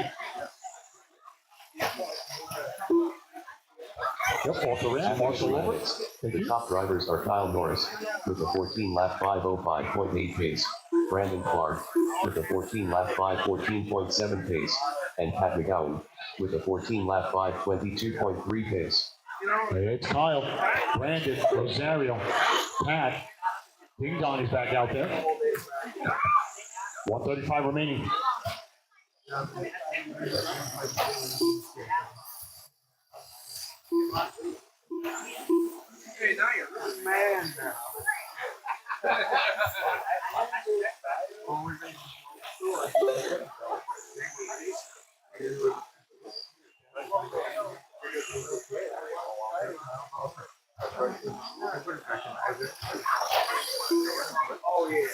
Yep, off the ramp, Marshall over. The top drivers are Kyle Norris with a 14 lap 5:05.8 pace, Brandon Clark with a 14 lap 5:14.7 pace, and Pat McGowan with a 14 lap 5:22.3 pace. It's Kyle, Brandon, Rosario, Pat. Ding Dong is back out there. 135 remaining. Hey, now you're a man now. Oh, yeah.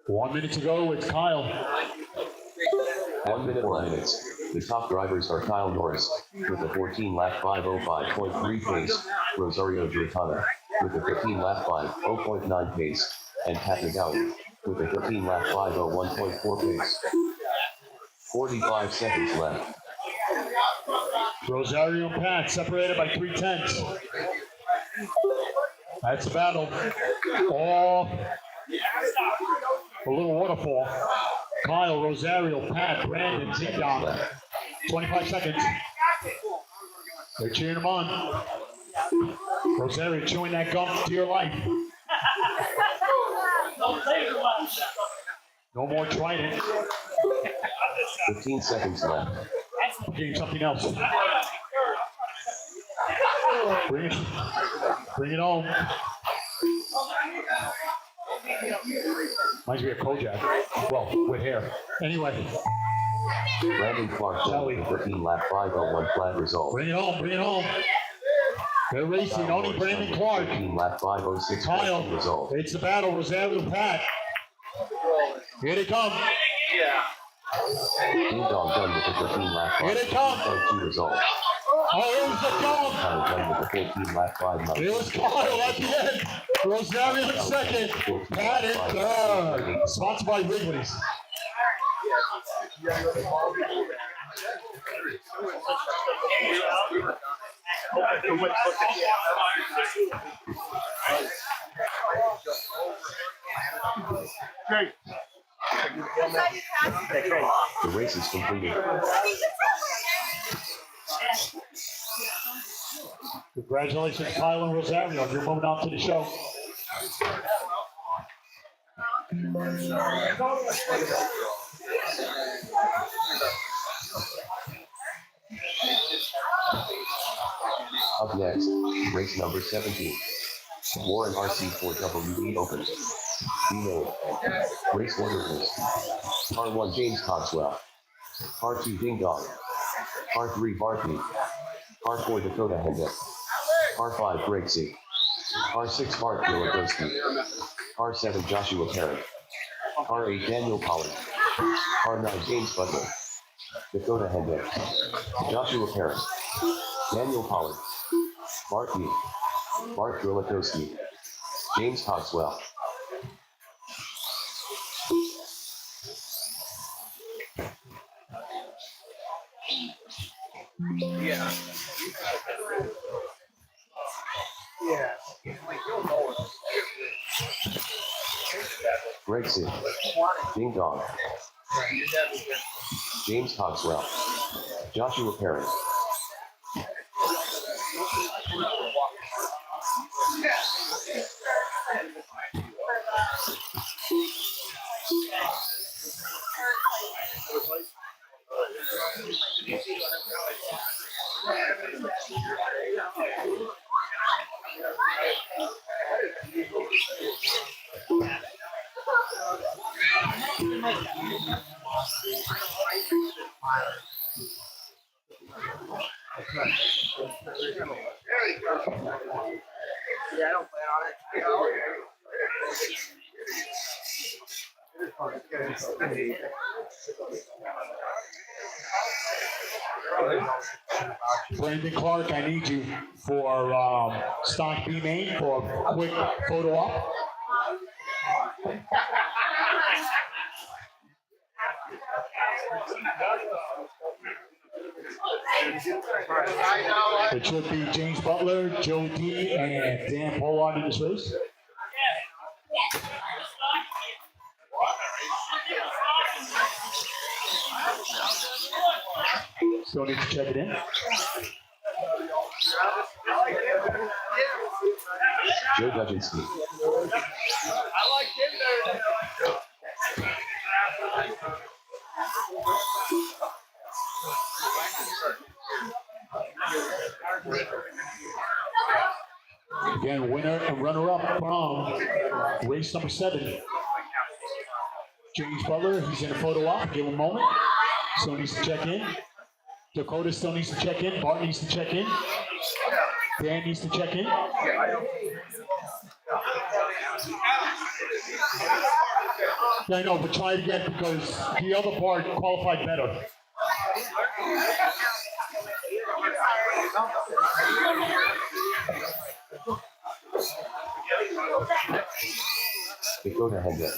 1 minute to go. It's Kyle. 1 minute, 4 minutes. The top drivers are Kyle Norris with a 14 lap 5:05.3 pace, Rosario Giratana with a 15 lap 5:0.9 pace, and Pat McGowan with a 15 lap 5:01.4 pace. 45 seconds left. Rosario and Pat separated by 3/10. That's the battle. Oh, a little waterfall. Kyle, Rosario, Pat, Brandon, Ding Dong. 25 seconds. They're cheering him on. Rosario chewing that gum to your life. No more Trident. 15 seconds left. Getting something else. Bring it home. Reminds me of Kojak. Well, with hair. Anyway. Brandon Clark, 13 lap 501 flat result. Bring it home. They're racing, only Brandon Clark. 13 lap 506 Kyle, result. it's the battle, Rosario Pat. Here they come. Ding Dong done with the 13 lap 5. Here they come. 2 result. Oh, it was the dog. Kyle done with the 14 lap 5. It was Kyle at the end. Rosario in second. Pat in third. Sponsored by Wrigley's. The race is completed. Congratulations, Kyle and Rosario. You're moving on to the show. Up next, race number 17. Warren RC4WE opens. B-Name. Race order is R1 James Cogswell. R2 Ding Dong. R3 Barkley. R4 Dakota Hendrick. R5 Breaksy. R6 Bart Milagowski. R7 Joshua Perry. R8 Daniel Pollard. R9 James Butler. Dakota Hendrick. Joshua Perry. Daniel Pollard. Barkley. Bart Milagowski. James Cogswell. Yeah. Breaksy. Ding Dong. James Cogswell. Joshua Perry. Yeah, I don't plan on it. Brandon Clark, I need you for stock B main for a quick photo op. It should be James Butler, Joe D, and Dan Pollard in this race. Still need to check it in. Joe Dudzinski. Again, winner and runner-up from race number 7. James Butler, he's in a photo op. Give him a moment. Still needs to check in. Dakota still needs to check in. Bart needs to check in. Dan needs to check in. Yeah, I know, but try it again because the other Bart qualified better. Dakota Hendrick.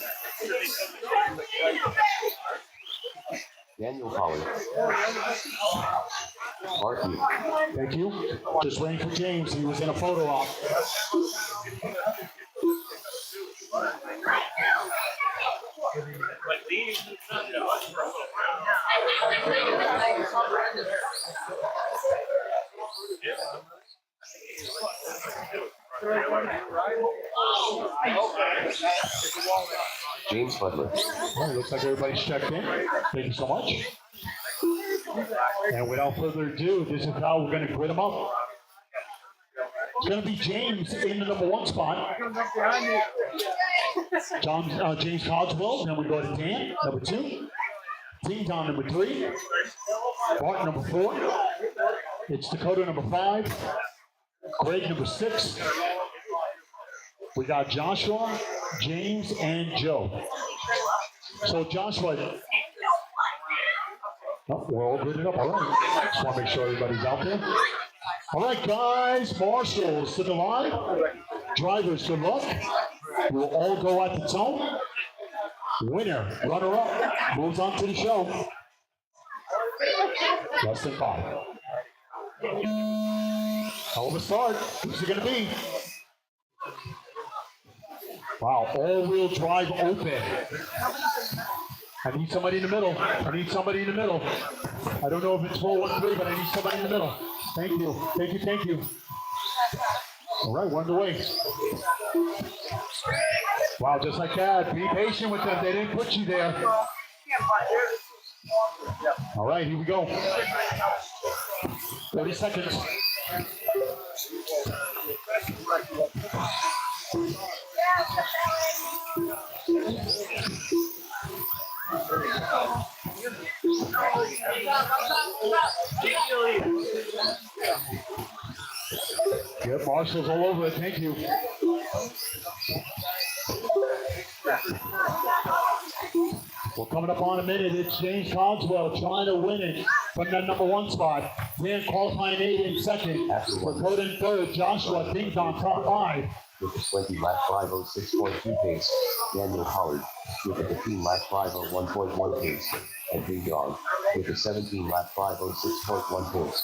Daniel Pollard. Barkley. Thank you. Just waiting for James. He was in a photo op. James Butler. Well, looks like everybody's checked in. Thank you so much. And without further ado, this is how we're going to grid them up. It's going to be James in the number 1 spot. James Cogswell. Then we go to Dan, number 2. Ding Dong, number 3. Bart, number 4. It's Dakota, number 5. Greg, number 6. We got Joshua, James, and Joe. So Joshua, we're all gridded up. All right. Just want to make sure everybody's out there. All right, guys. Marshals to the line. Drivers, good luck. We'll all go at the tone. Winner, runner-up, moves on to the show. Less than 5. Hell of a start. Who's it going to be? Wow, all-wheel drive open. I need somebody in the middle. I need somebody in the middle. I don't know if it's 413, but I need somebody in the middle. Thank you. Thank you. Thank you. All right, we're underway. Wow, just like that. Be patient with them. They didn't put you there. All right, here we go. 30 seconds. Yep, Marshall's all over it. Thank you. We're coming up on a minute. It's James Cogswell trying to win it from that number 1 spot. Dan qualifying 8 in 2nd. Dakota in 3rd. Joshua Ding Dong top 5. With a 20 lap 506.2 pace, Daniel Pollard with a 15 lap 501.1 pace, and Ding Dong with a 17 lap 506.1 pace.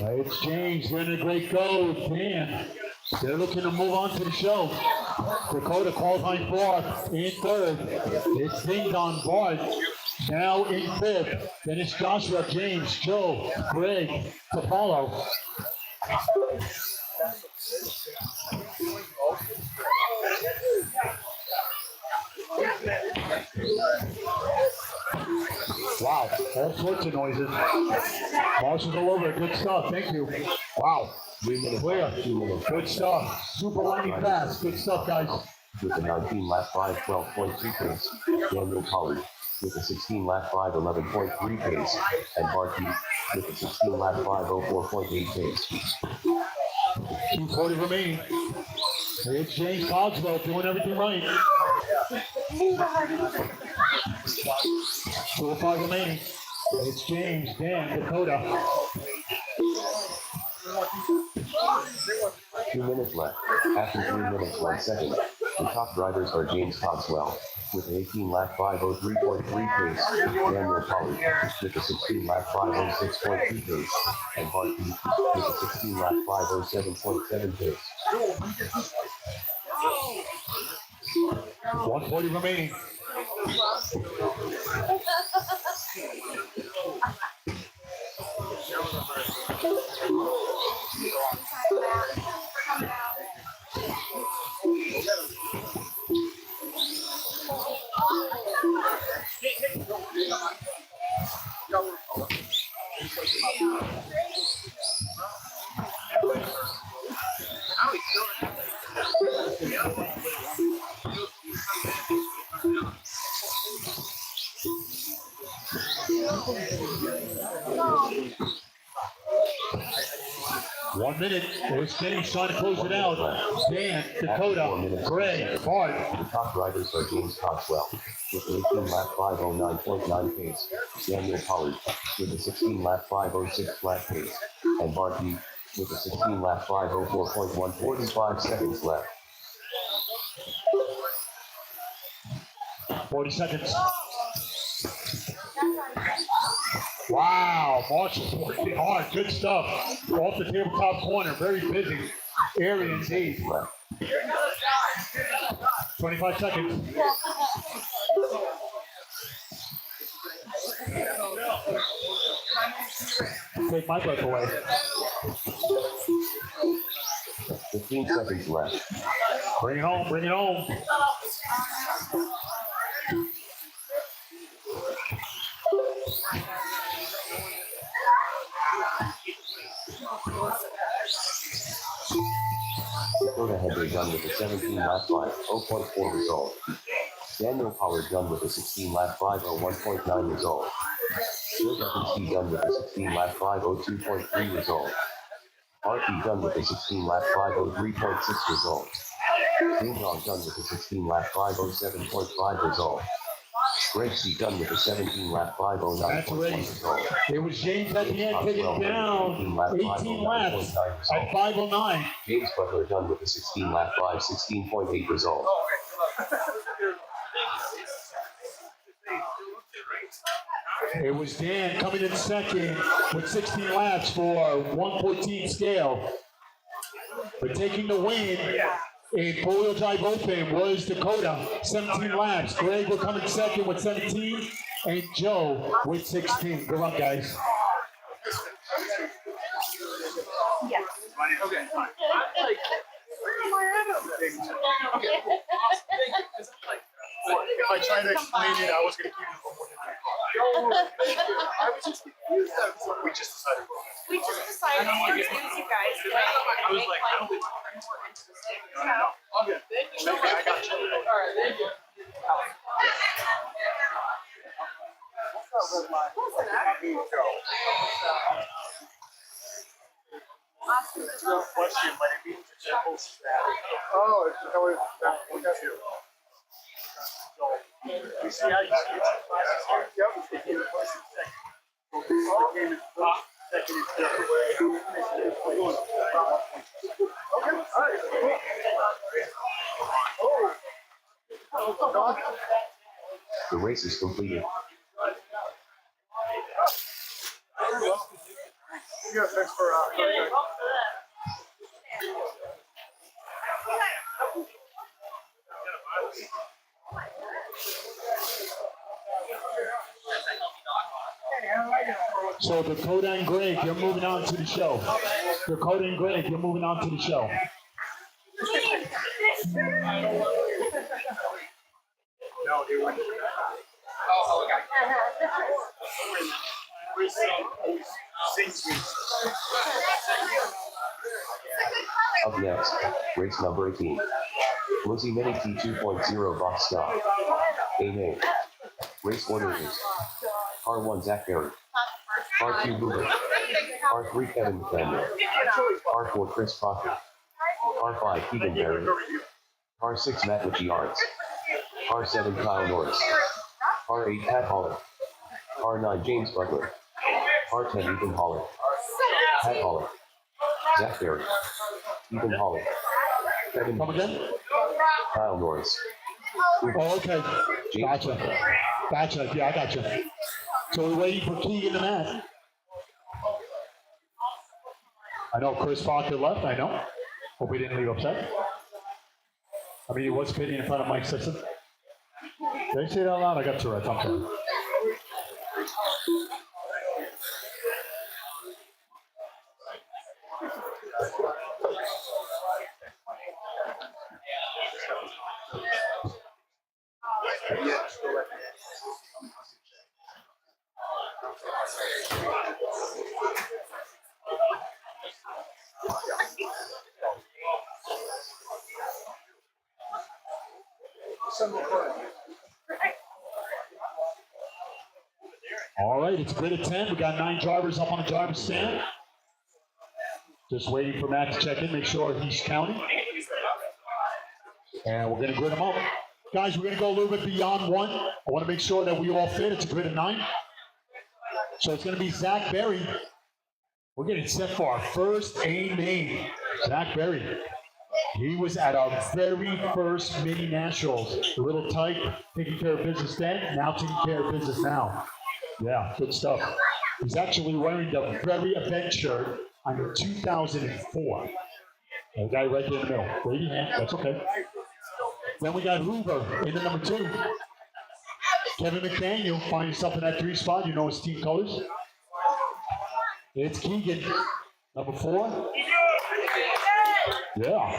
It's James. We're in a great go. Dan. They're looking to move on to the show. Dakota qualifying 4th, in 3rd. It's Ding Dong Bart now in 5th. Then it's Joshua, James, Joe, Greg to follow. Wow, all sorts of noises. Marshall's all over it. Good stuff. Thank you. Wow. 3 minutes. Clear. 2 minutes. Good stuff. Super lightning fast. Good stuff, guys. With a 19 lap 512.2 pace, Daniel Pollard with a 16 lap 511.3 pace, and Barkey with a 16 lap 504.8 pace. 2:40 remaining. It's James Cogswell doing everything right. 2:05 remaining. It's James, Dan, Dakota. 2 minutes left. After 3 minutes 1 second, the top drivers are James Cogswell with an 18 lap 503.3 pace, Daniel Pollard with a 16 lap 506.2 pace, and Barkey with a 16 lap 507.7 pace. 1:40 remaining. One minute. It's James trying to close it out. Dan, Dakota, Greg, Bart. The top drivers are James Cogswell with an 18 lap 509.9 pace, Daniel Pollard with a 16 lap 506 flat pace, and Barkey with a 16 lap 504.1. 45 seconds left. 40 seconds. Wow, Marshall's working hard. Good stuff. Off the tabletop corner. Very busy area indeed. 25 seconds. Take my breath away. 15 seconds left. Bring it home, bring it home. Dakota Henry done with a 17 lap 5, 0.4 result. Daniel Pollard done with a 16 lap 5, 1.9 result. Joe Duffy done with a 16 lap 5, 2.3 result. RP done with a 16 lap 5, 3.6 result. Ding Dong done with a 16 lap 5, 7.5 result. Greg C done with a 17 lap 5, 9.1 result. It was James at the end taking it down 18 laps at 5:09. James Butler done with a 16 lap 5, 16.8 result. It was Dan coming in second with 16 laps for 114 scale. But taking the win in four-wheel drive open was Dakota, 17 laps. Greg will come in second with 17, and Joe with 16. Good luck, guys. Yes. Okay. If I tried to explain it, I was going to keep it for more than I was just confused. We just decided. We just decided to confuse you guys. I was like, I don't think more interesting. Okay. Okay, I got you. all right, thank you. No question, but it means it's supposed to Oh, it's always that. That's you. So, you see how you see it's in classes here? Yep. They gave it first and second. So, this game is first, second is different. Okay, all right. Oh. God. The race is completed. You got thanks for So Dakota and Greg, you're moving on to the show. Dakota and Greg, you're moving on to the show. No, they were. Oh, okay. Up next, race number 18. Lizzie Mini T 2.0 box stop. A-Name. Race order is R1 Zach Berry. R2 Hoover. R3 Kevin McDaniel. R4 Chris Proctor. R5 Keegan Berry. R6 Matt Ritchie Arts. R7 Kyle Norris. R8 Pat Holler. R9 James Butler. R10 Ethan Holler. Pat Holler. Zach Berry. Ethan Holler. Kevin Come again? Kyle Norris. Oh, okay. James Gotcha. Gotcha. Yeah, I gotcha. So we're waiting for Keegan and Matt. I know Chris Parker left, I know. Hope we didn't leave upset. I mean, he was pitting in front of Mike Sisson. Did I say that out loud? I got Tourette's. I'm sorry. All right, it's grid of 10. We got 9 drivers up on the driver's stand. Just waiting for Matt to check in, make sure he's counting. And we're going to grid them up. Guys, we're going to go a little bit beyond 1. I want to make sure that we all fit. It's a grid of 9. So it's going to be Zach Berry. We're getting set for our first A-Main. Zach Berry. He was at our very first mini nationals. The little type, taking care of business then, now taking care of business now. Yeah, good stuff. He's actually wearing the very event shirt on 2004. The guy right there in the middle. Wave your hand, that's okay. Then we got Hoover in the number 2. Kevin McDaniel, find yourself in that 3 spot. You know his team colors. It's Keegan, number 4. Yeah.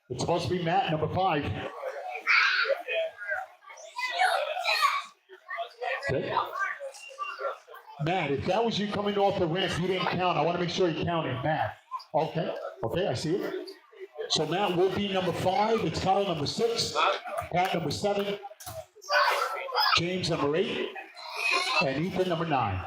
It's supposed to be Matt, number 5. Okay. Matt, if that was you coming off the ramp, you didn't count. I want to make sure you counted, Matt. Okay. Okay, I see it. So Matt will be number 5. It's Kyle number 6. Pat number 7. James number 8. And Ethan number 9.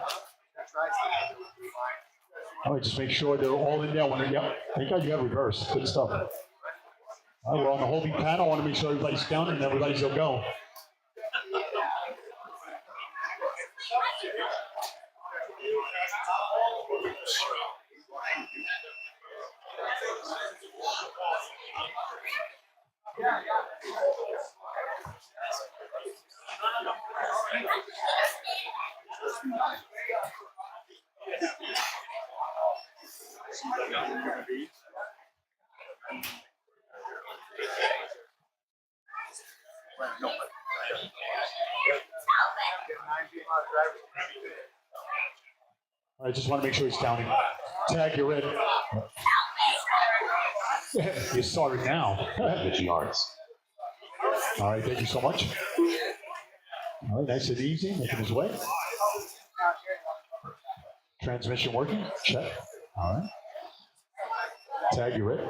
All right, just make sure they're all in there. Yep. Thank God you have reverse. Good stuff. All right, we're on the holding panel. I want to make sure everybody's counted and everybody's will go. I just want to make sure he's counting. Tag, you're in. You saw it now. Mitch yards. All right, thank you so much. All right, nice and easy, making his way. Transmission working, check. All right. Tag, you're in.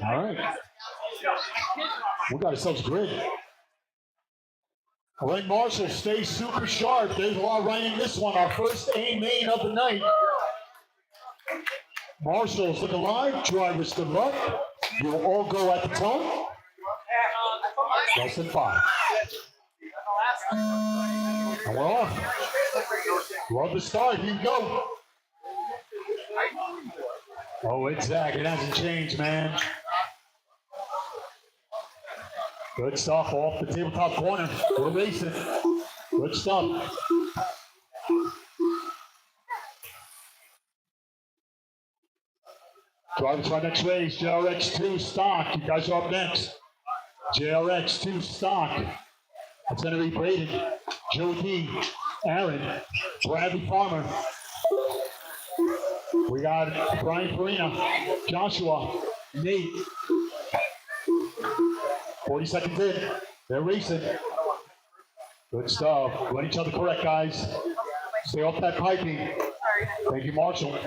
All right. We got ourselves grid. All right, Marshall, stay super sharp. There's a lot right in this one. Our first A main of the night. Marshall's looking live. Drivers, good luck. You'll all go at the tone. Less than 5. And we're off. Love the start. Here you go. Oh, it's Zach. It hasn't changed, man. Good stuff off the tabletop corner. We're racing. Good stuff. Drivers for our next race, JRX2 stock. You guys are up next. JRX2 stock. That's going to be Braden, Joe D, Aaron, Bradley Farmer. We got Brian Farina, Joshua, Nate. 40 seconds in. They're racing. Good stuff. Run each other correct, guys. Stay off that piping. Thank you, Marshall.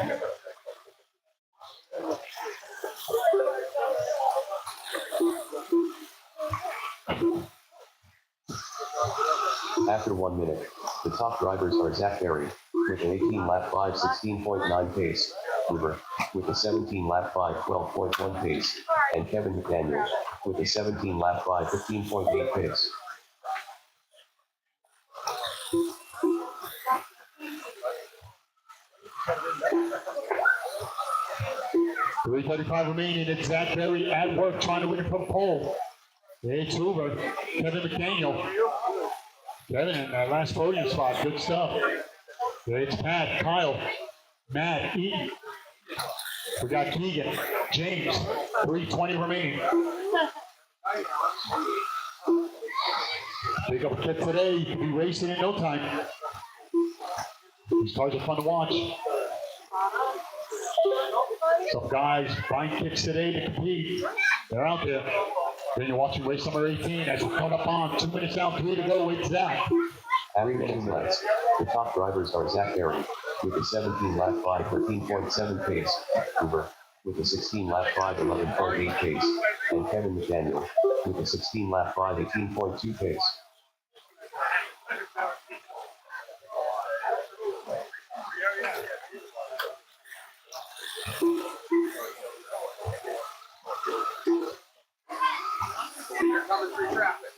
After 1 minute, the top drivers are Zach Berry, with an 18-lap 5:16.9 pace, Uber, with a 17-lap 5:12.1 pace, and Kevin McDaniel, with a 17-lap 5:15.8 pace. .335 remaining. It's Zach Berry at work trying to win it from pole. It's Uber, Kevin McDaniel. Kevin in that last podium spot. Good stuff. It's Pat, Kyle, Matt, Eaton. We got Keegan, James, 3:20 remaining. Pick up a kit today. You can be racing in no time. These cars are fun to watch. Some guys buying kits today to compete. They're out there. Then you're watching race number 18 as we come up on 2 minutes down, 3 to go. It's Zach. After 2 minutes, the top drivers are Zach Berry, with a 17-lap 5:13.7 pace, Uber, with a 16-lap 5:11.8 pace, and Kevin McDaniel, with a 16-lap 5:18.2 pace. You're coming through traffic.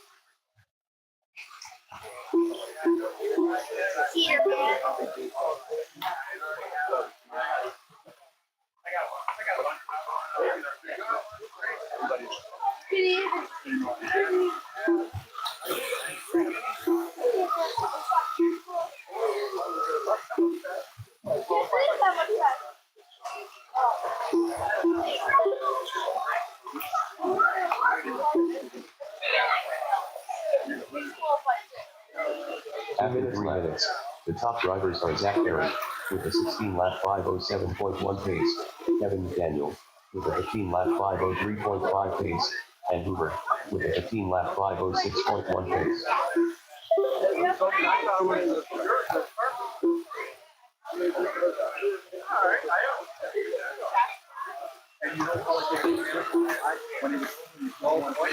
After 3 minutes. The top drivers are Zach Berry with a 16-lap 5:07.1 pace, Kevin McDaniel with a 15-lap 5:03.5 pace, and Hoover with a 15-lap 5:06.1 pace. And you know when he was going away,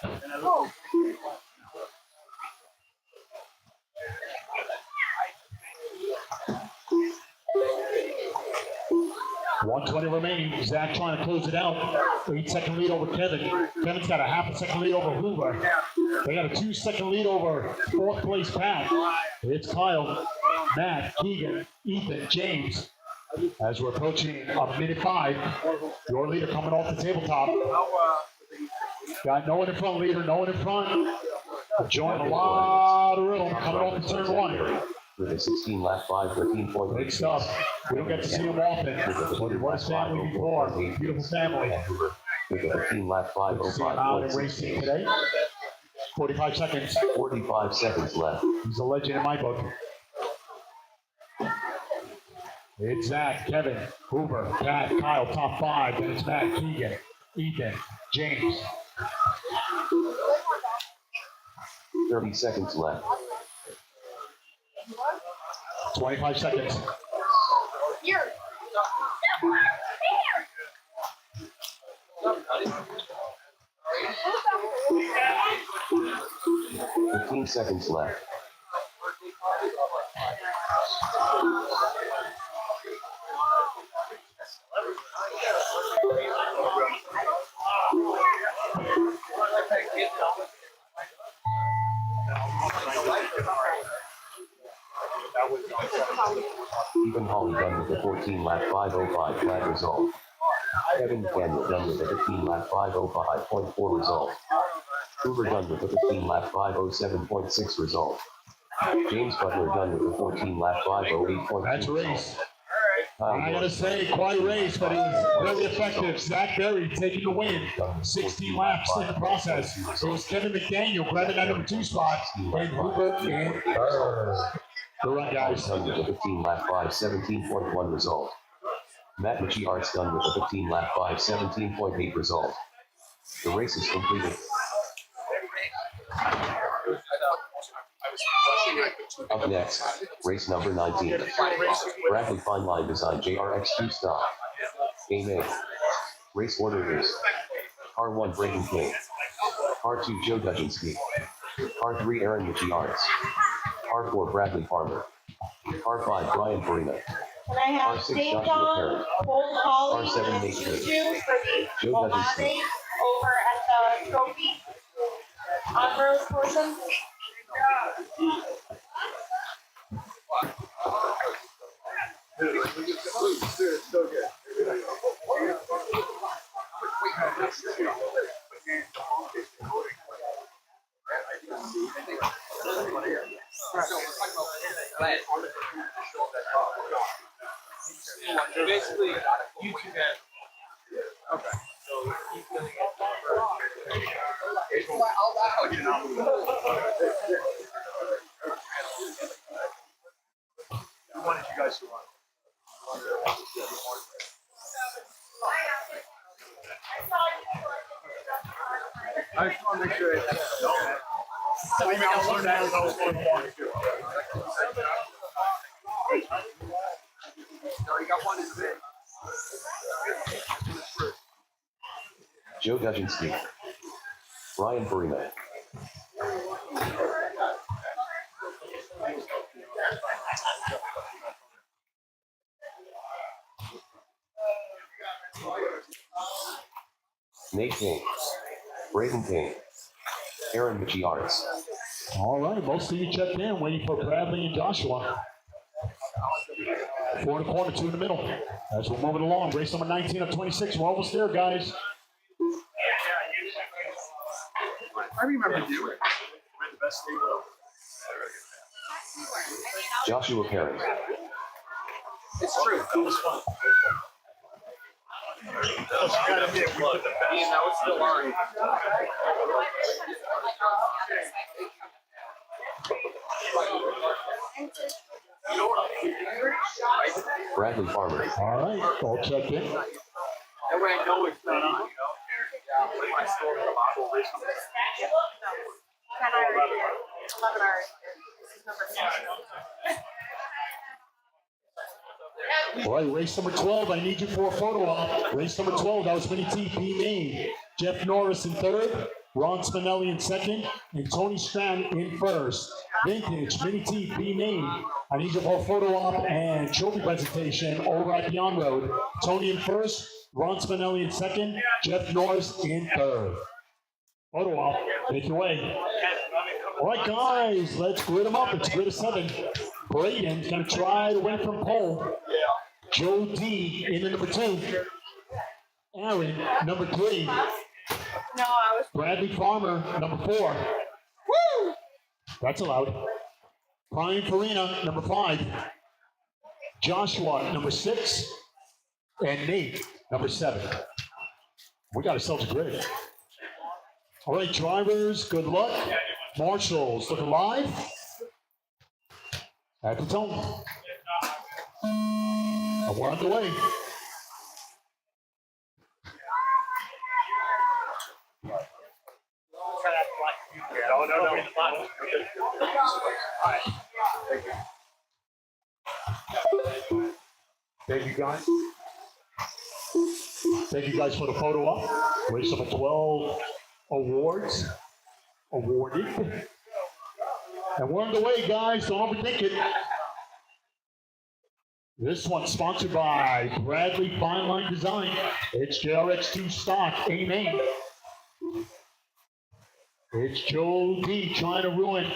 and I looked. 120 remaining. Zach trying to close it out. 8-second lead over Kevin. Kevin's got a half a second lead over Hoover. They got a 2-second lead over fourth place Pat. It's Kyle, Matt, Keegan, Ethan, James. As we're approaching a minute 5, your leader coming off the tabletop. Got no one in front, leader, no one in front. Enjoying a lot of rhythm coming off the turn 1. With a 16-lap 5:13.8 Big stuff. We don't get to see him often. What his family before. Beautiful family. With a 15-lap 5:05. Out and racing today. 45 seconds. 45 seconds left. He's a legend in my book. It's Zach, Kevin, Hoover, Pat, Kyle, top 5. Then it's Matt, Keegan, Ethan, James. 30 seconds left. 25 seconds. Here. 15 seconds left. Stephen Hawley done with a 14-lap 5:05 flat result. Kevin McDaniel done with a 15-lap 5:05.4 result. Hoover done with a 15-lap 5:07.6 result. James Butler done with a 14-lap 5:08.2 That's a result. race. I gotta say, quite a race, but it was really effective. Zach Berry taking the win. 16 laps in the process. It was Kevin McDaniel grabbing that number 2 spot. And Hoover and good run, guys. Done with a 15-lap 5:17.1 result. Matt Arts done with a 15-lap 5:17.8 result. The race is completed. Up next, race number 19. Bradley Fine Line Design JRX2 Stock. Game A. Race order is R1 Braden King, R2 Joe Dudzinski, R3 Aaron Arts, R4 Bradley Farmer, R5 Brian Farina, Can I have R6 Dave Joshua Don, Perry, Cole Holly, R7 and Nate Juju King, for the Joe Dudzinski, Olave over at the trophy on-road portion? So good. Basically, you two guys. Okay. So he's gonna get Who wanted you guys to run? I just want to make sure Joe Dudzinski, Brian Farina, Nate King, Braden King, Aaron Arts. All right, most of you checked in, waiting for Bradley and Joshua. 4 in the corner, 2 in the middle. As we're moving along, race number 19 of 26. We're almost there, guys. I remember you. We're the best table. Joshua Perry, It's true. That was fun. That was still on. Bradley Farmer. All right, all checked in. That way I know it's not on, you know? Yeah, like when I store the bottle, there's something. 10 already did. 11 already did. This is number 6. All right, race number 12, I need you for a photo op. Race number 12, that was Mini T, P Main. Jeff Norris in third, Ron Spinelli in second, and Tony Strand in first. Vintage, Mini T, P Main. I need you for a photo op and trophy presentation over at Beyond Road. Tony in first, Ron Spinelli in second, Jeff Norris in third. Photo op, take your way. All right, guys, let's grid them up. It's grid of 7. Braden's going to try to win from pole. Joe D in the number 2. Aaron, number 3. No, I was. Bradley Farmer, number 4. Woo! That's allowed. Brian Farina, number 5. Joshua, number 6. And Nate, number 7. We got ourselves a grid. All right, drivers, good luck. Marshals, looking live. At the tone. And we're on the way. Thank you, guys. Thank you guys for the photo op. Race number 12 awards awarded. And we're on the way, guys. Don't overthink it. This one's sponsored by Bradley Fine Line Design. It's JRX2 stock, A-Main. It's Joe D trying to ruin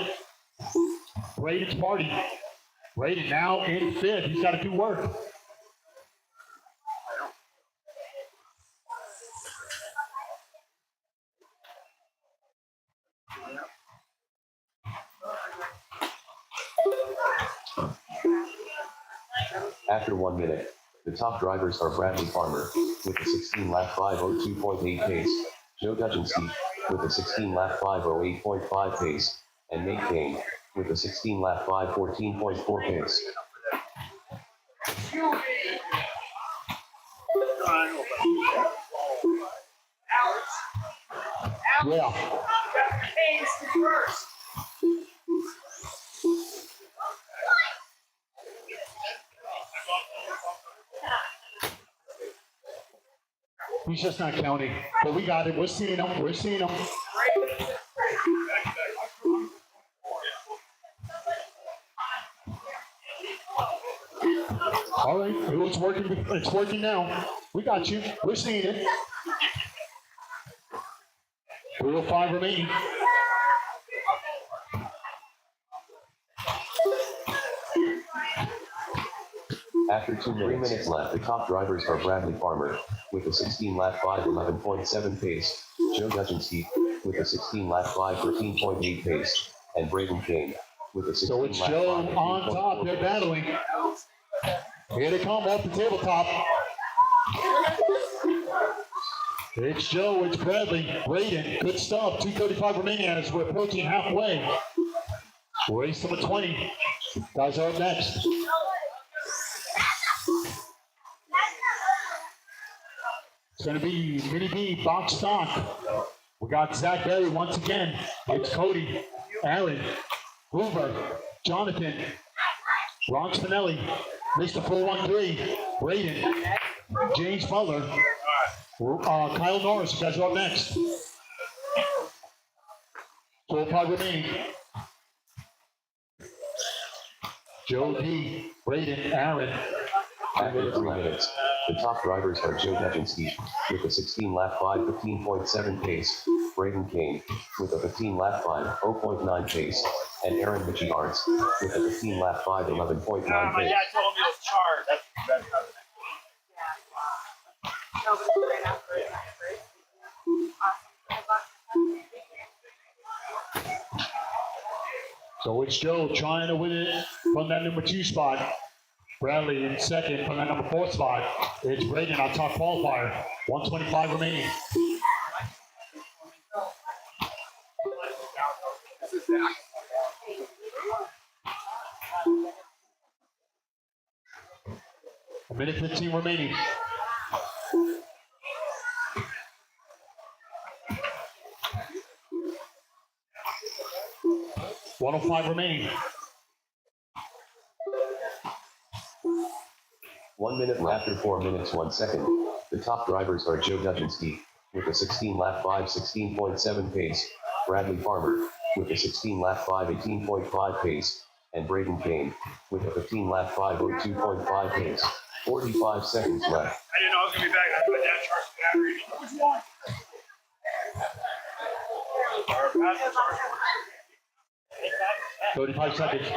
Braden's party. Braden now in 5th. He's got to do work. After 1 minute, the top drivers are Bradley Farmer with a 16-lap 5:02.8 pace, Joe Dudzinski with a 16-lap 5:08.5 pace, and Nate Kane with a 16-lap 5:14.4 pace. Yeah. He's just not counting, but we got it. We're seeing him. We're seeing him. All right, it's working. It's working now. We got you. We're seeing it. 305 remaining. After 2 minutes left, the top drivers are Bradley Farmer with a 16-lap 5:11.7 pace, Joe Dudzinski with a 16-lap 5:13.8 pace, and Braden Kane with a 16-lap 5:13.4 So it's Joe on top. They're battling. Here they come off the tabletop. It's Joe. It's Bradley. Braden. Good stuff. 2:35 remaining as we're approaching halfway. Race number 20. Guys are up next. It's going to be Mini B, box stock. We got Zach Berry once again. It's Cody, Aaron, Hoover, Jonathan, Ron Spinelli, Mr. 413, Braden, James Butler, Kyle Norris. You guys are up next. 12-5 remaining. Joe D, Braden, Aaron. After 3 minutes, the top drivers are Joe Dudzinski with a 16-lap 5:15.7 pace, Braden Kane with a 15-lap 5:0.9 pace, and Aaron Michiards with a 15-lap 5:11.9 My pace. dad told me it was charred. That's No, but it's right after it. Awesome. So it's Joe trying to win it from that number 2 spot. Bradley in second from that number 4 spot. It's Braden, our top qualifier. 125 remaining. Minute 15 remaining. 1:05 remaining. 1 minute after 4 minutes 1 second. The top drivers are Joe Duginski with a 16-lap 5:16.7 pace, Bradley Farmer with a 16-lap 5:18.5 pace, and Braden Kane with a 15-lap 5:02.5 pace. 45 seconds left. I didn't know I was gonna be back. I put that charge the battery. Which one? Or pass the charge. 35 seconds.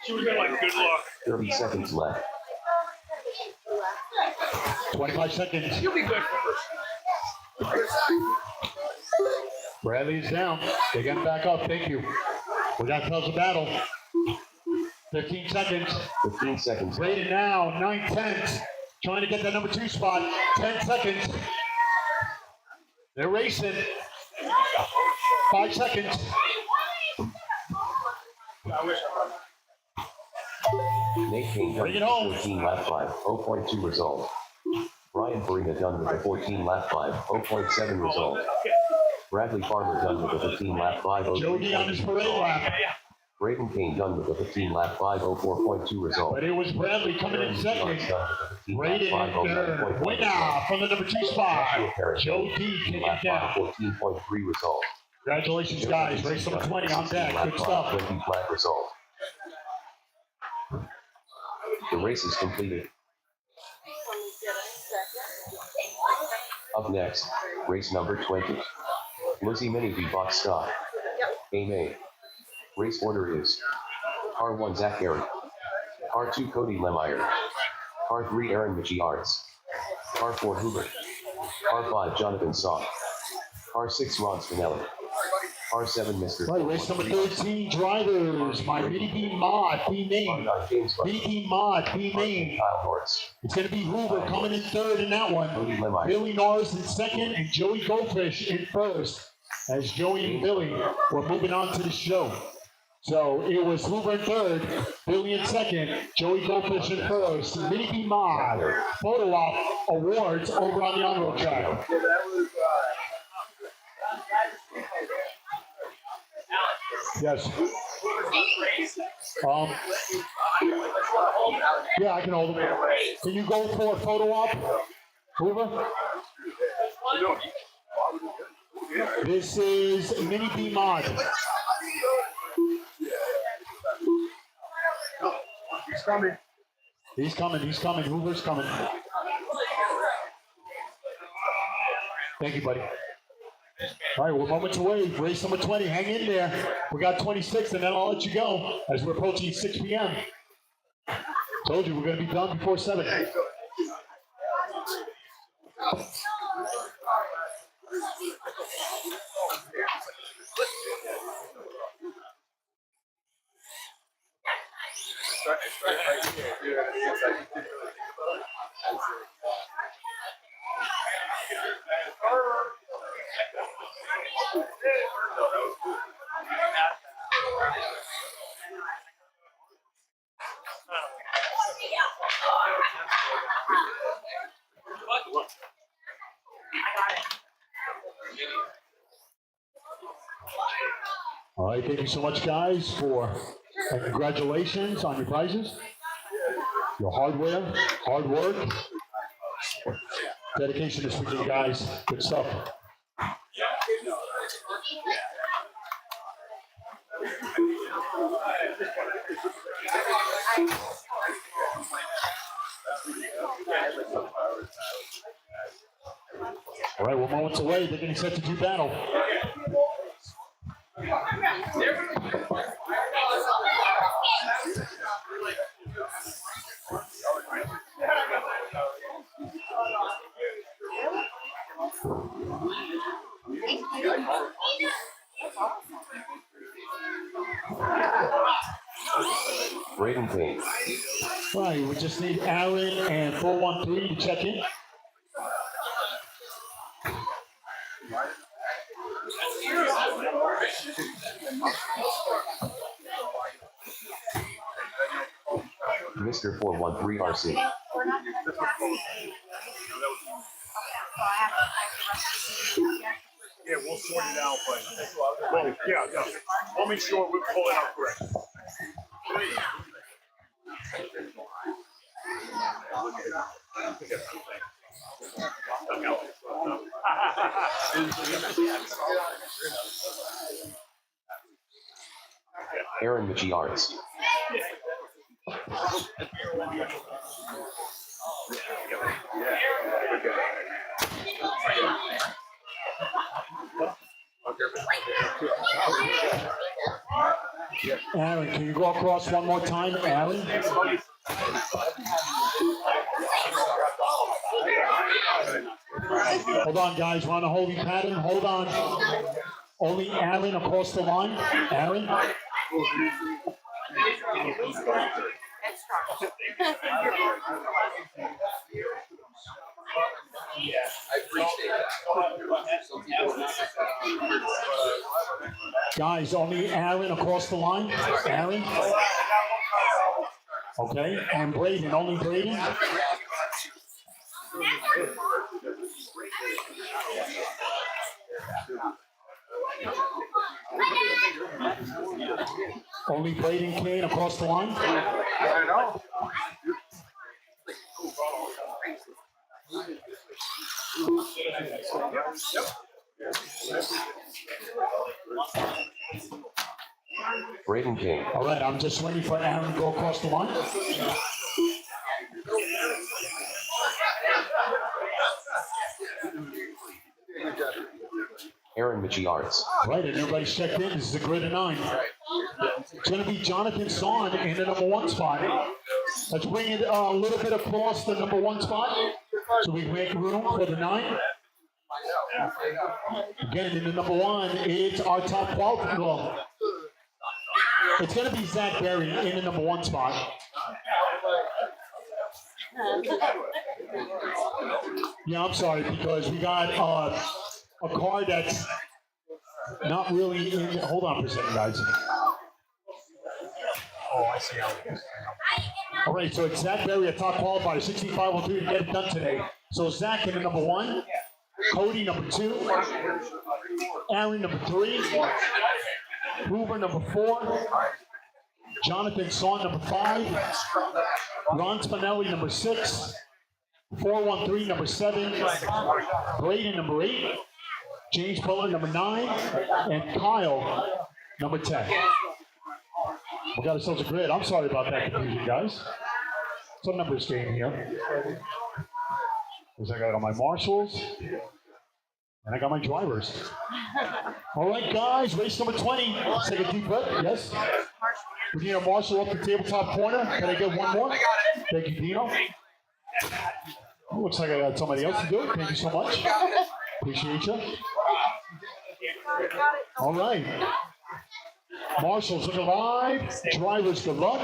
She was like, good luck. 30 seconds left. 25 seconds. You'll be good for first. Bradley is down. They're getting back up. Thank you. We got tells the battle. 15 seconds. 15 seconds. Braden now, 9/10. Trying to get that number 2 spot. 10 seconds. They're racing. 5 seconds. I wish I was. Nate Kane done Bring it with home. a 14-lap 5:0.2 result. Brian Farina done with a 14-lap 5:0.7 result. Bradley Farmer done with a 15-lap 5:03. Jody on his parade lap. Braden Kane done with a 15-lap 5:04.2 result. But it was Bradley coming in second. Braden in third. Winner from the number 2 spot. Joe D taking it down. 14.3 result. Congratulations, guys. Race number 20 on deck. Good stuff. 20 flat result. The race is completed. Up next, race number 20. Lizzie Mini V box stop. A. Race order is Car 1 Zach Garrett. Car 2 Cody Lemire. Car 3 Aaron Michiards. Car 4 Hoover. Car 5 Jonathan Saw. Car 6 Ron Spinelli. Car 7 Mr. Right, race number 13, drivers. My Mini B Mod, B name. Mini B Mod, B name. Kyle Norris. It's going to be Hoover coming in third in that one. Cody Lemire. Billy Norris in second, and Joey Goldfish in first. As Joey and Billy were moving on to the show. So it was Hoover in third, Billy in second, Joey Goldfish in first. Mini B Mod photo op awards over on the on-road track. Yes. Yeah, I can hold him. Can you go for a photo op, Hoover? This is Mini B Mod. He's coming. He's coming, he's coming. Hoover's coming. Thank you, buddy. All right, we're moments away. Race number 20. Hang in there. We got 26, and then I'll let you go as we're approaching 6 p.m. Told you we're going to be done before 7. All right, thank you so much, guys, and congratulations on your prizes, your hardware, hard work, dedication this weekend, guys. Good stuff. All right, we're moments away. They're getting set to do battle. Braden Kane. Right, we just need Aaron and 413 to check in. Mr. 413 RC. We're not gonna have taxes anyway, right? Okay, so I have to call the rest of the meeting. Yeah, we'll sort it out, but well, yeah. We'll make sure we pull it out correct. Aaron Michi Arts. Aaron, can you go across one more time, Aaron? Hold on, guys. We're on a holding pattern. Hold on. Only Aaron across the line. Aaron. I appreciate that. Some people Guys, only Aaron across the line. Aaron. Okay. And Braden. Only Braden. Only Braden Kane across the line. I know. Braden King. All right, I'm just waiting for Aaron to go across the line. Aaron Michi Arts. Right, and everybody's checked in. This is a grid of 9. It's going to be Jonathan Son in the number 1 spot. Let's bring it a little bit across the number 1 spot so we can make room for the 9. Again, in the number 1, it's our top qualifier. It's going to be Zach Berry in the number 1 spot. Yeah, I'm sorry, because we got a car that's not really in. Hold on for a second, guys. Oh, I see how it is. All right, so it's Zach Berry, a top qualifier, 6503 to get it done today. So Zach in the number 1, Cody number 2, Aaron number 3, Hoover number 4, Jonathan Son number 5, Ron Spinelli number 6, 413 number 7, Braden number 8, James Fuller number 9, and Kyle number 10. We got ourselves a grid. I'm sorry about that confusion, guys. It's a numbers game here. Because I got my marshals and I got my drivers. All right, guys, race number 20. Let's take a deep breath. Yes. We need a marshal up the tabletop corner. Can I get one more? Thank you, Dino. Looks like I got somebody else to do it. Thank you so much. Appreciate you. All right. Marshals, look alive. Drivers, good luck.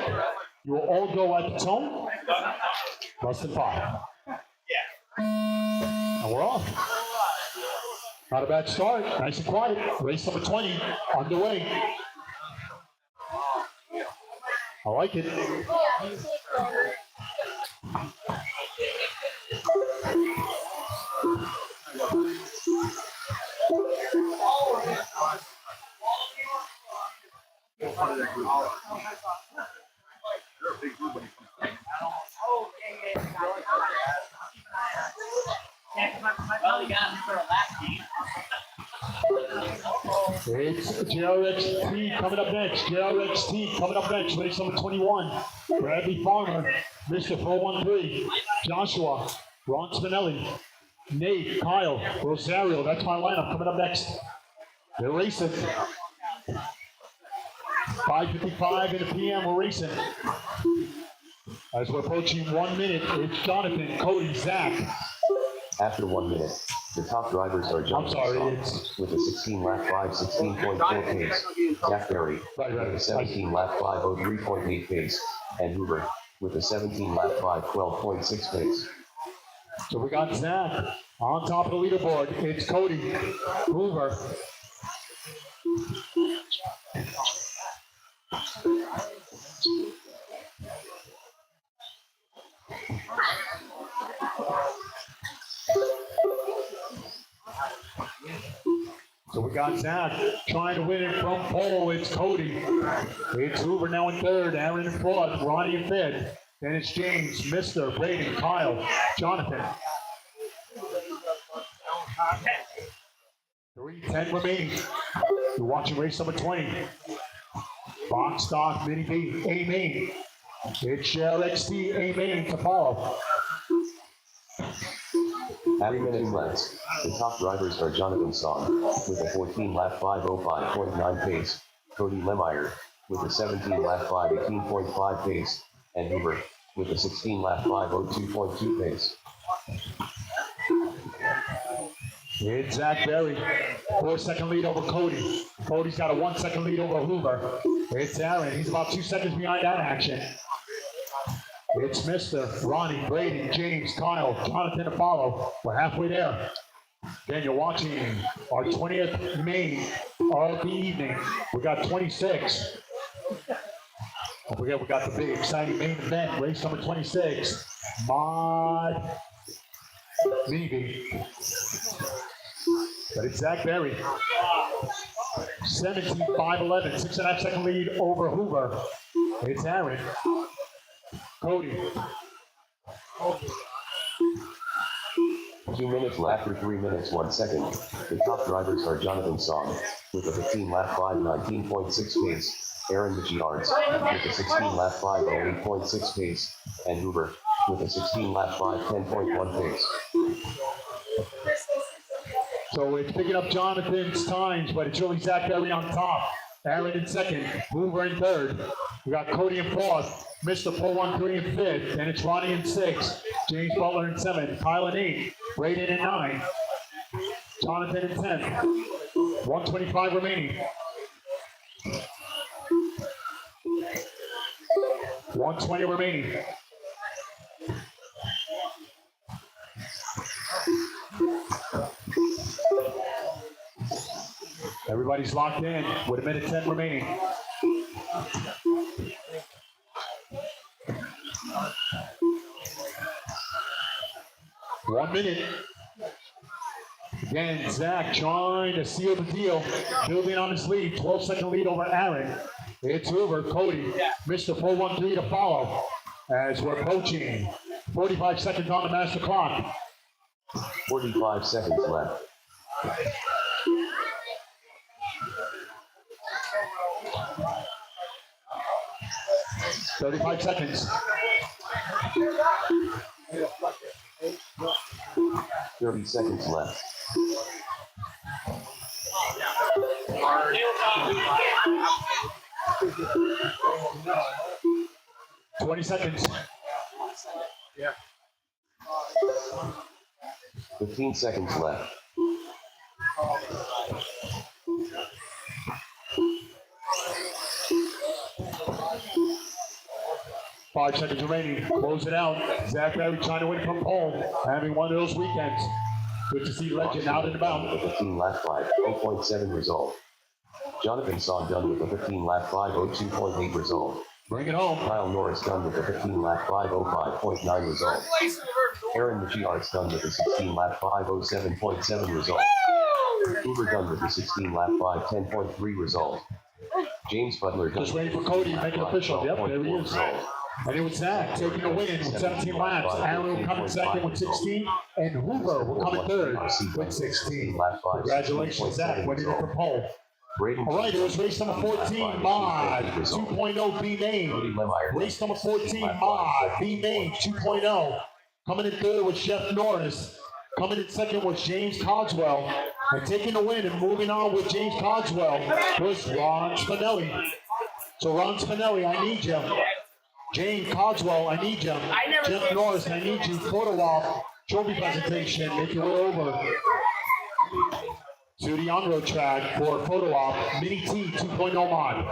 You will all go at the tone. Less than 5. And we're off. Not a bad start. Nice and quiet. Race number 20 underway. I like it. It's JRXT coming up next. JRXT coming up next. Race number 21. Bradley Farmer, Mr. 413. Joshua, Ron Spinelli, Nate, Kyle, Rosario. That's my lineup coming up next. They're racing. 5:55 in the PM. We're racing. As we're approaching 1 minute, it's Jonathan, Cody, Zach. After 1 minute, the top drivers are Jonathan it's with a 16-lap 5:16.4 pace, Zach Berry with a 17-lap 5:03.8 pace, and Hoover with a 17-lap 5:12.6 pace. So we got Zach on top of the leaderboard. It's Cody, Hoover. So we got Zach trying to win it from pole. It's Cody. It's Hoover now in third. Aaron in fourth. Ronnie in fifth. Then it's James, Mr. Braden, Kyle, Jonathan. 3:10 remaining. You're watching race number 20. Box stock mini B, A main. It's Shell XT A main to follow. Adding 2 laps. The top drivers are Jonathan Song with a 14-lap 5:05.9 pace, Cody Lemire with a 17-lap 5:18.5 pace, and Hoover with a 16-lap 5:02.2 pace. It's Zach Berry, 4-second lead over Cody. Cody's got a 1-second lead over Hoover. It's Aaron, he's about 2 seconds behind that action. It's Mr. Ronnie, Brady, James, Kyle, Jonathan to follow. We're halfway there. Then you're watching our 20th main of the evening. We got 26. Don't forget, we got the big exciting main event, race number 26. Mod Mini. But it's Zach Berry. 17-5-11, 6.5 second lead over Hoover. It's Aaron. Cody. 2 minutes left after 3 minutes 1 second. The top drivers are Jonathan Song with a 15-lap 5:19.6 pace, Aaron Michiards with a 16-lap 5:08.6 pace, and Hoover with a 16-lap 5:10.1 pace. So it's picking up Jonathan's times, but it's really Zach Berry on top. Aaron in second, Hoover in third. We got Cody in fourth, Mr. 413 in fifth, and it's Ronnie in sixth, James Butler in seventh, Kyle in eighth, Braden in ninth, Jonathan in 10th. 125 remaining. 120 remaining. Everybody's locked in with 1:10 remaining. One minute. Again, Zach trying to seal the deal, building on his lead, 12-second lead over Aaron. It's Hoover, Cody, Mr. 413 to follow as we're approaching 45 seconds on the master clock. 45 seconds left. $35 seconds. 30 seconds left. 20 seconds. 15 seconds left. 5 seconds remaining. Close it out. Zach Berry trying to win from pole. Having one of those weekends. Good to see Legend out and about. With a 15-lap 5:0.7 result. Jonathan Song done with a 15-lap 5:02.8 result. Bring it home. Kyle Norris done with a 15-lap 5:05.9 result. Aaron Michiards done with a 16-lap 5:07.7 result. Hoover done with a 16-lap 5:10.3 result. James Butler done Just waiting for Cody to make it official. Yep, there he is. And it was Zach taking the win with 17 laps. Aaron will come in second with 16, and Hoover will come in third with 16. Congratulations, Zach, winning it for pole. All right, it was race number 14, Mod 2.0 B main. Race number 14, Mod B main 2.0. Coming in third was Jeff Norris. Coming in second was James Cogswell. And taking the win and moving on with James Cogswell was Ron Spinelli. So Ron Spinelli, I need you. James Cogswell, I need you. Jeff Norris, I need you. Photo op, trophy presentation. Make your way over to the on-road track for a photo op, Mini T 2.0 mod.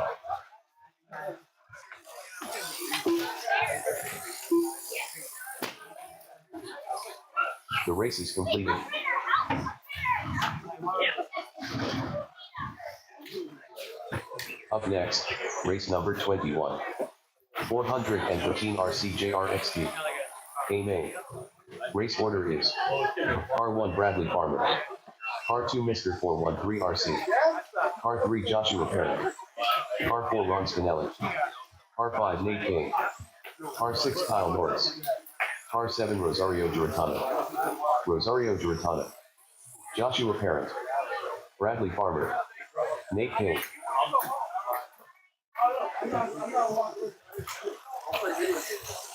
The race is completed. Up next, race number 21. 413 RCJRXQ. A main. Race order is R1 Bradley Farmer, Car 2 Mr. 413 RC. Car 3 Joshua Parent. Car 4 Ron Spinelli. Car 5 Nate King. Car 6 Kyle Norris. Car 7 Rosario Giratana. Rosario Giratana. Joshua Parent. Bradley Farmer. Nate King.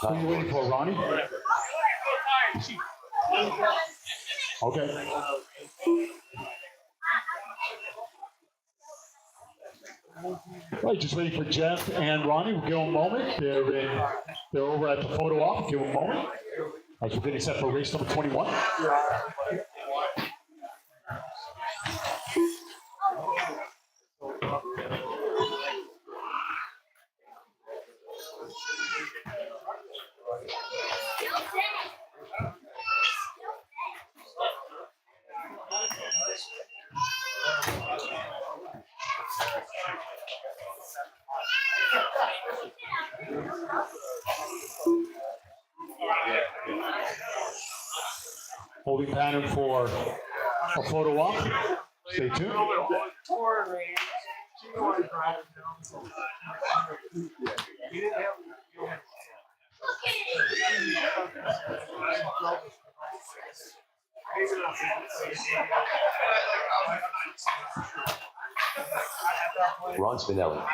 Who are you waiting for, Ronnie? Okay. Right, just waiting for Jeff and Ronnie. We'll give them a moment. They're over at the photo op. Give them a moment. As we're getting set for race number 21. Holding pattern for a photo op. Stay tuned. Ron Spinelli.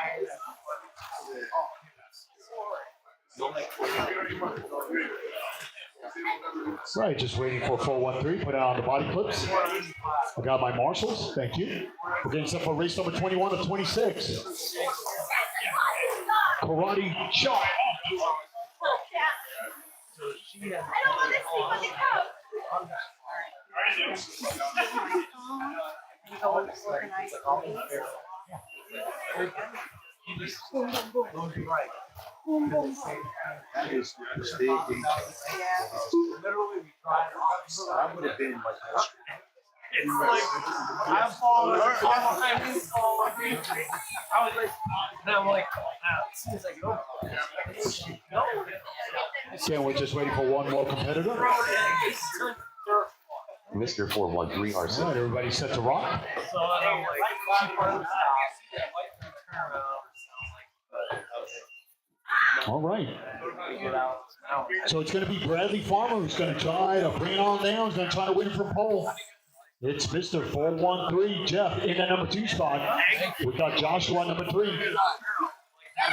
Right, just waiting for 413. Put it on the body clips. I got my marshals. Thank you. We're getting set for race number 21 of 26. Karate chop. I don't want to see what it goes. Organized. Boom, boom, boom. Boom, boom, boom. That is big. Yeah. I would have been like It's like I'm falling. I was like, and I'm like, as soon as I get over, Again, we're just waiting for one more competitor. Mr. 413 All RC. right, everybody set to rock. So I'm like, All right. So it's going to be Bradley Farmer who's going to try to bring it on down. He's going to try to win from pole. It's Mr. 413 Jeff in the number 2 spot. We got Joshua number 3.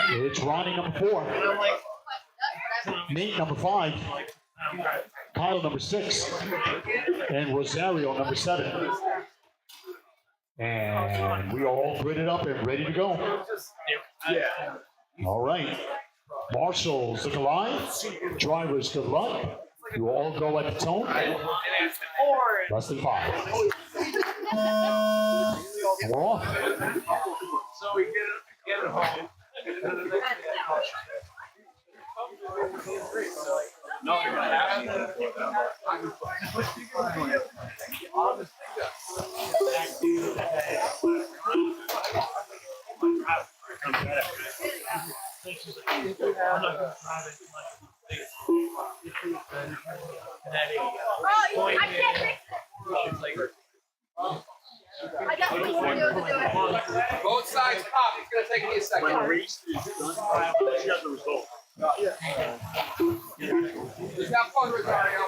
It's Ronnie number 4. Nate number 5. Kyle number 6. And Rosario number 7. And we are all gridded up and ready to go. yeah. All right. Marshals, look alive. Drivers, good luck. You all go at the tone. Less than 5. And we're off. so we get it home. No, you're gonna have I can't fix it. I got things to do it. Both sides pop. It's gonna take me a second. When race is done, she got the result. Just have fun, Rosario.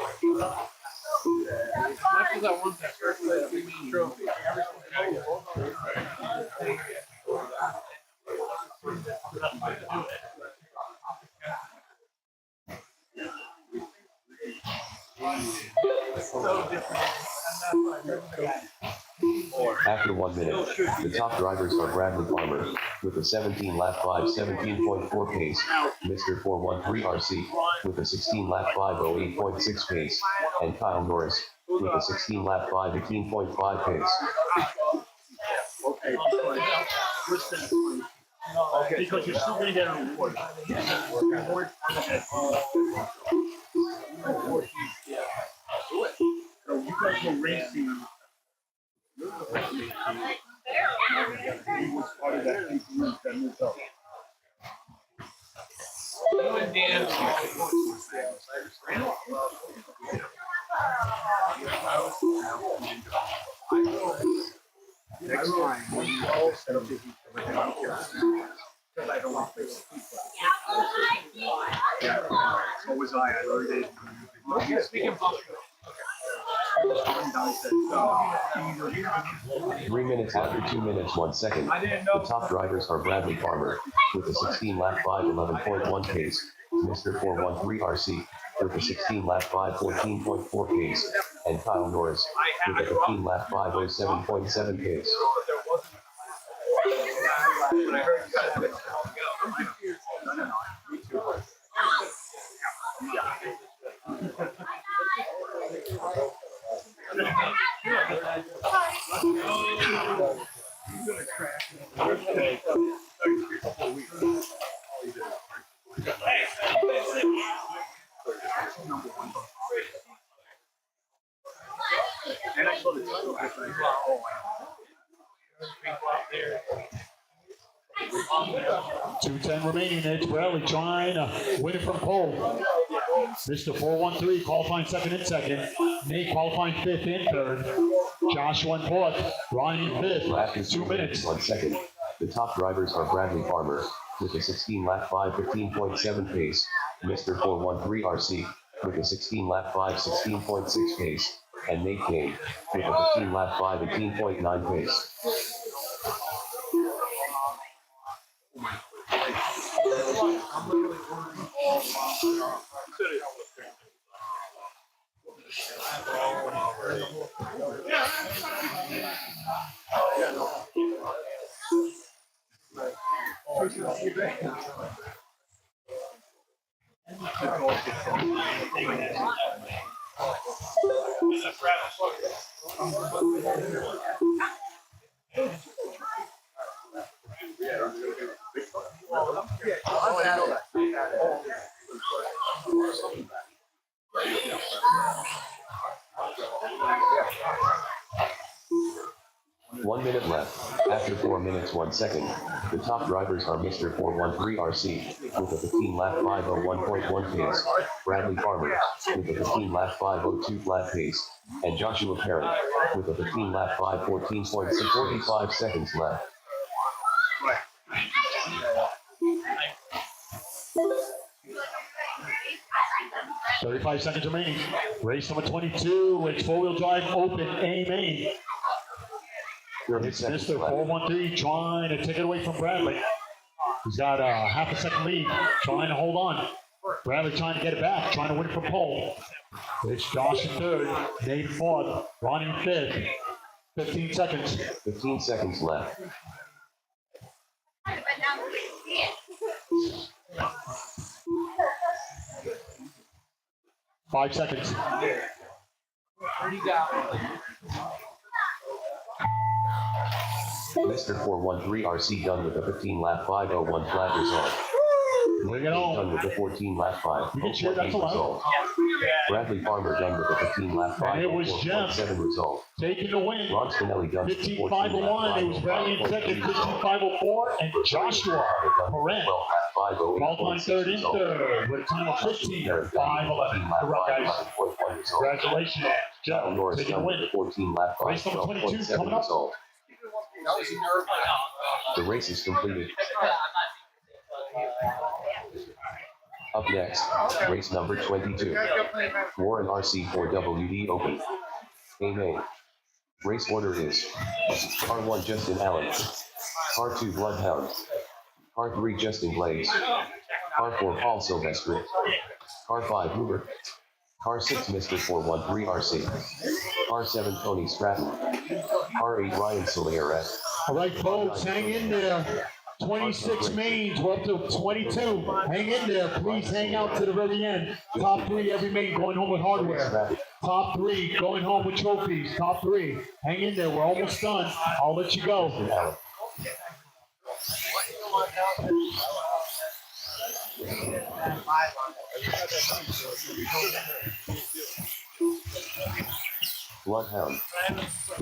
much as I want that trophy. After 1 minute, the top drivers are Bradley Farmer with a 17 lap 5 17.4 pace, Mr. 413 RC with a 16 lap 5 08.6 pace, and Kyle Norris with a 16 lap 5 18.5 pace. Okay. Okay. Because you're still going to get an award. So you guys were racing. He was part of that big group that moved up. 3 minutes after 2 minutes 1 second. The top drivers are Bradley Farmer with a 16-lap 5:11.1 pace, Mr. 413 RC with a 16-lap 5:14.4 pace, and Kyle Norris with a 15-lap 5:07.7 pace. And I saw the title difference. Oh, 2:10 remaining. It's Bradley trying to win it from Cole. Mr. 413 qualifying second and second. Nate qualifying fifth and third. Joshua in fourth. Ronnie in fifth. After 2 minutes. 1 second. The top drivers are Bradley Farmer with a 16-lap 5:15.7 pace, Mr. 413 RC with a 16-lap 5:16.6 pace, and Nate Kane with a 15-lap 5:18.9 pace. One minute left. After 4 minutes 1 second, the top drivers are Mr. 413 RC with a 15-lap 5:01.1 pace, Bradley Farmer with a 15-lap 5:02 flat pace, and Joshua Parent with a 15-lap 5:14.6. 45 seconds left. $35 seconds remaining. Race number 22. It's four-wheel drive open A main. 30 It's seconds Mr. left. 413 trying to take it away from Bradley. He's got a half a second lead, trying to hold on. Bradley trying to get it back, trying to win it from pole. It's Josh in third, Nate in fourth, Ronnie in fifth. 15 seconds. 15 seconds left. 5 seconds. Mr. 413 RC done with a 15-lap 5:01 flat result. Bring it Done on. with a 14-lap You can cheer, that's 5:14 allowed. result. Bradley Farmer done with a 15-lap And it was Jeff 5:04.7 result. taking the win. Ron Spinelli done with a 15.501. It was Bradley in second, 15.504, and Joshua Moran qualifying third in third with a time of 15.511. Correct, guys. Congratulations, Jeff, Norris taking the done with win. a 14-lap Race number 22 5:12.7 coming up. result. That was a nerve. The race is completed. Up next, race number 22. Warren RC4WD Open. A-Main. Race order is R1 Justin Allen, R2 Bloodhound, R3 Justin Blaze, R4 Paul Silvestri, R5 Hoover, R6 Mr. 413 RC, R7 Tony Stratton, R8 Ryan Solieret. All right, folks, hang in there. 26 mains, we're up to 22. Hang in there, please hang out to the very end. Top 3 every main going home with hardware. Top 3 going home with trophies. Top 3. Hang in there, we're almost done. I'll let you go. Bloodhound.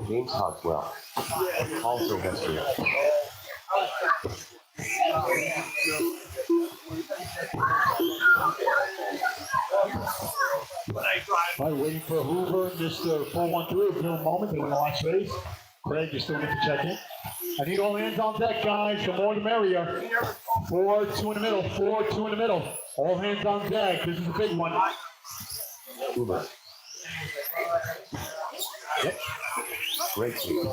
James Coxwell. Paul Silvestri. All right, waiting for Hoover, Mr. 413, give him a moment, they're in the last race. Craig, you still need to check in. I need all hands on deck, guys. The more the merrier. 4-2 in the middle, 4-2 in the middle. All hands on deck. This is a big one. Hoover. Yep. Great team.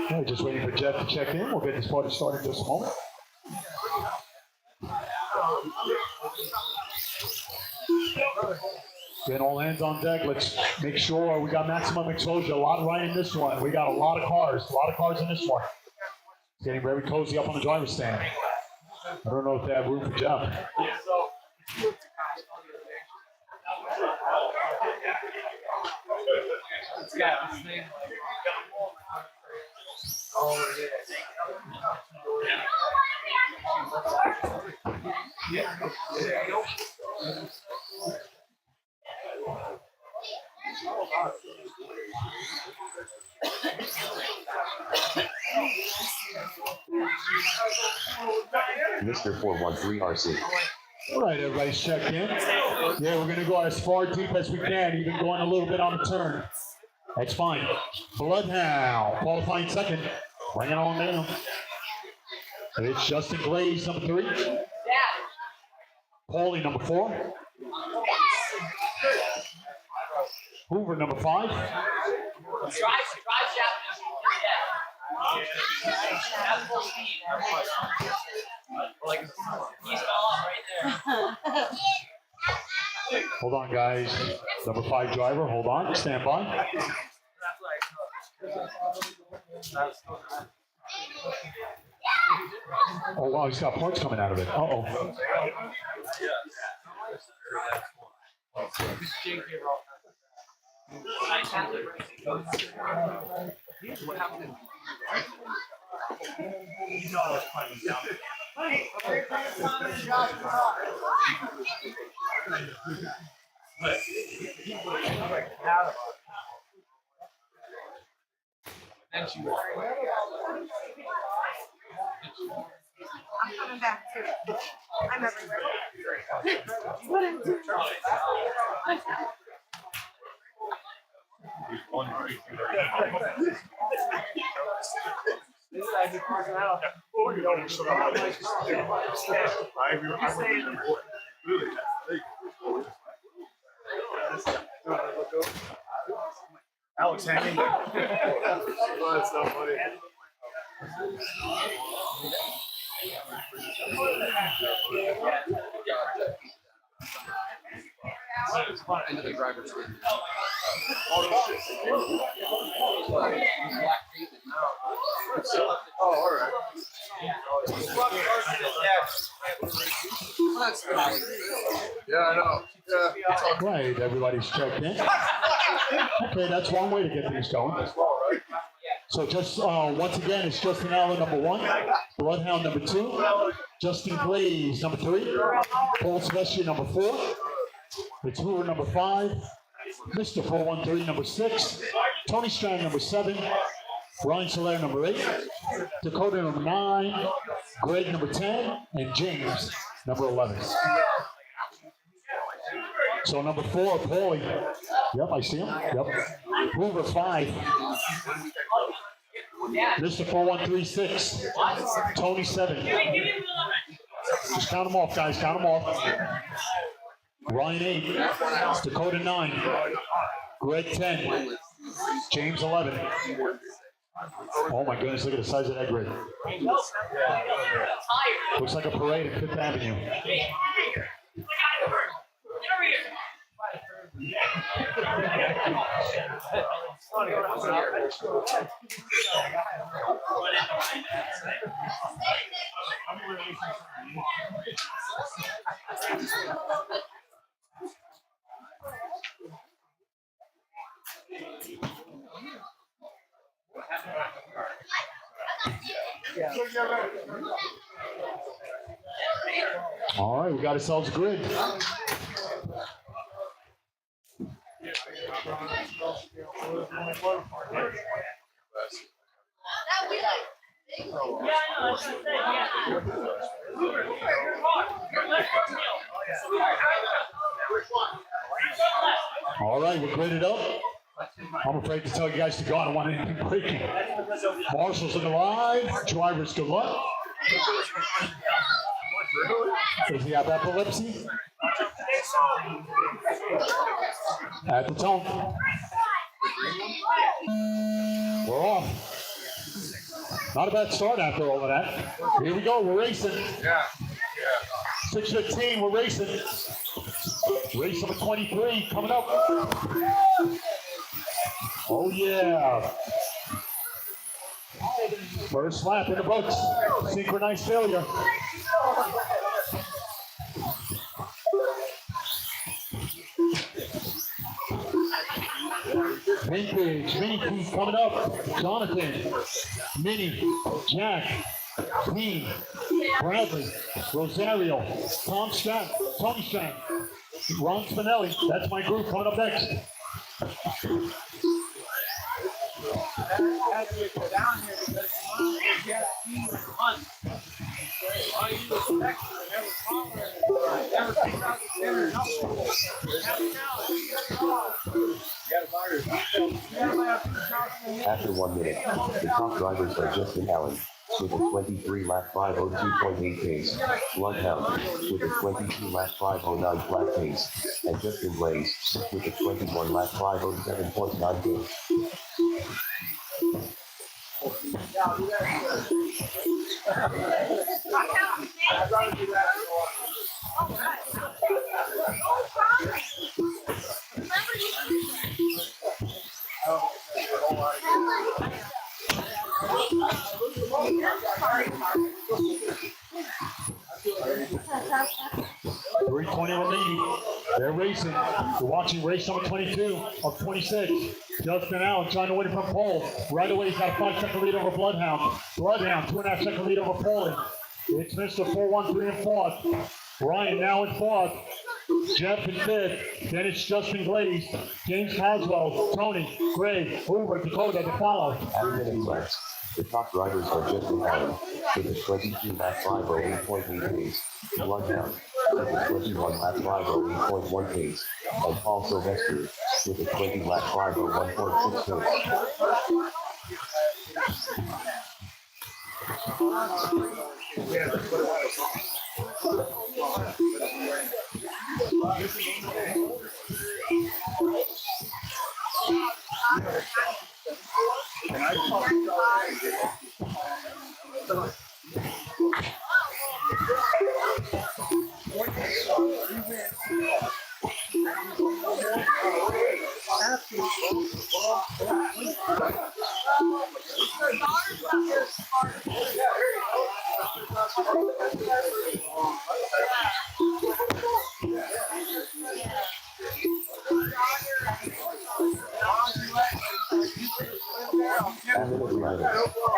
Okay, just waiting for Jeff to check in. We'll get this party started in just a moment. Getting all hands on deck. Let's make sure we got maximum exposure. A lot right in this one. We got a lot of cars in this one. It's getting very cozy up on the driver's stand. I don't know if they have room for Jeff. Mr. 413 RC. All right, everybody's checked in. Yeah, we're going to go as far deep as we can, even going a little bit on the turn. That's fine. Bloodhound, qualifying second. Bring it on down. It's Justin Glaze, number 3. Paulie, number 4. Hoover, number 5. Hold on, guys. Number 5 driver, hold on. Stand by. Oh, wow, he's got parts coming out of it. Uh-oh. I'm coming back too. I'm everywhere. What I'm doing. Alex hanging. Oh, that's so funny. Into the driver's seat. Oh, all right. Well, that's good. Yeah, I know. Yeah. Right, everybody's checked in. Okay, that's one way to get things going. So just once again, it's Justin Allen, number 1. Bloodhound, number 2. Justin Glaze, number 3. Paul Sylvester, number 4. It's Hoover, number 5. Mr. 413, number 6. Tony Strand, number 7. Ryan Soler, number 8. Dakota, number 9. Greg, number 10. And James, number 11. So number 4, Paulie. Yep, I see him. Yep. Hoover, 5. Mr. 4136. Tony, 7. Just count them off, guys. Count them off. Ryan, 8. Dakota, 9. Greg, 10. James, 11. Oh my goodness, look at the size of that grid. Looks like a parade at 5th Avenue. All right, we got ourselves a grid. All right, we're graded up. I'm afraid to tell you guys to go. I don't want anything breaking. Marshals in the line. Drivers, good luck. Does he have epilepsy? At the tone. We're off. Not a bad start after all of that. Here we go, we're racing. 6:15, we're racing. Race number 23 coming up. Oh yeah. First lap in the books. Synchronized failure. Vintage, Mini Keith coming up. Jonathan, Minnie, Jack, Dean, Bradley, Rosario, Tony Strang, Ron Spinelli. That's my group coming up next. After 1 minute, the top drivers are Justin Allen with a 23 lap 502.8 pace, Bloodhound with a 22 lap 509 flat pace, and Justin Blaze with a 21 lap 507.9 pace. They're racing. We're watching race number 22 of 26. Justin Allen trying to win it from pole. Right away, he's got a 5-second lead over Bloodhound. Bloodhound, 2.5-second lead over Paulie. It's Mr. 4-1-3 in fourth. Ryan now in fourth. Jeff in fifth. Then it's Justin Glaze, James Coswell, Tony, Gray, Hoover, Dakota to follow. At a minute left, the top drivers are Justin Allen with a 22 lap 508.8 pace, Bloodhound with a 21 lap 508.1 pace, and Paul Sylvester with a 20 lap 501.6 pace.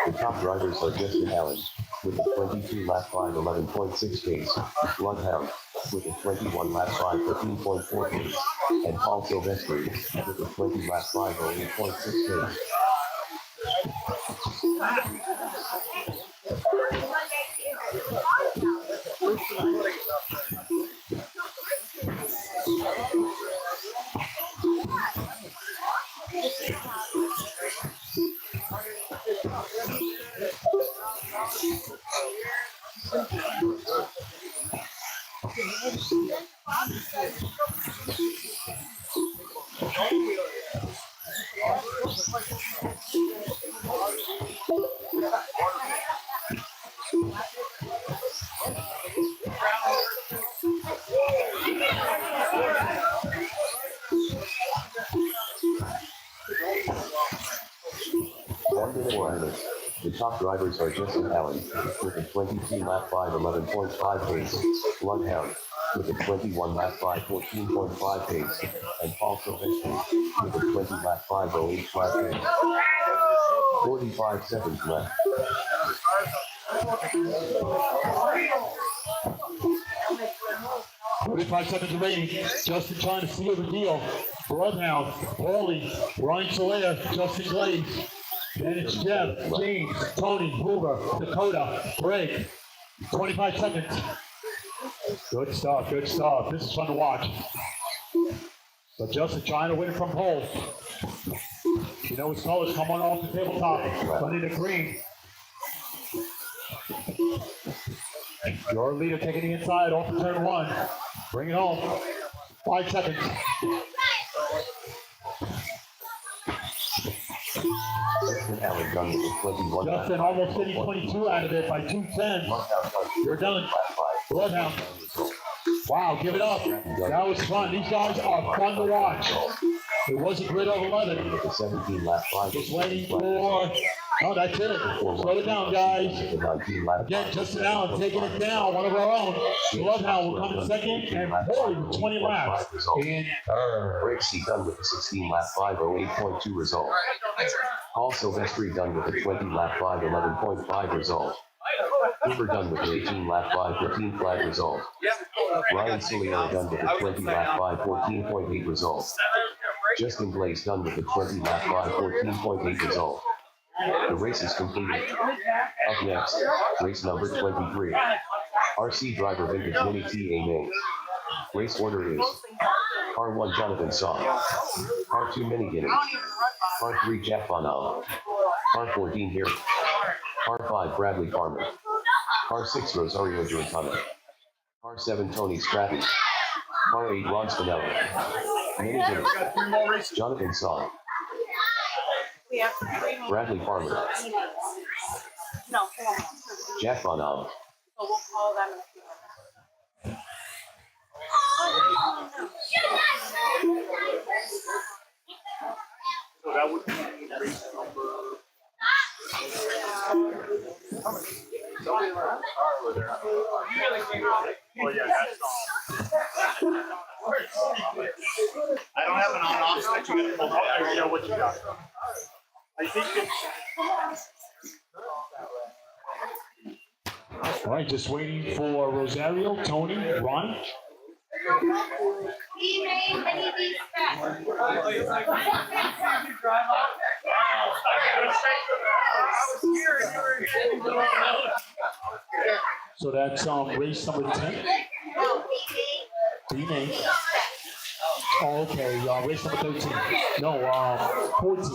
The top drivers are Justin Allen with a 22 lap 511.6 pace, Bloodhound with a 21 lap 515.4 pace, and Paul Sylvester with a 20 lap 508.6 pace. The top drivers are Justin Allen with a 22 lap 511.5 pace, Bloodhound with a 21 lap 514.5 pace, and Paul Sylvester with a 20 lap 508 flat pace. 45 seconds left. 45 seconds remaining. Justin trying to seal the deal. Bloodhound, Paulie, Ryan Solaire, Justin Glaze. Then it's Jeff, James, Tony, Hoover, Dakota, Greg. 25 seconds. Good stuff, good stuff. This is fun to watch. But Justin trying to win it from pole. You know his colors come on off the tabletop. Running the green. Your leader taking the inside off of turn one. Bring it home. 5 seconds. Justin Allen done with the 21. Justin almost getting 22 out of it by 2:10. You're done. Bloodhound. Wow, give it up. That was fun. These guys are fun to watch. It was a grid of 11. With the 17 lap 5. Just waiting for... Oh, that's it. Slow it down, guys. The 19 lap Again, Justin Allen taking it down. One of our own. Bloodhound will come in second. And Paulie with 20 laps. And Rick C done with the 16 lap 508.2 result. Paul Silvestri done with the 20 lap 511.5 result. Hoover done with the 18 lap 515 flat result. Ryan Solier done with the 20 lap 514.8 result. Justin Glaze done with the 20 lap 514.8 result. The race is completed. Up next, race number 23. RC driver vintage mini TA main. Race order is R1 Jonathan Saw, R2 Mini Guinea, R3 Jack Bonal, R14 here, R5 Bradley Farmer, R6 Rosario Giordano, R7 Tony Stratton, R8 Ron Spinelli, Mini Guinea, Jonathan Saw, We have 3 more. Bradley Farmer, No, 4 more. Jack Bonal, So we'll call them in a few minutes. So that would be race number. Oh yeah, that's all. I don't have an on-off switch. You got to pull out. You know what you got. I think it's. all right, just waiting for Rosario, Tony, Ron. So that's race number 10. B-Main. Oh, okay, race number 13. No, 14.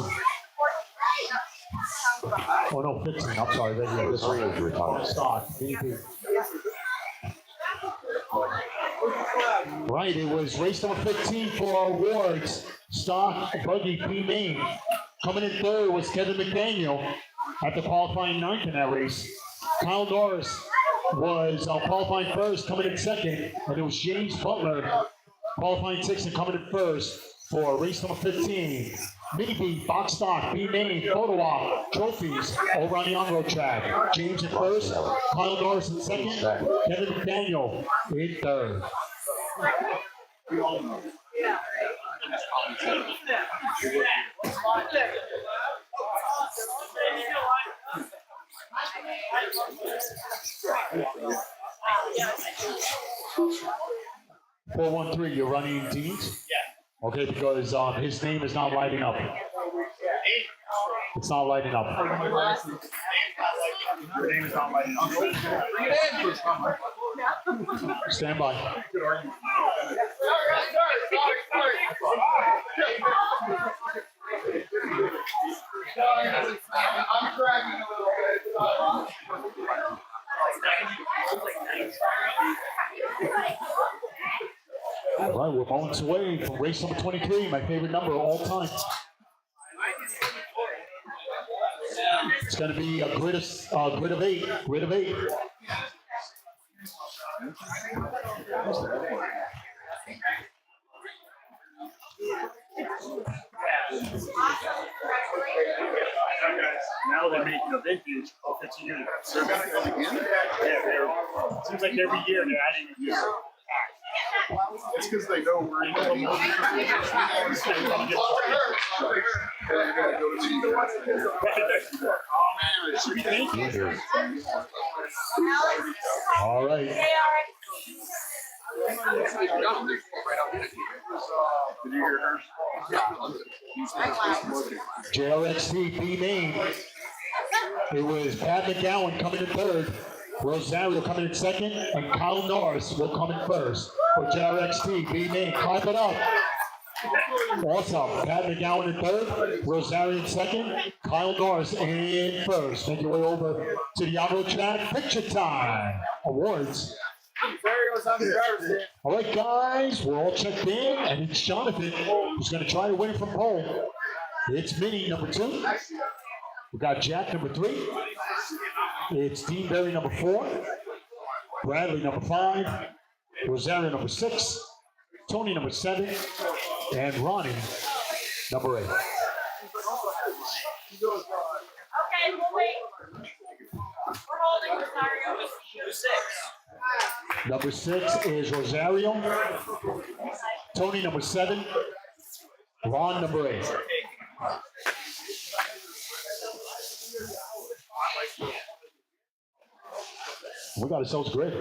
Oh no, 15. I'm sorry, right here. This Rosario Giordano. start. Right, it was race number 15 for our awards. Stock Buggy P Main. Coming in third was Kevin McDaniel after qualifying ninth in that race. Kyle Norris was qualifying first, coming in second, and it was James Butler qualifying sixth and coming in first for race number 15. Maybe box stock, B main, photo op, trophies over on the on-road track. James in first, Kyle Norris in second, Kevin McDaniel in third. Yeah. 413, you're running Deans? Yeah. Okay, because his name is not lighting up. It's not lighting up. Your name is not lighting up. Stand by. I'm dragging a little bit. All right, we're moments away from race number 23, my favorite number of all time. It's going to be a grid of 8. Grid of 8. Now they're making a vintage of 15 years. They're going to come again? Yeah, it seems like every year they're adding a year. It's because they know we're in the All right. Did you hear hers? JRXT B main. It was Pat McGowan coming in third, Rosario coming in second, and Kyle Norris will come in first for JRXT B main. Clap it up. Awesome. Pat McGowan in third, Rosario in second, Kyle Norris in first. Make your way over to the Yahoo chat. Picture time. Awards. All right, guys, we're all checked in, and it's Jonathan who's going to try to win it from pole. It's Minnie, number 2. We got Jack, number 3. It's Dean Berry, number 4. Bradley, number 5. Rosario, number 6. Tony, number 7. And Ronnie, number 8. Okay, we'll wait. We're holding Rosario with you. 6. Number 6 is Rosario. Tony, number 7. Ron, number 8. We got ourselves great.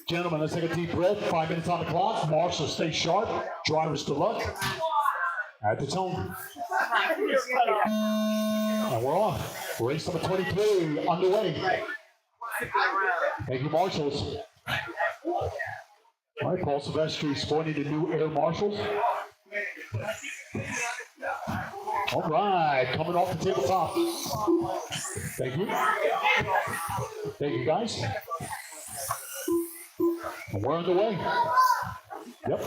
Gentlemen, let's take a deep breath. 5 minutes on the clock. Marshall, stay sharp. Drivers, good luck. At the tone. And we're off. Race number 23 underway. Thank you, Marshals. All right, Paul Silvestri sporting the new Air Marshals. All right, coming off the tabletop. Thank you. Thank you, guys. And we're on the way. Yep.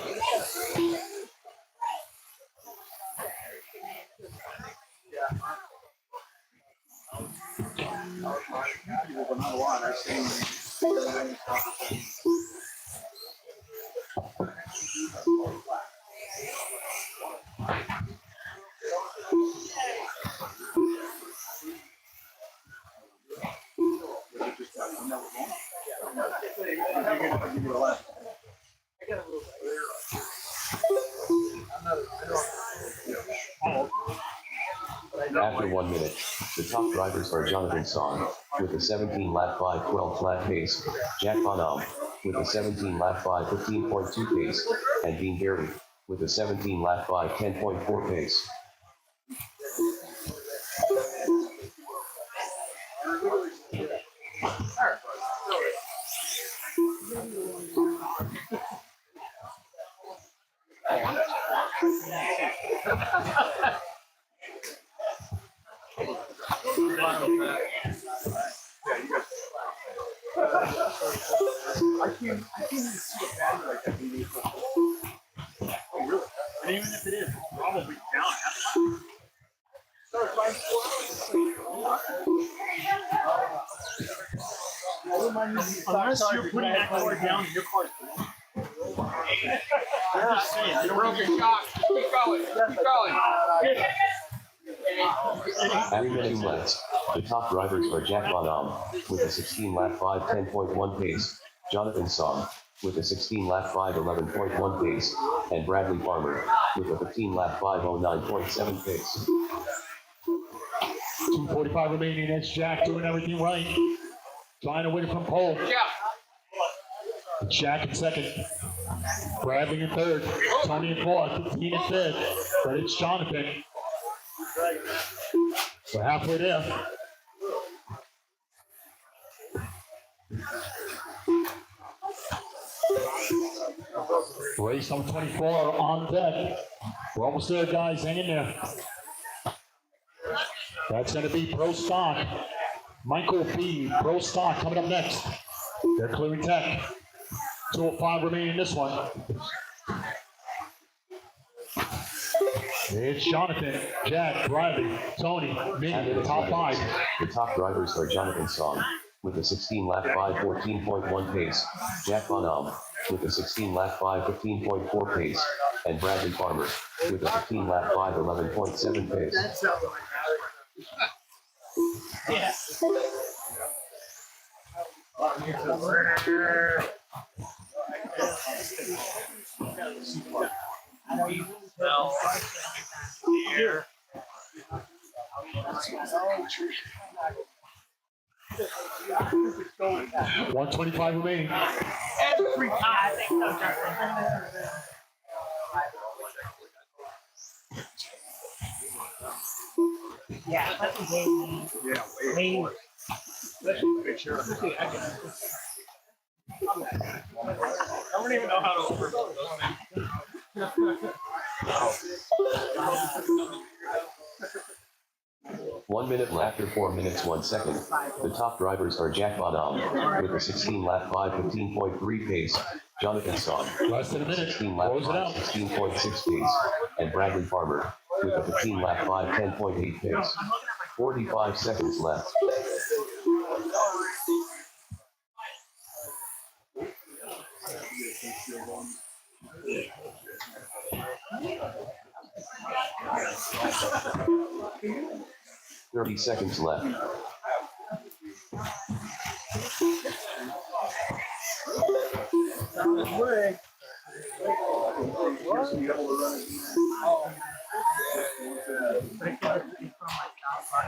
After 1 minute, the top drivers are Jonathan Song with a 17 lap 5:12 flat pace, Jack Bonham with a 17 lap 5:15.2 pace, and Dean Gary with a 17 lap 5:10.4 pace. I can't even see a bag like that. Oh, really? And even if it is, it's probably down. Unless you're putting that car down, your car's down. I'm just saying, you don't Broken shot. Keep going. Keep going. After 2 laps, the top drivers are Jack Bonham with a 16 lap 5:10.1 pace, Jonathan Song with a 16 lap 5:11.1 pace, and Bradley Farmer with a 15 lap 5:09.7 pace. 2:45 remaining. It's Jack doing everything right. Trying to win it from pole. Jack in second. Bradley in third. Tony in fourth. Dean in fifth. But it's Jonathan. We're halfway there. Race number 24 on deck. We're almost there, guys. Hang in there. That's going to be Pro Stock. Michael B. Pro Stock coming up next. They're clearing tech. 2:05 remaining in this one. It's Jonathan, Jack, Riley, Tony, Minnie, the top 5. The top drivers are Jonathan Song with a 16 lap 5:14.1 pace, Jack Bonham with a 16 lap 5:15.4 pace, and Bradley Farmer with a 15 lap 5:11.7 pace. Yeah. I know you smell the air. 125 remaining. Every time. I think so, Justin. Yeah, that's way. Yeah, Way. make sure. I don't even know how to overcome those things. 1 minute left after 4 minutes 1 second. The top drivers are Jack Bonham with a 16-lap 5:15.3 pace, Jonathan Song, Less than a minute. 16-lap Close it out. 16.6 pace, and Bradley Farmer with a 15-lap 5:10.8 pace. 45 seconds left. Thirty seconds left. Oh.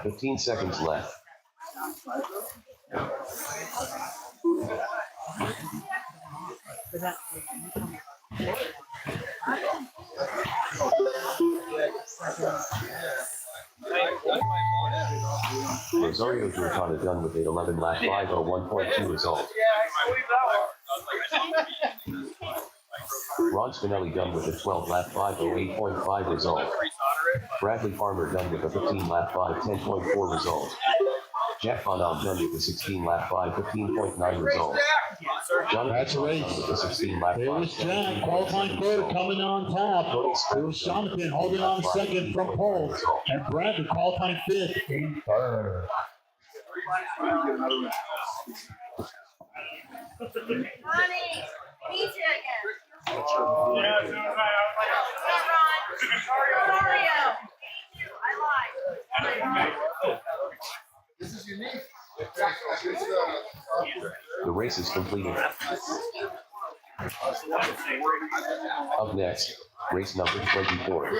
15 seconds left. Rosario Giordano done with 8:11 lap 5:01.2 result. Ron Spinelli done with a 12 lap 5:08.5 result. Bradley Farmer done with a 15 lap 5:10.4 result. Jack Bonham done with a 16 lap 5:15.9 result. That's a race. With a 16 lap There was Jack, qualifying third, coming on top. There was Jonathan holding on second from pole. And Bradley qualifying fifth in third. Honey, need you again. Yeah, Mario. Me too. I lied. this is unique. The race is completed. Up next, race number 24.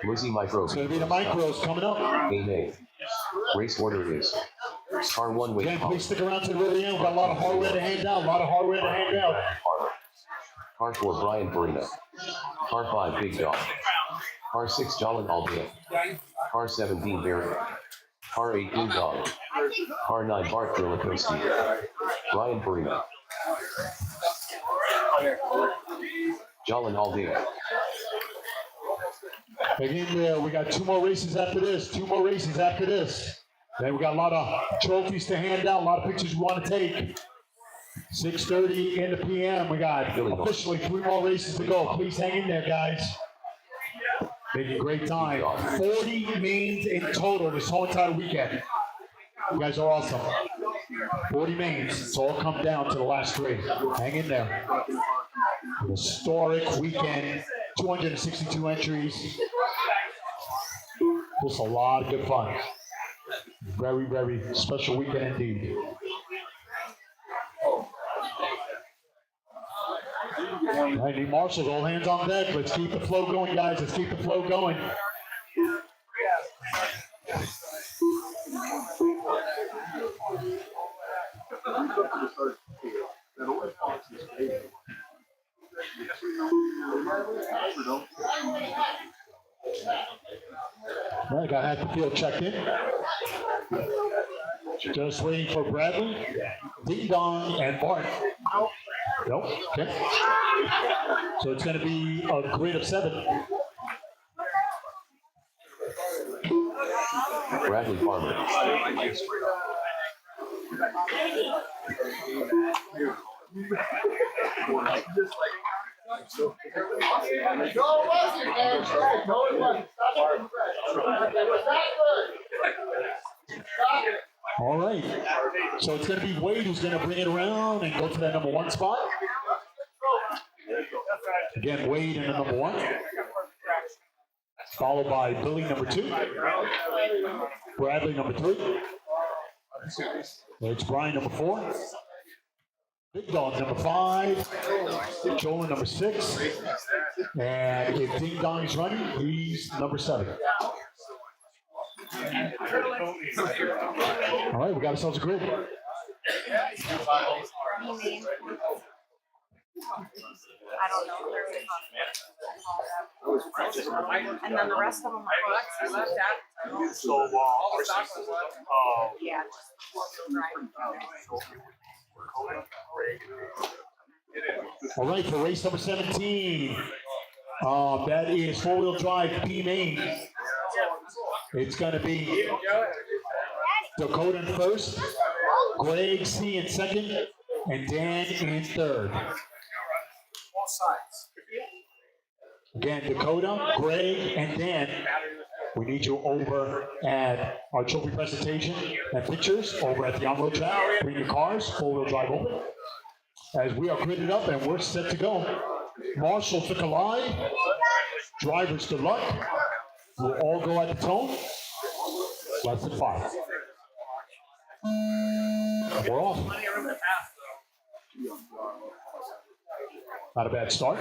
Lizzie Micros. It's going to be the micros coming up. A. Race order is car 1 weight. Again, please stick around to the very end. We've got a lot of hardware to hand out. Car 4 Brian Farina. Car 5 Big Dog. Car 6 Jolin Aldea. Car 7 Dean Barry. Car 8 Blue Dog. Car 9 Bart Drilakowski. Brian Farina. Jolin Aldea. Again, we got two more races after this. Then we got a lot of trophies to hand out, a lot of pictures we want to take. 6:30 in the PM. We got officially 3 more races to go. Please hang in there, guys. Making a great time. 40 mains in total this whole entire weekend. You guys are awesome. 40 mains. It's all come down to the last 3. Hang in there. An historic weekend. 262 entries. Just a lot of good fun. Very, very special weekend indeed. I need marshals, all hands on deck. Let's keep the flow going, guys. Let's keep the flow going. All right, I had the field checked in. Just waiting for Bradley, Ding Dong, and Bart. Nope. Okay. So it's going to be a grid of 7. Bradley Farmer. All right. So it's going to be Wade who's going to bring it around and go to that number 1 spot. Again, Wade in the number 1. Followed by Billy, number 2. Bradley, number 3. It's Brian, number 4. Big Dog, number 5. Joel, number 6. And if Ding Dong is running, he's number 7. All right, we got ourselves a grid. B main. I don't know. And then the rest of them are So, yeah. All right, for race number 17, that is four-wheel drive B main. It's going to be Dakota in first, Greg C in second, and Dan in third. Again, Dakota, Greg, and Dan, we need you over at our trophy presentation and pictures over at the on-road track. Bring your cars, four-wheel drive open. As we are gridded up and we're set to go. Marshals to collide, drivers to luck. We'll all go at the tone. Less than 5. We're off. Not a bad start.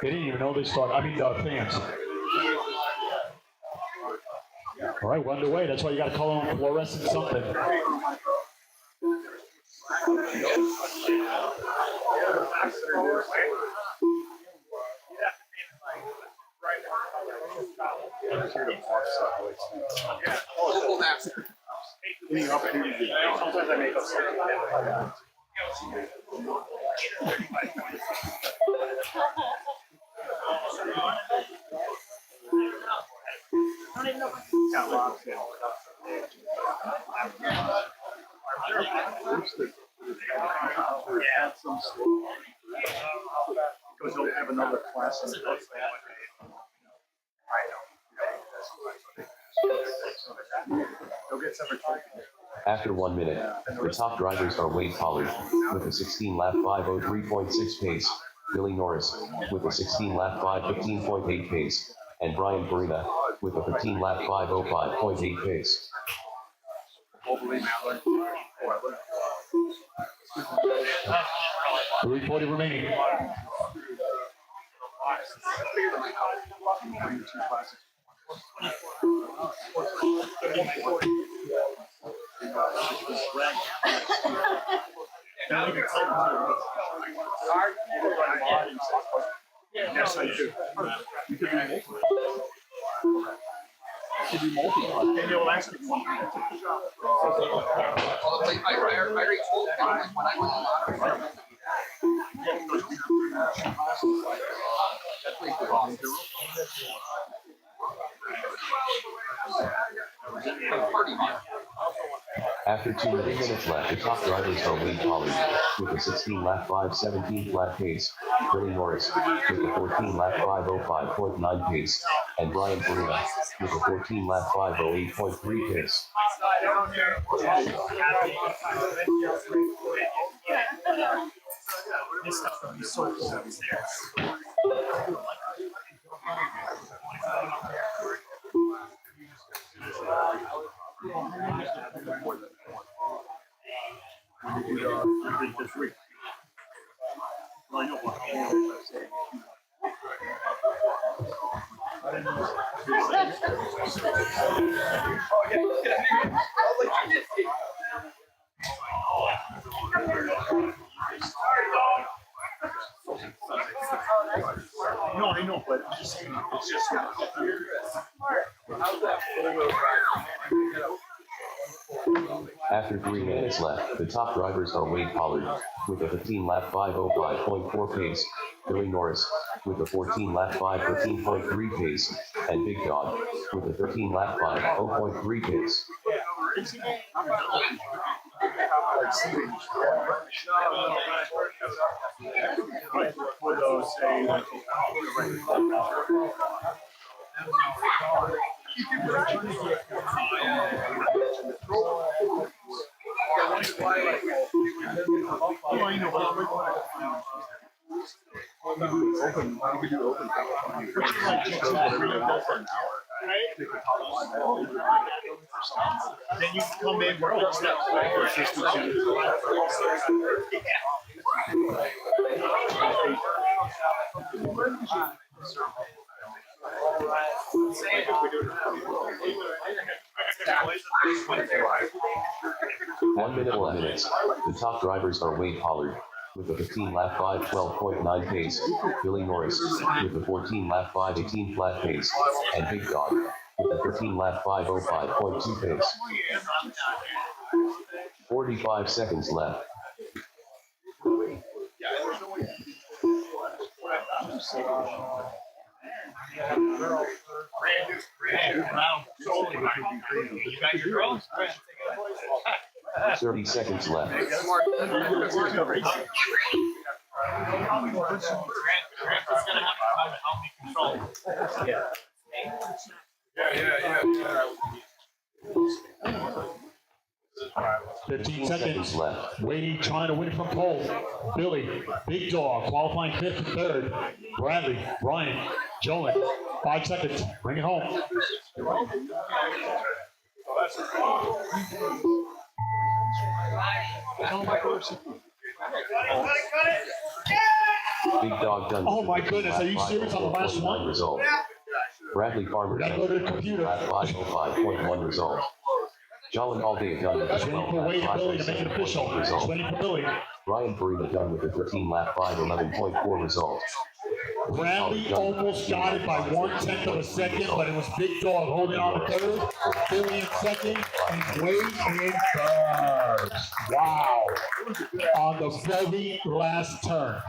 They didn't even know they started. I mean, fans. All right, we're underway. That's why you got to call on fluorescent something. Local master. sometimes I make up because they'll have another class in the After 1 minute, the top drivers are Wade Pollard with a 16-lap 5:03.6 pace, Billy Norris with a 16-lap 5:15.8 pace, and Brian Farina with a 15-lap 5:05.8 pace. 340 remaining. Yes, I do. You could be multi. You could be multi. And you'll ask me one. Well, like, I already told him like, when I went on After 2 minutes left, the top drivers are Wade Pollard with a 16-lap 5:17 flat pace, Billy Norris with a 14-lap 5:05.9 pace, and Brian Farina with a 14-lap 5:08.3 pace. This stuff would be so cool. This week. Well, I know what no, I know, but I'm just saying, it's just After 3 minutes left, the top drivers are Wade Pollard with a 15-lap 5:05.4 pace, Billy Norris with a 14-lap 5:13.3 pace, and Big Dog with a 13-lap 5:0.3 pace. for those say then you come in, we're all set. 1 minute 1 minutes. The top drivers are Wade Pollard with a 15 lap 5:12.9 pace, Billy Norris with a 14 lap 5:18 flat pace, and Big Dog with a 13 lap 5:05.2 pace. 45 seconds left. You got your girls? 30 seconds left. Grant is gonna have to help me control. Yeah. 15 seconds left. Wade trying to win from pole. Billy, Big Dog, qualifying 5th and 3rd. Bradley, Brian, Jolin. 5 seconds. Bring it home. Big Dog done. Oh my goodness, are you serious on the last one? Result. Bradley Farmer Gotta go to the computer. lap 5:05.1 result. Jolin Alday done with a Just waiting 12 for lap Wade and Billy to make it 5:07.1 official. Just result. waiting for Billy. Ryan Farina done with a 13 lap 5:11.4 result. Bradley almost got it by 1/10 of a second, but it was Big Dog holding on to 3rd, Billy in 2nd, and Wade in 3rd. Wow. On the very last turn.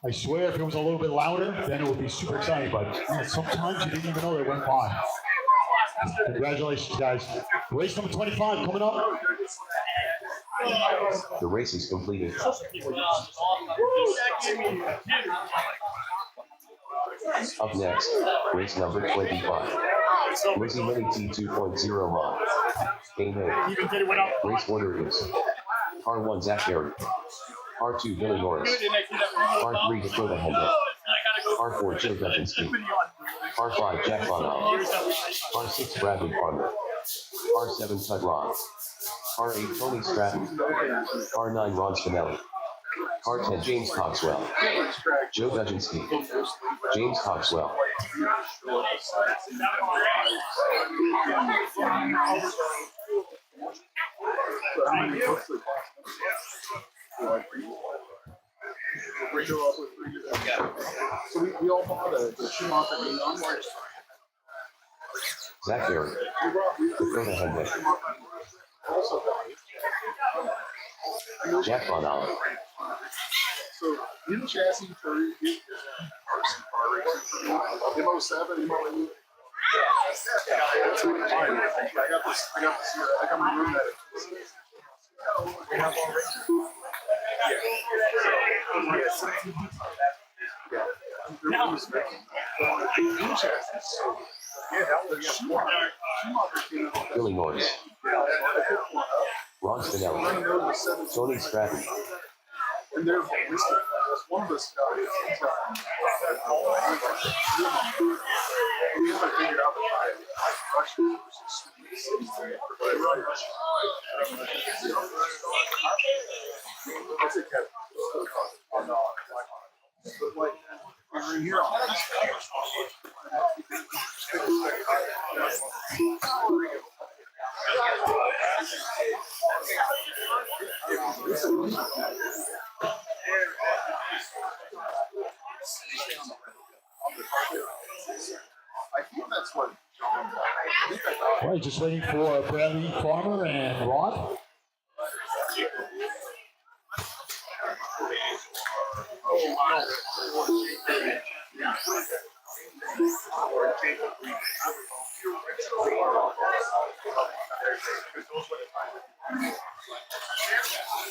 I swear if it was a little bit louder, then it would be super exciting, but man, sometimes you didn't even know they went by. Congratulations, guys. Race number 25 coming up. The race is completed. Up next, race number 25. Lizzie Mini T2.0 mod. Game A. Race order is R1 Zach Berry, R2 Billy Norris, R3 Dakota Hendrick, R4 Joe Duchinski, R5 Jack Von Allen, R6 Bradley Farmer, R7 Tug Ron, R8 Tony Stratton, R9 Ron Spinelli, R10 James Coxwell, Joe Duchinski, James Coxwell. So we all bought the Schumacher on Zach Berry, Dakota Hendrick, Jack Von Allen, So in chassis for RC car racing for MO7, MO8. That's what I got this. I got my room that we have already. Billy Norris, Ron Spinelli, Tony Stratton, And they're listed. One of us got it. We haven't figured out the Russian versus but I run Russian. I'll take that. But like, we're here on this. I think that's what John. All right, just waiting for Bradley Farmer and Rod.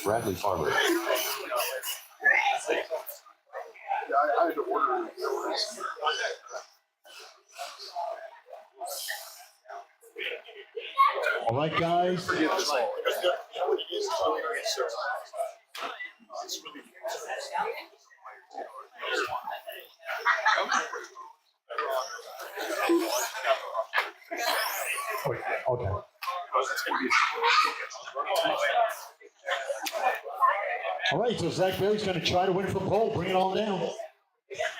Bradley Farmer, Yeah, I had to order it. All right, guys. Okay. All right, so Zach Berry's going to try to win from pole. Bring it on down.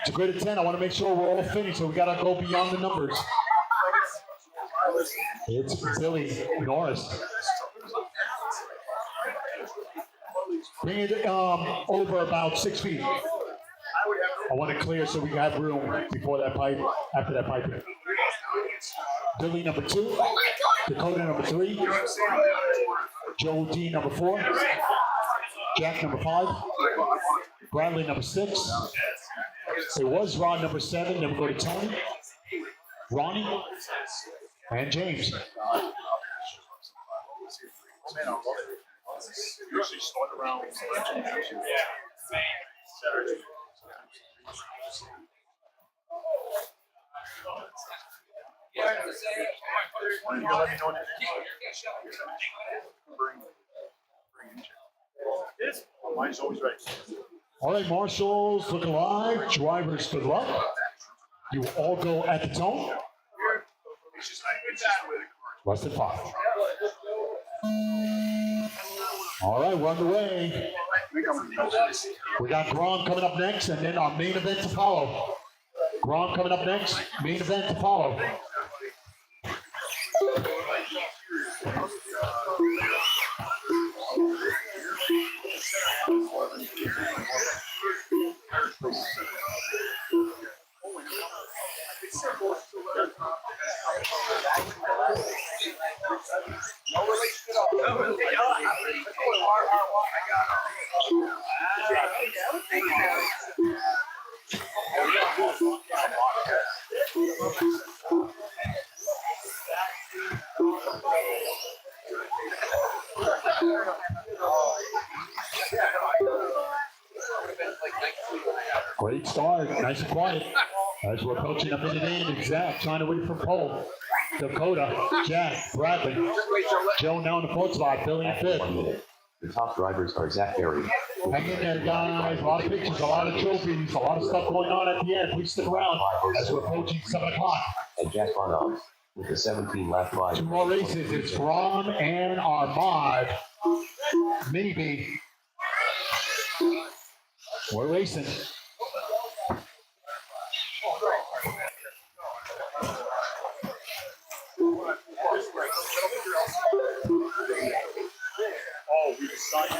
To grade of 10, I want to make sure we're all finished, so we got to go beyond the numbers. It's Billy Norris. Bring it over about 6 feet. I want it clear so we have room before that pipe, after that piping. Billy number 2, Dakota number 3, Joe D number 4, Jack number 5, Bradley number 6. It was Ron number 7, then we go to Tony, Ronnie, and James. Usually start around. You can let me know when it's mine's always right. All right, marshals, look alive. Drivers, good luck. You all go at the tone. Less than 5. All right, we're on the way. We got Grom coming up next, and then our main event to follow. Grom coming up next, main event to follow. Great start, nice and quiet. As we're approaching a minute in, exact, trying to win from pole. Dakota, Jack, Bradley, Joe now in the fourth spot, Billy in 5th. 1 minute. The top drivers are Zach Berry. Hang in there, guys. A lot of pictures, a lot of trophies, a lot of stuff going on at the end. Please stick around as we're approaching 7 o'clock. And Jack Bonham with the 17 lap 5. 2 more races. It's Ron and Armand. Mini B. We're racing. Oh, we decided.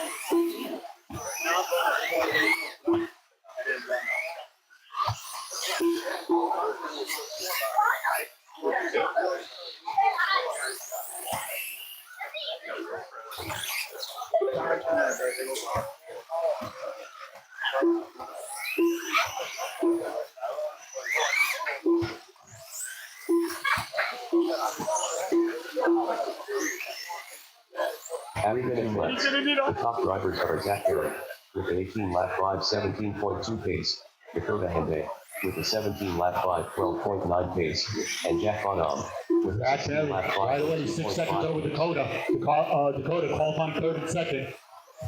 At a minute left, the top drivers are Zach Berry with an 18 lap 5 17.2 pace, Dakota Henday with a 17 lap 5 12.9 pace, and Jack Bonham with a Back 16 there, lap 5 right away, 6 seconds over Dakota. Dakota qualifying 3rd and 2nd.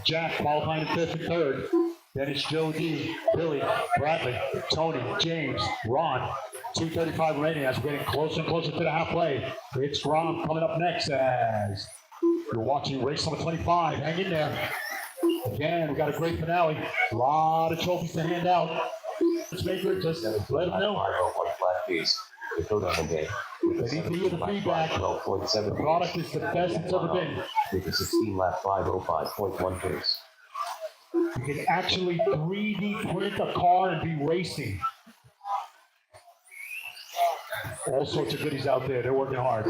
Jack qualifying 5th and 3rd. Then it's Joe D, Billy, Bradley, Tony, James, Ron. 2:35 remaining as we're getting closer and closer to the halfway. It's Ron coming up next as you're watching race number 25. Hang in there. Again, we got a great finale. A lot of trophies to hand out. Let's make it, just let them know. 501 flat pace, Dakota Henday with a They need to hear the 17 lap feedback. 12.7 The product is the best it's ever been. with a 16 lap 505.1 pace. You can actually 3D print a car and be racing. All sorts of goodies out there. They're working hard.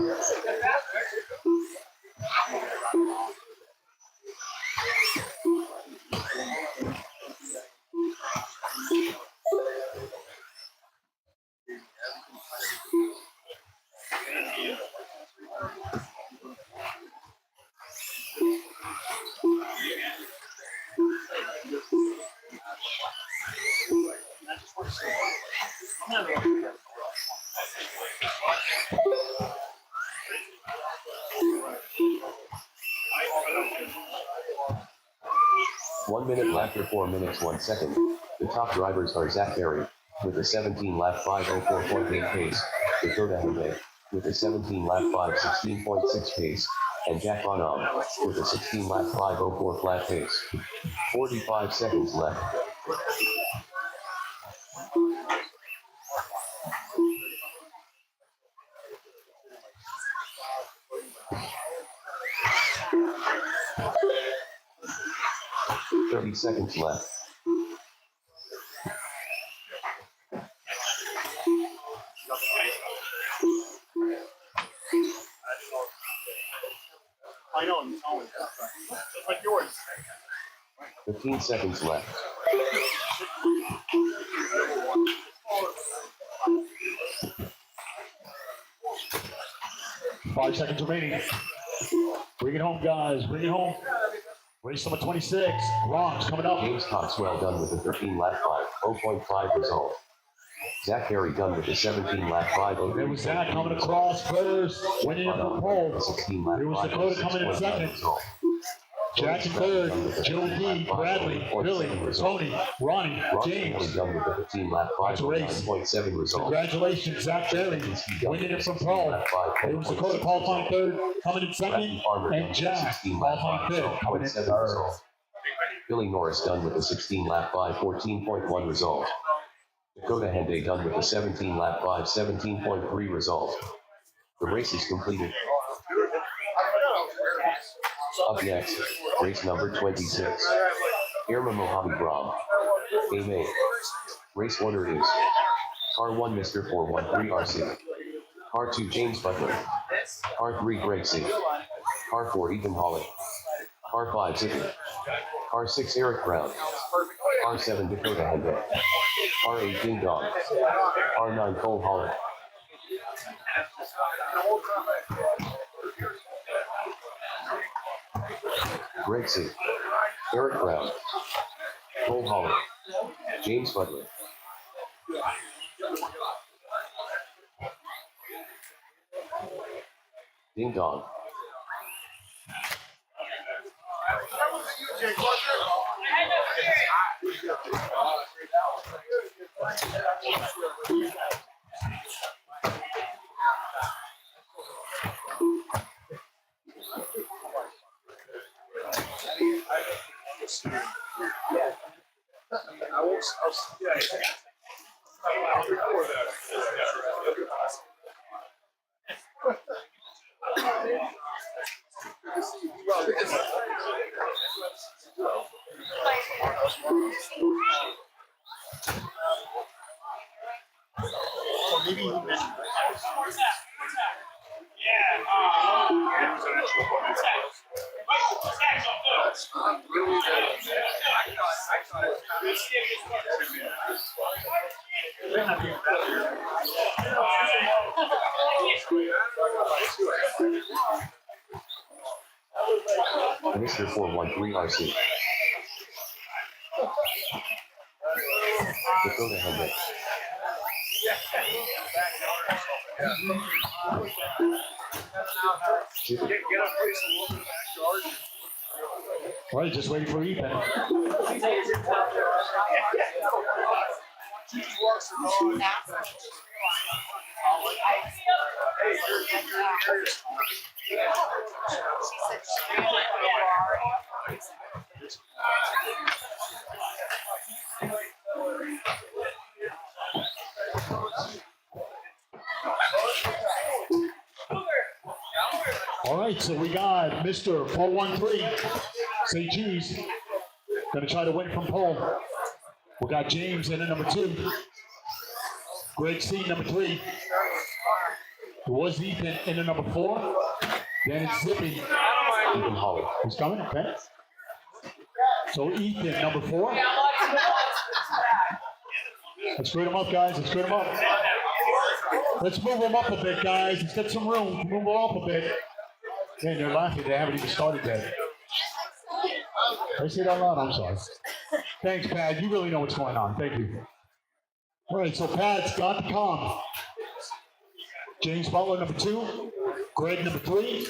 One minute after 4 minutes 1 second. The top drivers are Zach Berry with a 17 lap 504.8 pace, Dakota Henday with a 17 lap 5 16.6 pace, and Jack Bonham with a 16 lap 504 flat pace. 45 seconds left. 30 seconds left. I know, it's always just like yours. 15 seconds left. 5 seconds remaining. Bring it home, guys. Bring it home. Race number 26. Ron's coming up. James Coxwell done with a 13 lap 5, 0.5 result. Zach Harry done with a 17 lap 5. There was Zach coming across first, winning it from pole. 16 lap There was 5, Dakota coming in second. result. Jack in third. Joe D, Bradley, Billy, Tony, Ronnie, James. Done with a 15 lap 5, That's a race. 9.7 result. Congratulations, Zach Berry, winning it from pole. There was Dakota qualifying third, coming in second, and Jack qualifying fifth, coming in third. Billy Norris done with a 16 lap 5, 14.1 result. Dakota Hende done with a 17 lap 5, 17.3 result. The race is completed. Up next, race number 26. Irma Mojave Brahm. Amen. Race order is Car 1 Mr. 413 RC. Car 2 James Butler. Car 3 Greg C. Car 4 Ethan Holly. Car 5 Zippy. Car 6 Eric Brown. Car 7 Dakota Hende. Car 8 Ding Dong. Car 9 Cole Holland. Greg C. Eric Brown. Cole Holland. James Butler. Ding Dong. Or maybe he mentioned Mr. 413 RC. Dakota Hende. All right, just waiting for Ethan. All right, so we got Mr. 413, St. Jude's, gonna try to win from pole. We got James in at number 2. Greg C, number 3. It was Ethan in at number 4. Then it's Zippy. Ethan Holly. Who's coming? Okay. So Ethan, number 4. Let's grade him up, guys. Let's grade him up. Let's move him up a bit, guys. Let's get some room. Move him up a bit. Man, they're laughing. They haven't even started yet. Did I say that loud? I'm sorry. Thanks, Pat. You really know what's going on. Thank you. All right, so Pat's got the calm. James Butler, number 2. Greg, number 3.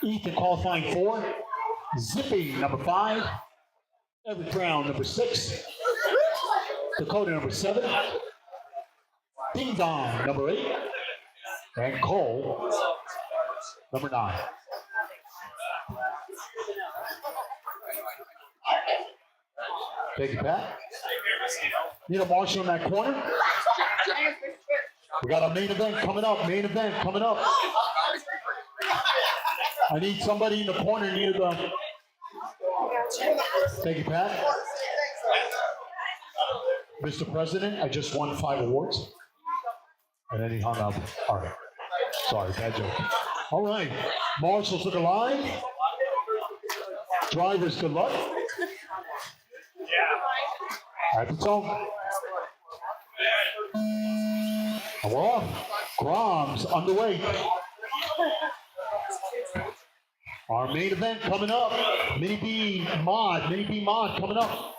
Ethan qualifying 4. Zippy, number 5. Everett Brown, number 6. Dakota, number 7. Ding Dong, number 8. And Cole, number 9. Thank you, Pat. Need a marshal in that corner. We got a main event coming up. Main event coming up. I need somebody in the corner near the. Thank you, Pat. Mr. President, I just won 5 awards. And then he hung up. All right. Sorry, bad joke. All right. Marshals look alive. Drivers, good luck. At the tone. And we're off. Grom's underway. Our main event coming up. Mini B Mod coming up.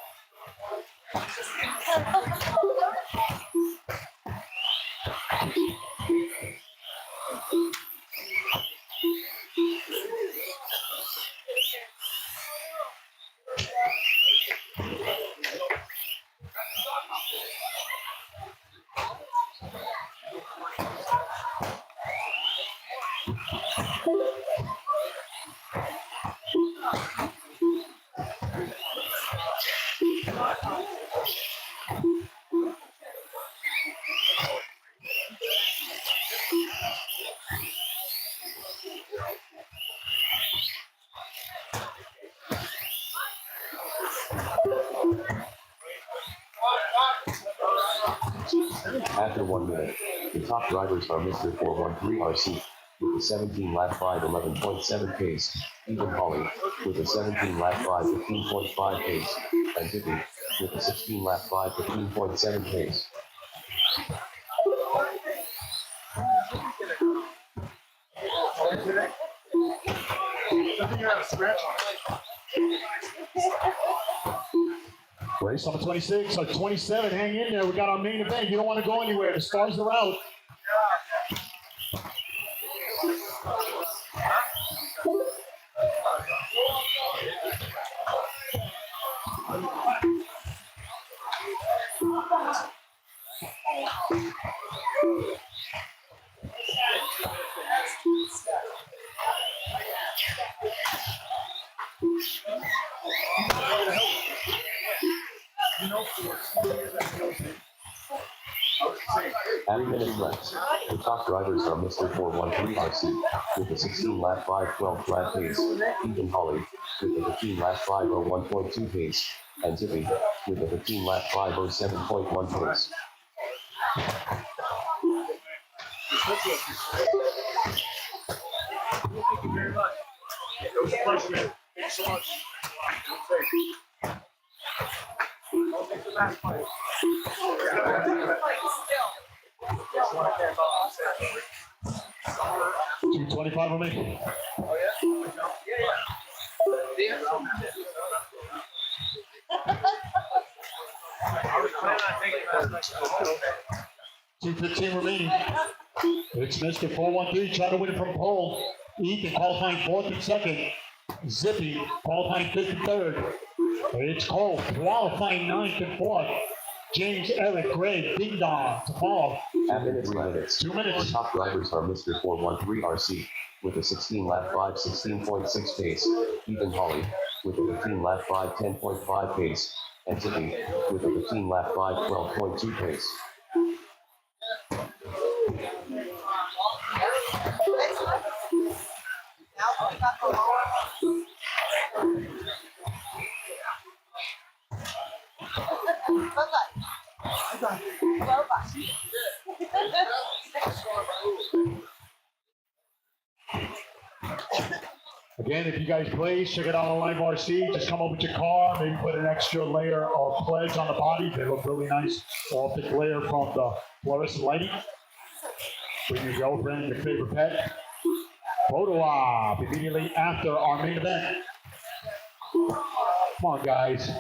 After 1 minute, the top drivers are Mr. 413 RC with a 17 lap 5 11.7 pace, Ethan Hawley with a 17 lap 5 15.5 pace, and Zippy with a 16 lap 5 15.7 pace. Race number 26 or 27, hang in there. We got our main event. You don't want to go anywhere. The stars are out. At minutes left, the top drivers are Mr. 413 RC with a 16 lap 5 12 flat pace, Ethan Hawley with a 15 lap 5 01.2 pace, and Zippy with a 15 lap 5 07.1 pace. Thank you very much. It was a pleasure. Thanks so much. I'll take the last fight. 225 on me. Oh, yeah? Yeah. I was planning on taking that. 215 remaining. It's Mr. 413 trying to win it from pole. Ethan qualifying 4th and 2nd. Zippy qualifying 5th and 3rd. It's Cole qualifying 9th and 4th. James, Eric, Greg, Ding Dong to follow. At 3 minutes, 2 minutes. our top drivers are Mr. 413 RC with a 16 lap 5 16.6 pace, Ethan Hawley with a 15 lap 5 10.5 pace, and Zippy with a 15 lap 5 12.2 pace. Now we got the lower. Bye-bye. Bye-bye. Again, if you guys please check it out on Live RC, just come up with your car, maybe put an extra layer of pledge on the body. They look really nice. All thick layer from the fluorescent lighting. Bring your girlfriend, your favorite pet. Photo op immediately after our main event. Come on, guys.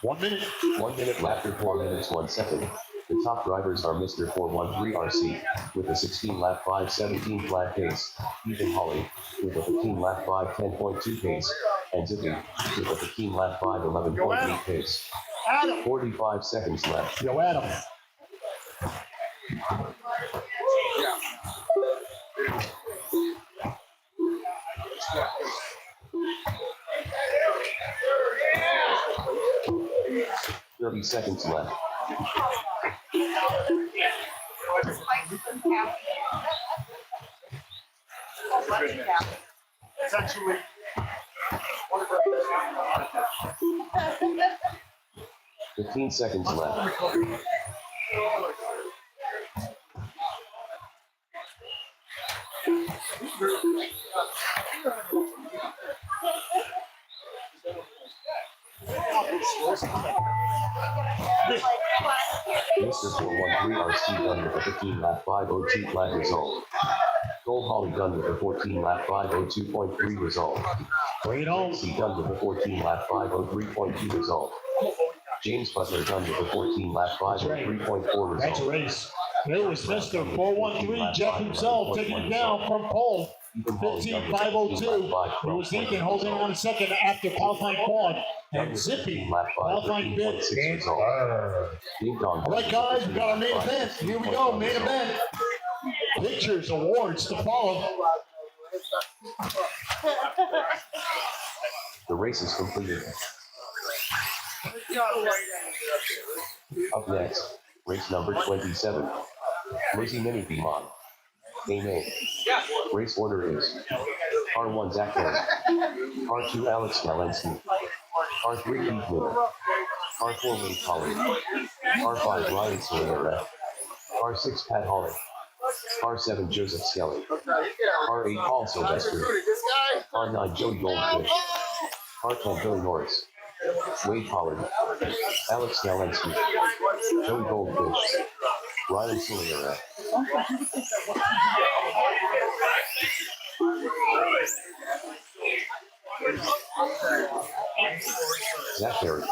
1 minute. 1 minute after 4 minutes 1 second. The top drivers are Mr. 413 RC with a 16 lap 5 17 flat pace, Ethan Hawley with a 15 lap 5 10.2 pace, and Zippy with a 15 lap 5 11.8 pace. 45 seconds left. Yo, Adam. Yeah. 30 seconds left. Spice and caffeine. It's actually one of our 15 seconds left. Mr. 413 RC done with a 15 lap 502 flat result. Gold Holly done with a 14 lap 502.3 result. Bring it home. C done with a 14 lap 503.2 result. James Butler done with a 14 lap 503.4 That's a result. race. There was Mr. 413, Jeff himself, taking it down from pole. 15.502. It was Ethan holding on a second after qualifying quad. And Zippy qualifying fifth. All right, guys, we got our main event. Here we go, main event. Pictures, awards to follow. The race is completed. Up next, race number 27. Lizzie Mini Beamon. A. Race order is R1 Zach Perry, R2 Alex Galensky, R3 Keith Miller, R4 Wade Collins, R5 Ryan Solera, R6 Pat Holly, R7 Joseph Skelly, R8 Paul Sylvester, R9 Joey Goldfish, R10 Billy Norris, Wade Pollard, Alex Galensky, Joey Goldfish, Ryan Solera. Zach Perry.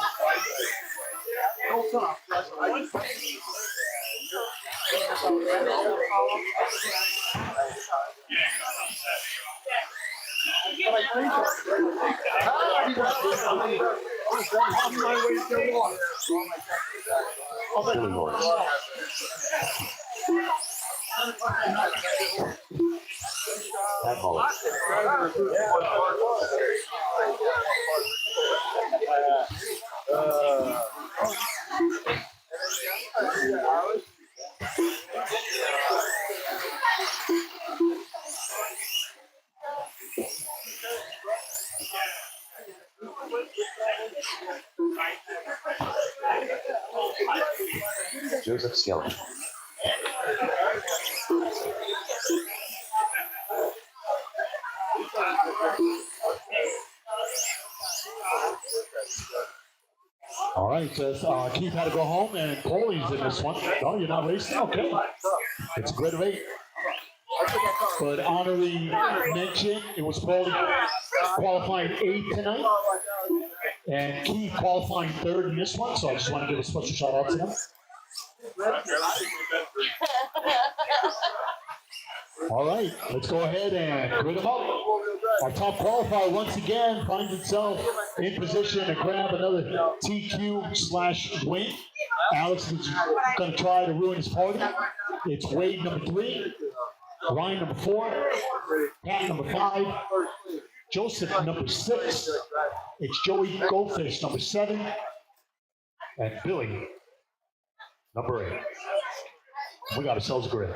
Billy Norris. Pat Holland. Joseph Skelly. All right, so Keith had to go home, and Coley's in this one. No, you're not racing? Okay. It's a great rate. But honorary mention, it was Coley qualifying 8th tonight, and Keith qualifying 3rd in this one, so I just want to give a special shout out to them. All right, let's go ahead and grid them up. Our top qualifier once again finds itself in position to grab another TQ/win. Alex is going to try to ruin his party. It's Wade number 3, Ryan number 4, Pat number 5, Joseph number 6. It's Joey Goldfish number 7, and Billy number 8. We got ourselves a grid.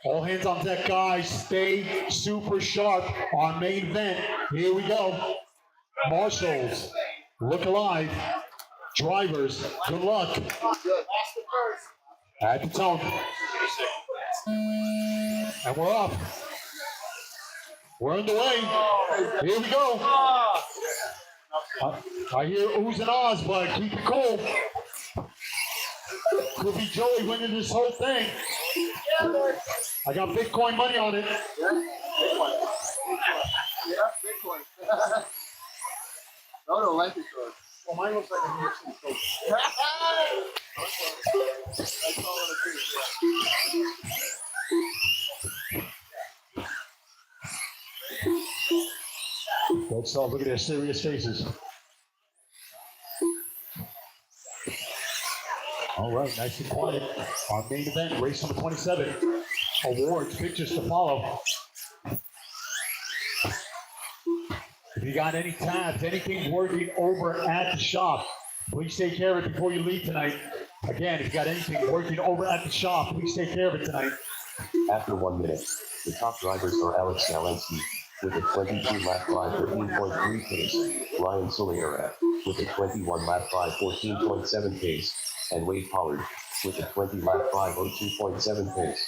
All hands on deck, guys. Stay super sharp. Our main event. Here we go. Marshals, look alive. Drivers, good luck. At the tone. And we're off. We're underway. Here we go. I hear oohs and ahs, but keep it cool. Could be Joey winning this whole thing. I got Bitcoin money on it. No, life insurance. Well, mine looks like a New York City coach. That's all it is. Let's look at their serious faces. All right, nice and quiet. Our main event, race number 27. Awards, pictures to follow. If you got any tabs, anything working over at the shop, please take care of it before you leave tonight. Again, if you got anything working over at the shop, please take care of it tonight. After 1 minute. The top drivers are Alex Galensky with a 22-lap 5:13.3 pace, Ryan Solera with a 21-lap 5:14.7 pace, and Wade Pollard with a 20-lap 5:02.7 pace.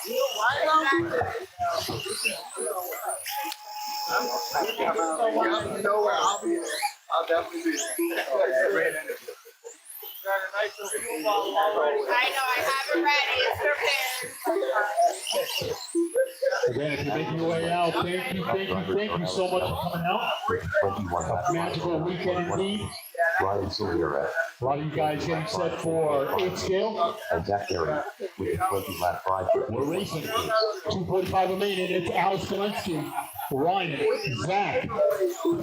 You know where I'll be there. I'll definitely be there. I know, I have it ready, it's prepared. Again, if you're making your way out, thank you so much for coming out. 21-lap Magical weekend indeed. Ryan Solera A lot of you guys getting set for 8 scale. and Zach Berry with a 20-lap 5. We're racing. 2:45 remaining. It's Alex Galensky, Ryan, Zach.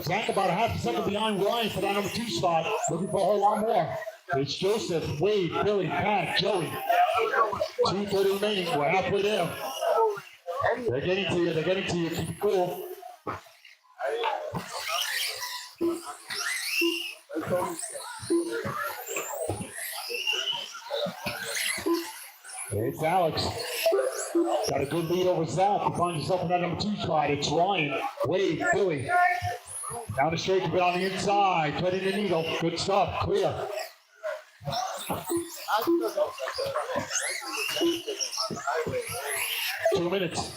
Zach about a half a second behind Ryan for that number 2 spot. Looking for a whole lot more. It's Joseph, Wade, Billy, Pat, Joey. 2:30 remaining. We're halfway there. They're getting to you. They're getting to you. Keep it cool. It's Alex. Got a good lead over Zach. You find yourself in that number 2 spot. It's Ryan, Wade, Billy. Down the straight, but on the inside. Threading the needle. Good stuff. Clear. 2 minutes.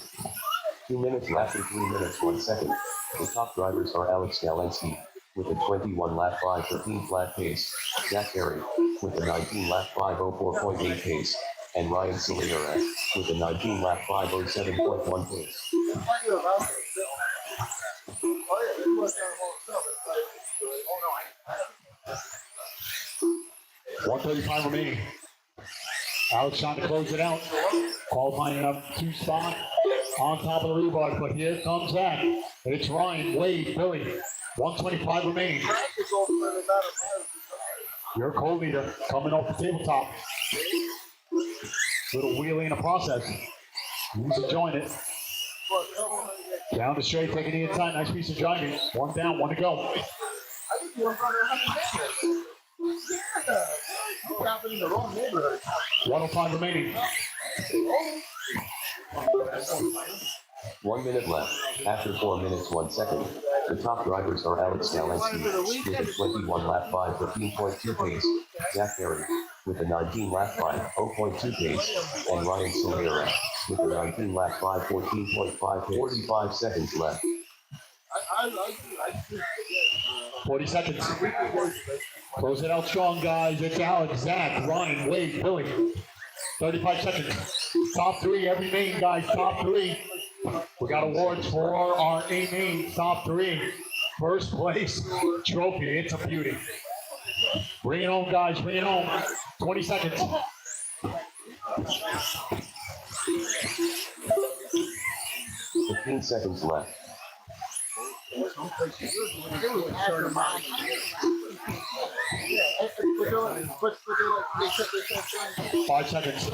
2 minutes left and 3 minutes 1 second. The top drivers are Alex Galensky with a 21-lap 5:13 flat pace, Zach Berry with a 19-lap 5:04.8 pace, and Ryan Solera with a 19-lap 5:07.1 pace. 1:35 remaining. Alex trying to close it out. Qualifying up 2 spot on top of the leaderboard, but here comes Zach. It's Ryan, Wade, Billy. 1:25 remaining. Your co-leader coming off the tabletop. Little wheelie in the process. Who's to join it? Down the straight, taking the inside. Nice piece of driving. 1 down, 1 to go. 1:05 remaining. 1 minute left. After 4 minutes 1 second, the top drivers are Alex Galensky with a 21-lap 5:13.2 pace, Zach Berry with a 19-lap 5:0.2 pace, and Ryan Solera with a 19-lap 5:14.5 pace. 45 seconds left. 40 seconds. Close it out strong, guys. It's Alex, Zach, Ryan, Wade, Billy. 35 seconds. Top 3, every main, guys. Top 3. We got awards for our A main. Top 3. First place trophy. It's a beauty. Bring it home, guys. Bring it home. 20 seconds. 15 seconds left. 5 seconds.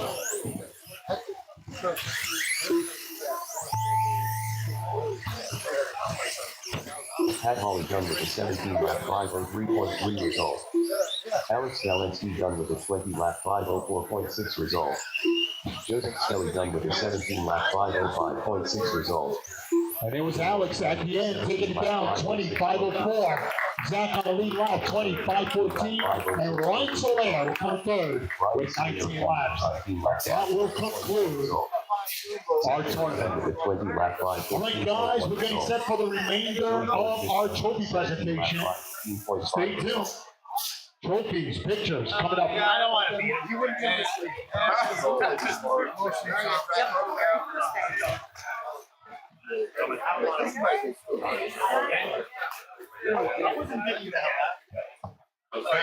Pat Hawley done with a 17-lap 5:03.3 result. Alex Galensky done with a 20-lap 5:04.6 result. Joseph Skelly done with a 17-lap 5:05.6 result. And it was Alex at the end taking it down 25:04. Zach on the lead lap 25:14. And Ryan Solera will come third with 19 laps. That will conclude our tournament. With a 20-lap 5:14.1 All right, guys, we're getting set for the remainder of our trophy presentation. Stay tuned. Trophies, pictures coming up. I don't want to be. You wouldn't do this. You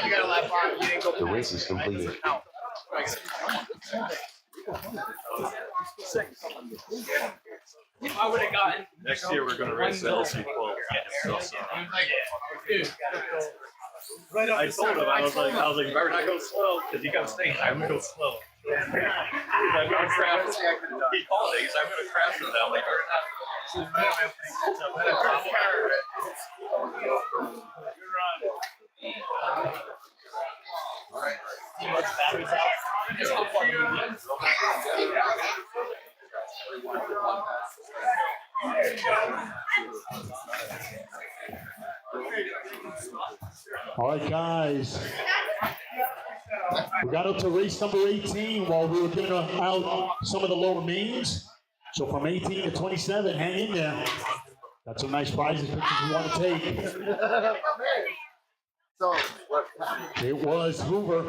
got a lap on. You didn't go. The race is completed. If I would have gotten Next year we're gonna race the LC12. I was like, dude. Right off I the told him, start, I was like, better not go slow, because he kept saying, I'm gonna go slow. He's like, I'm gonna crash. He called it, he's like, I'm gonna crash with that. I'm like, better not. All right, guys. We got up to race number 18 while we were giving out some of the lower mains. So from 18 to 27, hang in there. Got some nice prizes, pictures you want to take. So, It was Hoover.